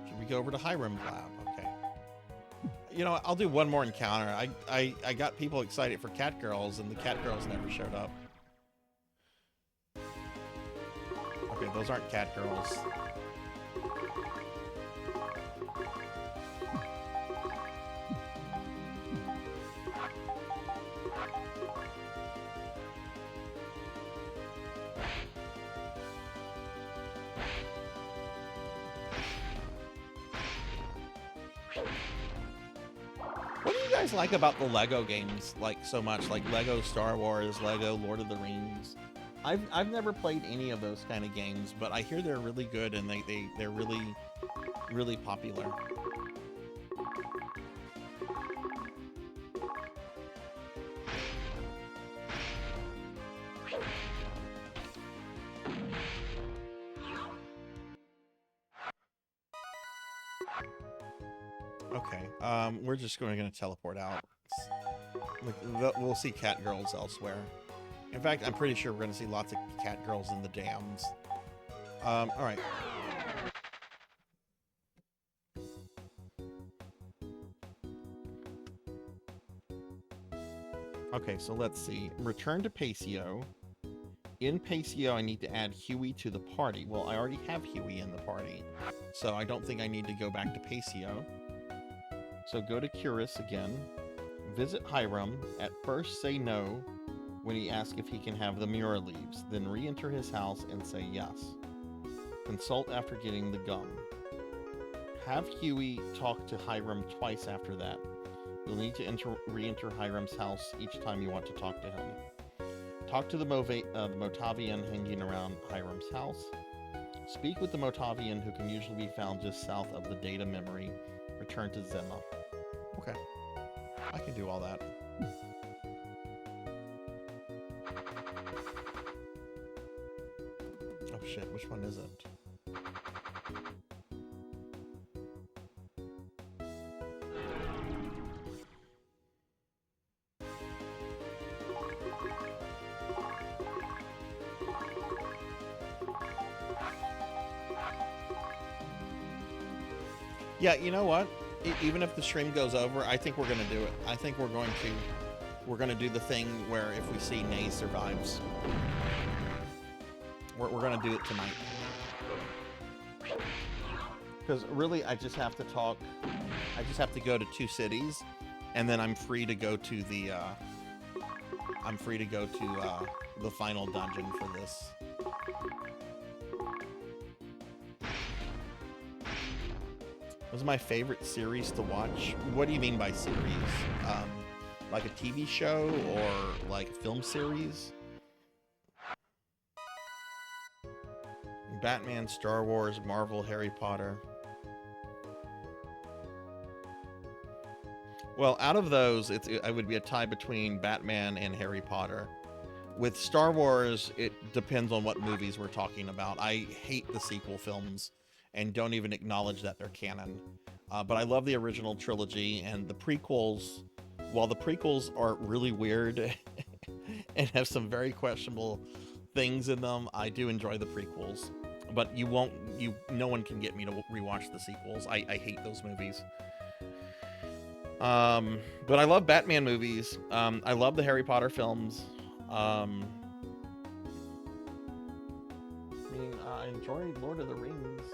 Should we go over to Hiram's lab? Okay. You know, I'll do one more encounter. I got people excited for cat girls, and the cat girls never showed up. Okay, those aren't cat girls. What do you guys like about the Lego games like so much? Like Lego Star Wars, Lego Lord of the Rings. I've never played any of those kind of games, but I hear they're really good and they're really popular. Okay, we're just going to teleport out. We'll see cat girls elsewhere. In fact, I'm pretty sure we're going to see lots of cat girls in the dams. All right. Okay, so let's see. Return to Pacio. In Pacio, I need to add Huey to the party. Well, I already have Huey in the party, so I don't think I need to go back to Pacio. So go to Curus again. Visit Hiram. At first, say no when he asks if he can have the Mura leaves. Then re-enter his house and say yes. Consult after getting the gum. Have Huey talk to Hiram twice after that. You'll need to re-enter Hiram's house each time you want to talk to him. Talk to the Motavian hanging around Hiram's house. Speak with the Motavian who can usually be found just south of the data memory. Return to Zema. Okay. I can do all that. Oh shit, which one is it? Yeah, you know what? Even if the stream goes over, I think we're gonna do it. I think we're gonna do the thing where if we see Nay survives, we're gonna do it tonight. Because really, I just have to talk. I just have to go to 2 cities, and then I'm free to go to the. I'm free to go to the final dungeon for this. Was my favorite series to watch? What do you mean by series? Like a TV show or like a film series? Batman, Star Wars, Marvel, Harry Potter. Well, out of those, it would be a tie between Batman and Harry Potter. With Star Wars, it depends on what movies we're talking about. I hate the sequel films and don't even acknowledge that they're canon. But I love the original trilogy, and the prequels, while the prequels are really weird and have some very questionable things in them, I do enjoy the prequels. But no one can get me to rewatch the sequels. I hate those movies. But I love Batman movies. I love the Harry Potter films. I enjoy Lord of the Rings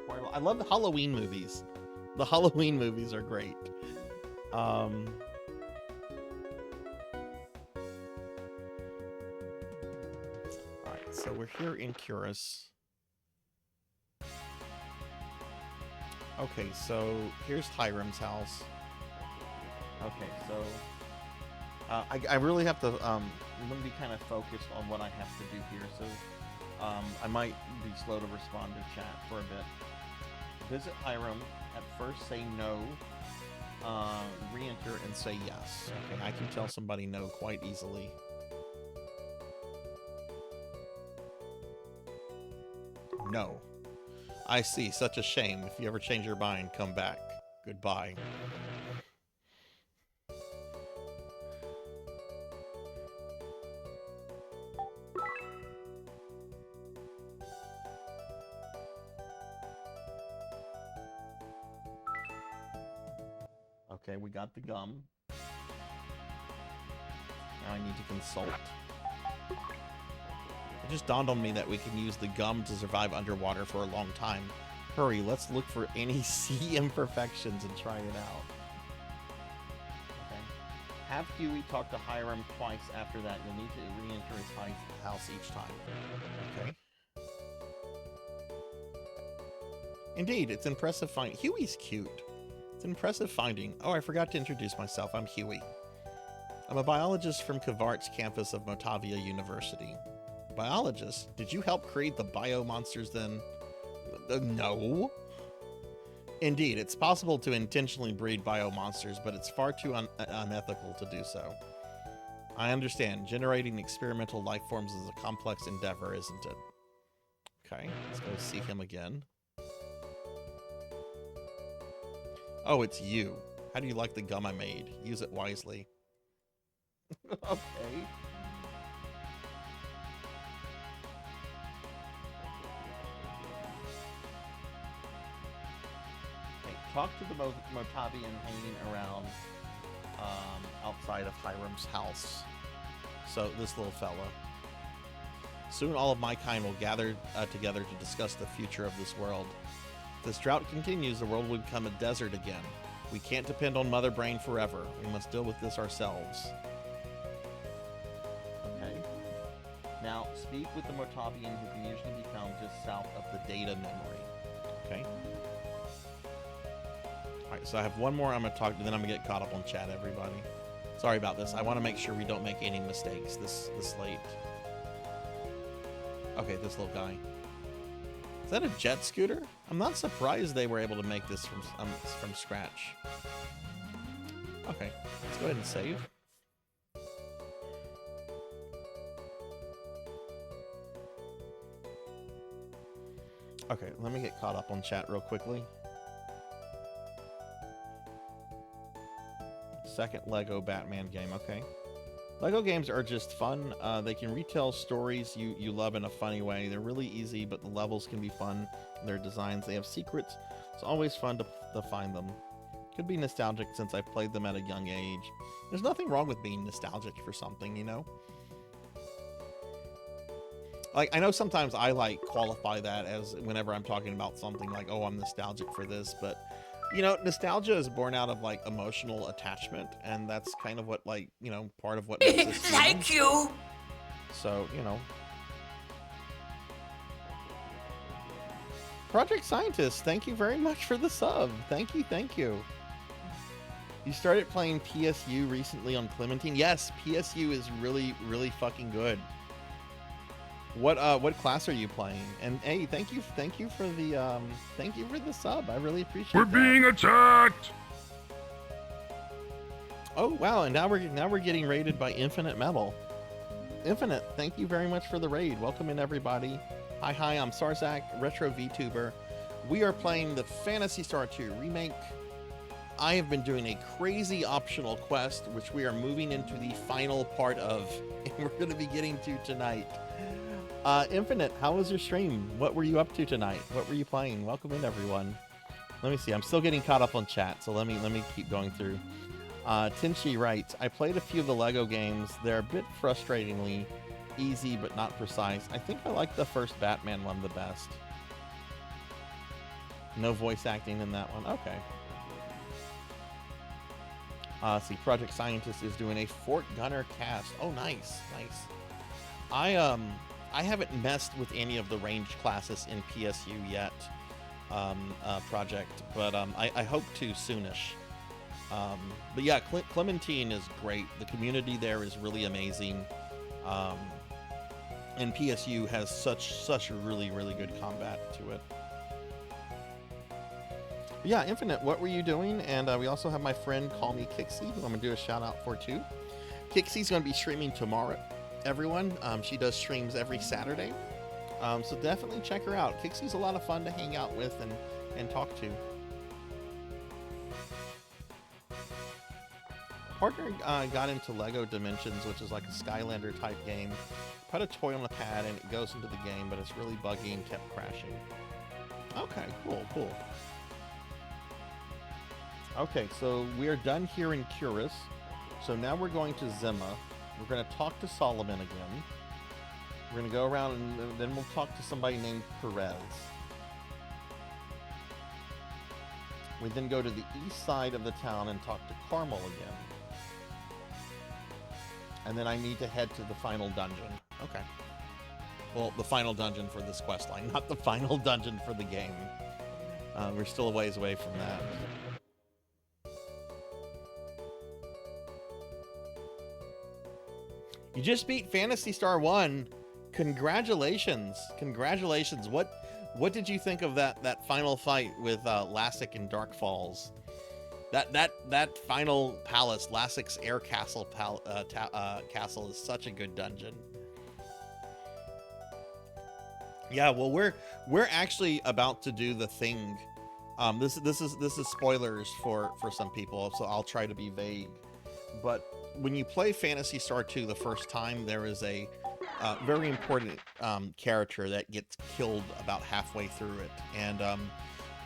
quite a lot. I love the Halloween movies. The Halloween movies are great. Alright, so we're here in Curus. Okay, so here's Hiram's house. Okay, so I really have to I'm gonna be kind of focused on what I have to do here, so I might be slow to respond to chat for a bit. Visit Hiram. At first say no, re-enter and say yes. Okay, I can tell somebody no quite easily. No. I see. Such a shame. If you ever change your mind, come back. Goodbye. Okay, we got the gum. Now I need to consult. It just dawned on me that we can use the gum to survive underwater for a long time. Hurry, let's look for any sea imperfections and try it out. Okay. Have Huey talk to Hiram twice after that. You'll need to re-enter his house each time. Okay. Indeed, it's impressive finding. Huey's cute. It's impressive finding. Oh, I forgot to introduce myself. I'm Huey. I'm a biologist from Kavart's campus of Motavia University. Biologist? Did you help create the bio-monsters then? No. Indeed, it's possible to intentionally breed bio-monsters, but it's far too unethical to do so. I understand. Generating experimental life forms is a complex endeavor, isn't it? Okay, let's go see him again. Oh, it's you. How do you like the gum I made? Use it wisely. Okay. Talk to the Motavian hanging around outside of Hiram's house. So, this little fella. Soon all of my kind will gather together to discuss the future of this world. If this drought continues, the world will become a desert again. We can't depend on Mother Brain forever. We must deal with this ourselves. Okay. Now, speak with the Motavian who can usually be found just south of the data memory. Okay. Alright, so I have one more I'm going to talk to, then I'm going to get caught up on chat, everybody. Sorry about this. I want to make sure we don't make any mistakes this late. Okay, this little guy. Is that a jet scooter? I'm not surprised they were able to make this from scratch. Okay, let's go ahead and save. Okay, let me get caught up on chat real quickly. Second Lego Batman game, okay. Lego games are just fun. They can retell stories you love in a funny way. They're really easy, but the levels can be fun. Their designs, they have secrets. It's always fun to find them. Could be nostalgic since I played them at a young age. There's nothing wrong with being nostalgic for something, you know? Like, I know sometimes I like qualify that as whenever I'm talking about something like, oh, I'm nostalgic for this, but you know, nostalgia is born out of like emotional attachment, and that's kind of what, like, you know, part of what makes us human. Thank you. So, you know. Project Scientist, thank you very much for the sub. Thank you, thank you. You started playing PSU recently on Clementine? Yes, PSU is really, really fucking good. What class are you playing? And hey, thank you for the sub. I really appreciate it. We're being attacked! Oh wow, and now we're getting raided by Infinite Metal. Infinite, thank you very much for the raid. Welcome in, everybody. Hi, I'm Sarzac, retro VTuber. We are playing the Phantasy Star 2 remake. I have been doing a crazy optional quest, which we are moving into the final part of, and we're going to be getting to tonight. Infinite, how was your stream? What were you up to tonight? What were you playing? Welcome in, everyone. Let me see. I'm still getting caught up on chat, so let me keep going through. Tinchi writes, I played a few of the Lego games. They're a bit frustratingly easy, but not precise. I think I like the first Batman one the best. No voice acting in that one. Okay. See, Project Scientist is doing a Fort Gunner cast. Oh, nice. I haven't messed with any of the ranged classes in PSU yet, Project, but I hope to soonish. But yeah, Clementine is great. The community there is really amazing, and PSU has such really good combat to it. But yeah, Infinite, what were you doing? And we also have my friend Call Me Kixie, who I'm gonna do a shout out for too. Kixie's gonna be streaming tomorrow. Everyone, she does streams every Saturday. So definitely check her out. Kixie's a lot of fun to hang out with and talk to. Partner got into Lego Dimensions, which is like a Skylander type game. Put a toy on the pad and it goes into the game, but it's really buggy and kept crashing. Okay, cool. Okay, so we are done here in Curus. So now we're going to Zimma. We're going to talk to Solomon again. We're going to go around and then we'll talk to somebody named Perez. We then go to the east side of the town and talk to Carmel again. And then I need to head to the final dungeon. Okay. Well, the final dungeon for this questline, not the final dungeon for the game. We're still a ways away from that. You just beat Phantasy Star 1. Congratulations. Congratulations. What did you think of that final fight with Lassic and Dark Falls? That final palace, Lassic's Air Castle castle, is such a good dungeon. Yeah, well, we're actually about to do the thing. This is spoilers for some people, so I'll try to be vague. But when you play Phantasy Star 2 the first time, there is a very important character that gets killed about halfway through it, and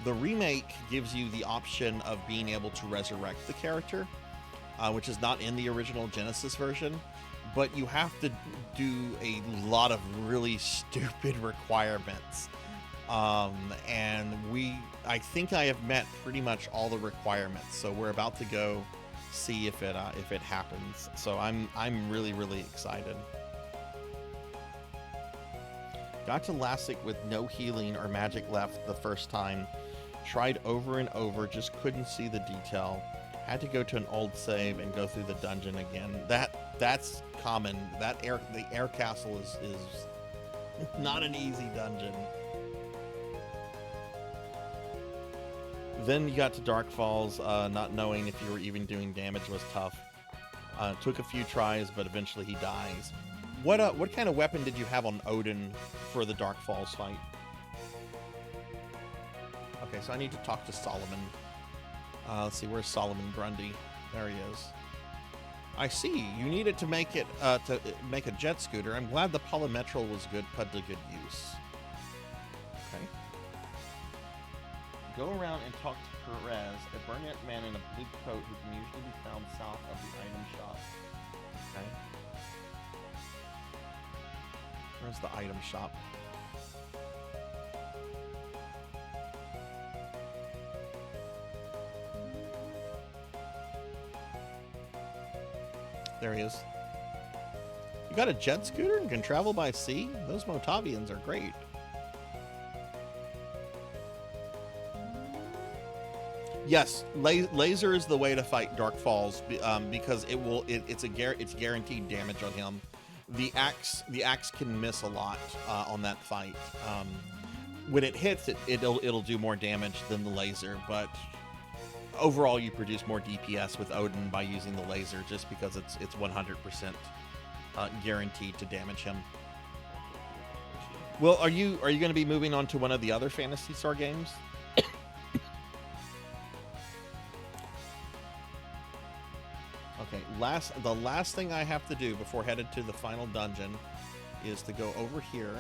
the remake gives you the option of being able to resurrect the character, which is not in the original Genesis version, but you have to do a lot of really stupid requirements. And I think I have met pretty much all the requirements, so we're about to go see if it happens. So I'm really excited. Got to Lassic with no healing or magic left the first time. Tried over and over, just couldn't see the detail. Had to go to an old save and go through the dungeon again. That's common. The air castle is not an easy dungeon. Then you got to Dark Falls, not knowing if you were even doing damage was tough. Took a few tries, but eventually he dies. What kind of weapon did you have on Odin for the Dark Falls fight? Okay, so I need to talk to Solomon. Let's see, where's Solomon Grundy? There he is. I see. You needed to make it to make a jet scooter. I'm glad the polymetral was put to good use. Okay. Go around and talk to Perez, a brunette man in a blue coat who can usually be found south of the item shop. Okay. Where's the item shop? There he is. You got a jet scooter and can travel by sea? Those Motavians are great. Yes, laser is the way to fight Dark Falls because it's guaranteed damage on him. The axe can miss a lot on that fight. When it hits, it'll do more damage than the laser, but overall you produce more DPS with Odin by using the laser just because it's 100% guaranteed to damage him. Well, are you going to be moving on to one of the other Phantasy Star games? Okay, the last thing I have to do before headed to the final dungeon is to go over here.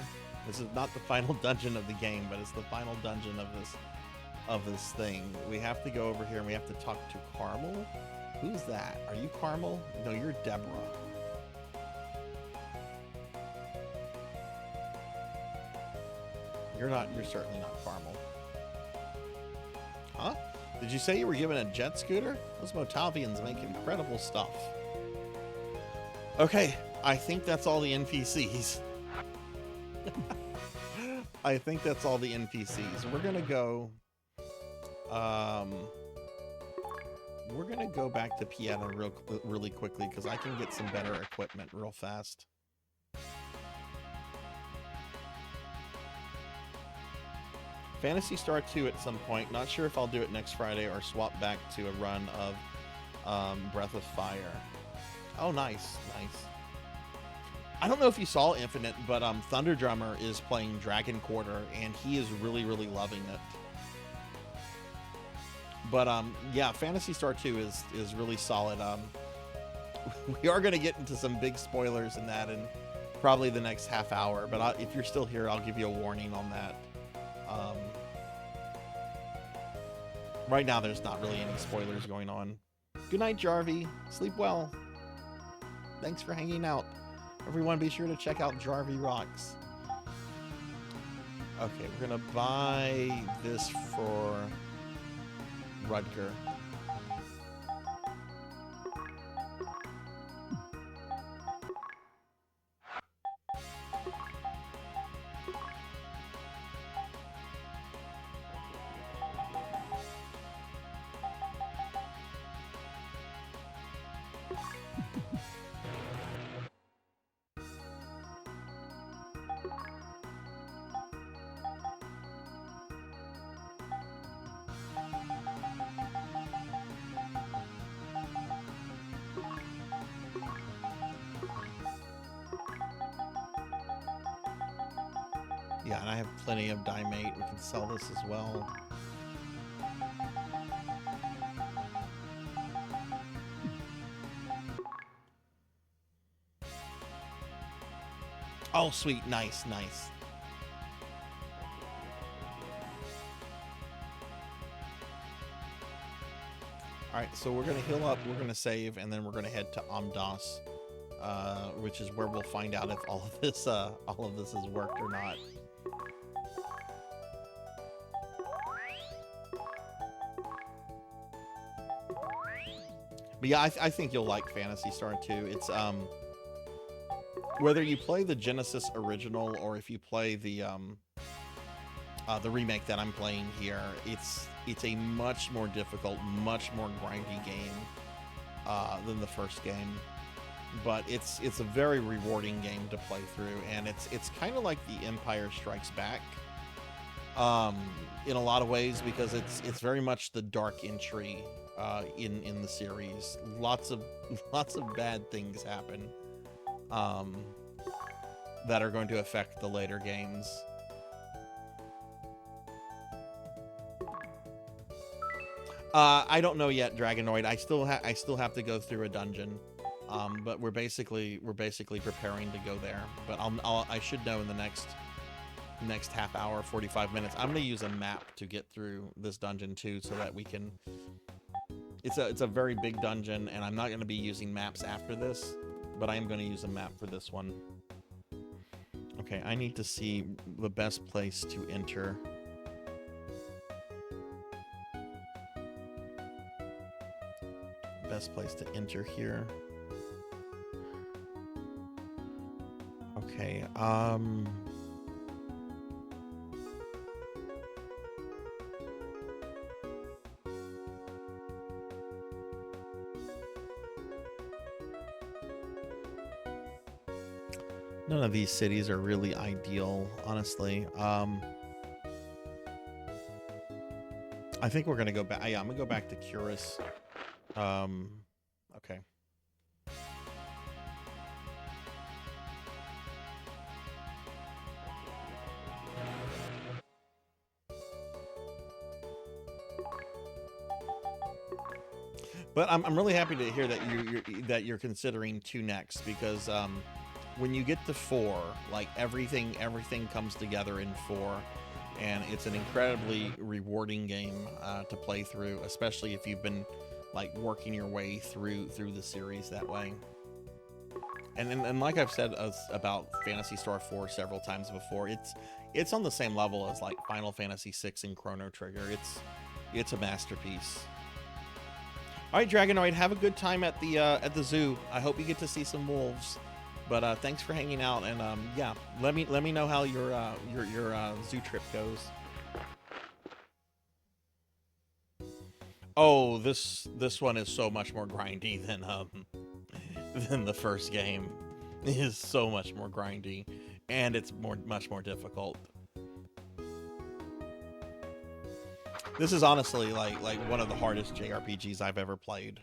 This is not the final dungeon of the game, but it's the final dungeon of this thing. We have to go over here and we have to talk to Carmel. Who's that? Are you Carmel? No, you're Deborah. You're certainly not Carmel. Huh? Did you say you were given a jet scooter? Those Motavians make incredible stuff. Okay, I think that's all the NPCs. I think that's all the NPCs. We're gonna go back to Pieta really quickly because I can get some better equipment real fast. Phantasy Star 2 at some point. Not sure if I'll do it next Friday or swap back to a run of Breath of Fire. Oh, nice. I don't know if you saw Infinite, but Thunder Drummer is playing Dragon Quarter, and he is really, really loving it. But yeah, Phantasy Star 2 is really solid. We are going to get into some big spoilers in that in probably the next half hour, but if you're still here, I'll give you a warning on that. Right now, there's not really any spoilers going on. Good night, Jarvie. Sleep well. Thanks for hanging out. Everyone, be sure to check out Jarvie Rocks. Okay, we're going to buy this for Rudger. Yeah, and I have plenty of Dimate. We can sell this as well. Oh, sweet. Nice, nice. Alright, so we're going to heal up, we're going to save, and then we're going to head to Amdas, which is where we'll find out if all of this has worked or not. But yeah, I think you'll like Phantasy Star 2. It's whether you play the Genesis original or if you play the remake that I'm playing here, it's a much more difficult, much more grindy game than the first game. But it's a very rewarding game to play through, and it's kind of like The Empire Strikes Back in a lot of ways, because it's very much the dark entry in the series. Lots of bad things happen that are going to affect the later games. I don't know yet, Dragonoid. I still have to go through a dungeon, but we're basically preparing to go there. But I should know in the next half hour, 45 minutes. I'm gonna use a map to get through this dungeon too, so that we can. It's a very big dungeon, and I'm not gonna be using maps after this, but I am gonna use a map for this one. Okay, I need to see the best place to enter. Best place to enter here. Okay, none of these cities are really ideal, honestly. I think we're gonna go back. Yeah, I'm gonna go back to Curus. Okay. But I'm really happy to hear that you're considering 2 next, because when you get to 4, like everything comes together in 4, and it's an incredibly rewarding game to play through, especially if you've been like working your way through the series that way. And like I've said about Phantasy Star 4 several times before, it's on the same level as like Final Fantasy 6 and Chrono Trigger. It's a masterpiece. All right, Dragonoid, have a good time at the zoo. I hope you get to see some wolves. But thanks for hanging out, and yeah, let me know how your zoo trip goes. Oh, this one is so much more grindy than the first game. It is so much more grindy, and it's much more difficult. This is honestly like one of the hardest JRPGs I've ever played.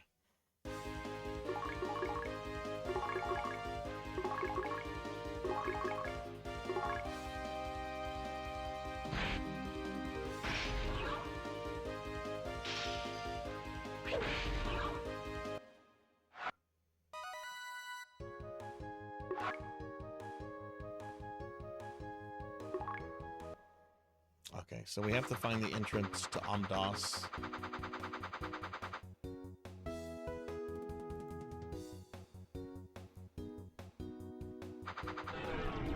Okay, so we have to find the entrance to Amdas.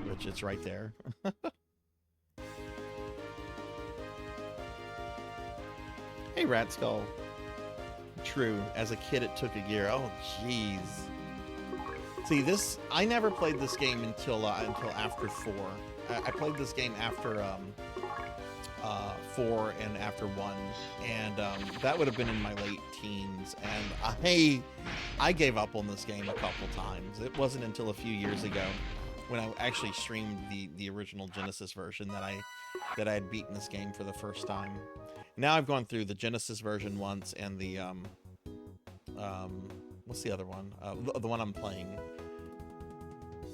Which it's right there. Hey, Rat Skull. True, as a kid it took a year. Oh, jeez. See, this, I never played this game until after 4. I played this game after 4 and after 1, and that would have been in my late teens, and I gave up on this game a couple times. It wasn't until a few years ago when I actually streamed the original Genesis version that I had beaten this game for the first time. Now I've gone through the Genesis version once and the what's the other one? The one I'm playing.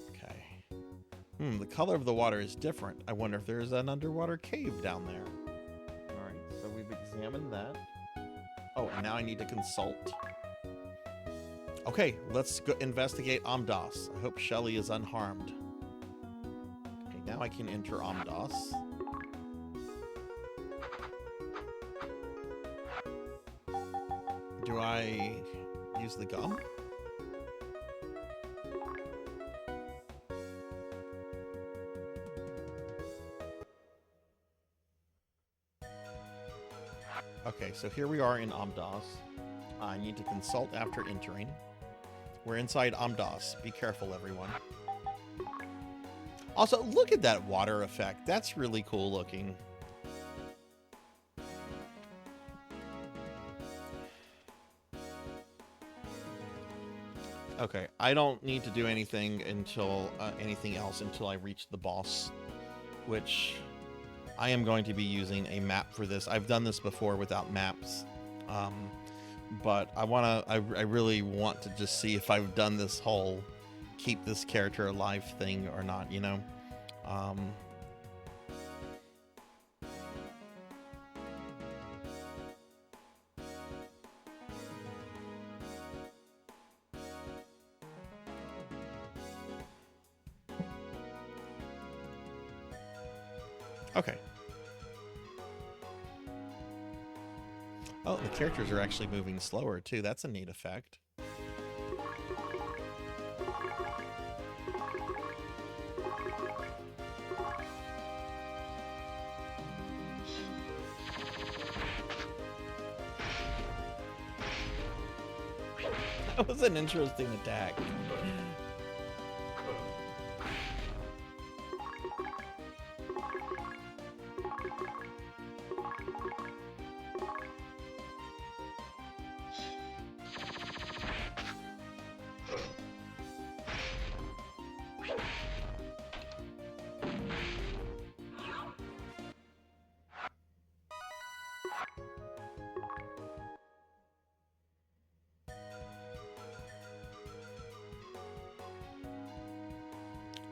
Okay. The color of the water is different. I wonder if there's an underwater cave down there. All right, so we've examined that. Oh, and now I need to consult. Okay, let's go investigate Amdas. I hope Shelly is unharmed. Okay, now I can enter Amdas. Do I use the gum? Okay, so here we are in Amdas. I need to consult after entering. We're inside Amdas. Be careful, everyone. Also, look at that water effect. That's really cool looking. Okay, I don't need to do anything until anything else until I reach the boss, which I am going to be using a map for this. I've done this before without maps, but I really want to just see if I've done this whole keep this character alive thing or not, you know? Okay. Oh, the characters are actually moving slower too. That's a neat effect. That was an interesting attack.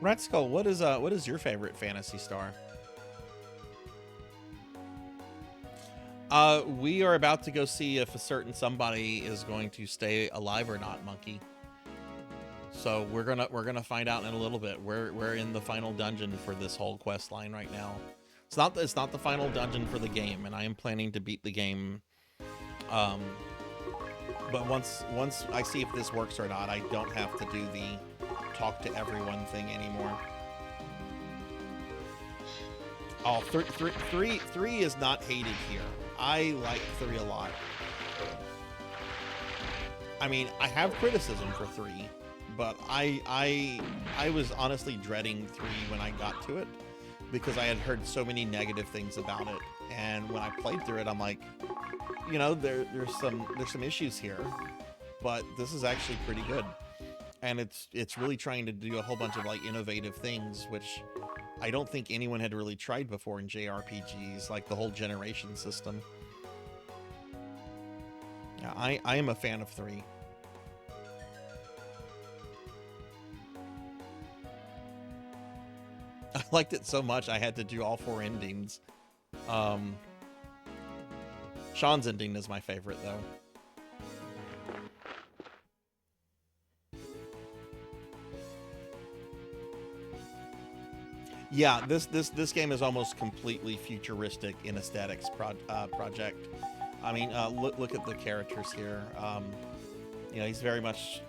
Rat Skull, what is your favorite Phantasy star? We are about to go see if a certain somebody is going to stay alive or not, Monkey. So we're gonna find out in a little bit. We're in the final dungeon for this whole quest line right now. It's not the final dungeon for the game, and I am planning to beat the game. But once I see if this works or not, I don't have to do the talk to everyone thing anymore. Oh, three is not hated here. I like 3 a lot. I mean, I have criticism for 3, but I was honestly dreading 3 when I got to it because I had heard so many negative things about it, and when I played through it, I'm like, you know, there's some issues here, but this is actually pretty good. And it's really trying to do a whole bunch of like innovative things, which I don't think anyone had really tried before in JRPGs, like the whole generation system. Yeah, I am a fan of 3. I liked it so much I had to do all 4 endings. Sean's ending is my favorite though. Yeah, this game is almost completely futuristic in aesthetics project. I mean, look at the characters here. You know, he's very much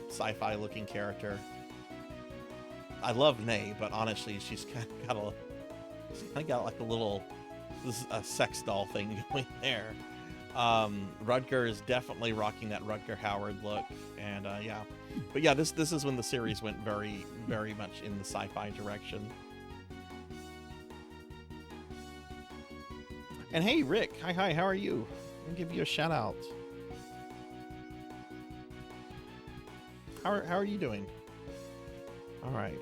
sci-fi looking character. I love Nay, but honestly, she's kind of got like a little sex doll thing going there. Rutger is definitely rocking that Rutger Howard look, and yeah. But yeah, this is when the series went very, very much in the sci-fi direction. And hey, Rick, hi, how are you? I'll give you a shout out. How are you doing? All right.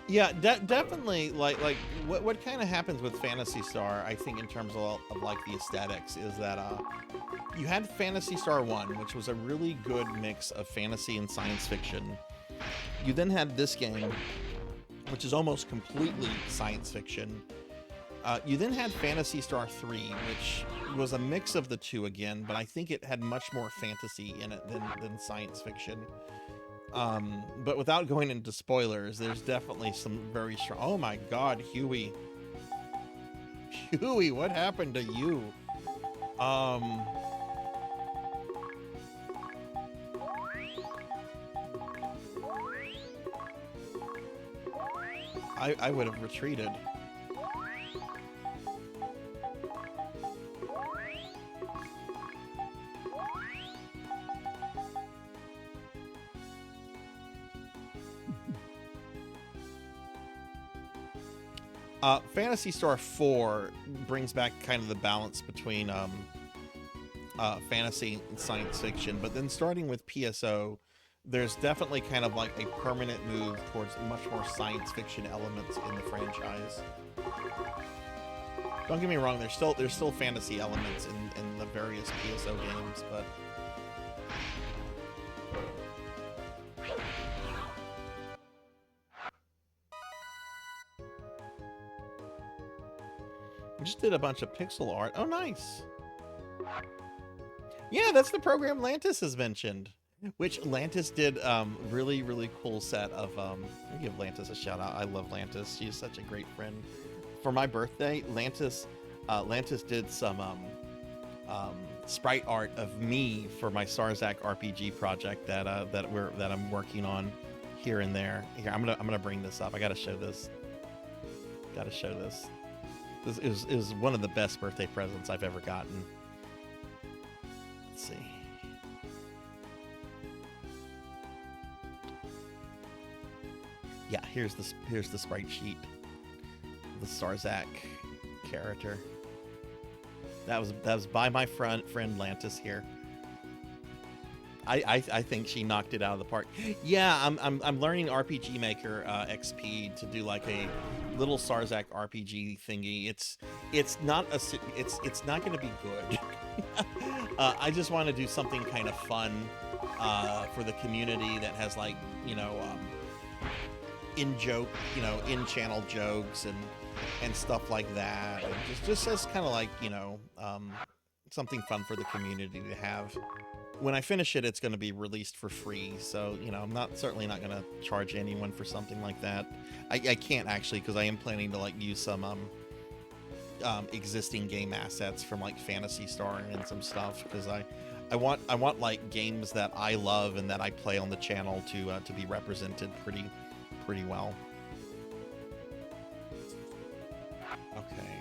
Yeah, definitely. Like what kind of happens with Phantasy Star, I think, in terms of like the aesthetics, is that you had Phantasy Star 1, which was a really good mix of fantasy and science fiction. You then had this game, which is almost completely science fiction. You then had Phantasy Star 3, which was a mix of the two again, but I think it had much more fantasy in it than science fiction. But without going into spoilers, there's definitely some very strong... Oh my god, Huey. Huey, what happened to you? I would have retreated. Phantasy Star 4 brings back kind of the balance between fantasy and science fiction, but then starting with PSO, there's definitely kind of like a permanent move towards much more science fiction elements in the franchise. Don't get me wrong, there's still fantasy elements in the various PSO games, but I just did a bunch of pixel art. Oh, nice. Yeah, that's the program Lantis has mentioned, which Lantis did really, really cool set of... Let me give Lantis a shout out. I love Lantis. She is such a great friend. For my birthday, Lantis did some sprite art of me for my Sarzac RPG project that I'm working on here and there. Here, I'm gonna bring this up. I gotta show this. Gotta show this. This is one of the best birthday presents I've ever gotten. Let's see. Yeah, here's the sprite sheet. The Sarzac character. That was by my friend Lantis here. I think she knocked it out of the park. Yeah, I'm learning RPG Maker XP to do like a little Sarzac RPG thingy. It's not going to be good. I just want to do something kind of fun for the community that has like, you know, in-channel jokes and stuff like that. And just as kind of like, you know, something fun for the community to have. When I finish it, it's going to be released for free, so, you know, I'm certainly not going to charge anyone for something like that. I can't actually, because I am planning to like use some existing game assets from like Phantasy Star and some stuff, because I want like games that I love and that I play on the channel to be represented pretty well. Okay,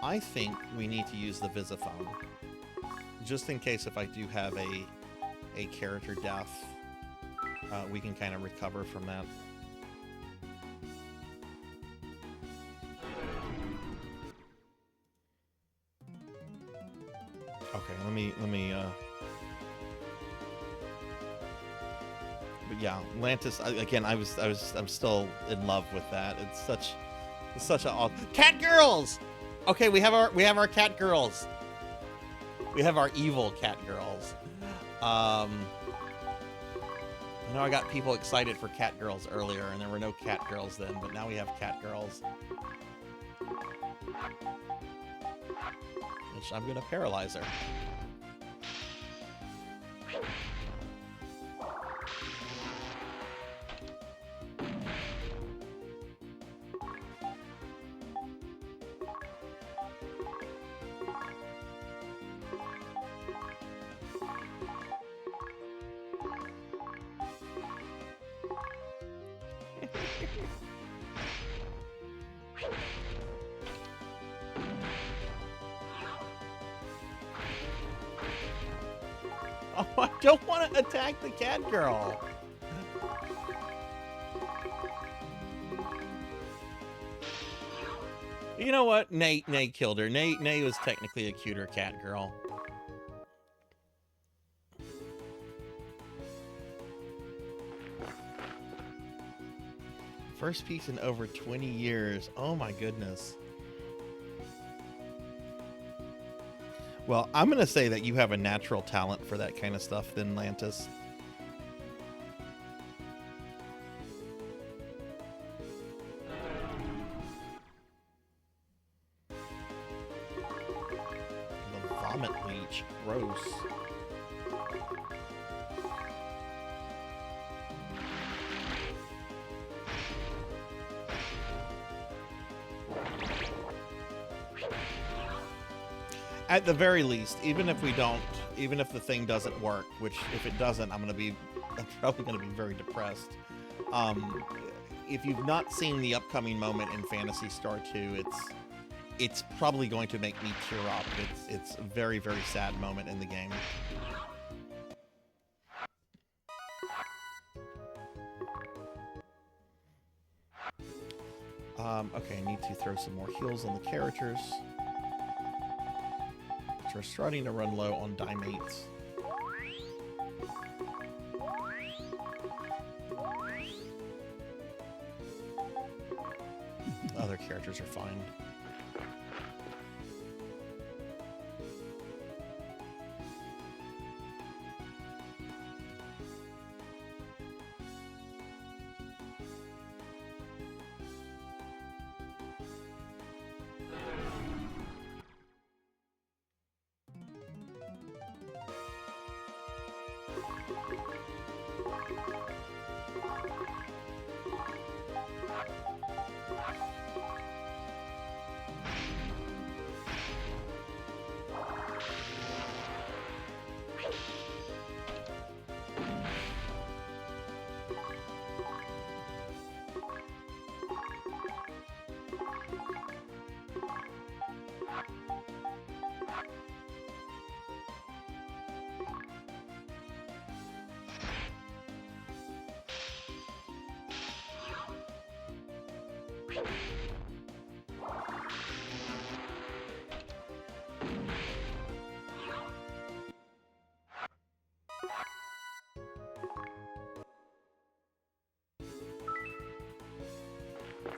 I think we need to use the Visiphone. Just in case if I do have a character death, we can kind of recover from that. Okay, let me But yeah, Lantis. I'm still in love with that. It's such a awesome cat girls. Okay, we have our cat girls. We have our evil cat girls. I know I got people excited for cat girls earlier, and there were no cat girls then, but now we have cat girls. Which I'm gonna paralyze her. Oh, I don't want to attack the cat girl. You know what? Nay killed her. Nay was technically a cuter cat girl. First piece in over 20 years. Oh my goodness. Well, I'm going to say that you have a natural talent for that kind of stuff then, Lantis. The vomit leech. Gross. At the very least, even if the thing doesn't work, which if it doesn't, I'm probably gonna be very depressed. If you've not seen the upcoming moment in Phantasy Star 2, it's probably going to make me tear up. It's a very, very sad moment in the game. Okay, I need to throw some more heals on the characters. We're starting to run low on Dimates. Other characters are fine.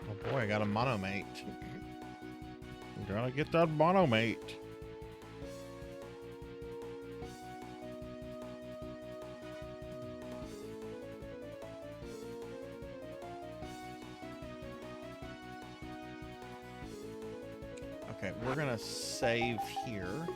Oh boy, I got a monomate. Gotta get that monomate. Okay, we're gonna save here.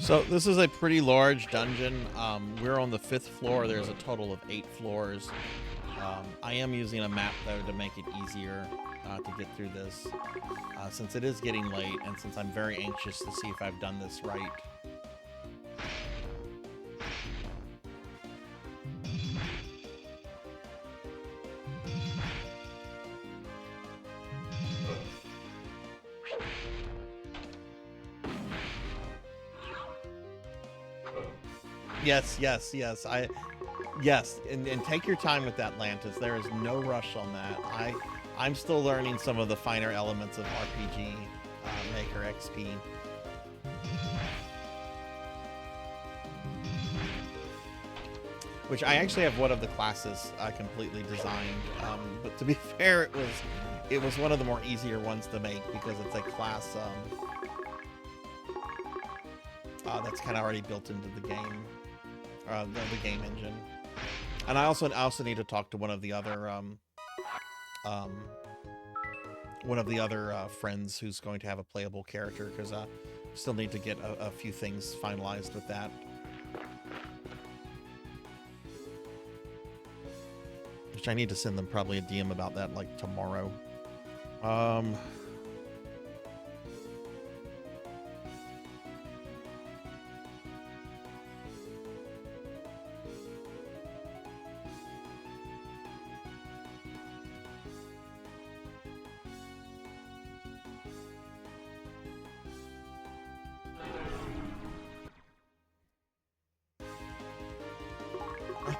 So this is a pretty large dungeon. We're on the 5th floor. There's a total of 8 floors. I am using a map though to make it easier to get through this, since it is getting late and since I'm very anxious to see if I've done this right. Yes, yes, yes. Yes, and take your time with that, Lantis. There is no rush on that. I'm still learning some of the finer elements of RPG Maker XP. Which I actually have one of the classes completely designed, but to be fair, it was one of the more easier ones to make because it's a class that's kind of already built into the game, the game engine. And I also need to talk to one of the other friends who's going to have a playable character, because I still need to get a few things finalized with that. Which I need to send them probably a DM about that like tomorrow.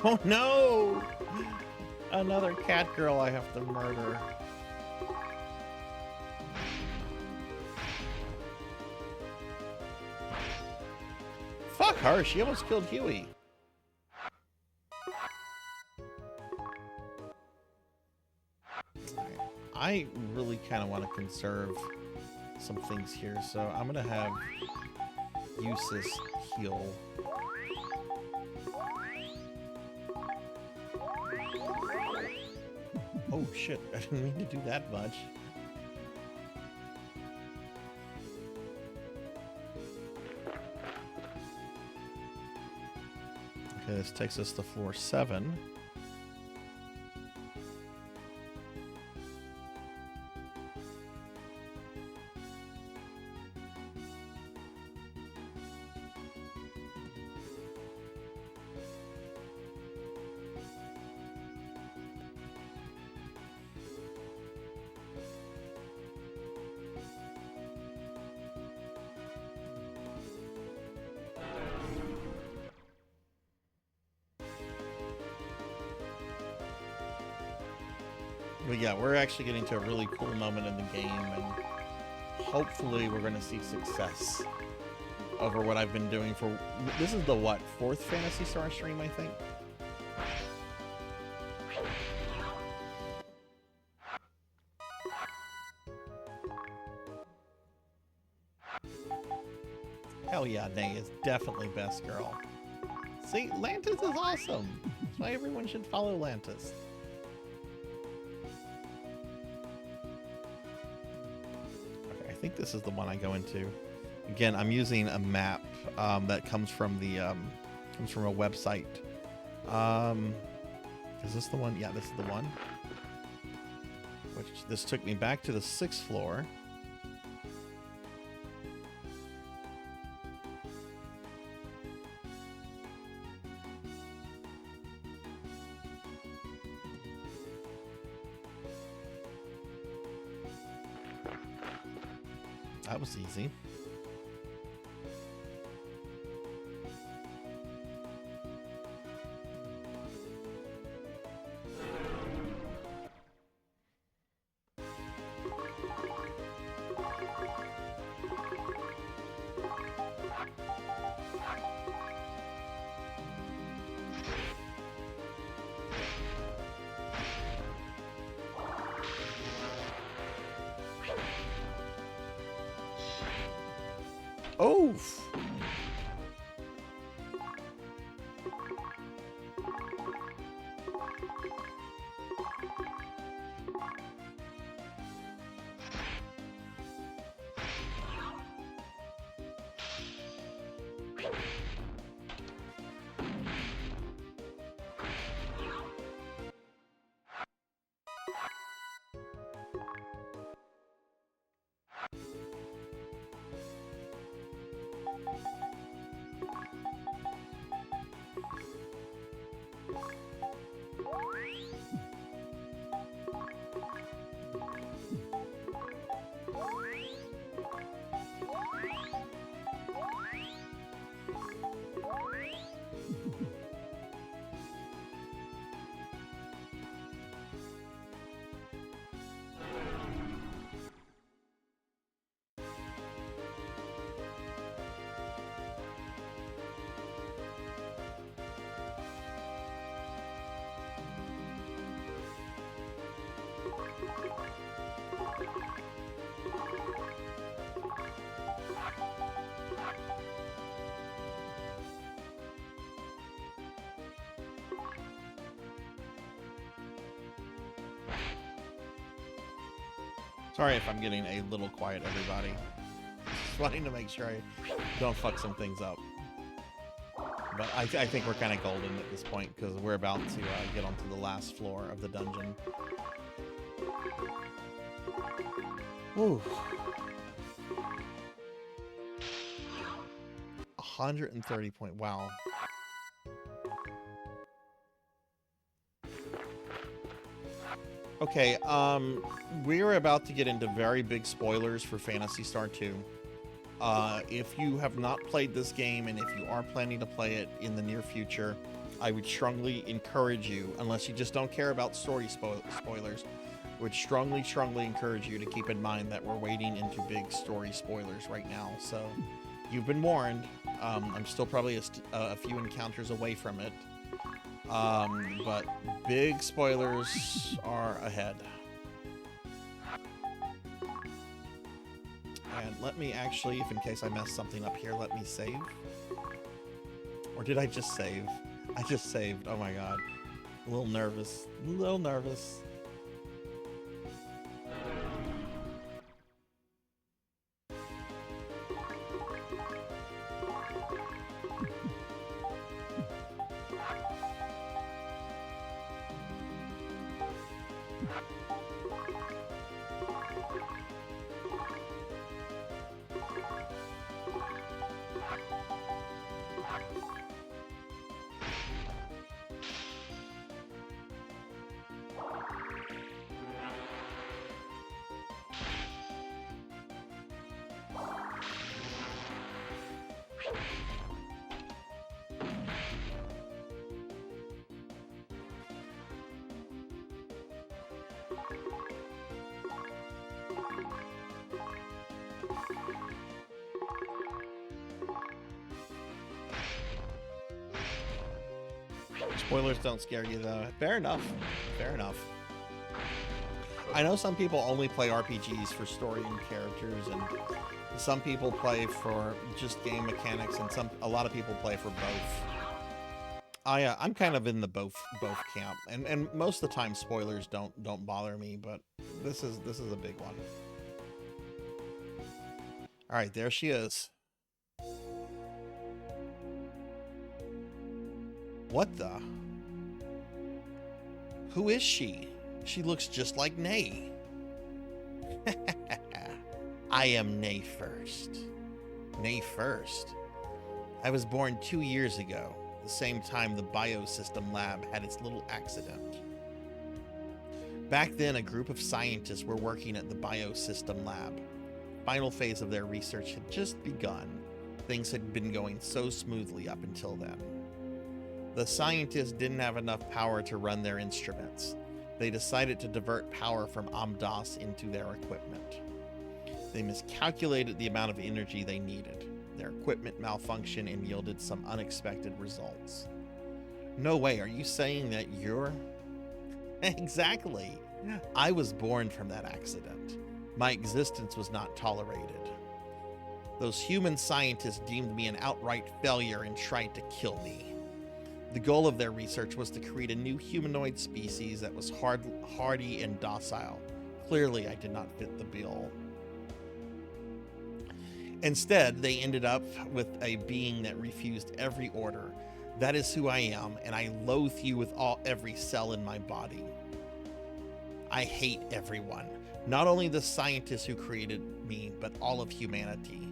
Oh no! Another cat girl I have to murder. Fuck her, she almost killed Huey. I really kind of want to conserve some things here, so I'm gonna have Eustace heal. Oh shit, I didn't mean to do that much. Okay, this takes us to floor 7. But yeah, we're actually getting to a really cool moment in the game, and hopefully we're going to see success over what I've been doing for... This is the, what, 4th Phantasy Star stream, I think? Hell yeah, Nay is definitely best girl. See, Lantis is awesome. That's why everyone should follow Lantis. I think this is the one I go into. Again, I'm using a map that comes from the a website. Is this the one? Yeah, this is the one. Which this took me back to the 6th floor. That was easy. Oof. Sorry if I'm getting a little quiet, everybody. Just wanting to make sure I don't fuck some things up. But I think we're kind of golden at this point because we're about to get onto the last floor of the dungeon. Whew. 130 point. Wow. Okay, we're about to get into very big spoilers for Phantasy Star 2. If you have not played this game, and if you are planning to play it in the near future, I would strongly encourage you, unless you just don't care about story spoilers, would strongly encourage you to keep in mind that we're wading into big story spoilers right now. So, you've been warned. I'm still probably a few encounters away from it. But big spoilers are ahead. And let me actually, if in case I mess something up here, let me save. Or did I just save? I just saved. Oh my god. A little nervous. A little nervous. Spoilers don't scare you, though. Fair enough. Fair enough. I know some people only play RPGs for story and characters, and some people play for just game mechanics, and a lot of people play for both. I'm kind of in the both camp, and most of the time spoilers don't bother me, but this is a big one. All right, there she is. What the? Who is she? She looks just like Nay. I am Nay First. Nay First? I was born 2 years ago, the same time the biosystem lab had its little accident. Back then, a group of scientists were working at the biosystem lab. Final phase of their research had just begun. Things had been going so smoothly up until then. The scientists didn't have enough power to run their instruments. They decided to divert power from Amdas into their equipment. They miscalculated the amount of energy they needed. Their equipment malfunctioned and yielded some unexpected results. No way, are you saying that you're... Exactly. I was born from that accident. My existence was not tolerated. Those human scientists deemed me an outright failure and tried to kill me. The goal of their research was to create a new humanoid species that was hardy and docile. Clearly, I did not fit the bill. Instead, they ended up with a being that refused every order. That is who I am, and I loathe you with every cell in my body. I hate everyone, not only the scientists who created me, but all of humanity.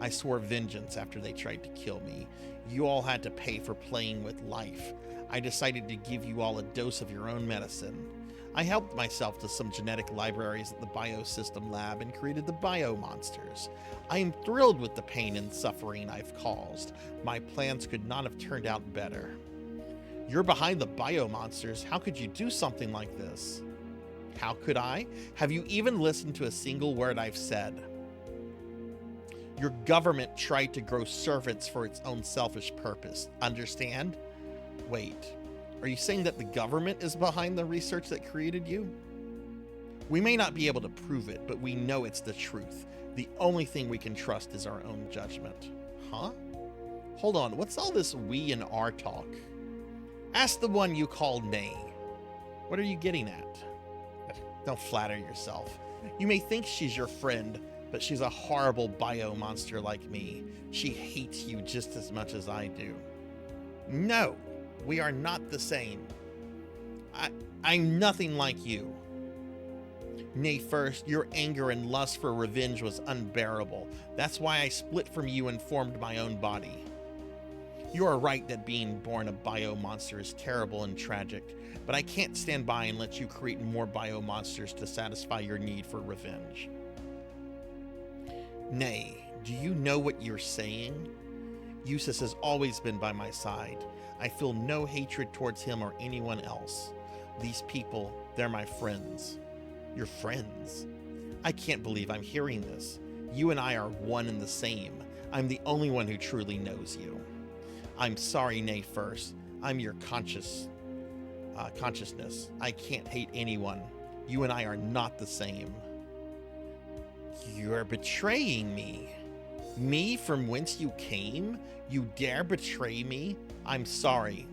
I swore vengeance after they tried to kill me. You all had to pay for playing with life. I decided to give you all a dose of your own medicine. I helped myself to some genetic libraries at the Biosystem Lab and created the Biomonsters. I am thrilled with the pain and suffering I've caused. My plans could not have turned out better. You're behind the Biomonsters. How could you do something like this? How could I? Have you even listened to a single word I've said? Your government tried to grow servants for its own selfish purpose. Understand? Wait, are you saying that the government is behind the research that created you? We may not be able to prove it, but we know it's the truth. The only thing we can trust is our own judgment. Huh? Hold on, what's all this we and our talk? Ask the one you call Nay. What are you getting at? Don't flatter yourself. You may think she's your friend, but she's a horrible bio monster like me. She hates you just as much as I do. No, we are not the same. I'm nothing like you. Nay, first, your anger and lust for revenge was unbearable. That's why I split from you and formed my own body. You are right that being born a bio monster is terrible and tragic, but I can't stand by and let you create more bio monsters to satisfy your need for revenge. Nay, do you know what you're saying? Eustace has always been by my side. I feel no hatred towards him or anyone else. These people, they're my friends. Your friends? I can't believe I'm hearing this. You and I are one and the same. I'm the only one who truly knows you. I'm sorry, Nay, first. I'm your consciousness. I can't hate anyone. You and I are not the same. You're betraying me. Me from whence you came? You dare betray me? I'm sorry.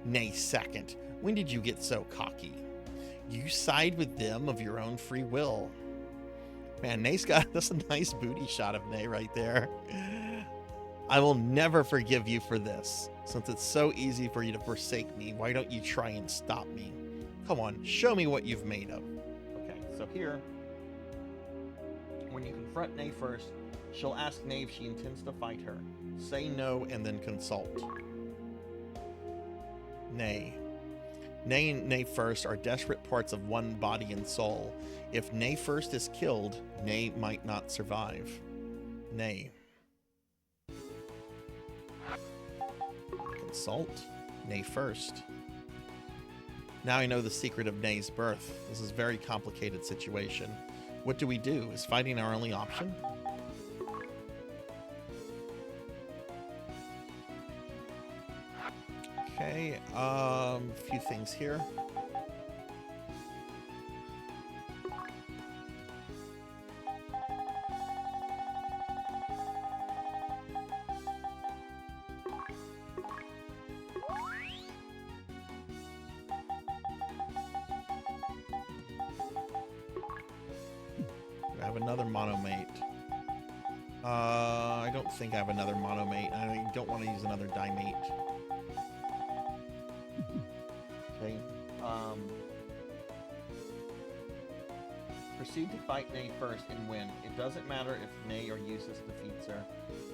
Nay, second. When did you get so cocky? You side with them of your own free will. Man, Nay's got that's a nice booty shot of Nay right there. I will never forgive you for this. Since it's so easy for you to forsake me, why don't you try and stop me? Come on, show me what you've made of. Okay, so here, when you confront Nay first, she'll ask Nay if she intends to fight her. Say no and then consult. Nay. Nay and Nay first are desperate parts of one body and soul. If Nay first is killed, Nay might not survive. Nay. Consult. Nay first. Now I know the secret of Nay's birth. This is a very complicated situation. What do we do? Is fighting our only option? Okay, a few things here. I have another monomate. I don't think I have another monomate. I don't want to use another dimate. Okay. Proceed to fight Nay first and win. It doesn't matter if Nay or Eustace defeats her.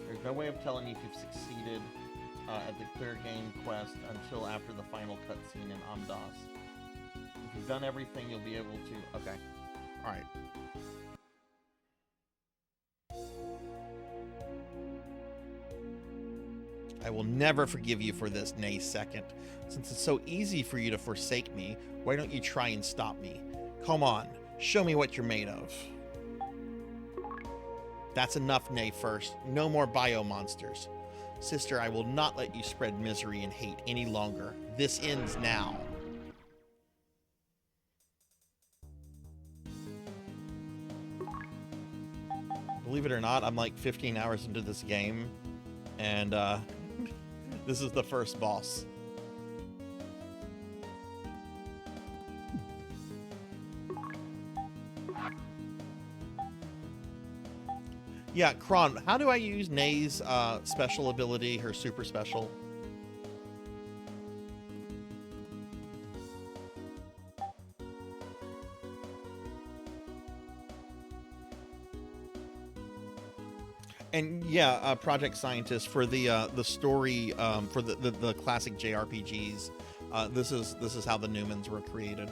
There's no way of telling if you've succeeded at the clear game quest until after the final cutscene in Amdas. If you've done everything, you'll be able to... Okay. Alright. I will never forgive you for this, Nay second. Since it's so easy for you to forsake me, why don't you try and stop me? Come on, show me what you're made of. That's enough, Nay first. No more bio monsters. Sister, I will not let you spread misery and hate any longer. This ends now. Believe it or not, I'm like 15 hours into this game, and this is the first boss. Yeah, Kron, how do I use Nay's special ability, her super special? And yeah, Project Scientist for the story for the classic JRPGs. This is how the Newmans were created.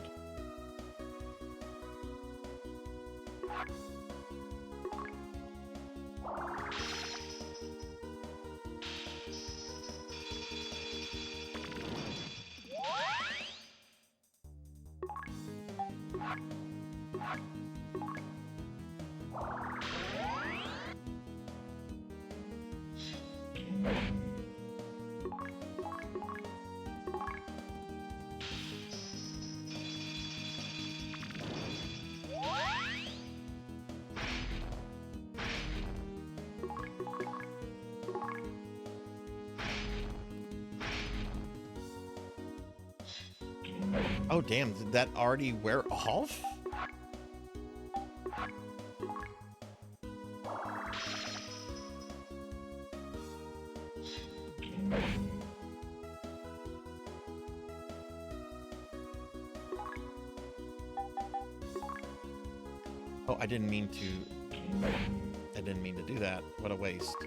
Oh damn, did that already wear off? Oh, I didn't mean to do that. What a waste.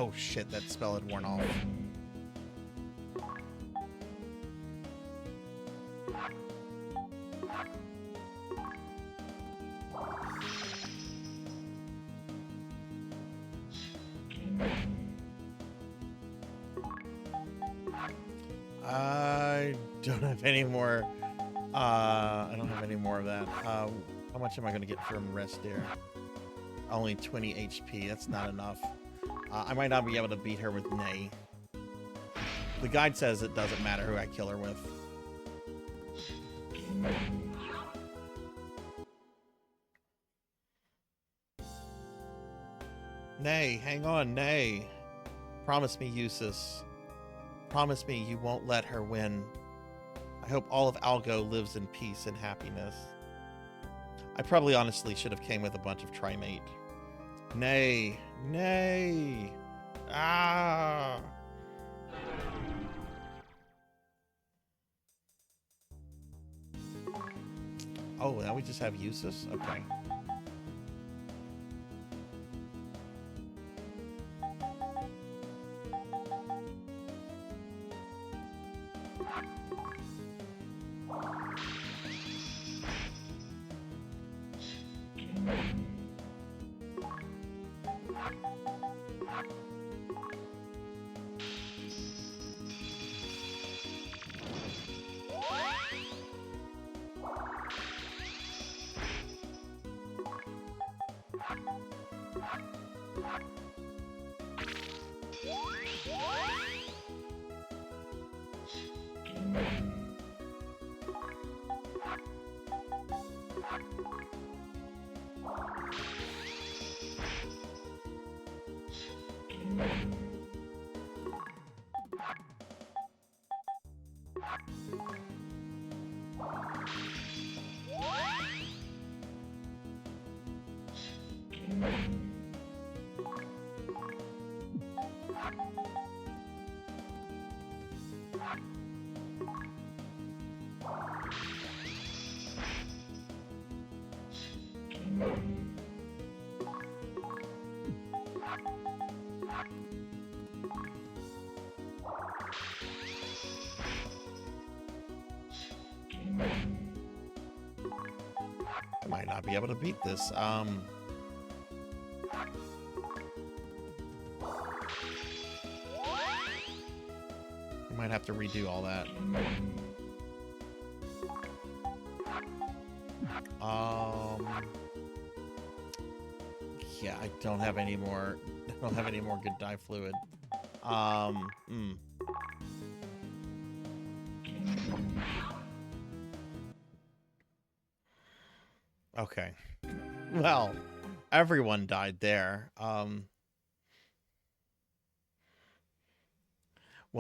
Oh shit, that spell had worn off. I don't have any more. I don't have any more of that. How much am I going to get from Rest Deer? Only 20 HP. That's not enough. I might not be able to beat her with Nay. The guide says it doesn't matter who I kill her with. Nay, hang on, nay. Promise me, Eustace. Promise me you won't let her win. I hope all of Algo lives in peace and happiness. I probably honestly should have came with a bunch of Trimate. Nay, nay. Ah. Oh, now we just have Eustace? Okay. I might not be able to beat this. We might have to redo all that. Yeah, I don't have any more. I don't have any more good dye fluid. Okay. Well, everyone died there. Well,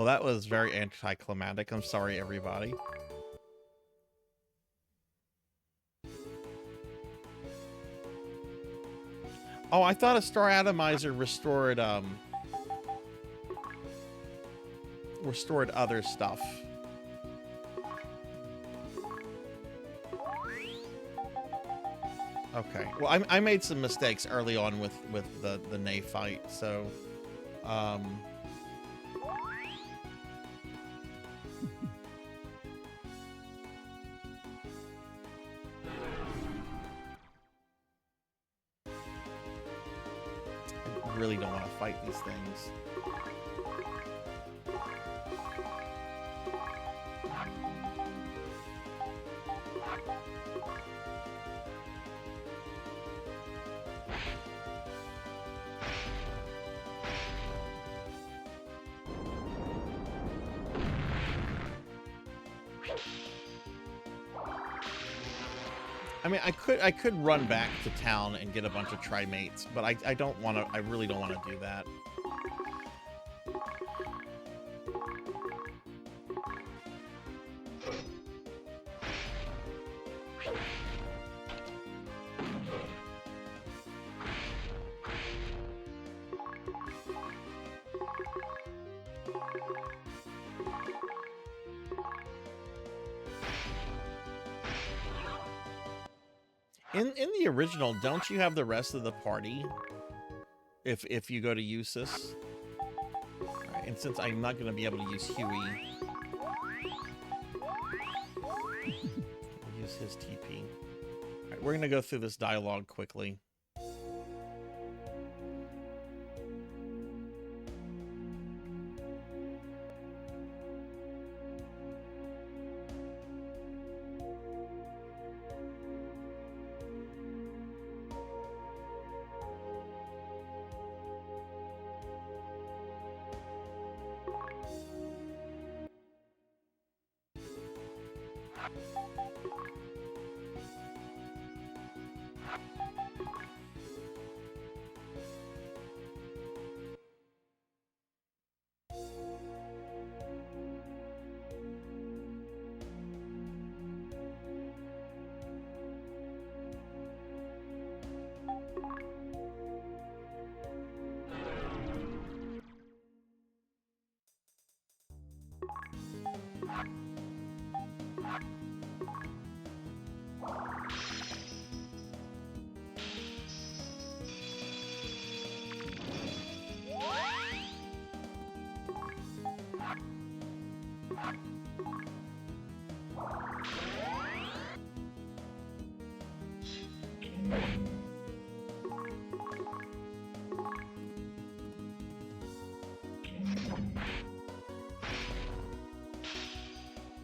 that was very anticlimactic. I'm sorry, everybody. Oh, I thought a Star Atomizer restored other stuff. Okay. Well, I made some mistakes early on with the Nay fight, so I really don't want to fight these things. I mean, I could run back to town and get a bunch of Trimates, but I don't want to. I really don't want to do that. In the original, don't you have the rest of the party if you go to Eustace? Right, and since I'm not going to be able to use Huey, I'll use his TP. All right, we're going to go through this dialogue quickly.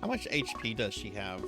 How much HP does she have?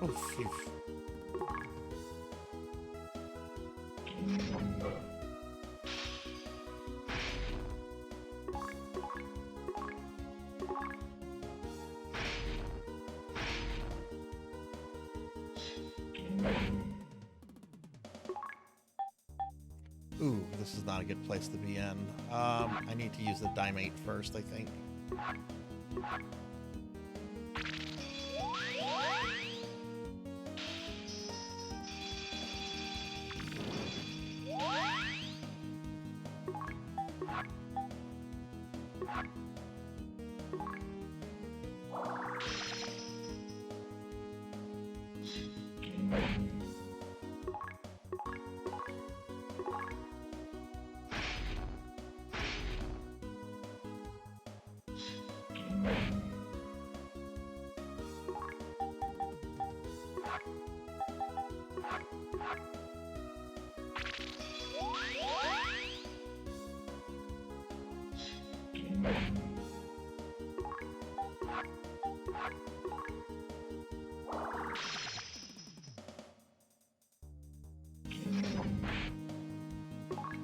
Oh, phew. Ooh, this is not a good place to be in. I need to use the Dimate first, I think.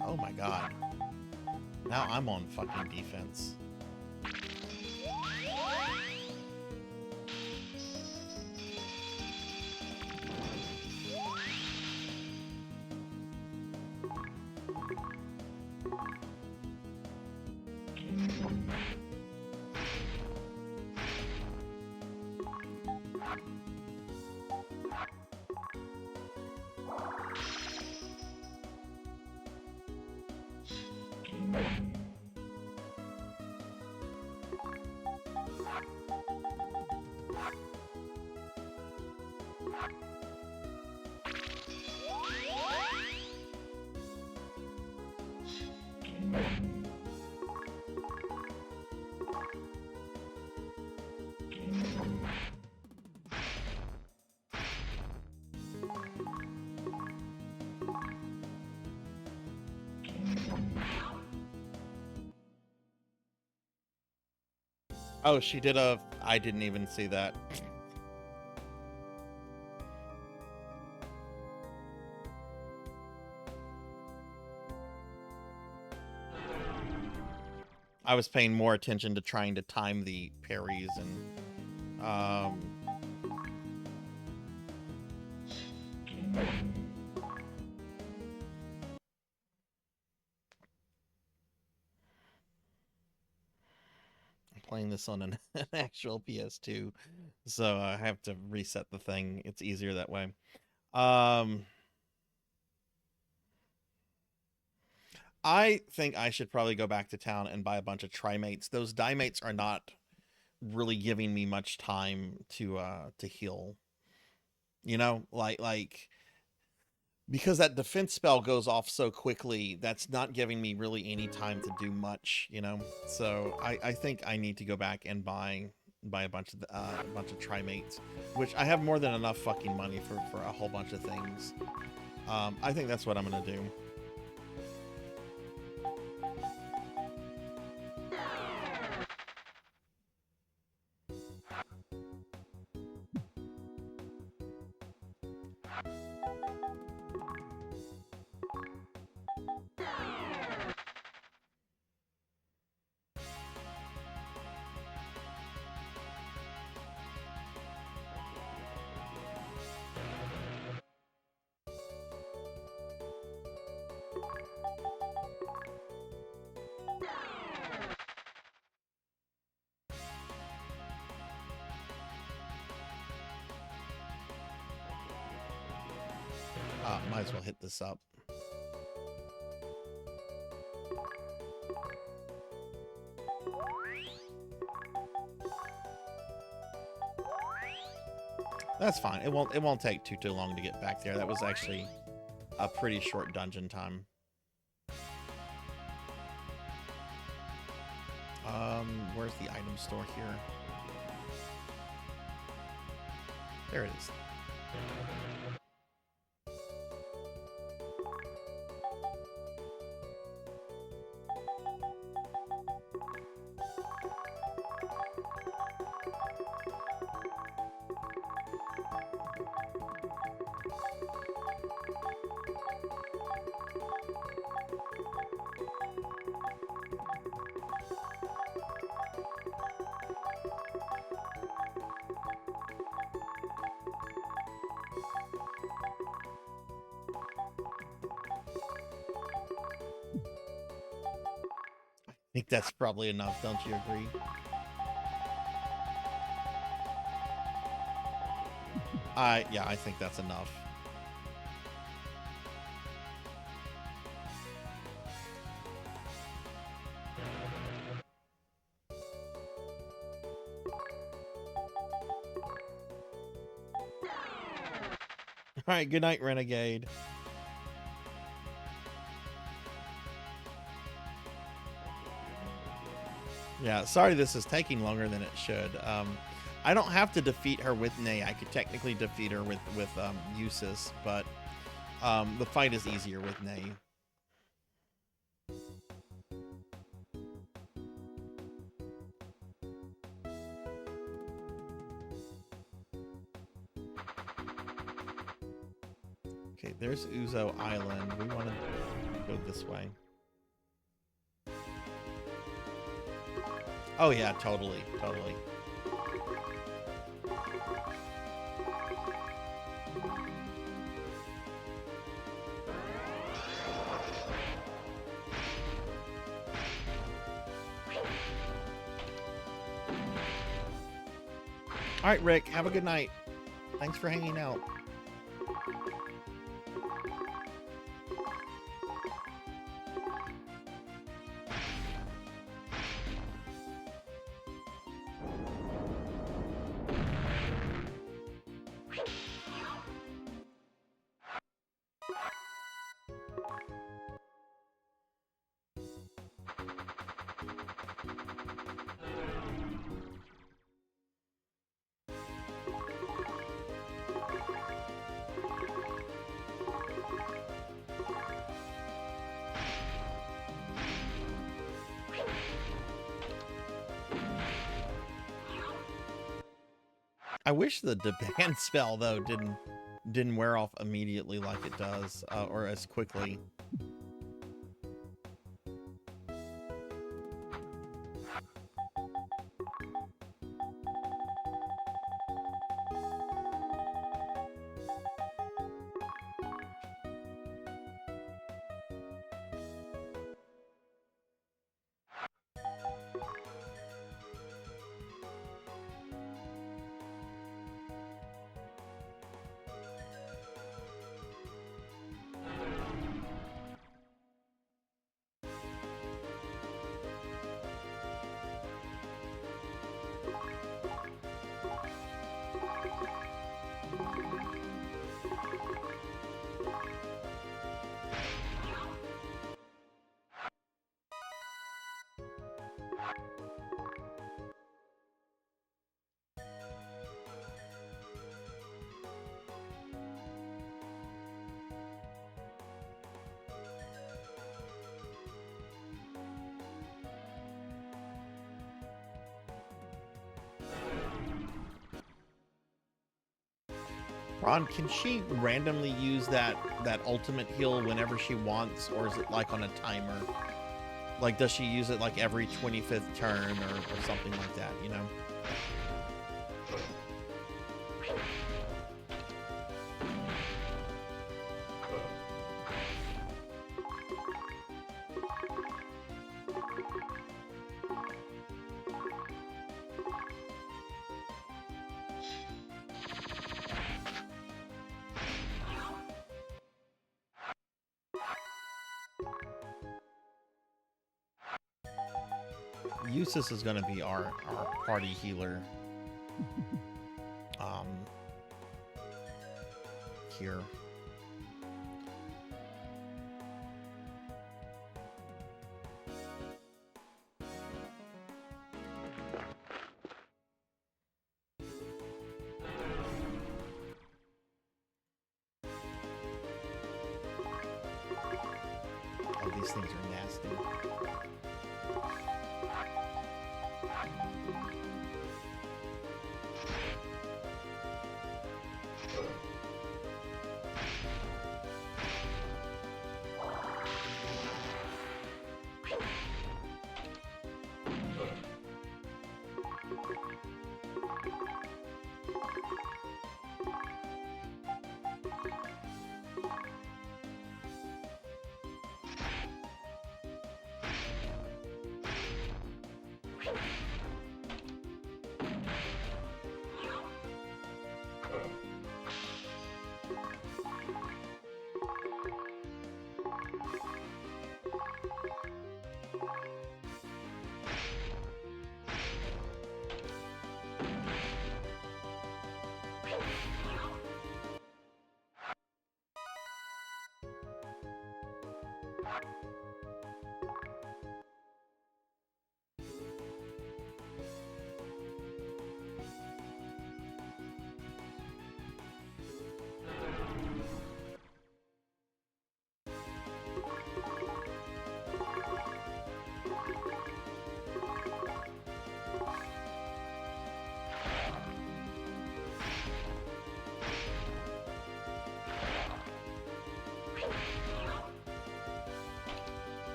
Oh my god. Now I'm on fucking defense. Oh, she did a... I didn't even see that. I was paying more attention to trying to time the parries and... playing this on an actual PS2, so I have to reset the thing. It's easier that way. I think I should probably go back to town and buy a bunch of trimates. Those dimates are not really giving me much time to heal. You know, like because that defense spell goes off so quickly, that's not giving me really any time to do much, you know? So I think I need to go back and buy a bunch of trimates, which I have more than enough fucking money for a whole bunch of things. I think that's what I'm gonna do. Might as well hit this up. That's fine. It won't take too long to get back there. That was actually a pretty short dungeon time. Where's the item store here? There it is. I think that's probably enough, don't you agree? Yeah, I think that's enough. All right, good night, Renegade. Yeah, sorry this is taking longer than it should. I don't have to defeat her with Nay. I could technically defeat her with Eustace, but the fight is easier with Nay. Okay, there's Uzo Island. We want to go this way. Oh yeah, totally. All right, Rick, have a good night. Thanks for hanging out. I wish the ban spell though didn't wear off immediately like it does, or as quickly. Ron, can she randomly use that ultimate heal whenever she wants, or is it like on a timer? Like, does she use it like every 25th turn or something like that, you know? Eustace is going to be our party healer. Here. Oh, these things are nasty.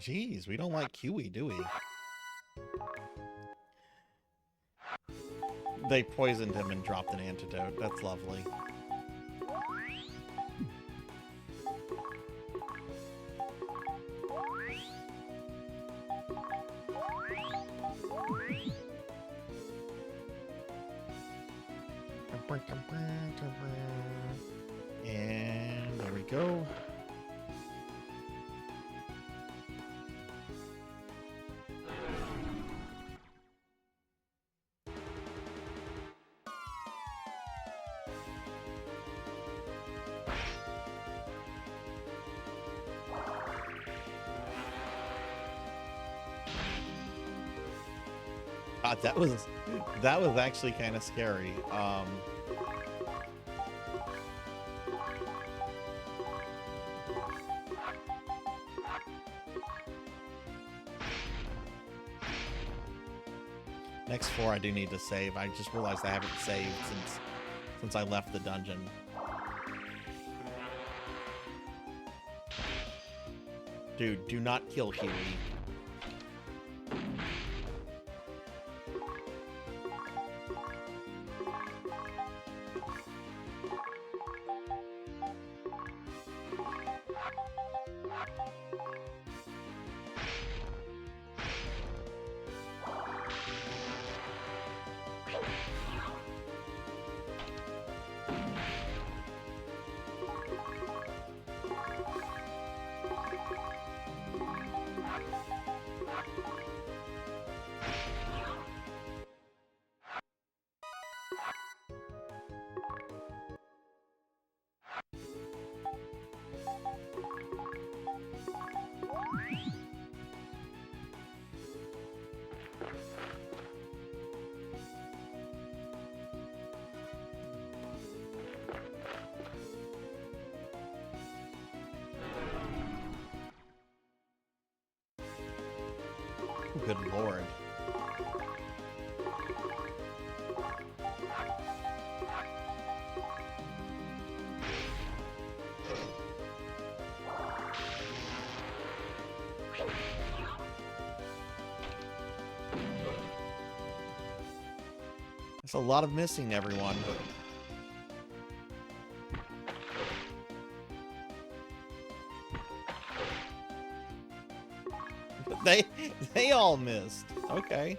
Jeez, we don't like Kiwi, do we? They poisoned him and dropped an antidote. That's lovely. And there we go. God, that was actually kind of scary. Next floor I do need to save. I just realized I haven't saved since I left the dungeon. Dude, do not kill Huey. Good lord. There's a lot of missing, everyone. They all missed. Okay.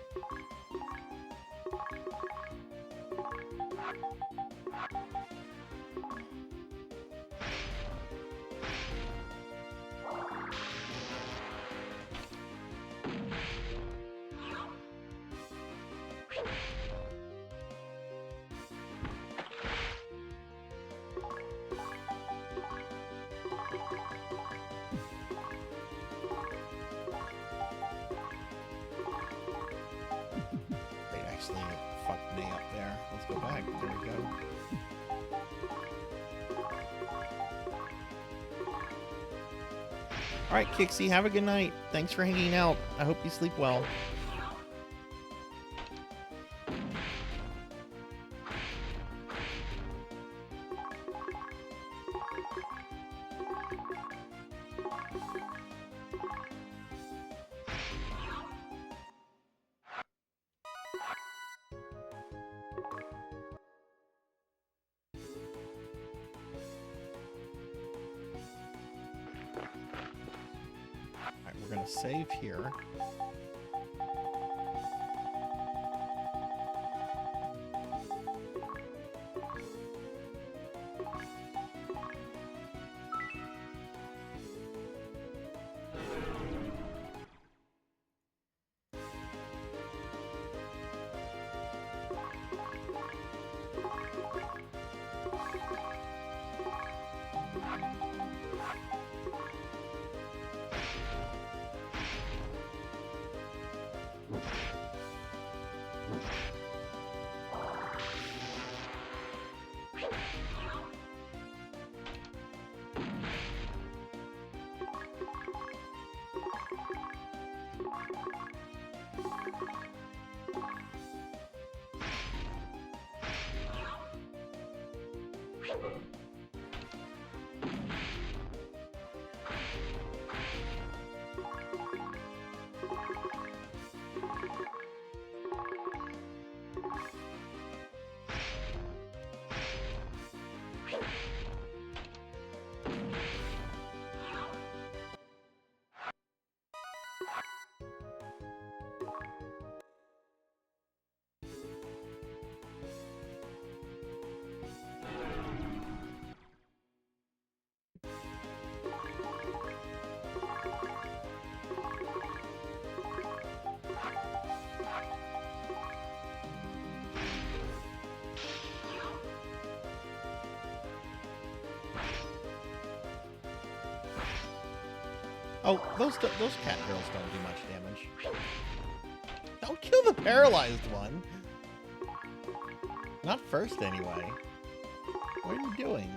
Fucked me up there. Let's go back. There we go. Alright, Kixie, have a good night. Thanks for hanging out. I hope you sleep well. We're going to save here. Oh, those cat girls don't do much damage. Don't kill the paralyzed one. Not first, anyway. What are you doing?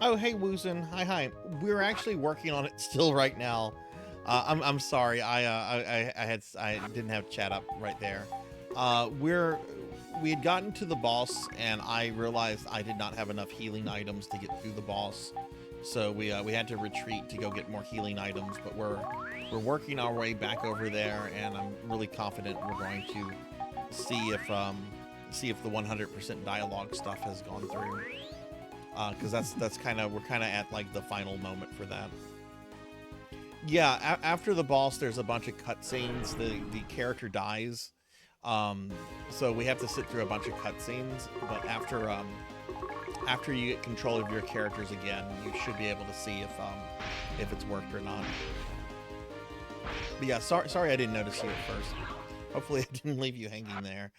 Oh, hey, Woozin. Hi. We're actually working on it still right now. I'm sorry. I didn't have chat up right there. We had gotten to the boss, and I realized I did not have enough healing items to get through the boss, so we had to retreat to go get more healing items. But we're working our way back over there, and I'm really confident we're going to see if the 100% dialogue stuff has gone through. Because we're kind of at like the final moment for that. Yeah, after the boss, there's a bunch of cutscenes. The character dies, so we have to sit through a bunch of cutscenes. But after you get control of your characters again, you should be able to see if it's worked or not. But yeah, sorry I didn't notice you at first. Hopefully I didn't leave you hanging there.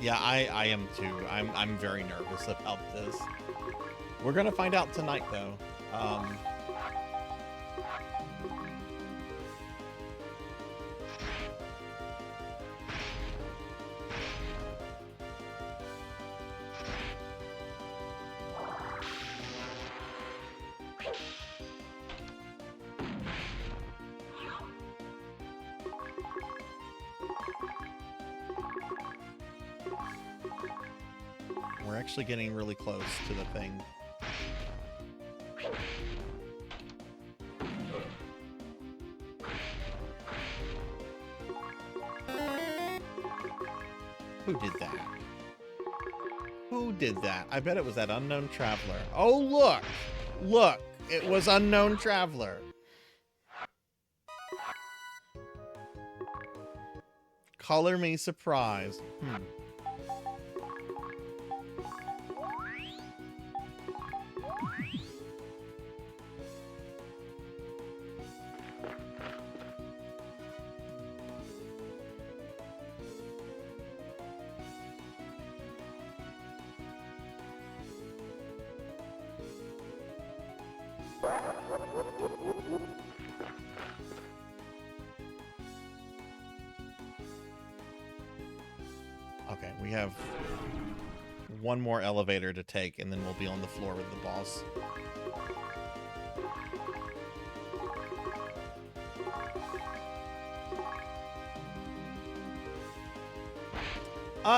Yeah, I am too. I'm very nervous about this. We're gonna find out tonight, though. We're actually getting really close to the thing. Who did that? Who did that? I bet it was that unknown traveler. Oh, look! Look! It was unknown traveler. Color me surprised. Okay, we have one more elevator to take, and then we'll be on the floor with the boss.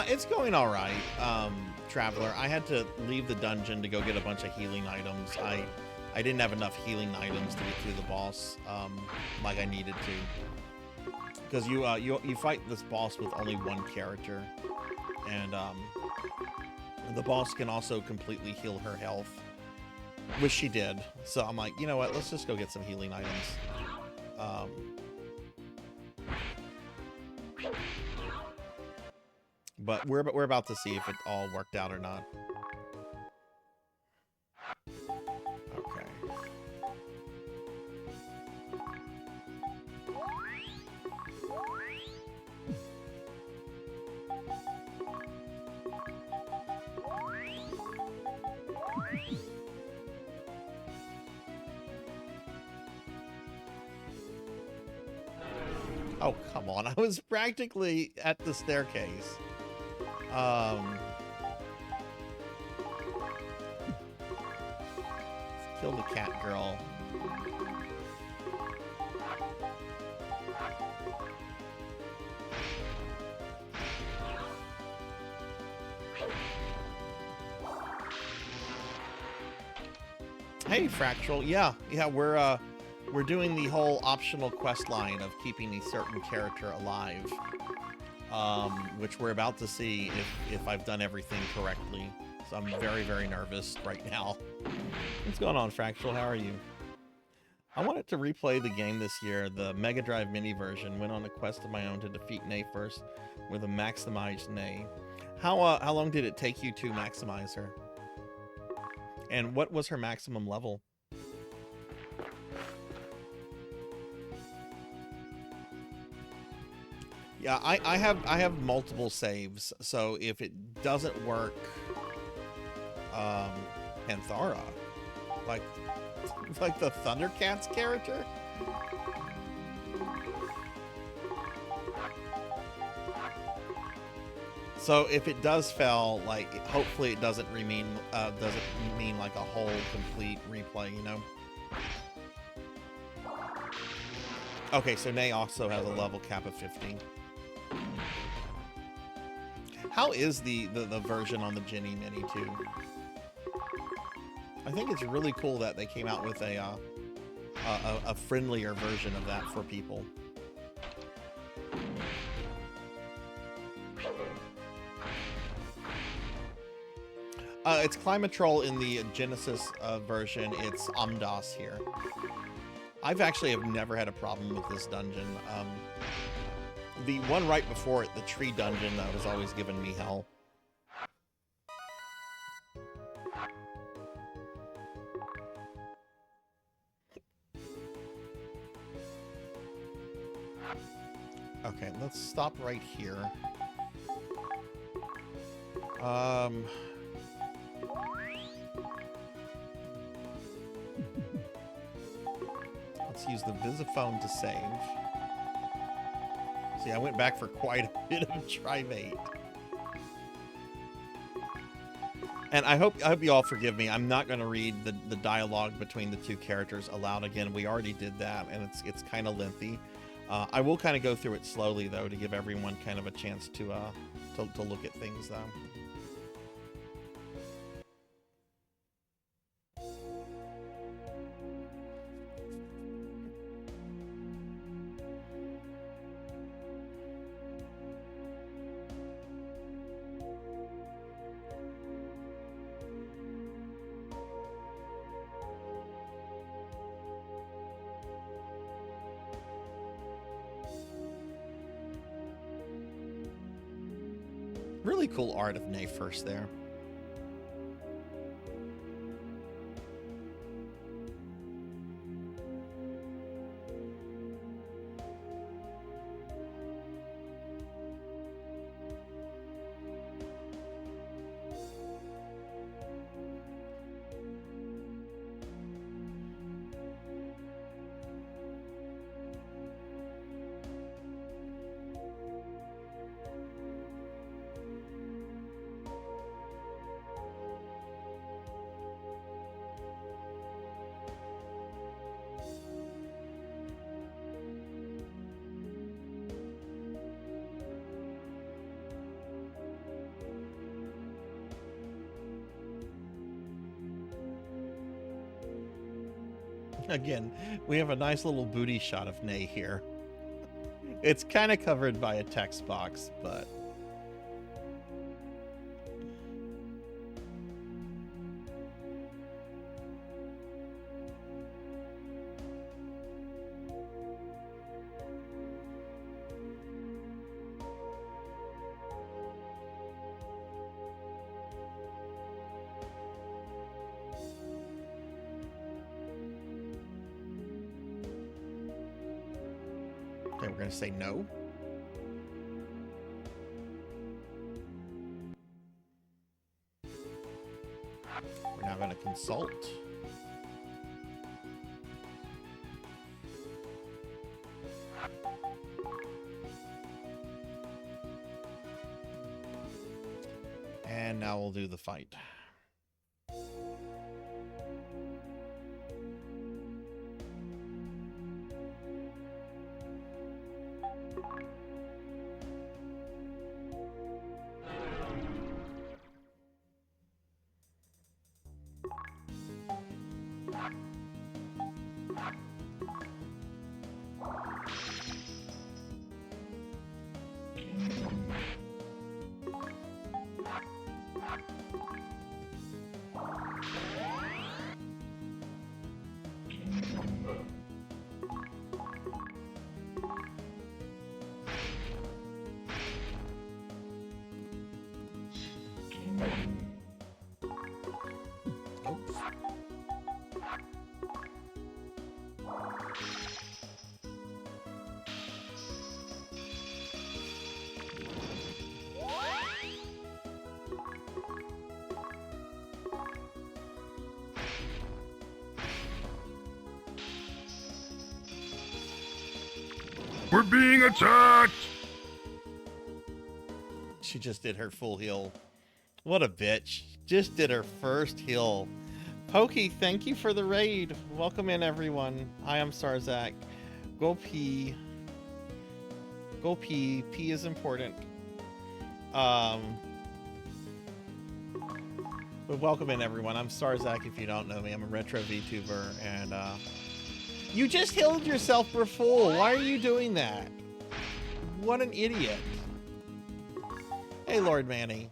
It's going all right, Traveler. I had to leave the dungeon to go get a bunch of healing items. I didn't have enough healing items to get through the boss like I needed to. Because you fight this boss with only one character, and the boss can also completely heal her health, which she did. So I'm like, you know what? Let's just go get some healing items. But we're about to see if it all worked out or not. Okay. Oh, come on. I was practically at the staircase. Kill the cat girl. Hey, Fractal. Yeah, we're doing the whole optional quest line of keeping a certain character alive, which we're about to see if I've done everything correctly. So I'm very, very nervous right now. What's going on, Fractal? How are you? I wanted to replay the game this year, the Mega Drive Mini version. Went on a quest of my own to defeat Nay first with a maximized Nay. How long did it take you to maximize her? And what was her maximum level? Yeah, I have multiple saves, so if it doesn't work, Panthara, like the Thundercats character. So if it does fail, like hopefully it doesn't mean like a whole complete replay, you know. Okay, so Nay also has a level cap of 50. How is the version on the Ginny Mini too? I think it's really cool that they came out with a friendlier version of that for people. It's Climatrol in the Genesis version. It's Amdas here. I've actually have never had a problem with this dungeon. The one right before it, the tree dungeon, though, has always given me hell. Okay, let's stop right here. Let's use the Visiphone to save. See, I went back for quite a bit of Trivate. And I hope you all forgive me. I'm not going to read the dialogue between the two characters aloud again. We already did that, and it's kind of lengthy. I will kind of go through it slowly, though, to give everyone kind of a chance to look at things, though. Really cool art of Nay first there. Again, we have a nice little booty shot of Nay here. It's kind of covered by a text box, but... Okay, we're going to say no. We're now going to consult. And now we'll do the fight. We're being attacked! She just did her full heal. What a bitch. Just did her first heal. Pokey, thank you for the raid. Welcome in, everyone. I am Sarzac. Go pee. Go pee. Pee is important. But welcome in, everyone. I'm Sarzac, if you don't know me. I'm a retro VTuber, and you just healed yourself for full. Why are you doing that? What an idiot. Hey, Lord Manny.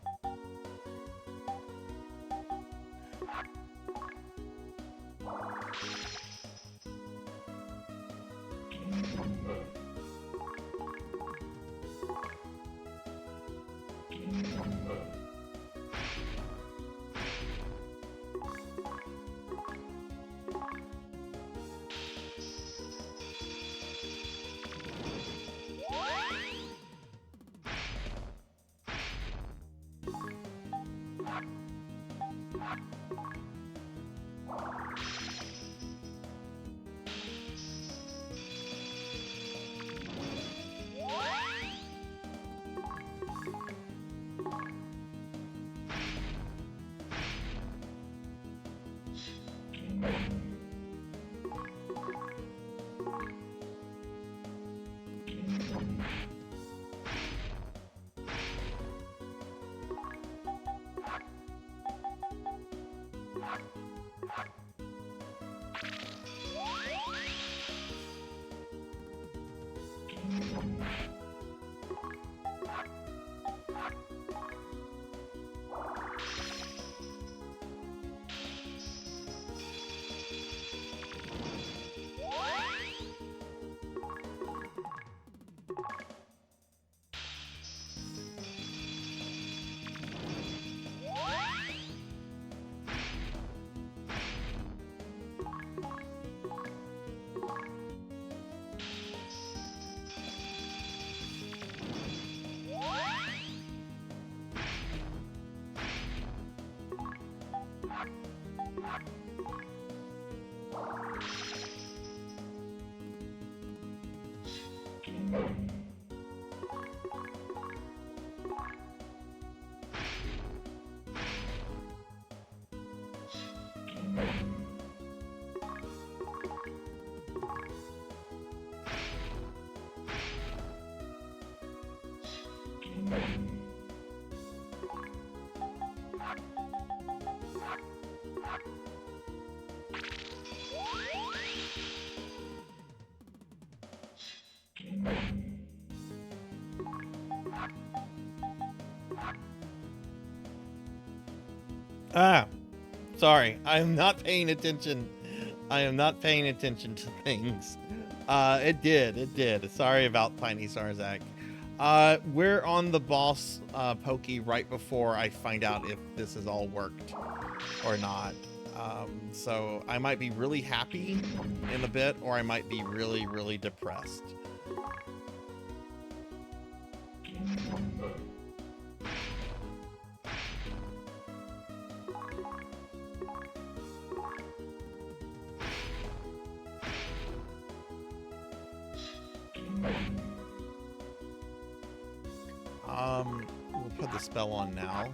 Ah, sorry. I am not paying attention. I am not paying attention to things. It did. Sorry about Tiny Sarzac. We're on the boss, Pokey, right before I find out if this has all worked or not. So I might be really happy in a bit, or I might be really, really depressed. We'll put the spell on now.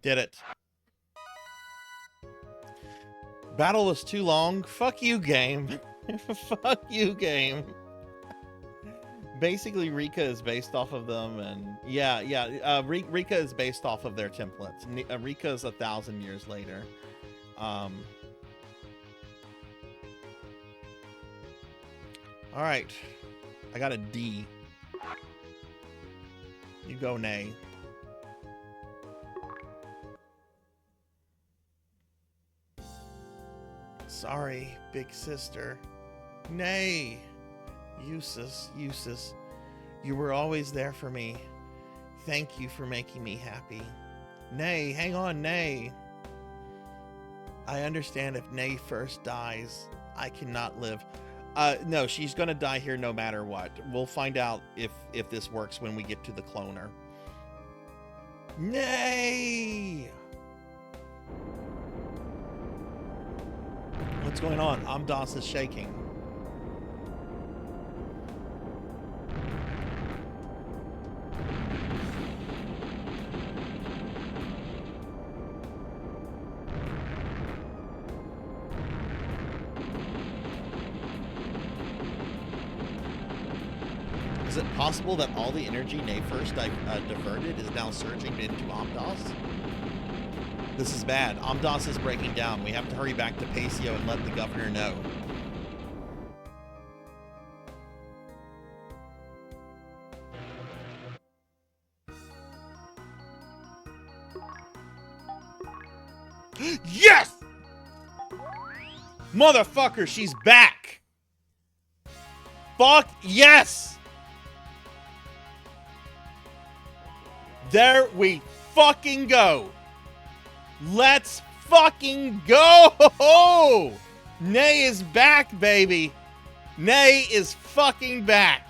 Did it. Battle was too long. Fuck you, game. Fuck you, game. Basically, Rika is based off of them, and yeah. Rika is based off of their templates. Rika is 1,000 years later. All right, I got a D. You go, Nay. Sorry, big sister. Nay. Eustace, you were always there for me. Thank you for making me happy. Nay, hang on, Nay. I understand if Nay first dies, I cannot live. No, she's gonna die here no matter what. We'll find out if this works when we get to the cloner. Nay! What's going on? Amdas is shaking. Is it possible that all the energy Nay first diverted is now surging into Amdas? This is bad. Amdas is breaking down. We have to hurry back to Pacio and let the governor know. Yes! Motherfucker, she's back! Fuck yes! There we fucking go! Let's fucking go! Nay is back, baby! Nay is fucking back!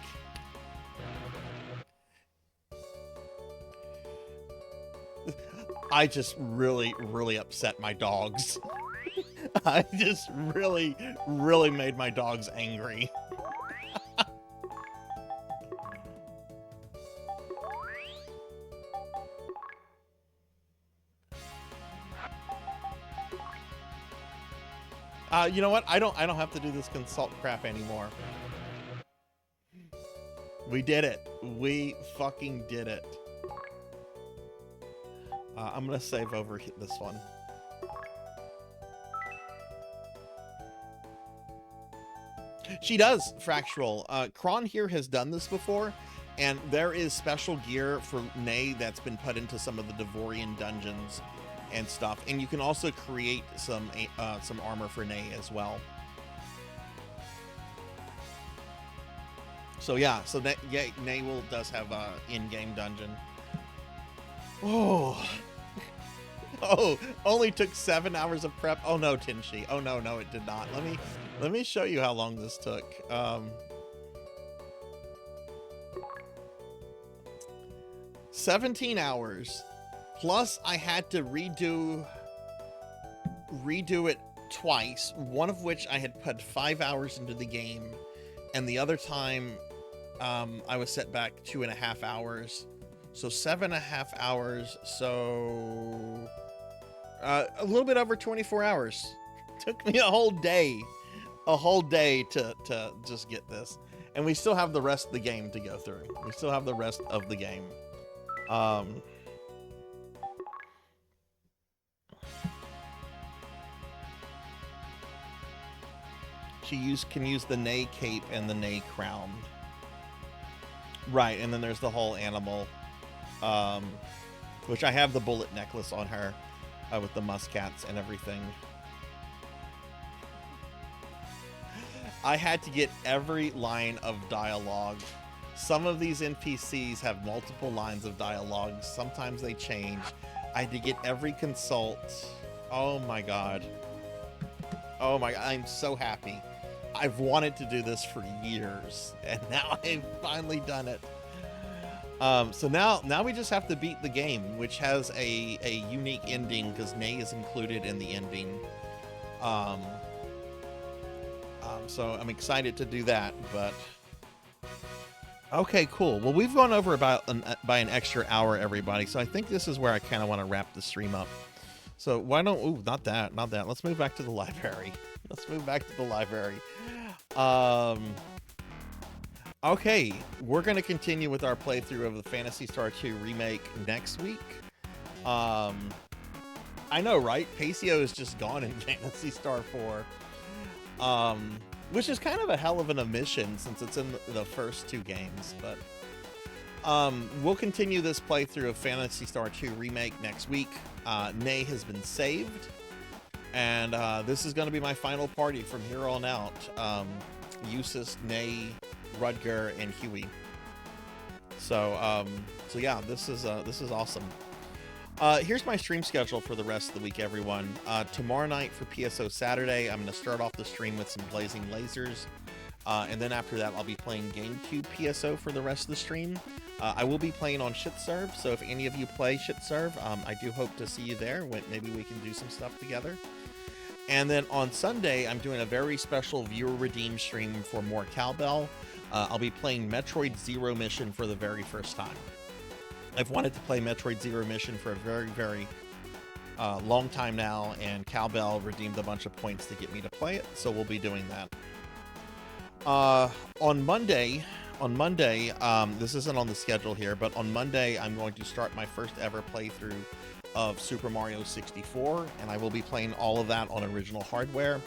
I just really upset my dogs. I just really made my dogs angry. You know what? I don't have to do this consult crap anymore. We did it. We fucking did it. I'm gonna save over this one. She does, Fractual. Kron here has done this before, and there is special gear for Nay that's been put into some of the Devorian dungeons and stuff, and you can also create some armor for Nay as well. So yeah, so Nay does have a in-game dungeon. Oh, only took 7 hours of prep. Oh no, Tinshi. Oh no, it did not. Let me show you how long this took. 17 hours. Plus, I had to redo it twice, one of which I had put 5 hours into the game, and the other time I was set back 2.5 hours. So 7.5 hours, so a little bit over 24 hours. Took me a whole day to just get this. And we still have the rest of the game to go through. We still have the rest of the game. She can use the Nay cape and the Nay crown. Right, and then there's the whole animal, which I have the bullet necklace on her with the muskats and everything. I had to get every line of dialogue. Some of these NPCs have multiple lines of dialogue. Sometimes they change. I had to get every consult. Oh my god. Oh my god, I'm so happy. I've wanted to do this for years, and now I've finally done it. So now we just have to beat the game, which has a unique ending because Nay is included in the ending. So I'm excited to do that, but Okay, cool. Well, we've gone over about by an extra hour, everybody. So I think this is where I kind of want to wrap the stream up. So why don't? Ooh, not that. Let's move back to the library. Okay, we're gonna continue with our playthrough of the Phantasy Star 2 remake next week. I know, right? Pacio is just gone in Phantasy Star 4. Which is kind of a hell of an omission since it's in the first two games, but we'll continue this playthrough of Phantasy Star 2 Remake next week. Nay has been saved, and this is going to be my final party from here on out. Eustace, Nay, Rudger, and Huey. So yeah, this is awesome. Here's my stream schedule for the rest of the week, everyone. Tomorrow night for PSO Saturday, I'm going to start off the stream with some Blazing Lasers. And then after that, I'll be playing GameCube PSO for the rest of the stream. I will be playing on Shitserve, so if any of you play Shitserve, I do hope to see you there. Maybe we can do some stuff together. And then on Sunday, I'm doing a very special viewer redeem stream for more Cowbell. I'll be playing Metroid Zero Mission for the very first time. I've wanted to play Metroid Zero Mission for a very, very long time now, and Cowbell redeemed a bunch of points to get me to play it, so we'll be doing that. On Monday, this isn't on the schedule here, but on Monday I'm going to start my first ever playthrough of Super Mario 64, and I will be playing all of that on original hardware.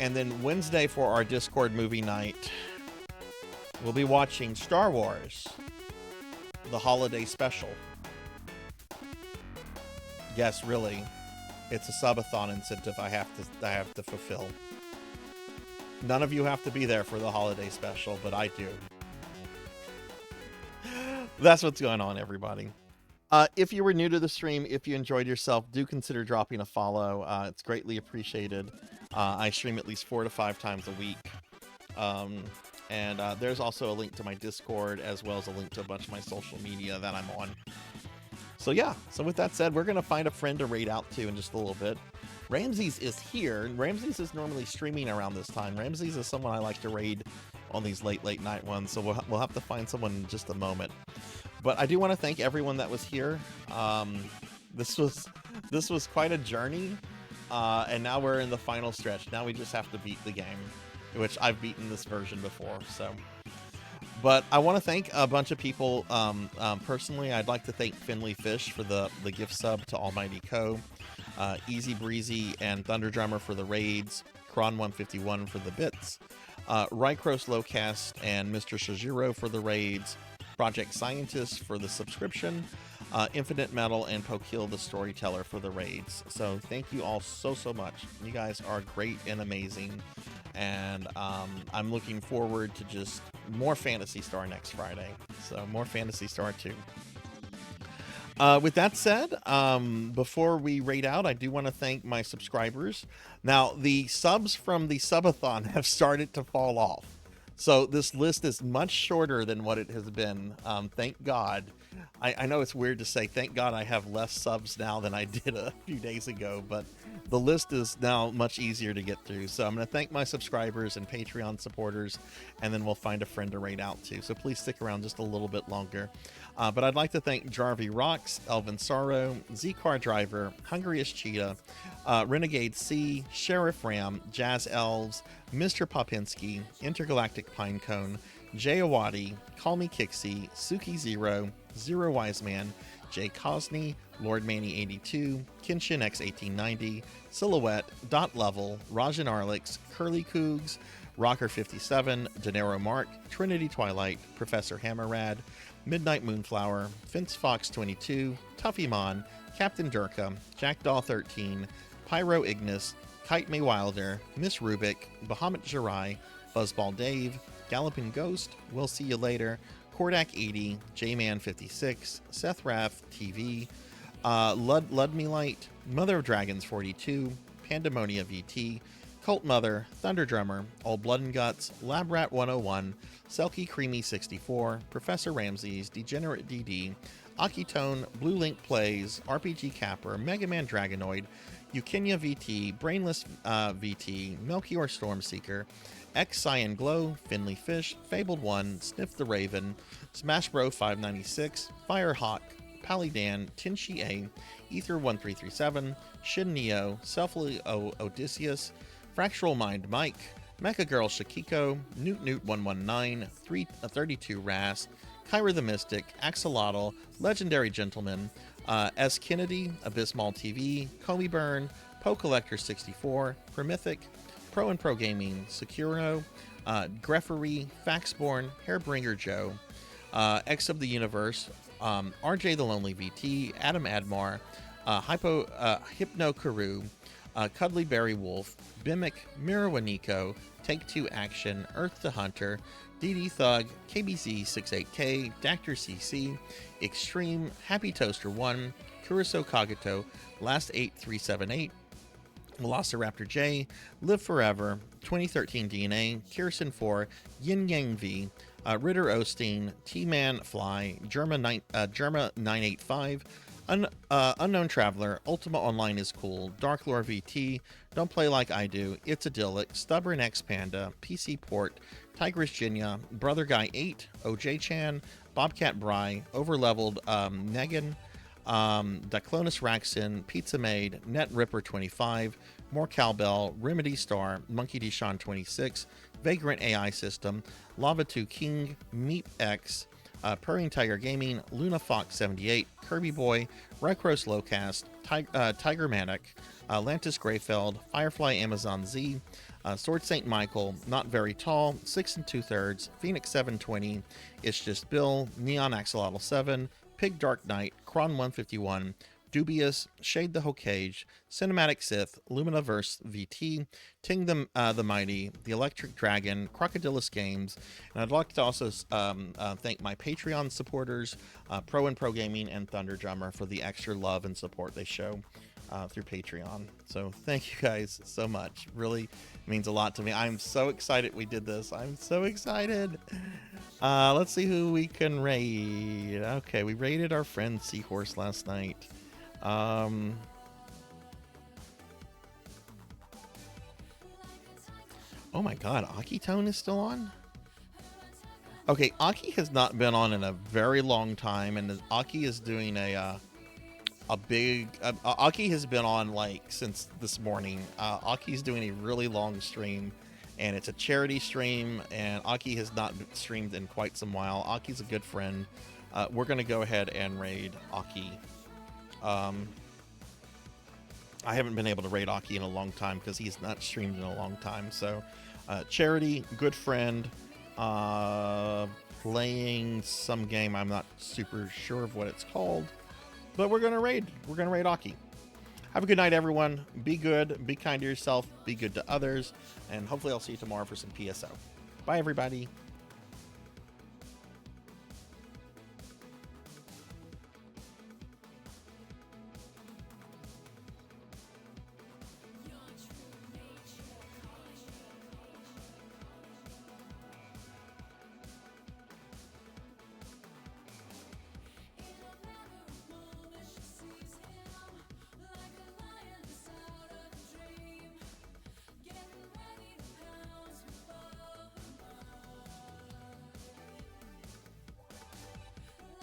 And then Wednesday for our Discord movie night, we'll be watching Star Wars, the holiday special. Yes, really. It's a subathon incentive I have to fulfill. None of you have to be there for the holiday special, but I do. That's what's going on, everybody. If you were new to the stream, if you enjoyed yourself, do consider dropping a follow. It's greatly appreciated. I stream at least 4 to 5 times a week. And there's also a link to my Discord, as well as a link to a bunch of my social media that I'm on. So yeah, so with that said, we're going to find a friend to raid out to in just a little bit. Ramses is here. Ramses is normally streaming around this time. Ramses is someone I like to raid on these late night ones, so we'll have to find someone in just a moment. But I do want to thank everyone that was here. This was quite a journey, and now we're in the final stretch. Now we just have to beat the game, which I've beaten this version before, so. But I want to thank a bunch of people. Personally, I'd like to thank Finley Fish for the gift sub to Almighty Co. Easy Breezy and Thunder Drummer for the raids. Kron151 for the bits. Rycross Lowcast and Mr. Shajiro for the raids. Project Scientist for the subscription. Infinite Metal and Pokil the Storyteller for the raids. So thank you all so much. You guys are great and amazing. And I'm looking forward to just more Phantasy Star next Friday. So more Phantasy Star 2. With that said, before we raid out, I do want to thank my subscribers. Now, the subs from the subathon have started to fall off. So this list is much shorter than what it has been. Thank God. I know it's weird to say, thank God I have less subs now than I did a few days ago, but the list is now much easier to get through. So I'm going to thank my subscribers and Patreon supporters, and then we'll find a friend to raid out to. So please stick around just a little bit longer. But I'd like to thank Jarvie Rocks, Elvin Sorrow, Z-Car Driver, Hungriest Cheetah, Renegade C, Sheriff Ram, Jazz Elves, Mr. Popinski, Intergalactic Pinecone, Jay Awadi, Call Me Kixie, Suki Zero, Zero Wise Man, Jay Cosney, Lord Manny 82, Kenshin X1890, Silhouette, Dot Level, Rajan Arlix, Curly Cougs, Rocker 57, Denero Mark, Trinity Twilight, Professor Hammerrad, Midnight Moonflower, Fince Fox 22, Tuffymon, Captain Durka, Jackdaw 13, Pyro Ignis, Kite May Wilder, Miss Rubik, Bahamut Jirai, Buzzball Dave, Galloping Ghost, We'll See You Later, Kordak 80, J-Man 56, Seth Raff TV, Ludme Light, Mother of Dragons 42, Pandemonia VT, Cult Mother, Thunder Drummer, Old Blood and Guts, Lab Rat 101, Selkie Creamy 64, Professor Ramses, Degenerate DD, Akitone, Blue Link Plays, RPG Capper, Mega Man Dragonoid, Eukenia VT, Brainless VT, Melchior Stormseeker, X Cyan Glow, Finley Fish, Fabled One, Sniff the Raven, Smash Bro 596, Firehawk, Palidan, Tinshi A, Ether 1337, Shin Neo, Selfly Odysseus, Fractural Mind Mike, Mecha Girl Shakiko, Newt 119, 32 Ras, Kyra the Mystic, Axolotl, Legendary Gentleman, S. Kennedy, Abysmal TV, Comey Burn, Poe Collector 64, Promythic, Pro and Pro Gaming, Securo, Greffery, Faxborn, Hairbringer Joe, X of the Universe, RJ the Lonely VT, Adam Admar, Hypno Karu, Cuddly Berry Wolf, Bimic, Mirawaniko, Take Two Action, Earth the Hunter, DD Thug, KBZ 68K, Dactor CC, Extreme, Happy Toaster 1, Kuriso Kagito, Last 8378, Velociraptor J, Live Forever, 2013 DNA, Kirsten 4, Yin Yang V, Ritter Osteen, T-Man Fly, Germa 985, Unknown Traveler, Ultima Online is cool, Dark Lore VT, Don't Play Like I Do, It's Idyllic, Stubborn X Panda, PC Port, Tigress Jinya, Brother Guy 8, OJ Chan, Bobcat Bry, Overleveled Negan, Diclonus Raxin, Pizza Maid, Net Ripper 25, More Cowbell, Remedy Star, Monkey Deshaun 26, Vagrant AI System, Lava 2 King, Meep X, Purring Tiger Gaming, Luna Fox 78, Kirby Boy, Recros Lowcast, Tiger Manic, Lantis Greyfeld, Firefly Amazon Z, Sword St. Michael, Not Very Tall, 6 2/3, Phoenix 720, It's Just Bill, Neon Axolotl 7, Pig Dark Knight, Kron 151, Dubious, Shade the Hokage, Cinematic Sith, Luminaverse VT, Ting the Mighty, The Electric Dragon, Crocodilus Games, and I'd like to also thank my Patreon supporters, Pro and Pro Gaming and Thunder Drummer, for the extra love and support they show through Patreon. So thank you guys so much. Really means a lot to me. I'm so excited we did this. I'm so excited. Let's see who we can raid. Okay, we raided our friend Seahorse last night. Oh my god, Akitone is still on? Okay, Aki has not been on in a very long time, and Aki is doing a big... Aki has been on, like, since this morning. Aki's doing a really long stream, and it's a charity stream, and Aki has not streamed in quite some while. Aki's a good friend. We're going to go ahead and raid Aki. I haven't been able to raid Aki in a long time because he's not streamed in a long time. So, charity, good friend, playing some game. I'm not super sure of what it's called, but we're gonna raid. We're gonna raid Aki. Have a good night, everyone. Be good. Be kind to yourself. Be good to others. And hopefully I'll see you tomorrow for some PSO. Bye, everybody.